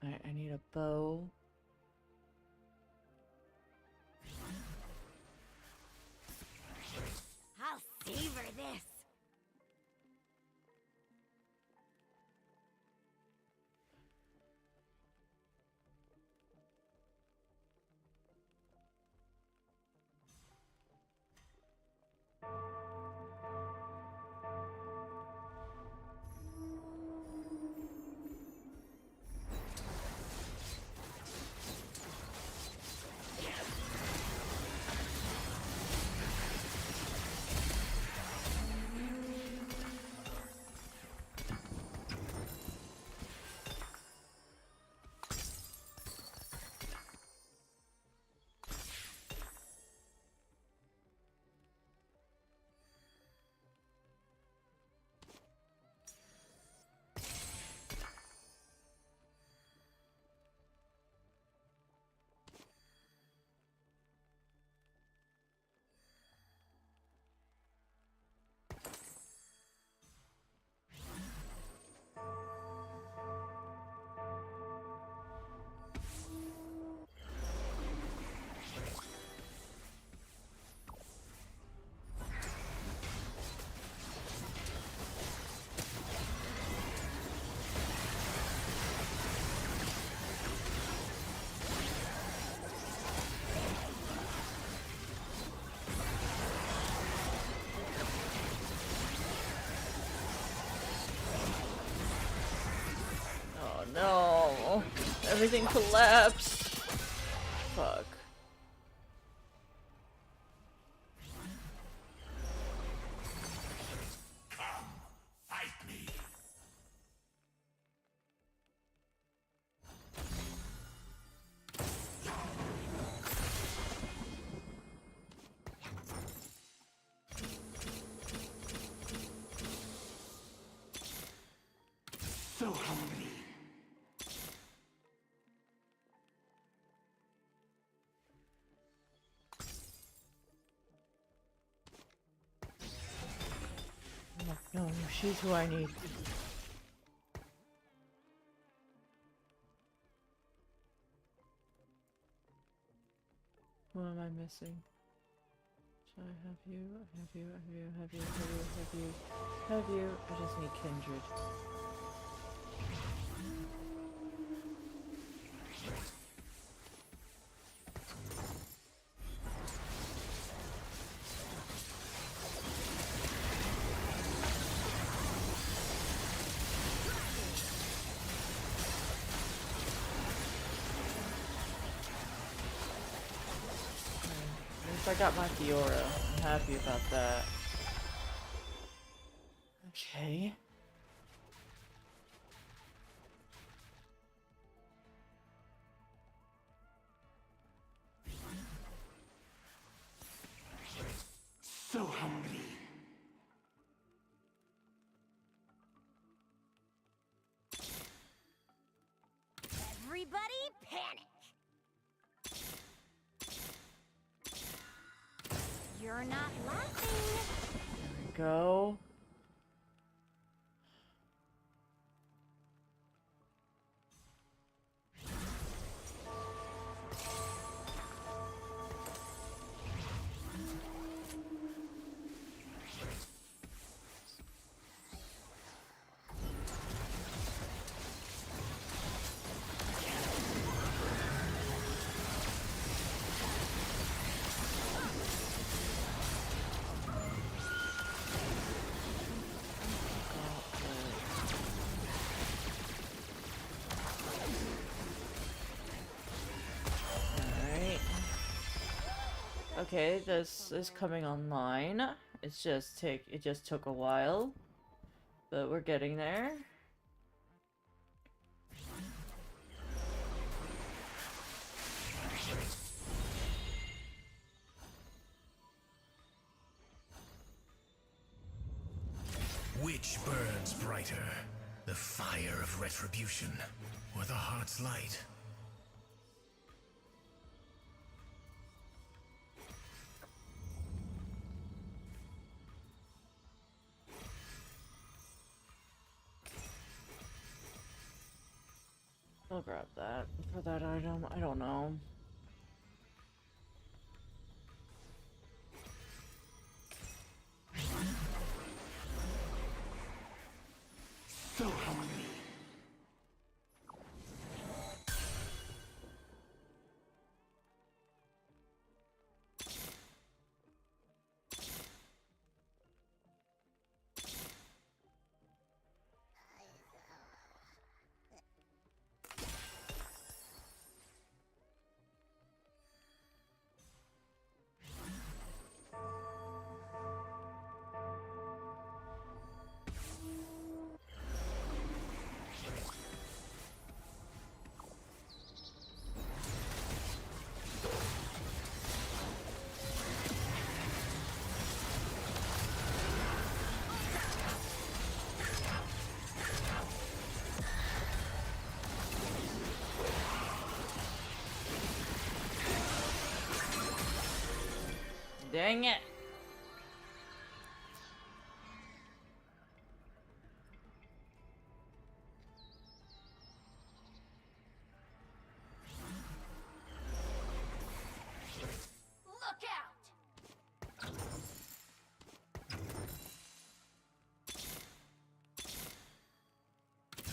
[SPEAKER 1] Alright, I need a bow.
[SPEAKER 12] I'll savor this.
[SPEAKER 1] No, everything collapsed. Fuck.
[SPEAKER 2] Fight me. So hungry.
[SPEAKER 1] No, she's who I need. What am I missing? Should I have you? I have you. I just need Kindred. I got my Fiora. I'm happy about that. Okay.
[SPEAKER 2] So hungry.
[SPEAKER 12] Everybody panic. You're not laughing.
[SPEAKER 1] There we go. Okay, this is coming online. It just took a while, but we're getting there.
[SPEAKER 2] Which burns brighter? The fire of retribution, or the heart's light?
[SPEAKER 1] I'll grab that for that item. I don't know.
[SPEAKER 19] So hungry.
[SPEAKER 1] Dang it.
[SPEAKER 23] Look out!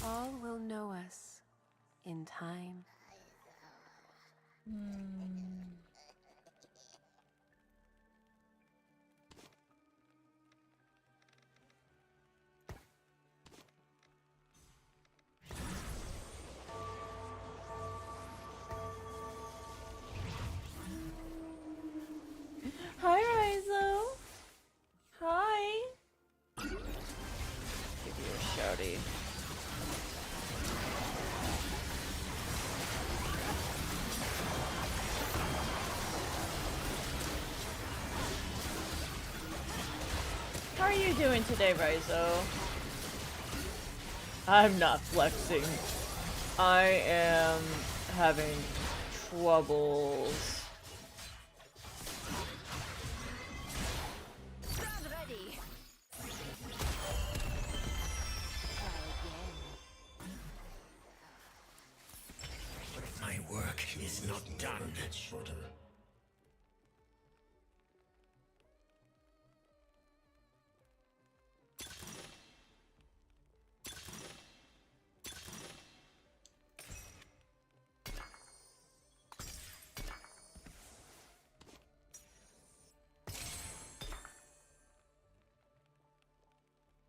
[SPEAKER 21] All will know us in time.
[SPEAKER 1] Hi, Rizo. Hi. Give you a shouty. How are you doing today, Rizo? I'm not flexing. I am having troubles.
[SPEAKER 22] Ready.
[SPEAKER 2] My work is not done.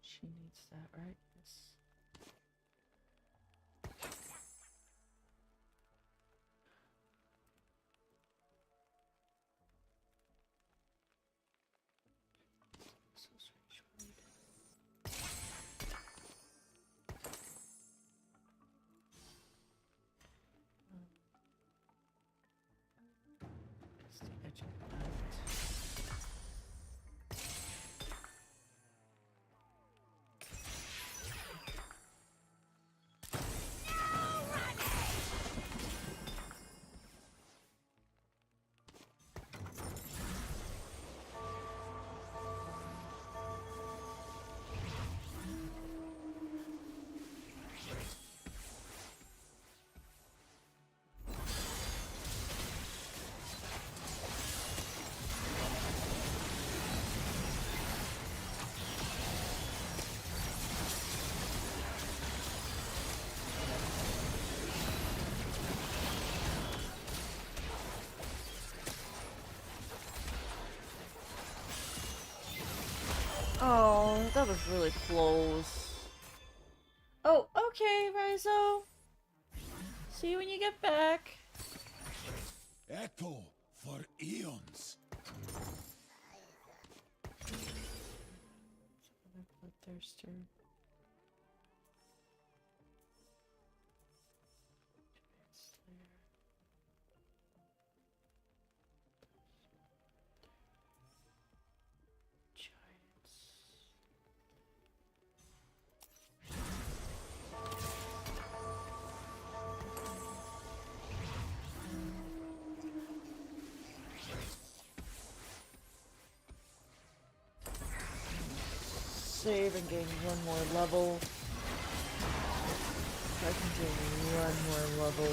[SPEAKER 1] She needs that, right? Yes. So strange. It's the edge of the night. Oh, that was really close. Oh, okay, Rizo. See you when you get back.
[SPEAKER 19] Echo for eons.
[SPEAKER 1] Bloodthirster. Save and gain one more level. If I can do one more level.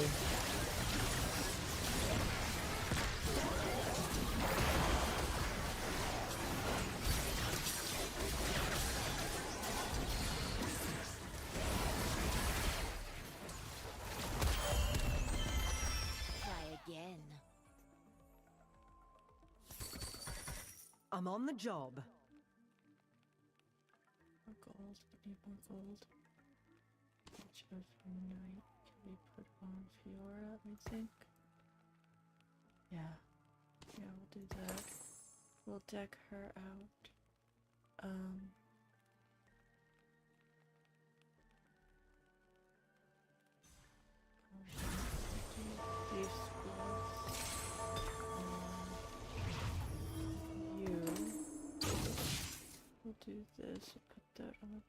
[SPEAKER 12] Try again.
[SPEAKER 16] I'm on the job.
[SPEAKER 1] More gold. I need more gold. Which of night can we put on Fiora, I think? Yeah. Yeah, we'll do that. We'll deck her out. These schools. You. We'll do this. We'll put that on.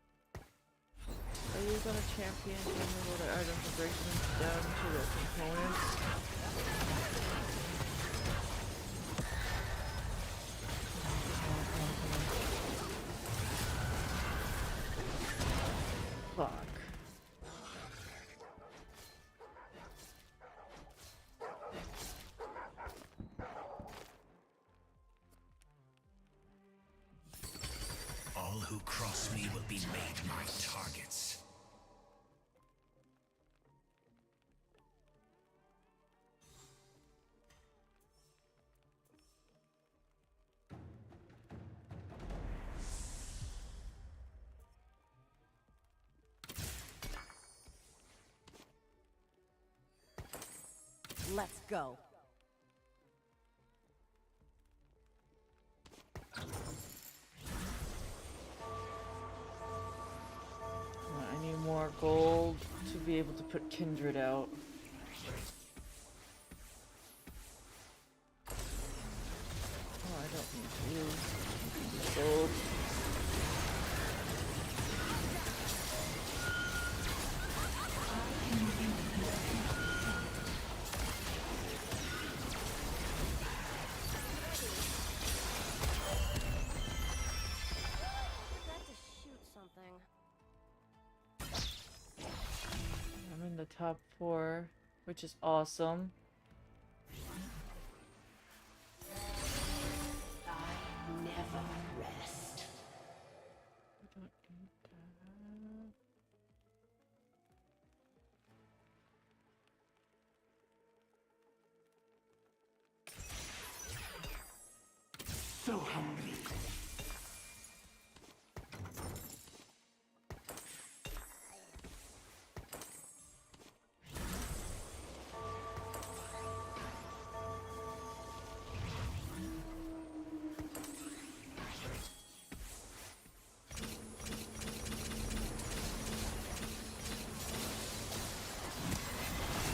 [SPEAKER 1] Are you gonna champion removal the items and break them down to the components? Fuck.
[SPEAKER 2] All who cross me will be made my targets.
[SPEAKER 3] Let's go.
[SPEAKER 1] I need more gold to be able to put Kindred out. Oh, I don't need you. I need gold.
[SPEAKER 12] Got to shoot something.
[SPEAKER 1] I'm in the top 4, which is awesome.
[SPEAKER 10] I never rest.
[SPEAKER 1] I don't need that.
[SPEAKER 10] So hungry.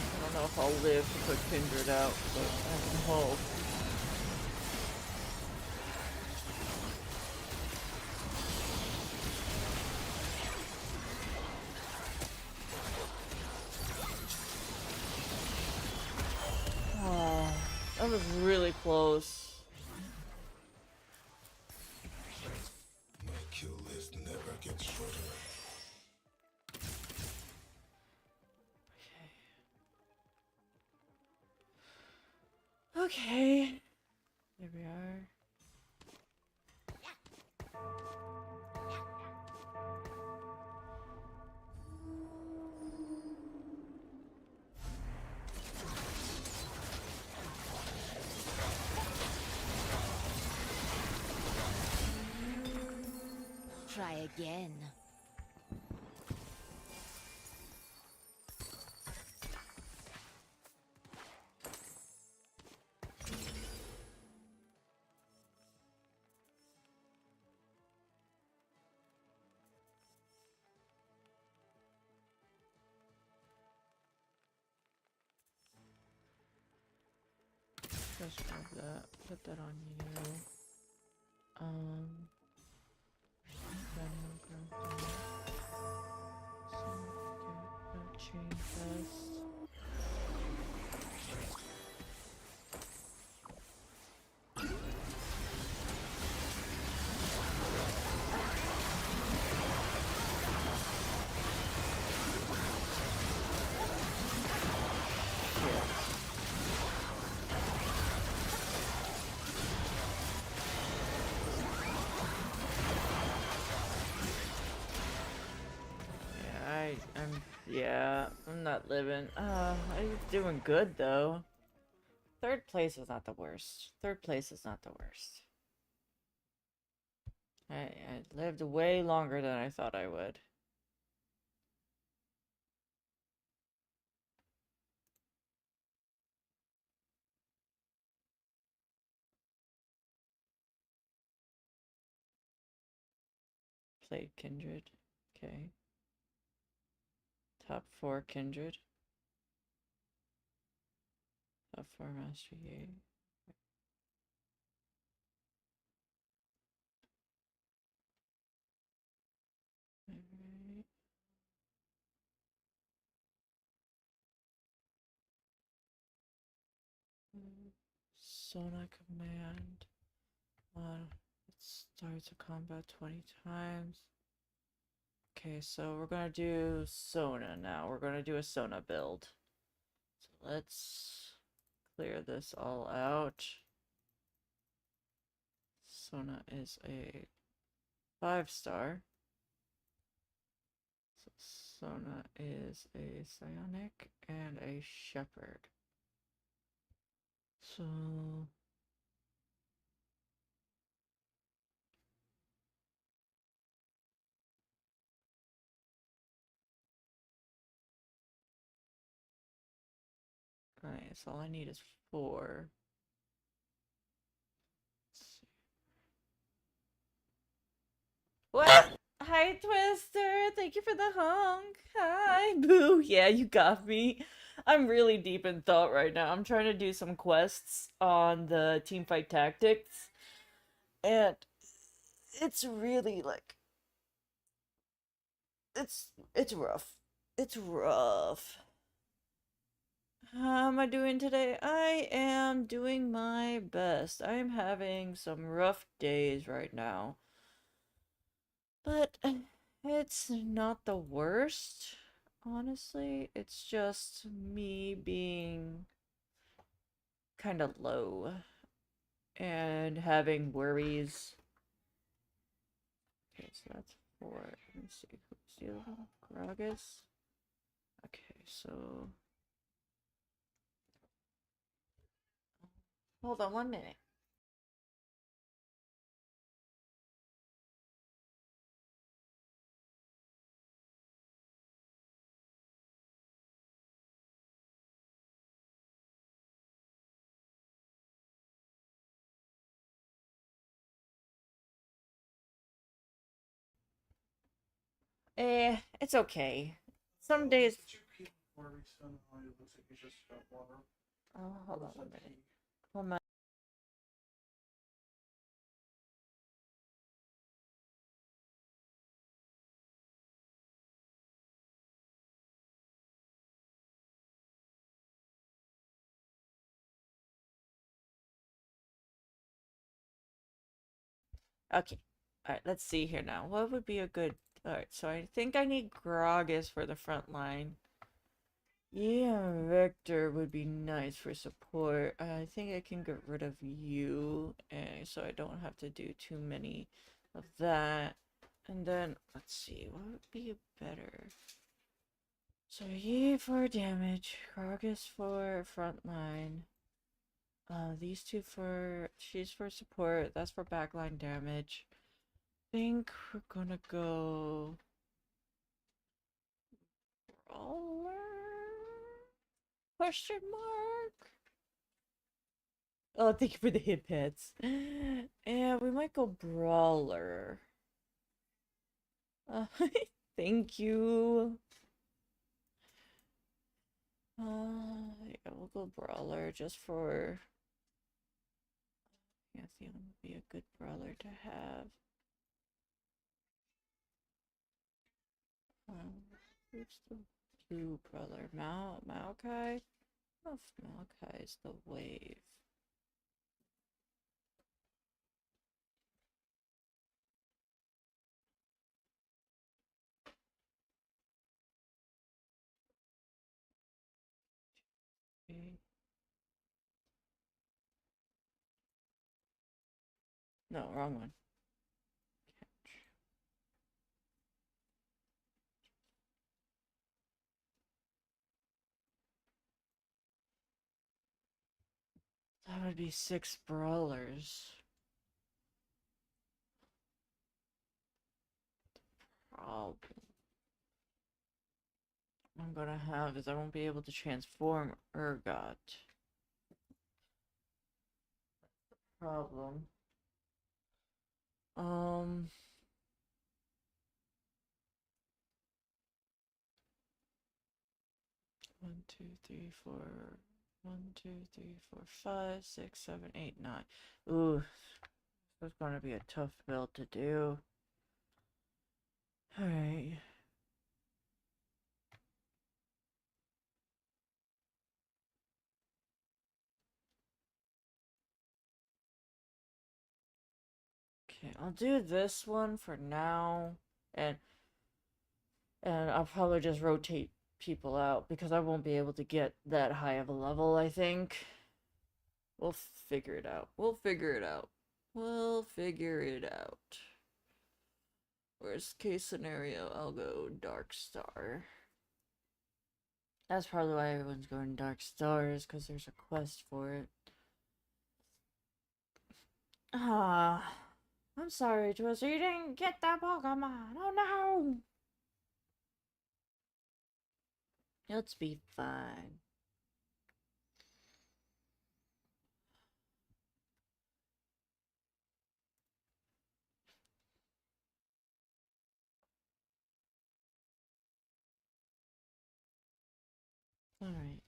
[SPEAKER 1] I don't know if I'll live to put Kindred out, but I can hope. Oh, that was really close.
[SPEAKER 19] My kill list never gets shorter.
[SPEAKER 1] Okay. There we are.
[SPEAKER 12] Try again.
[SPEAKER 1] Just grab that. Put that on you. Then we'll grab that. So get a chain vest. Yeah, I'm not living. I'm doing good though. Third place is not the worst. Third place is not the worst. I lived way longer than I thought I would. Played Kindred. Okay. Top 4 Kindred. Top 4 Master Yi. Alright. Sona command. It starts a combat 20 times. Okay, so we're gonna do Sona now. We're gonna do a Sona build. So let's clear this all out. Sona is a 5-star. So Sona is a Psionic and a Shepherd. So alright, so all I need is 4. What? Hi, Twister. Thank you for the honk. Hi, Boo. Yeah, you got me. I'm really deep in thought right now. I'm trying to do some quests on the teamfight tactics. And it's really like it's rough. It's rough. How am I doing today? I am doing my best. I am having some rough days right now. But it's not the worst, honestly. It's just me being kind of low and having worries. Okay, so that's 4. Let me see. Who's the other one? Gragas? Okay, so... Hold on 1 minute. It's okay. Some days... Oh, hold on 1 minute. 1 minute. Okay. Alright, let's see here now. What would be a good... Alright, so I think I need Gragas for the front line. Yeah, Vector would be nice for support. I think I can get rid of you, so I don't have to do too many of that. And then, let's see, what would be better? So Yi for damage, Gragas for frontline. These two for... She's for support, that's for backline damage. I think we're gonna go... Brawler? Question mark? Oh, thank you for the hit pets. Yeah, we might go Brawler. Thank you. Yeah, we'll go Brawler just for... Yeah, Theon would be a good Brawler to have. Who's the blue Brawler? Maokai? I don't know if Maokai is the wave. No, wrong one. That would be 6 brawlers. Problem I'm gonna have is I won't be able to transform Urgot. Problem. 1, 2, 3, 4. 1, 2, 3, 4, 5, 6, 7, 8, 9. Ooh, this is gonna be a tough build to do. Alright. Okay, I'll do this one for now, and I'll probably just rotate people out because I won't be able to get that high of a level, I think. We'll figure it out. We'll figure it out. We'll figure it out. Worst case scenario, I'll go Dark Star. That's probably why everyone's going Dark Stars, because there's a quest for it. Ah, I'm sorry, Twister, you didn't get that Pokemon. Oh no! Let's be fine. Alright.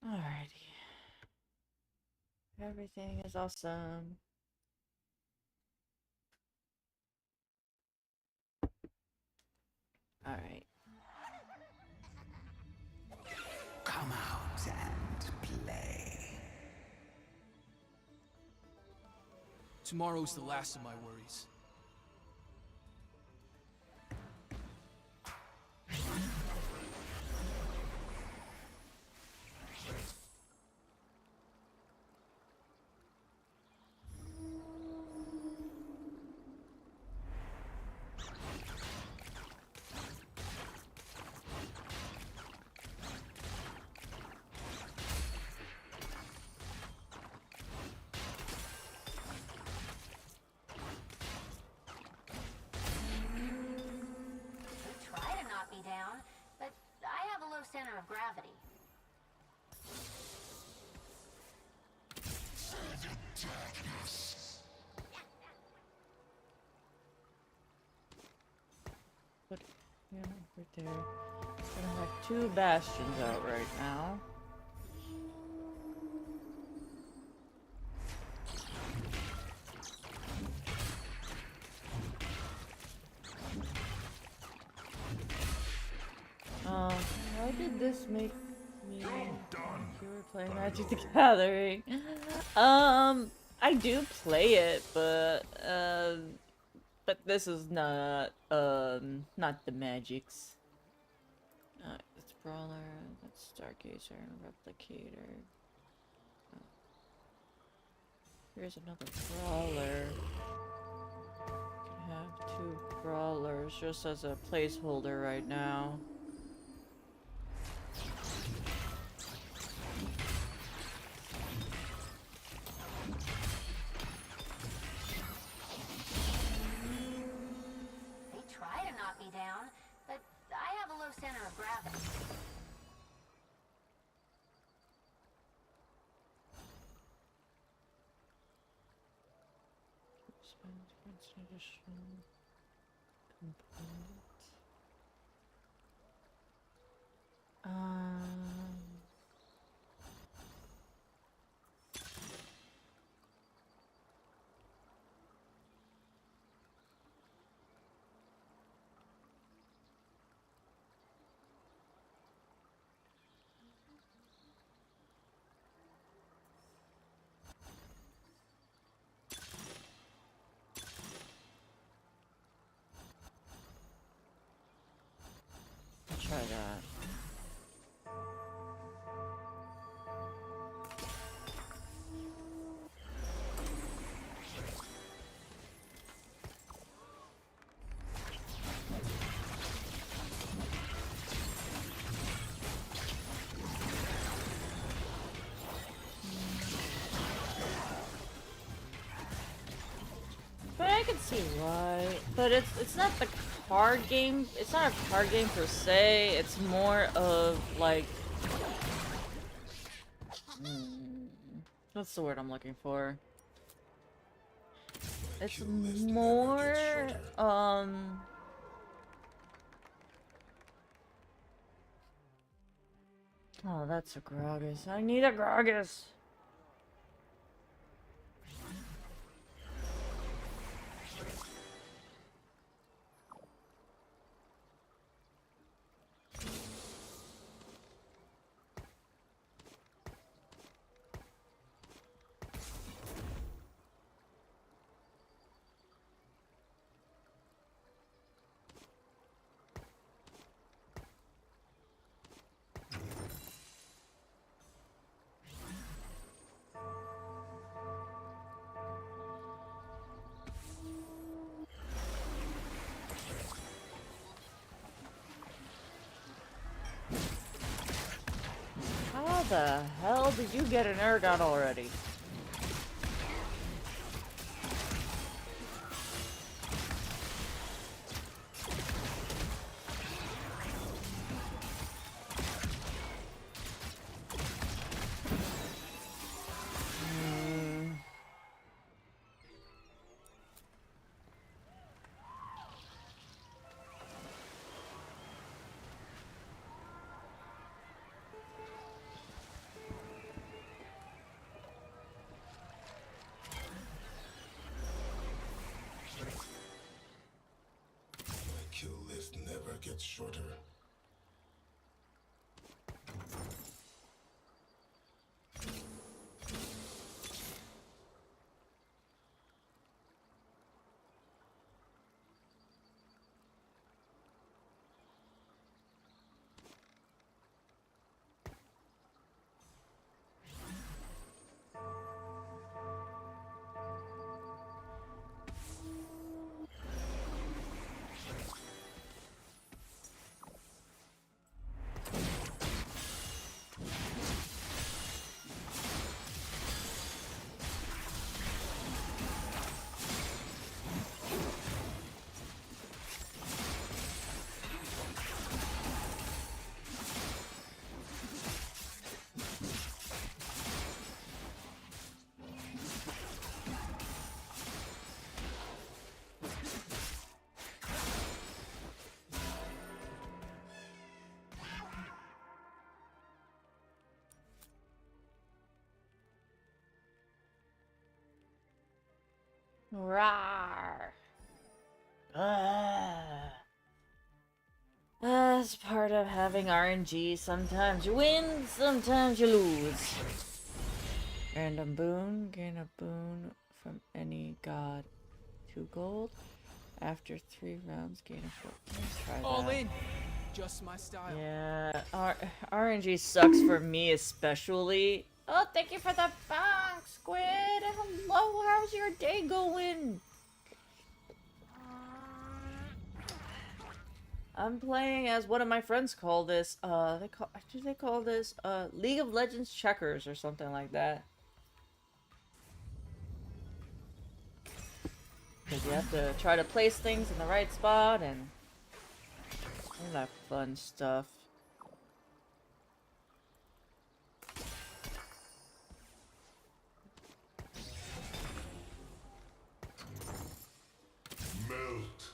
[SPEAKER 1] Alrighty. Everything is awesome. Alright.
[SPEAKER 10] Come out and play.
[SPEAKER 6] Tomorrow's the last of my worries.
[SPEAKER 23] Try to knock me down, but I have a low center of gravity.
[SPEAKER 1] But, yeah, right there. Gonna have 2 bastions out right now. Why did this make me... You were playing Magic the Gathering. I do play it, but this is not not the Magics. That's Brawler, that's Stargazer, Replicator. Here's another Brawler. Can have 2 Brawlers just as a placeholder right now.
[SPEAKER 23] They try to knock me down, but I have a low center of gravity.
[SPEAKER 1] Spend against an additional component. Try that. see why, but it's not the card game. It's not a card game per se. It's more of like, what's the word I'm looking for? It's more oh, that's a Gragas. I need a Gragas. How the hell did you get an Ergon already?
[SPEAKER 19] My kill list never gets shorter.
[SPEAKER 1] Rawr. That's part of having RNG. Sometimes you win, sometimes you lose. Random boon. Gain a boon from any god. 2 gold. After 3 rounds, gain a 4. Let's try that.
[SPEAKER 6] All in. Just my style.
[SPEAKER 1] Yeah, RNG sucks for me especially. Oh, thank you for the bonk, Squid. Hello, how's your day going? I'm playing as one of my friends call this, they call this, League of Legends checkers or something like that. Because you have to try to place things in the right spot and all that fun stuff.
[SPEAKER 19] Melt.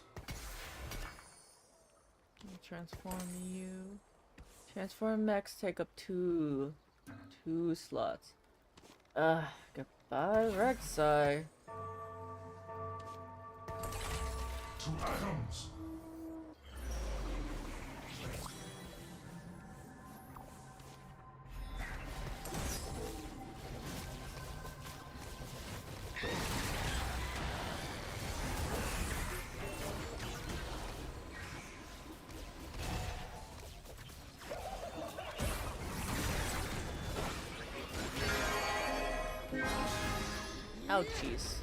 [SPEAKER 1] Transform you. Transform mechs take up two slots. Goodbye, Rek'Sai.
[SPEAKER 19] 2 atoms.
[SPEAKER 1] Ouchies.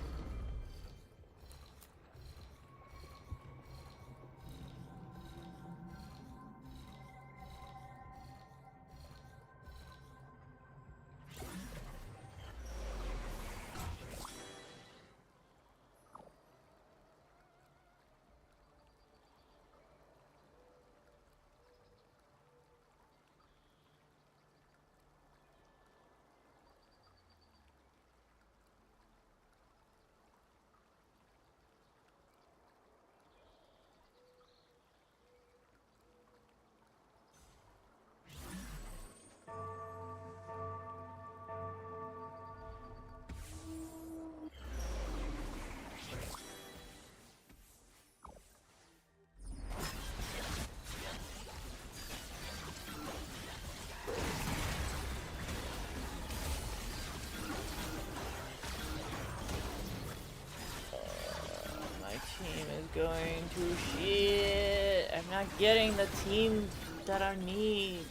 [SPEAKER 1] going to shit. I'm not getting the team that I need.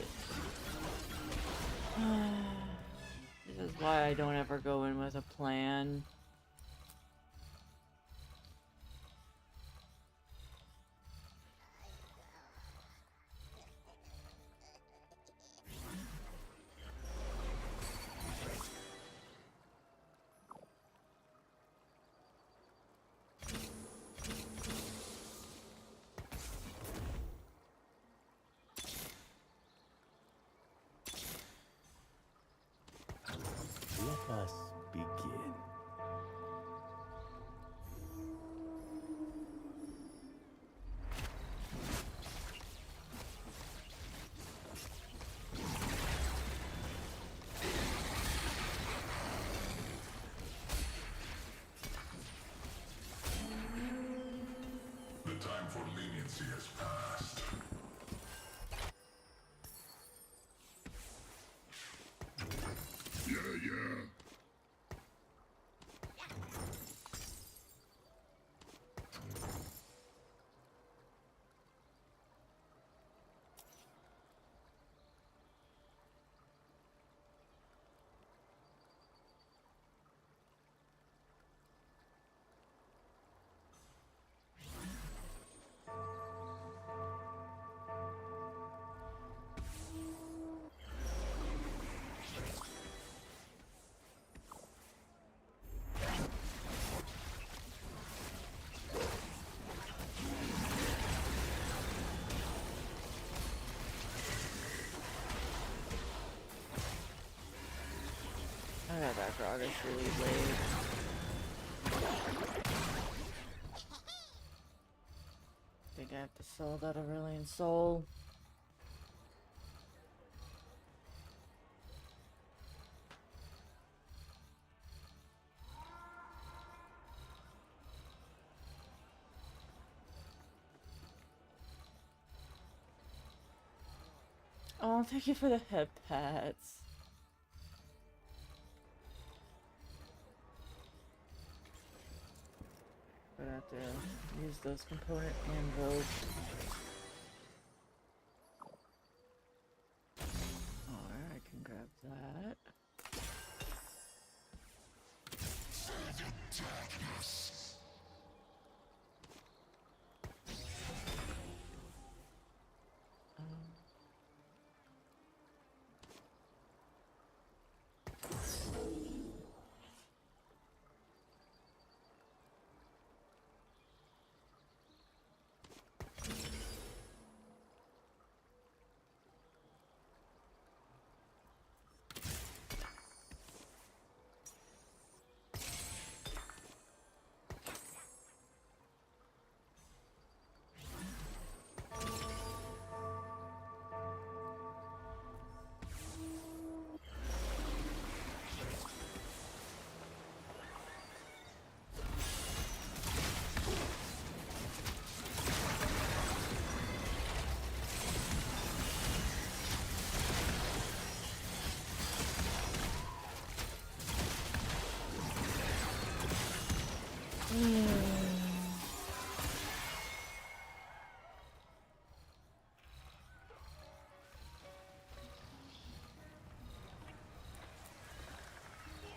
[SPEAKER 1] This is why I don't ever go in with a plan.
[SPEAKER 4] Let us begin.
[SPEAKER 15] The time for leniency has passed. Yeah.
[SPEAKER 1] I got that Groggish really late. Think I have to sell that Aurelian Soul. Oh, thank you for the head pats. But I have to use those component anvils. Alright, I can grab that.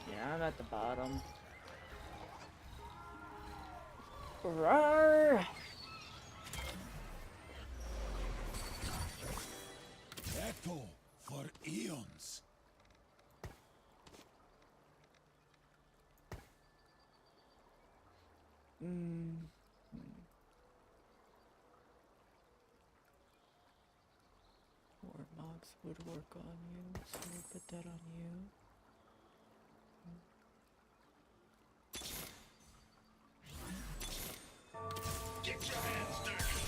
[SPEAKER 1] Yeah, I'm at the bottom. Roar!
[SPEAKER 19] Battle for eons.
[SPEAKER 1] Warmogs would work on you, so we'll put that on you.
[SPEAKER 19] Get your hands dirty.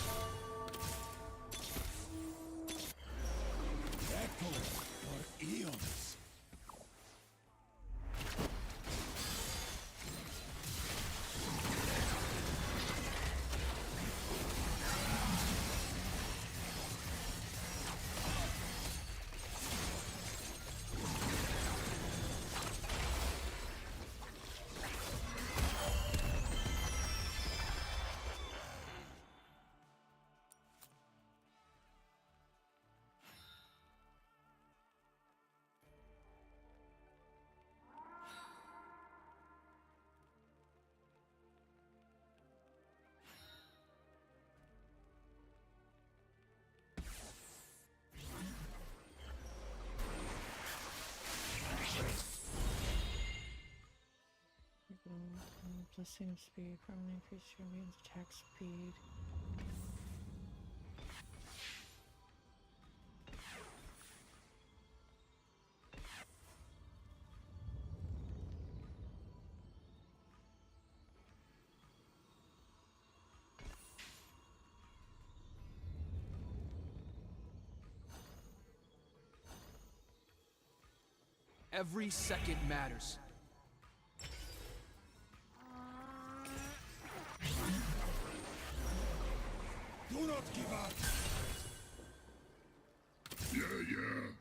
[SPEAKER 19] Battle for eons.
[SPEAKER 1] Listening speed, permanently increase champion's attack speed.
[SPEAKER 6] Every second matters.
[SPEAKER 15] Do not give up! Yeah, yeah.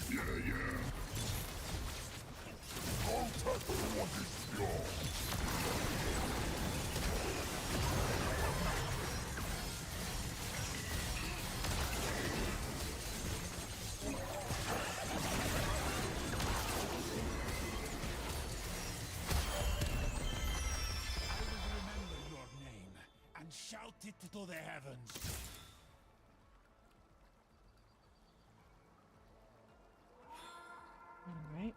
[SPEAKER 15] Yeah, yeah. Contact what is yours. I will remember your name and shout it to the heavens.
[SPEAKER 1] All right.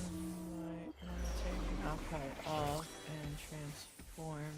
[SPEAKER 1] Alright, I'm gonna take Alpine off and transform.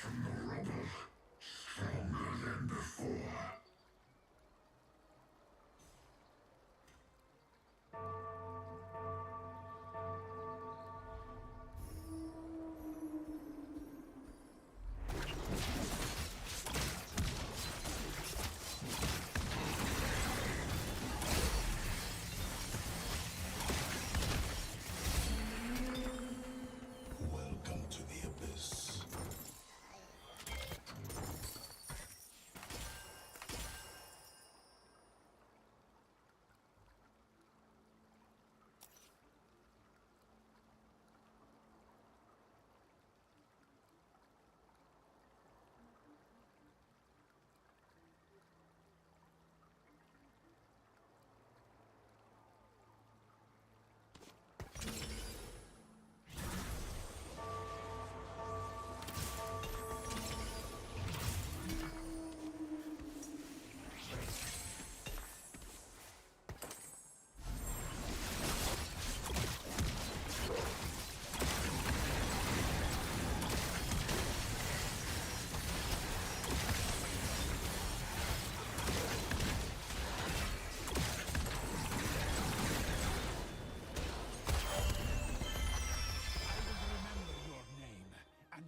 [SPEAKER 15] From the rubble, stronger than before. Welcome to the abyss.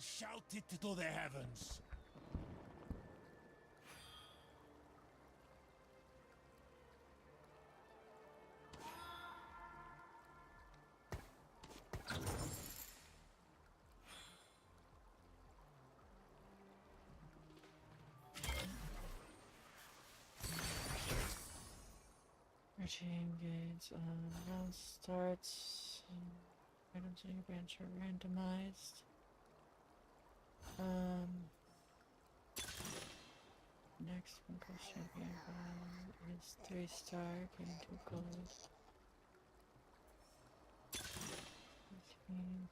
[SPEAKER 15] Shout it to the heavens.
[SPEAKER 1] Routine gains. Round starts. Items in your bench are randomized. Next one champion is 3-star, getting 2 gold.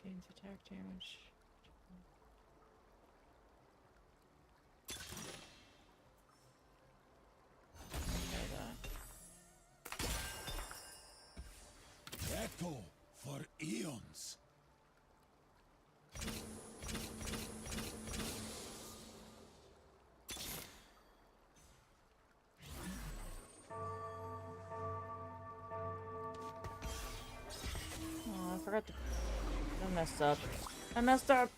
[SPEAKER 1] Gains attack damage.
[SPEAKER 19] Echo for eons.
[SPEAKER 1] Oh, I forgot to. I messed up. I messed up.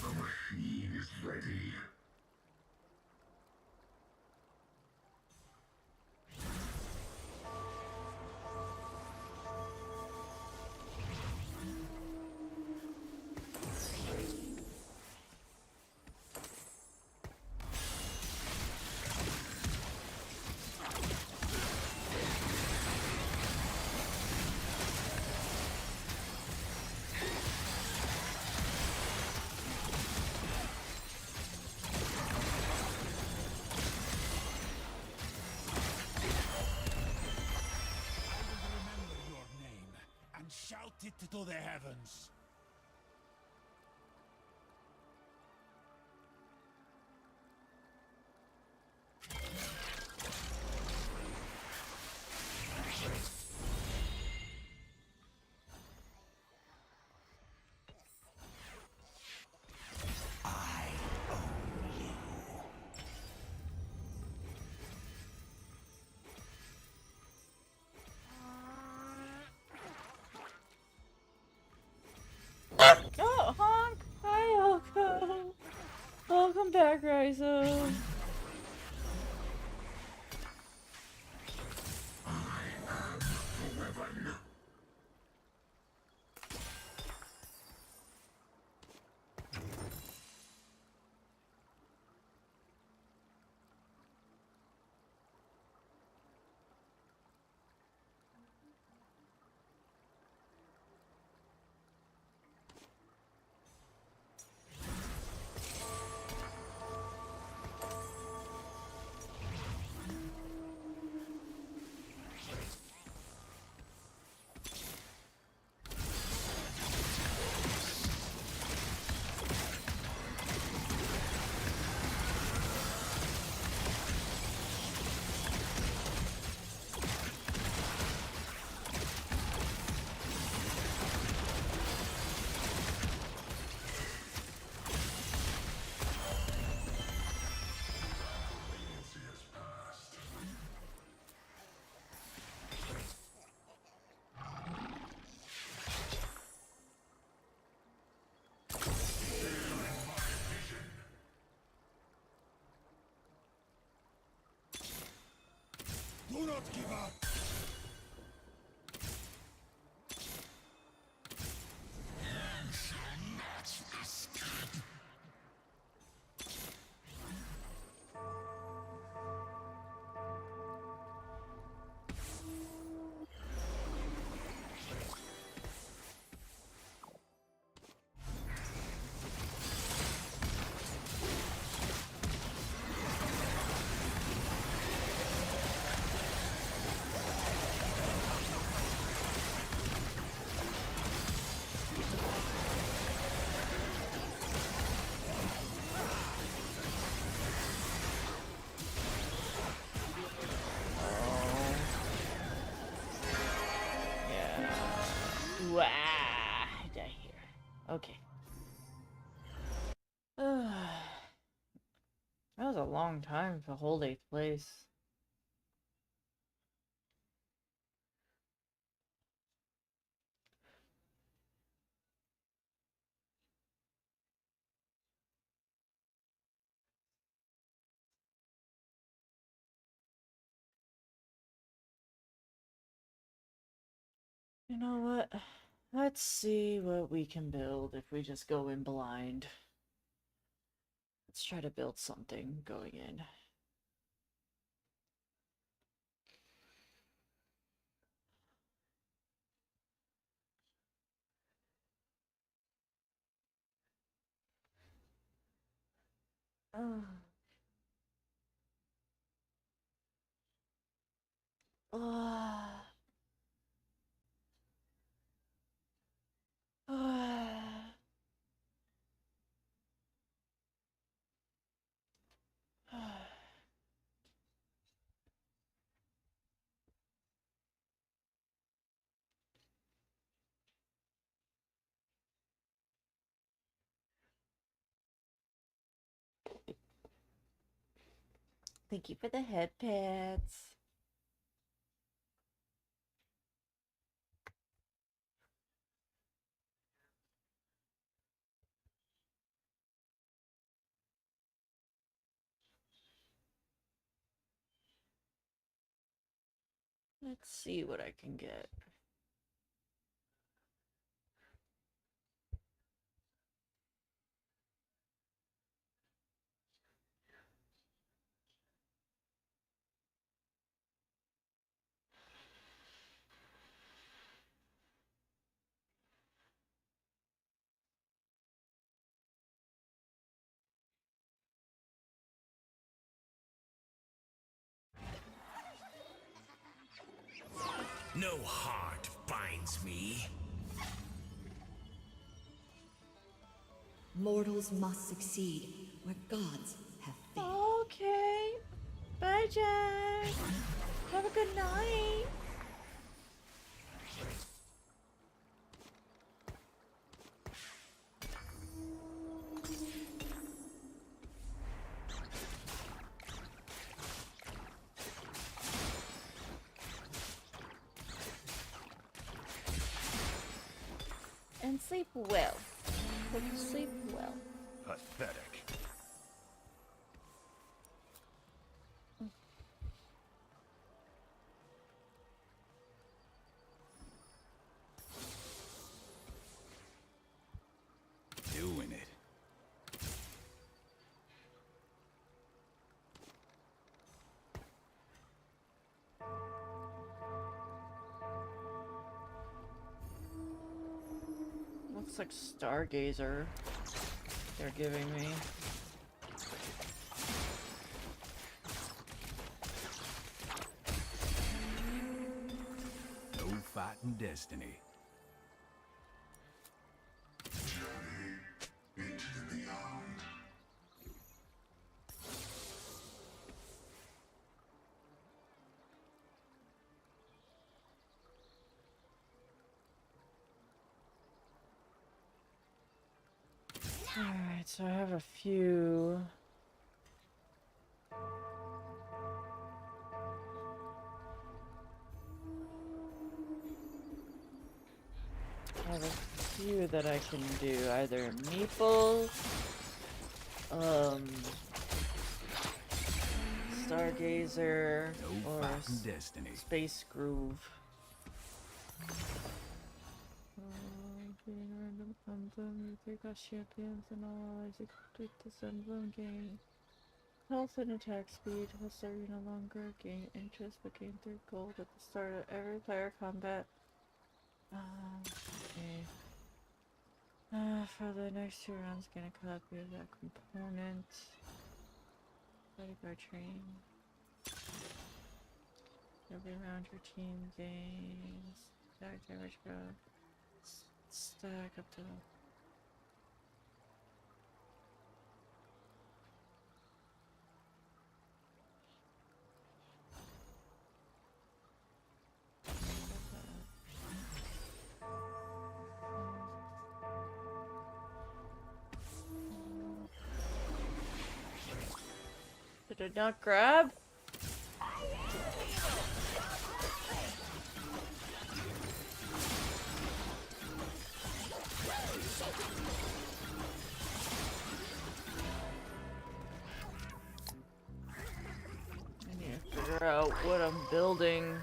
[SPEAKER 19] Machine is ready. Shout it to the heavens.
[SPEAKER 1] Oh, honk! Hi, Elko. Welcome back, Raizo.
[SPEAKER 19] Do not give up! You shall not escape!
[SPEAKER 1] was a long time to hold 8th place. You know what? Let's see what we can build if we just go in blind. Let's try to build something going in. Oh. Oh. Oh. Thank you for the head pats. Let's see what I can get.
[SPEAKER 2] No heart binds me.
[SPEAKER 7] Mortals must succeed where gods have failed.
[SPEAKER 1] Okay. Bye, Jack. Have a good night. And sleep well. Hope you sleep well.
[SPEAKER 15] Pathetic.
[SPEAKER 13] Doing it.
[SPEAKER 1] Looks like Stargazer they're giving me.
[SPEAKER 13] No fighting destiny.
[SPEAKER 19] Into the beyond.
[SPEAKER 1] Alright, so I have a few. I have a few that I can do. Either Meeple, Stargazer,
[SPEAKER 13] No
[SPEAKER 1] or
[SPEAKER 13] fighting destiny.
[SPEAKER 1] Space Groove. Being random emblem, you take out champions and all allies you complete this emblem gain health and attack speed. Plus, you no longer gain interest but gain 3 gold at the start of every player combat. Okay. For the next 2 rounds, get a copy of that component. Bodyguard train. Every round your team gains attack damage go stack up to Did it not grab? I need to figure out what I'm building.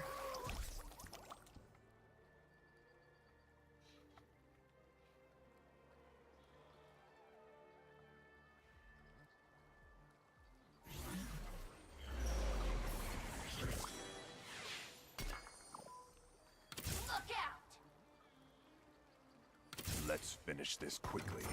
[SPEAKER 14] Let's finish this quickly.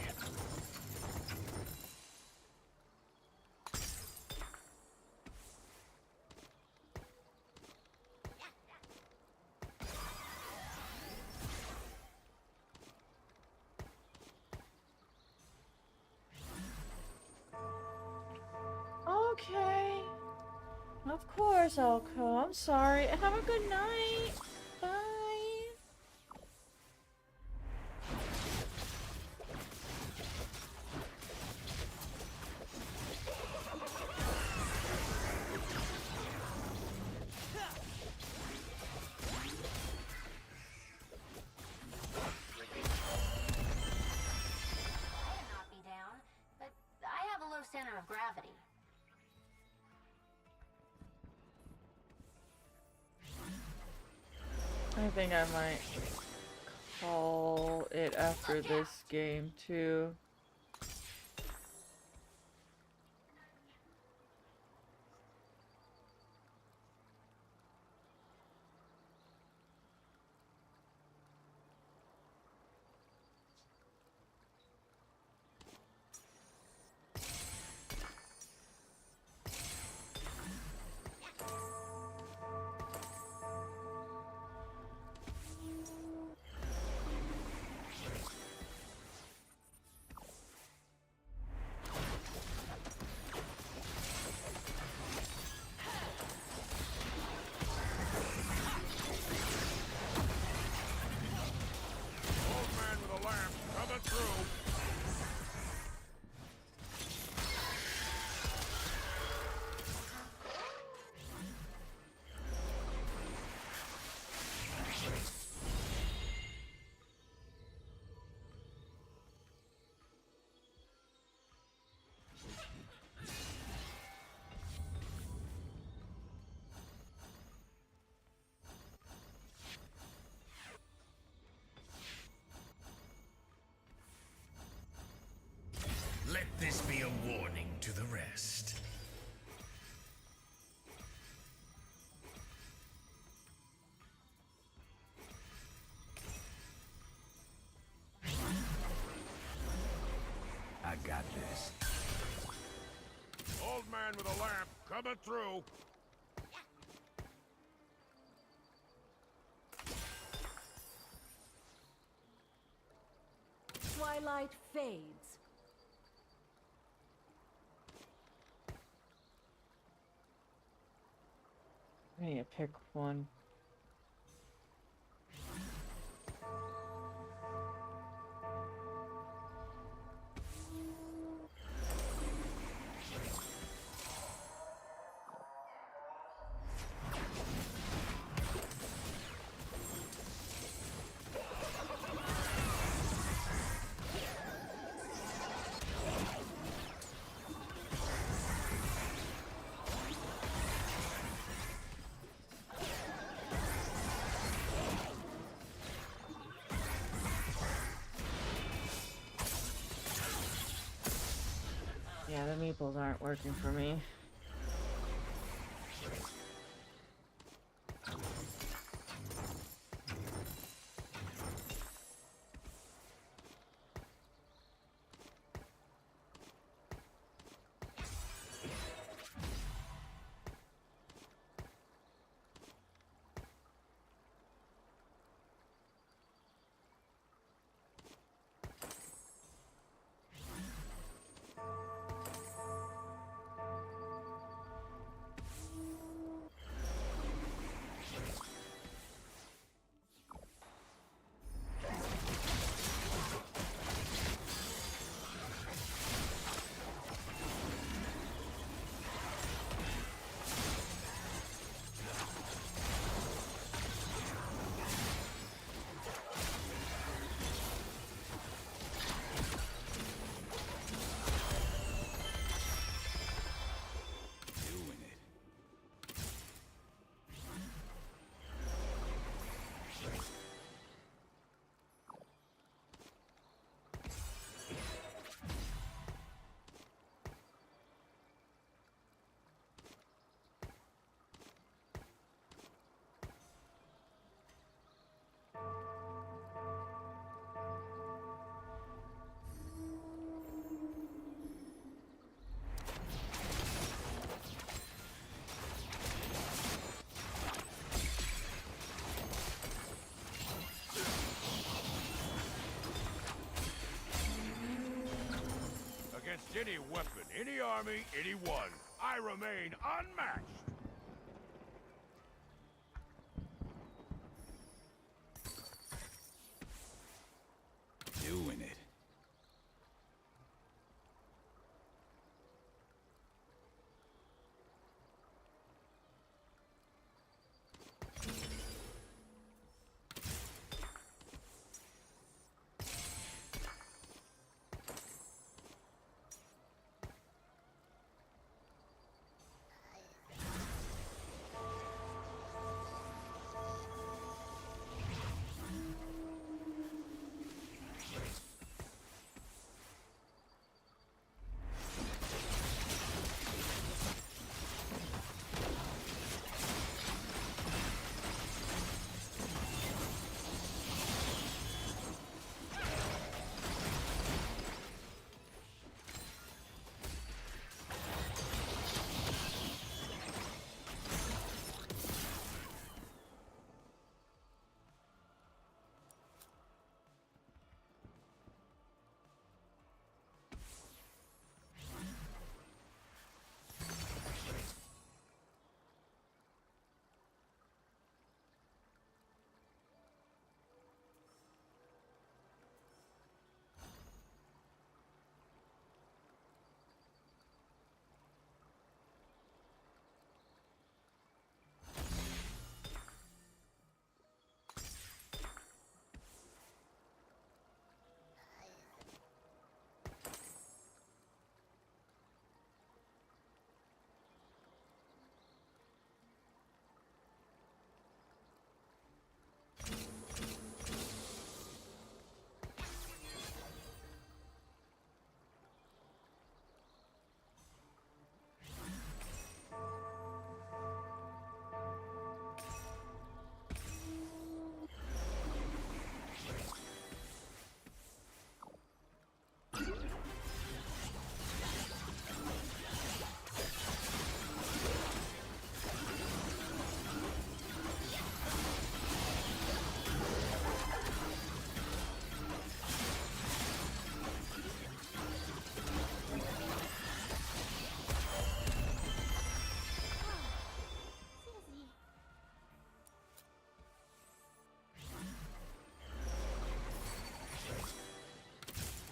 [SPEAKER 1] Okay. Of course I'll come. I'm sorry. Have a good night. Bye.
[SPEAKER 23] Not be down, but I have a low center of gravity.
[SPEAKER 1] I think I might call it after this game too.
[SPEAKER 14] Old man with a lamp, coming through.
[SPEAKER 2] Let this be a warning to the rest.
[SPEAKER 14] I got this. Old man with a lamp, coming through.
[SPEAKER 3] Twilight fades.
[SPEAKER 1] I need to pick one. Yeah, the meeples aren't working for me.
[SPEAKER 14] any weapon, any army, anyone. I remain unmatched.
[SPEAKER 4] Doing it.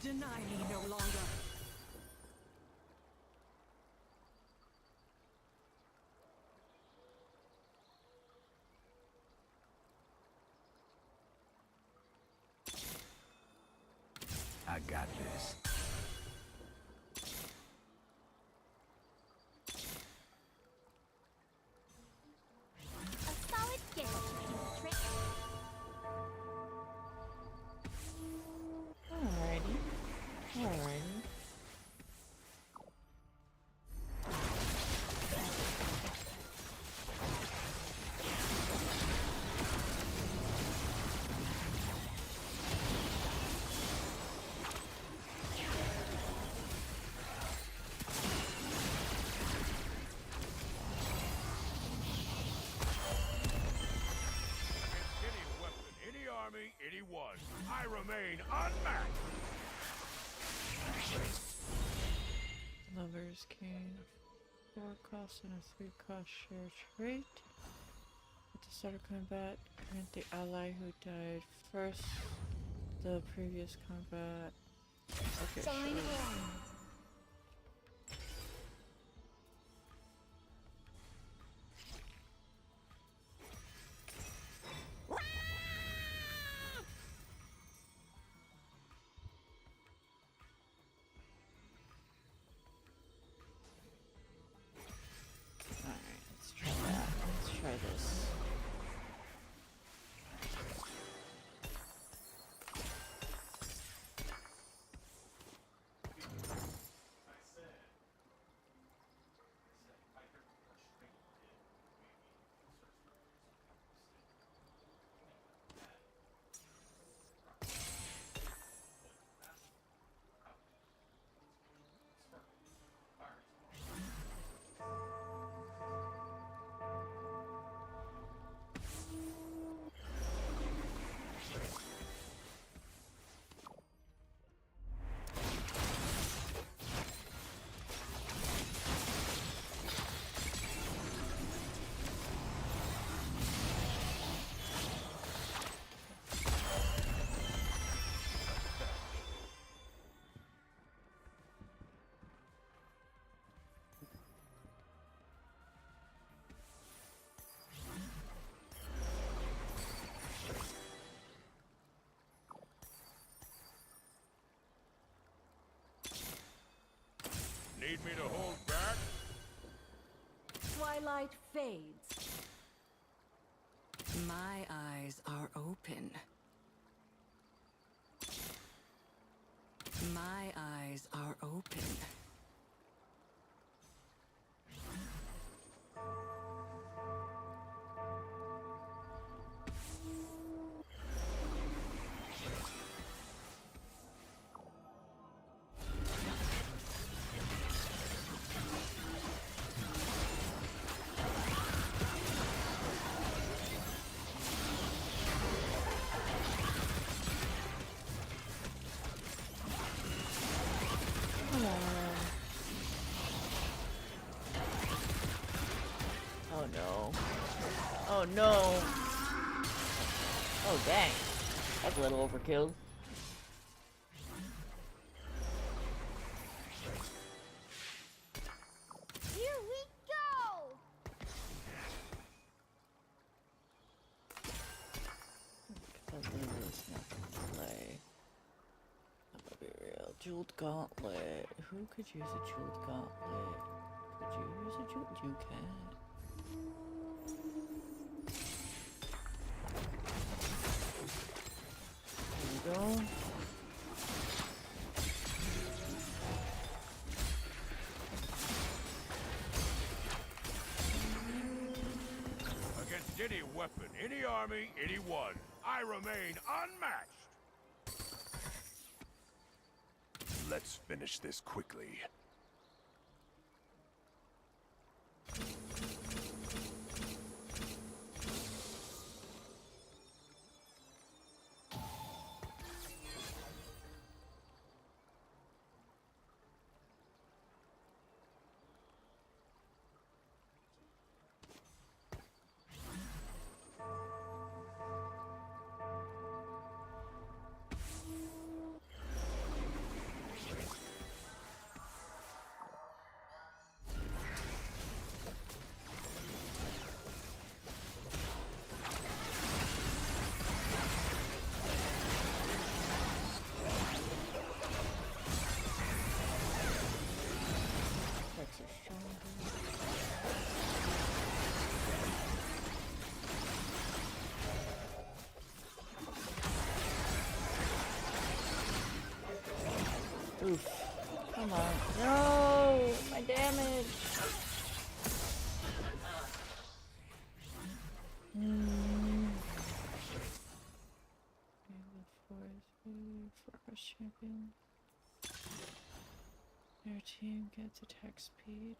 [SPEAKER 16] Deny me no longer.
[SPEAKER 4] I got this.
[SPEAKER 23] A solid skill, trick.
[SPEAKER 1] Alrighty. Alrighty.
[SPEAKER 14] Any weapon, any army, anyone. I remain unmatched.
[SPEAKER 1] Lover's Cane. 4 cost and a 3 cost share trait. At the start of combat, grant the ally who died first the previous combat. Okay,
[SPEAKER 23] Sign
[SPEAKER 1] sure.
[SPEAKER 23] on.
[SPEAKER 1] Alright, let's try that. Let's try this.
[SPEAKER 9] light fades.
[SPEAKER 22] My eyes are open. My eyes are open.
[SPEAKER 1] Come on. Oh no. Oh no. Oh dang. That's a little overkill.
[SPEAKER 23] Here we go!
[SPEAKER 1] It's not gonna play. I'm gonna be real. Jeweled gauntlet. Who could use a jeweled gauntlet? Could you use a jeweled? You can. There we go.
[SPEAKER 14] Against any weapon, any army, anyone, I remain unmatched.
[SPEAKER 11] Let's finish this quickly.
[SPEAKER 1] Oof. Come on. No! My damage! Forest champion. Their team gets attack speed.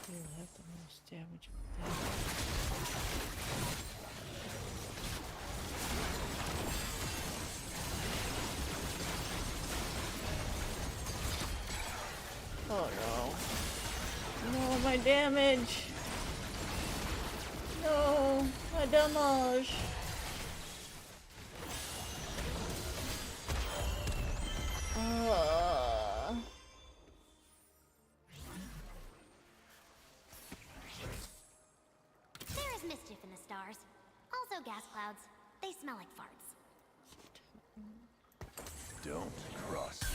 [SPEAKER 1] You'll have the most damage with that. Oh no. No, my damage. No, my damage.
[SPEAKER 23] There is mischief in the stars. Also gas clouds. They smell like farts.
[SPEAKER 11] Don't cross me.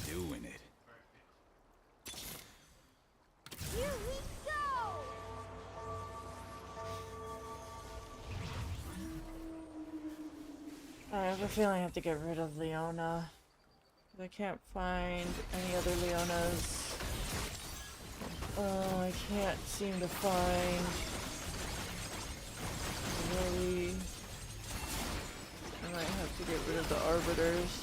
[SPEAKER 4] Doing it.
[SPEAKER 23] Here we go!
[SPEAKER 1] I have a feeling I have to get rid of Leona. I can't find any other Leonas. Oh, I can't seem to find really of the arbiters.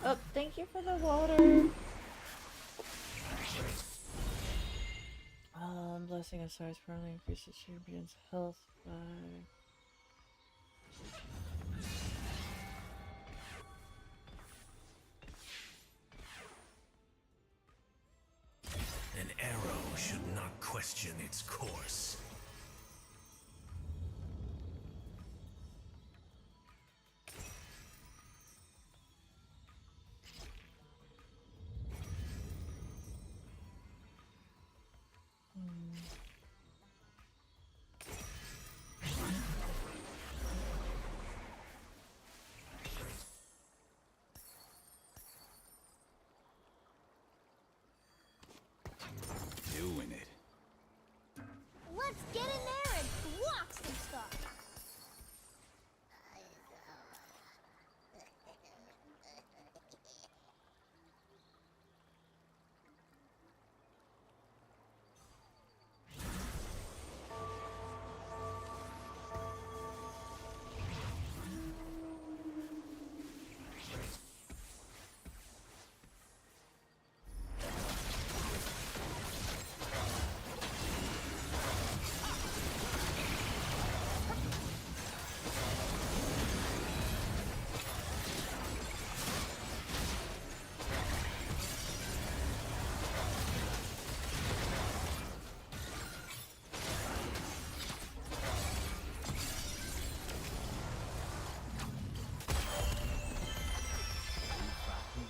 [SPEAKER 1] Oh, thank you for the water. Blessing of size permanently increases champion's health by...
[SPEAKER 2] An arrow should not question its course.
[SPEAKER 4] Doing it.
[SPEAKER 23] Let's get in there and block some stuff.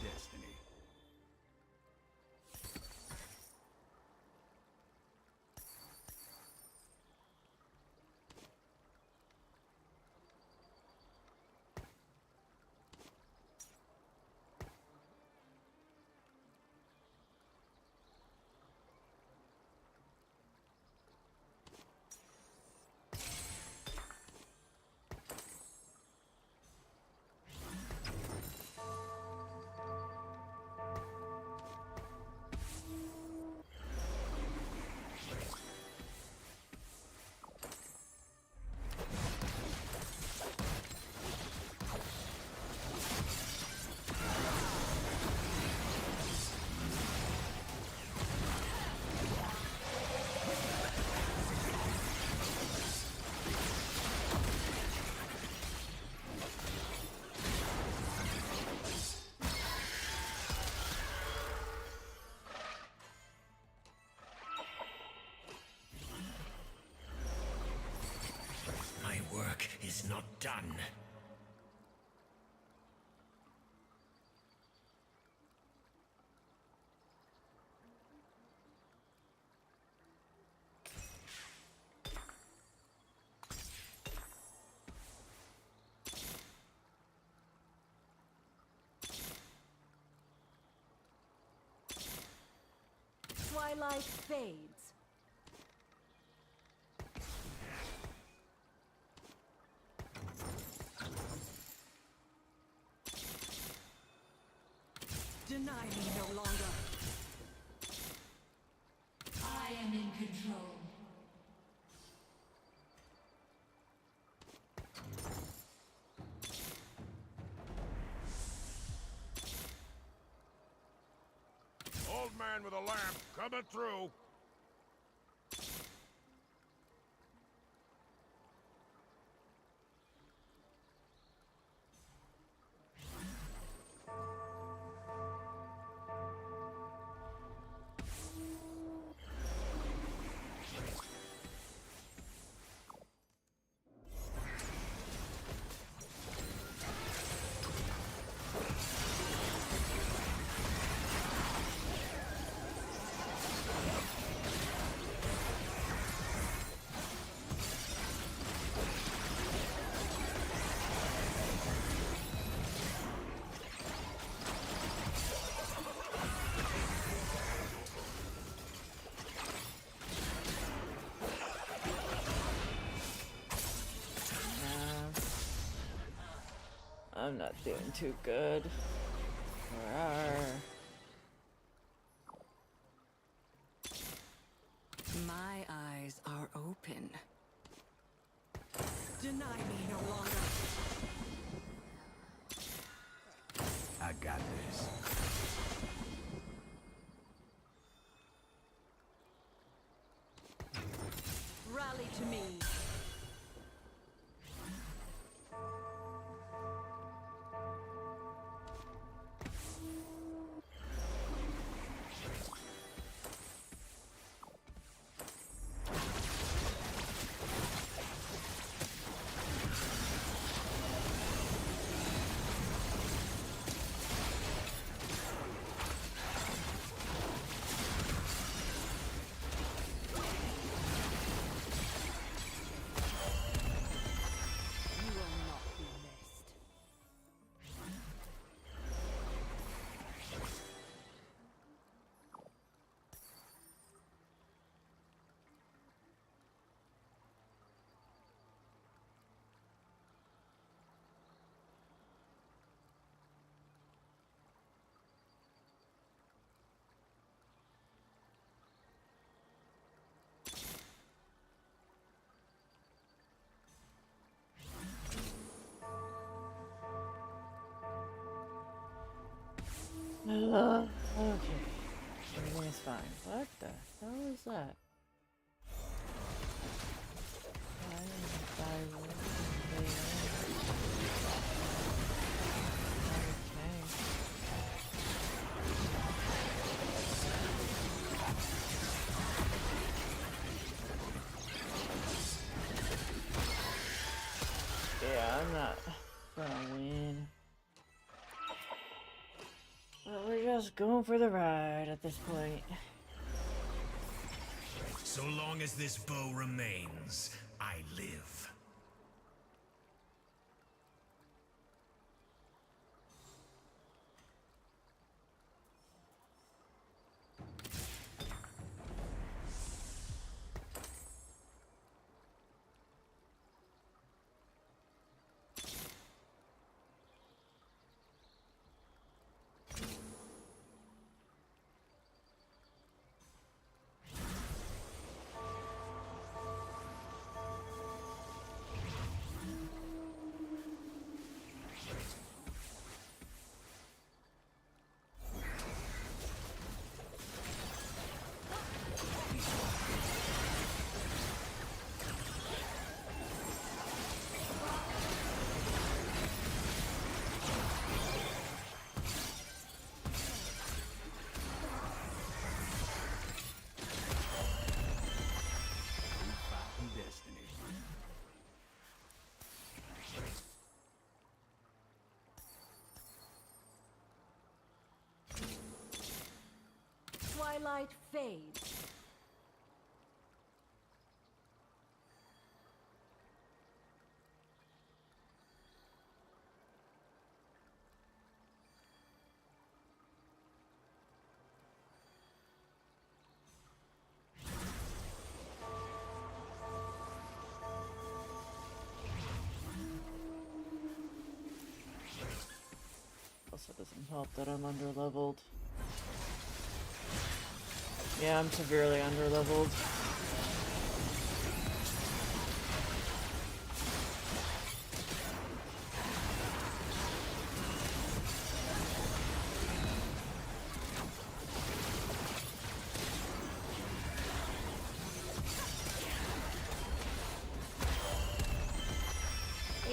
[SPEAKER 4] Destiny.
[SPEAKER 2] My work is not done.
[SPEAKER 3] Twilight fades.
[SPEAKER 16] Deny me no longer.
[SPEAKER 7] I am in control.
[SPEAKER 14] Old man with a lamp coming through.
[SPEAKER 1] I'm not doing too good.
[SPEAKER 22] My eyes are open. Deny me no longer.
[SPEAKER 4] I got this.
[SPEAKER 16] Rally to me.
[SPEAKER 1] Okay. Everything is fine. What the hell is that? Yeah, I'm not gonna win. But we're just going for the ride at this point.
[SPEAKER 2] So long as this bow remains, I live.
[SPEAKER 16] Twilight fades.
[SPEAKER 1] Also doesn't help that I'm underleveled. Yeah, I'm severely underleveled.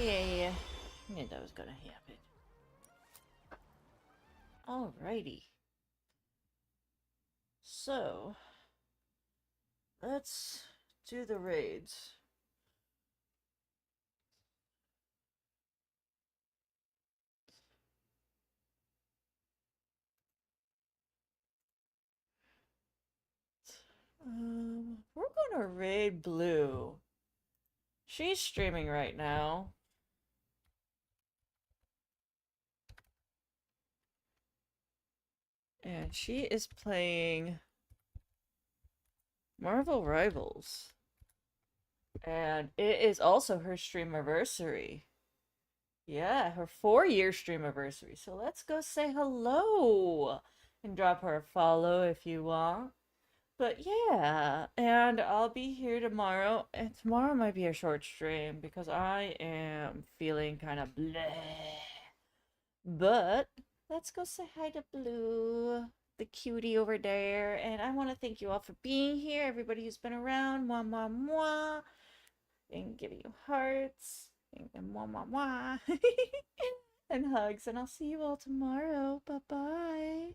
[SPEAKER 1] Yeah, I knew that was gonna happen. Alrighty. So, let's do the raids. We're gonna raid Blue. She's streaming right now. And she is playing Marvel Rivals. And it is also her stream anniversary. Yeah, her 4-year stream anniversary. So let's go say hello and drop her a follow if you want. But yeah, and I'll be here tomorrow. And tomorrow might be a short stream because I am feeling kind of bleh. But let's go say hi to Blue, the cutie over there. And I want to thank you all for being here. Everybody who's been around. Mwah, mwah, mwah. And giving you hearts. And mwah, mwah, mwah. And hugs. And I'll see you all tomorrow. Bye-bye.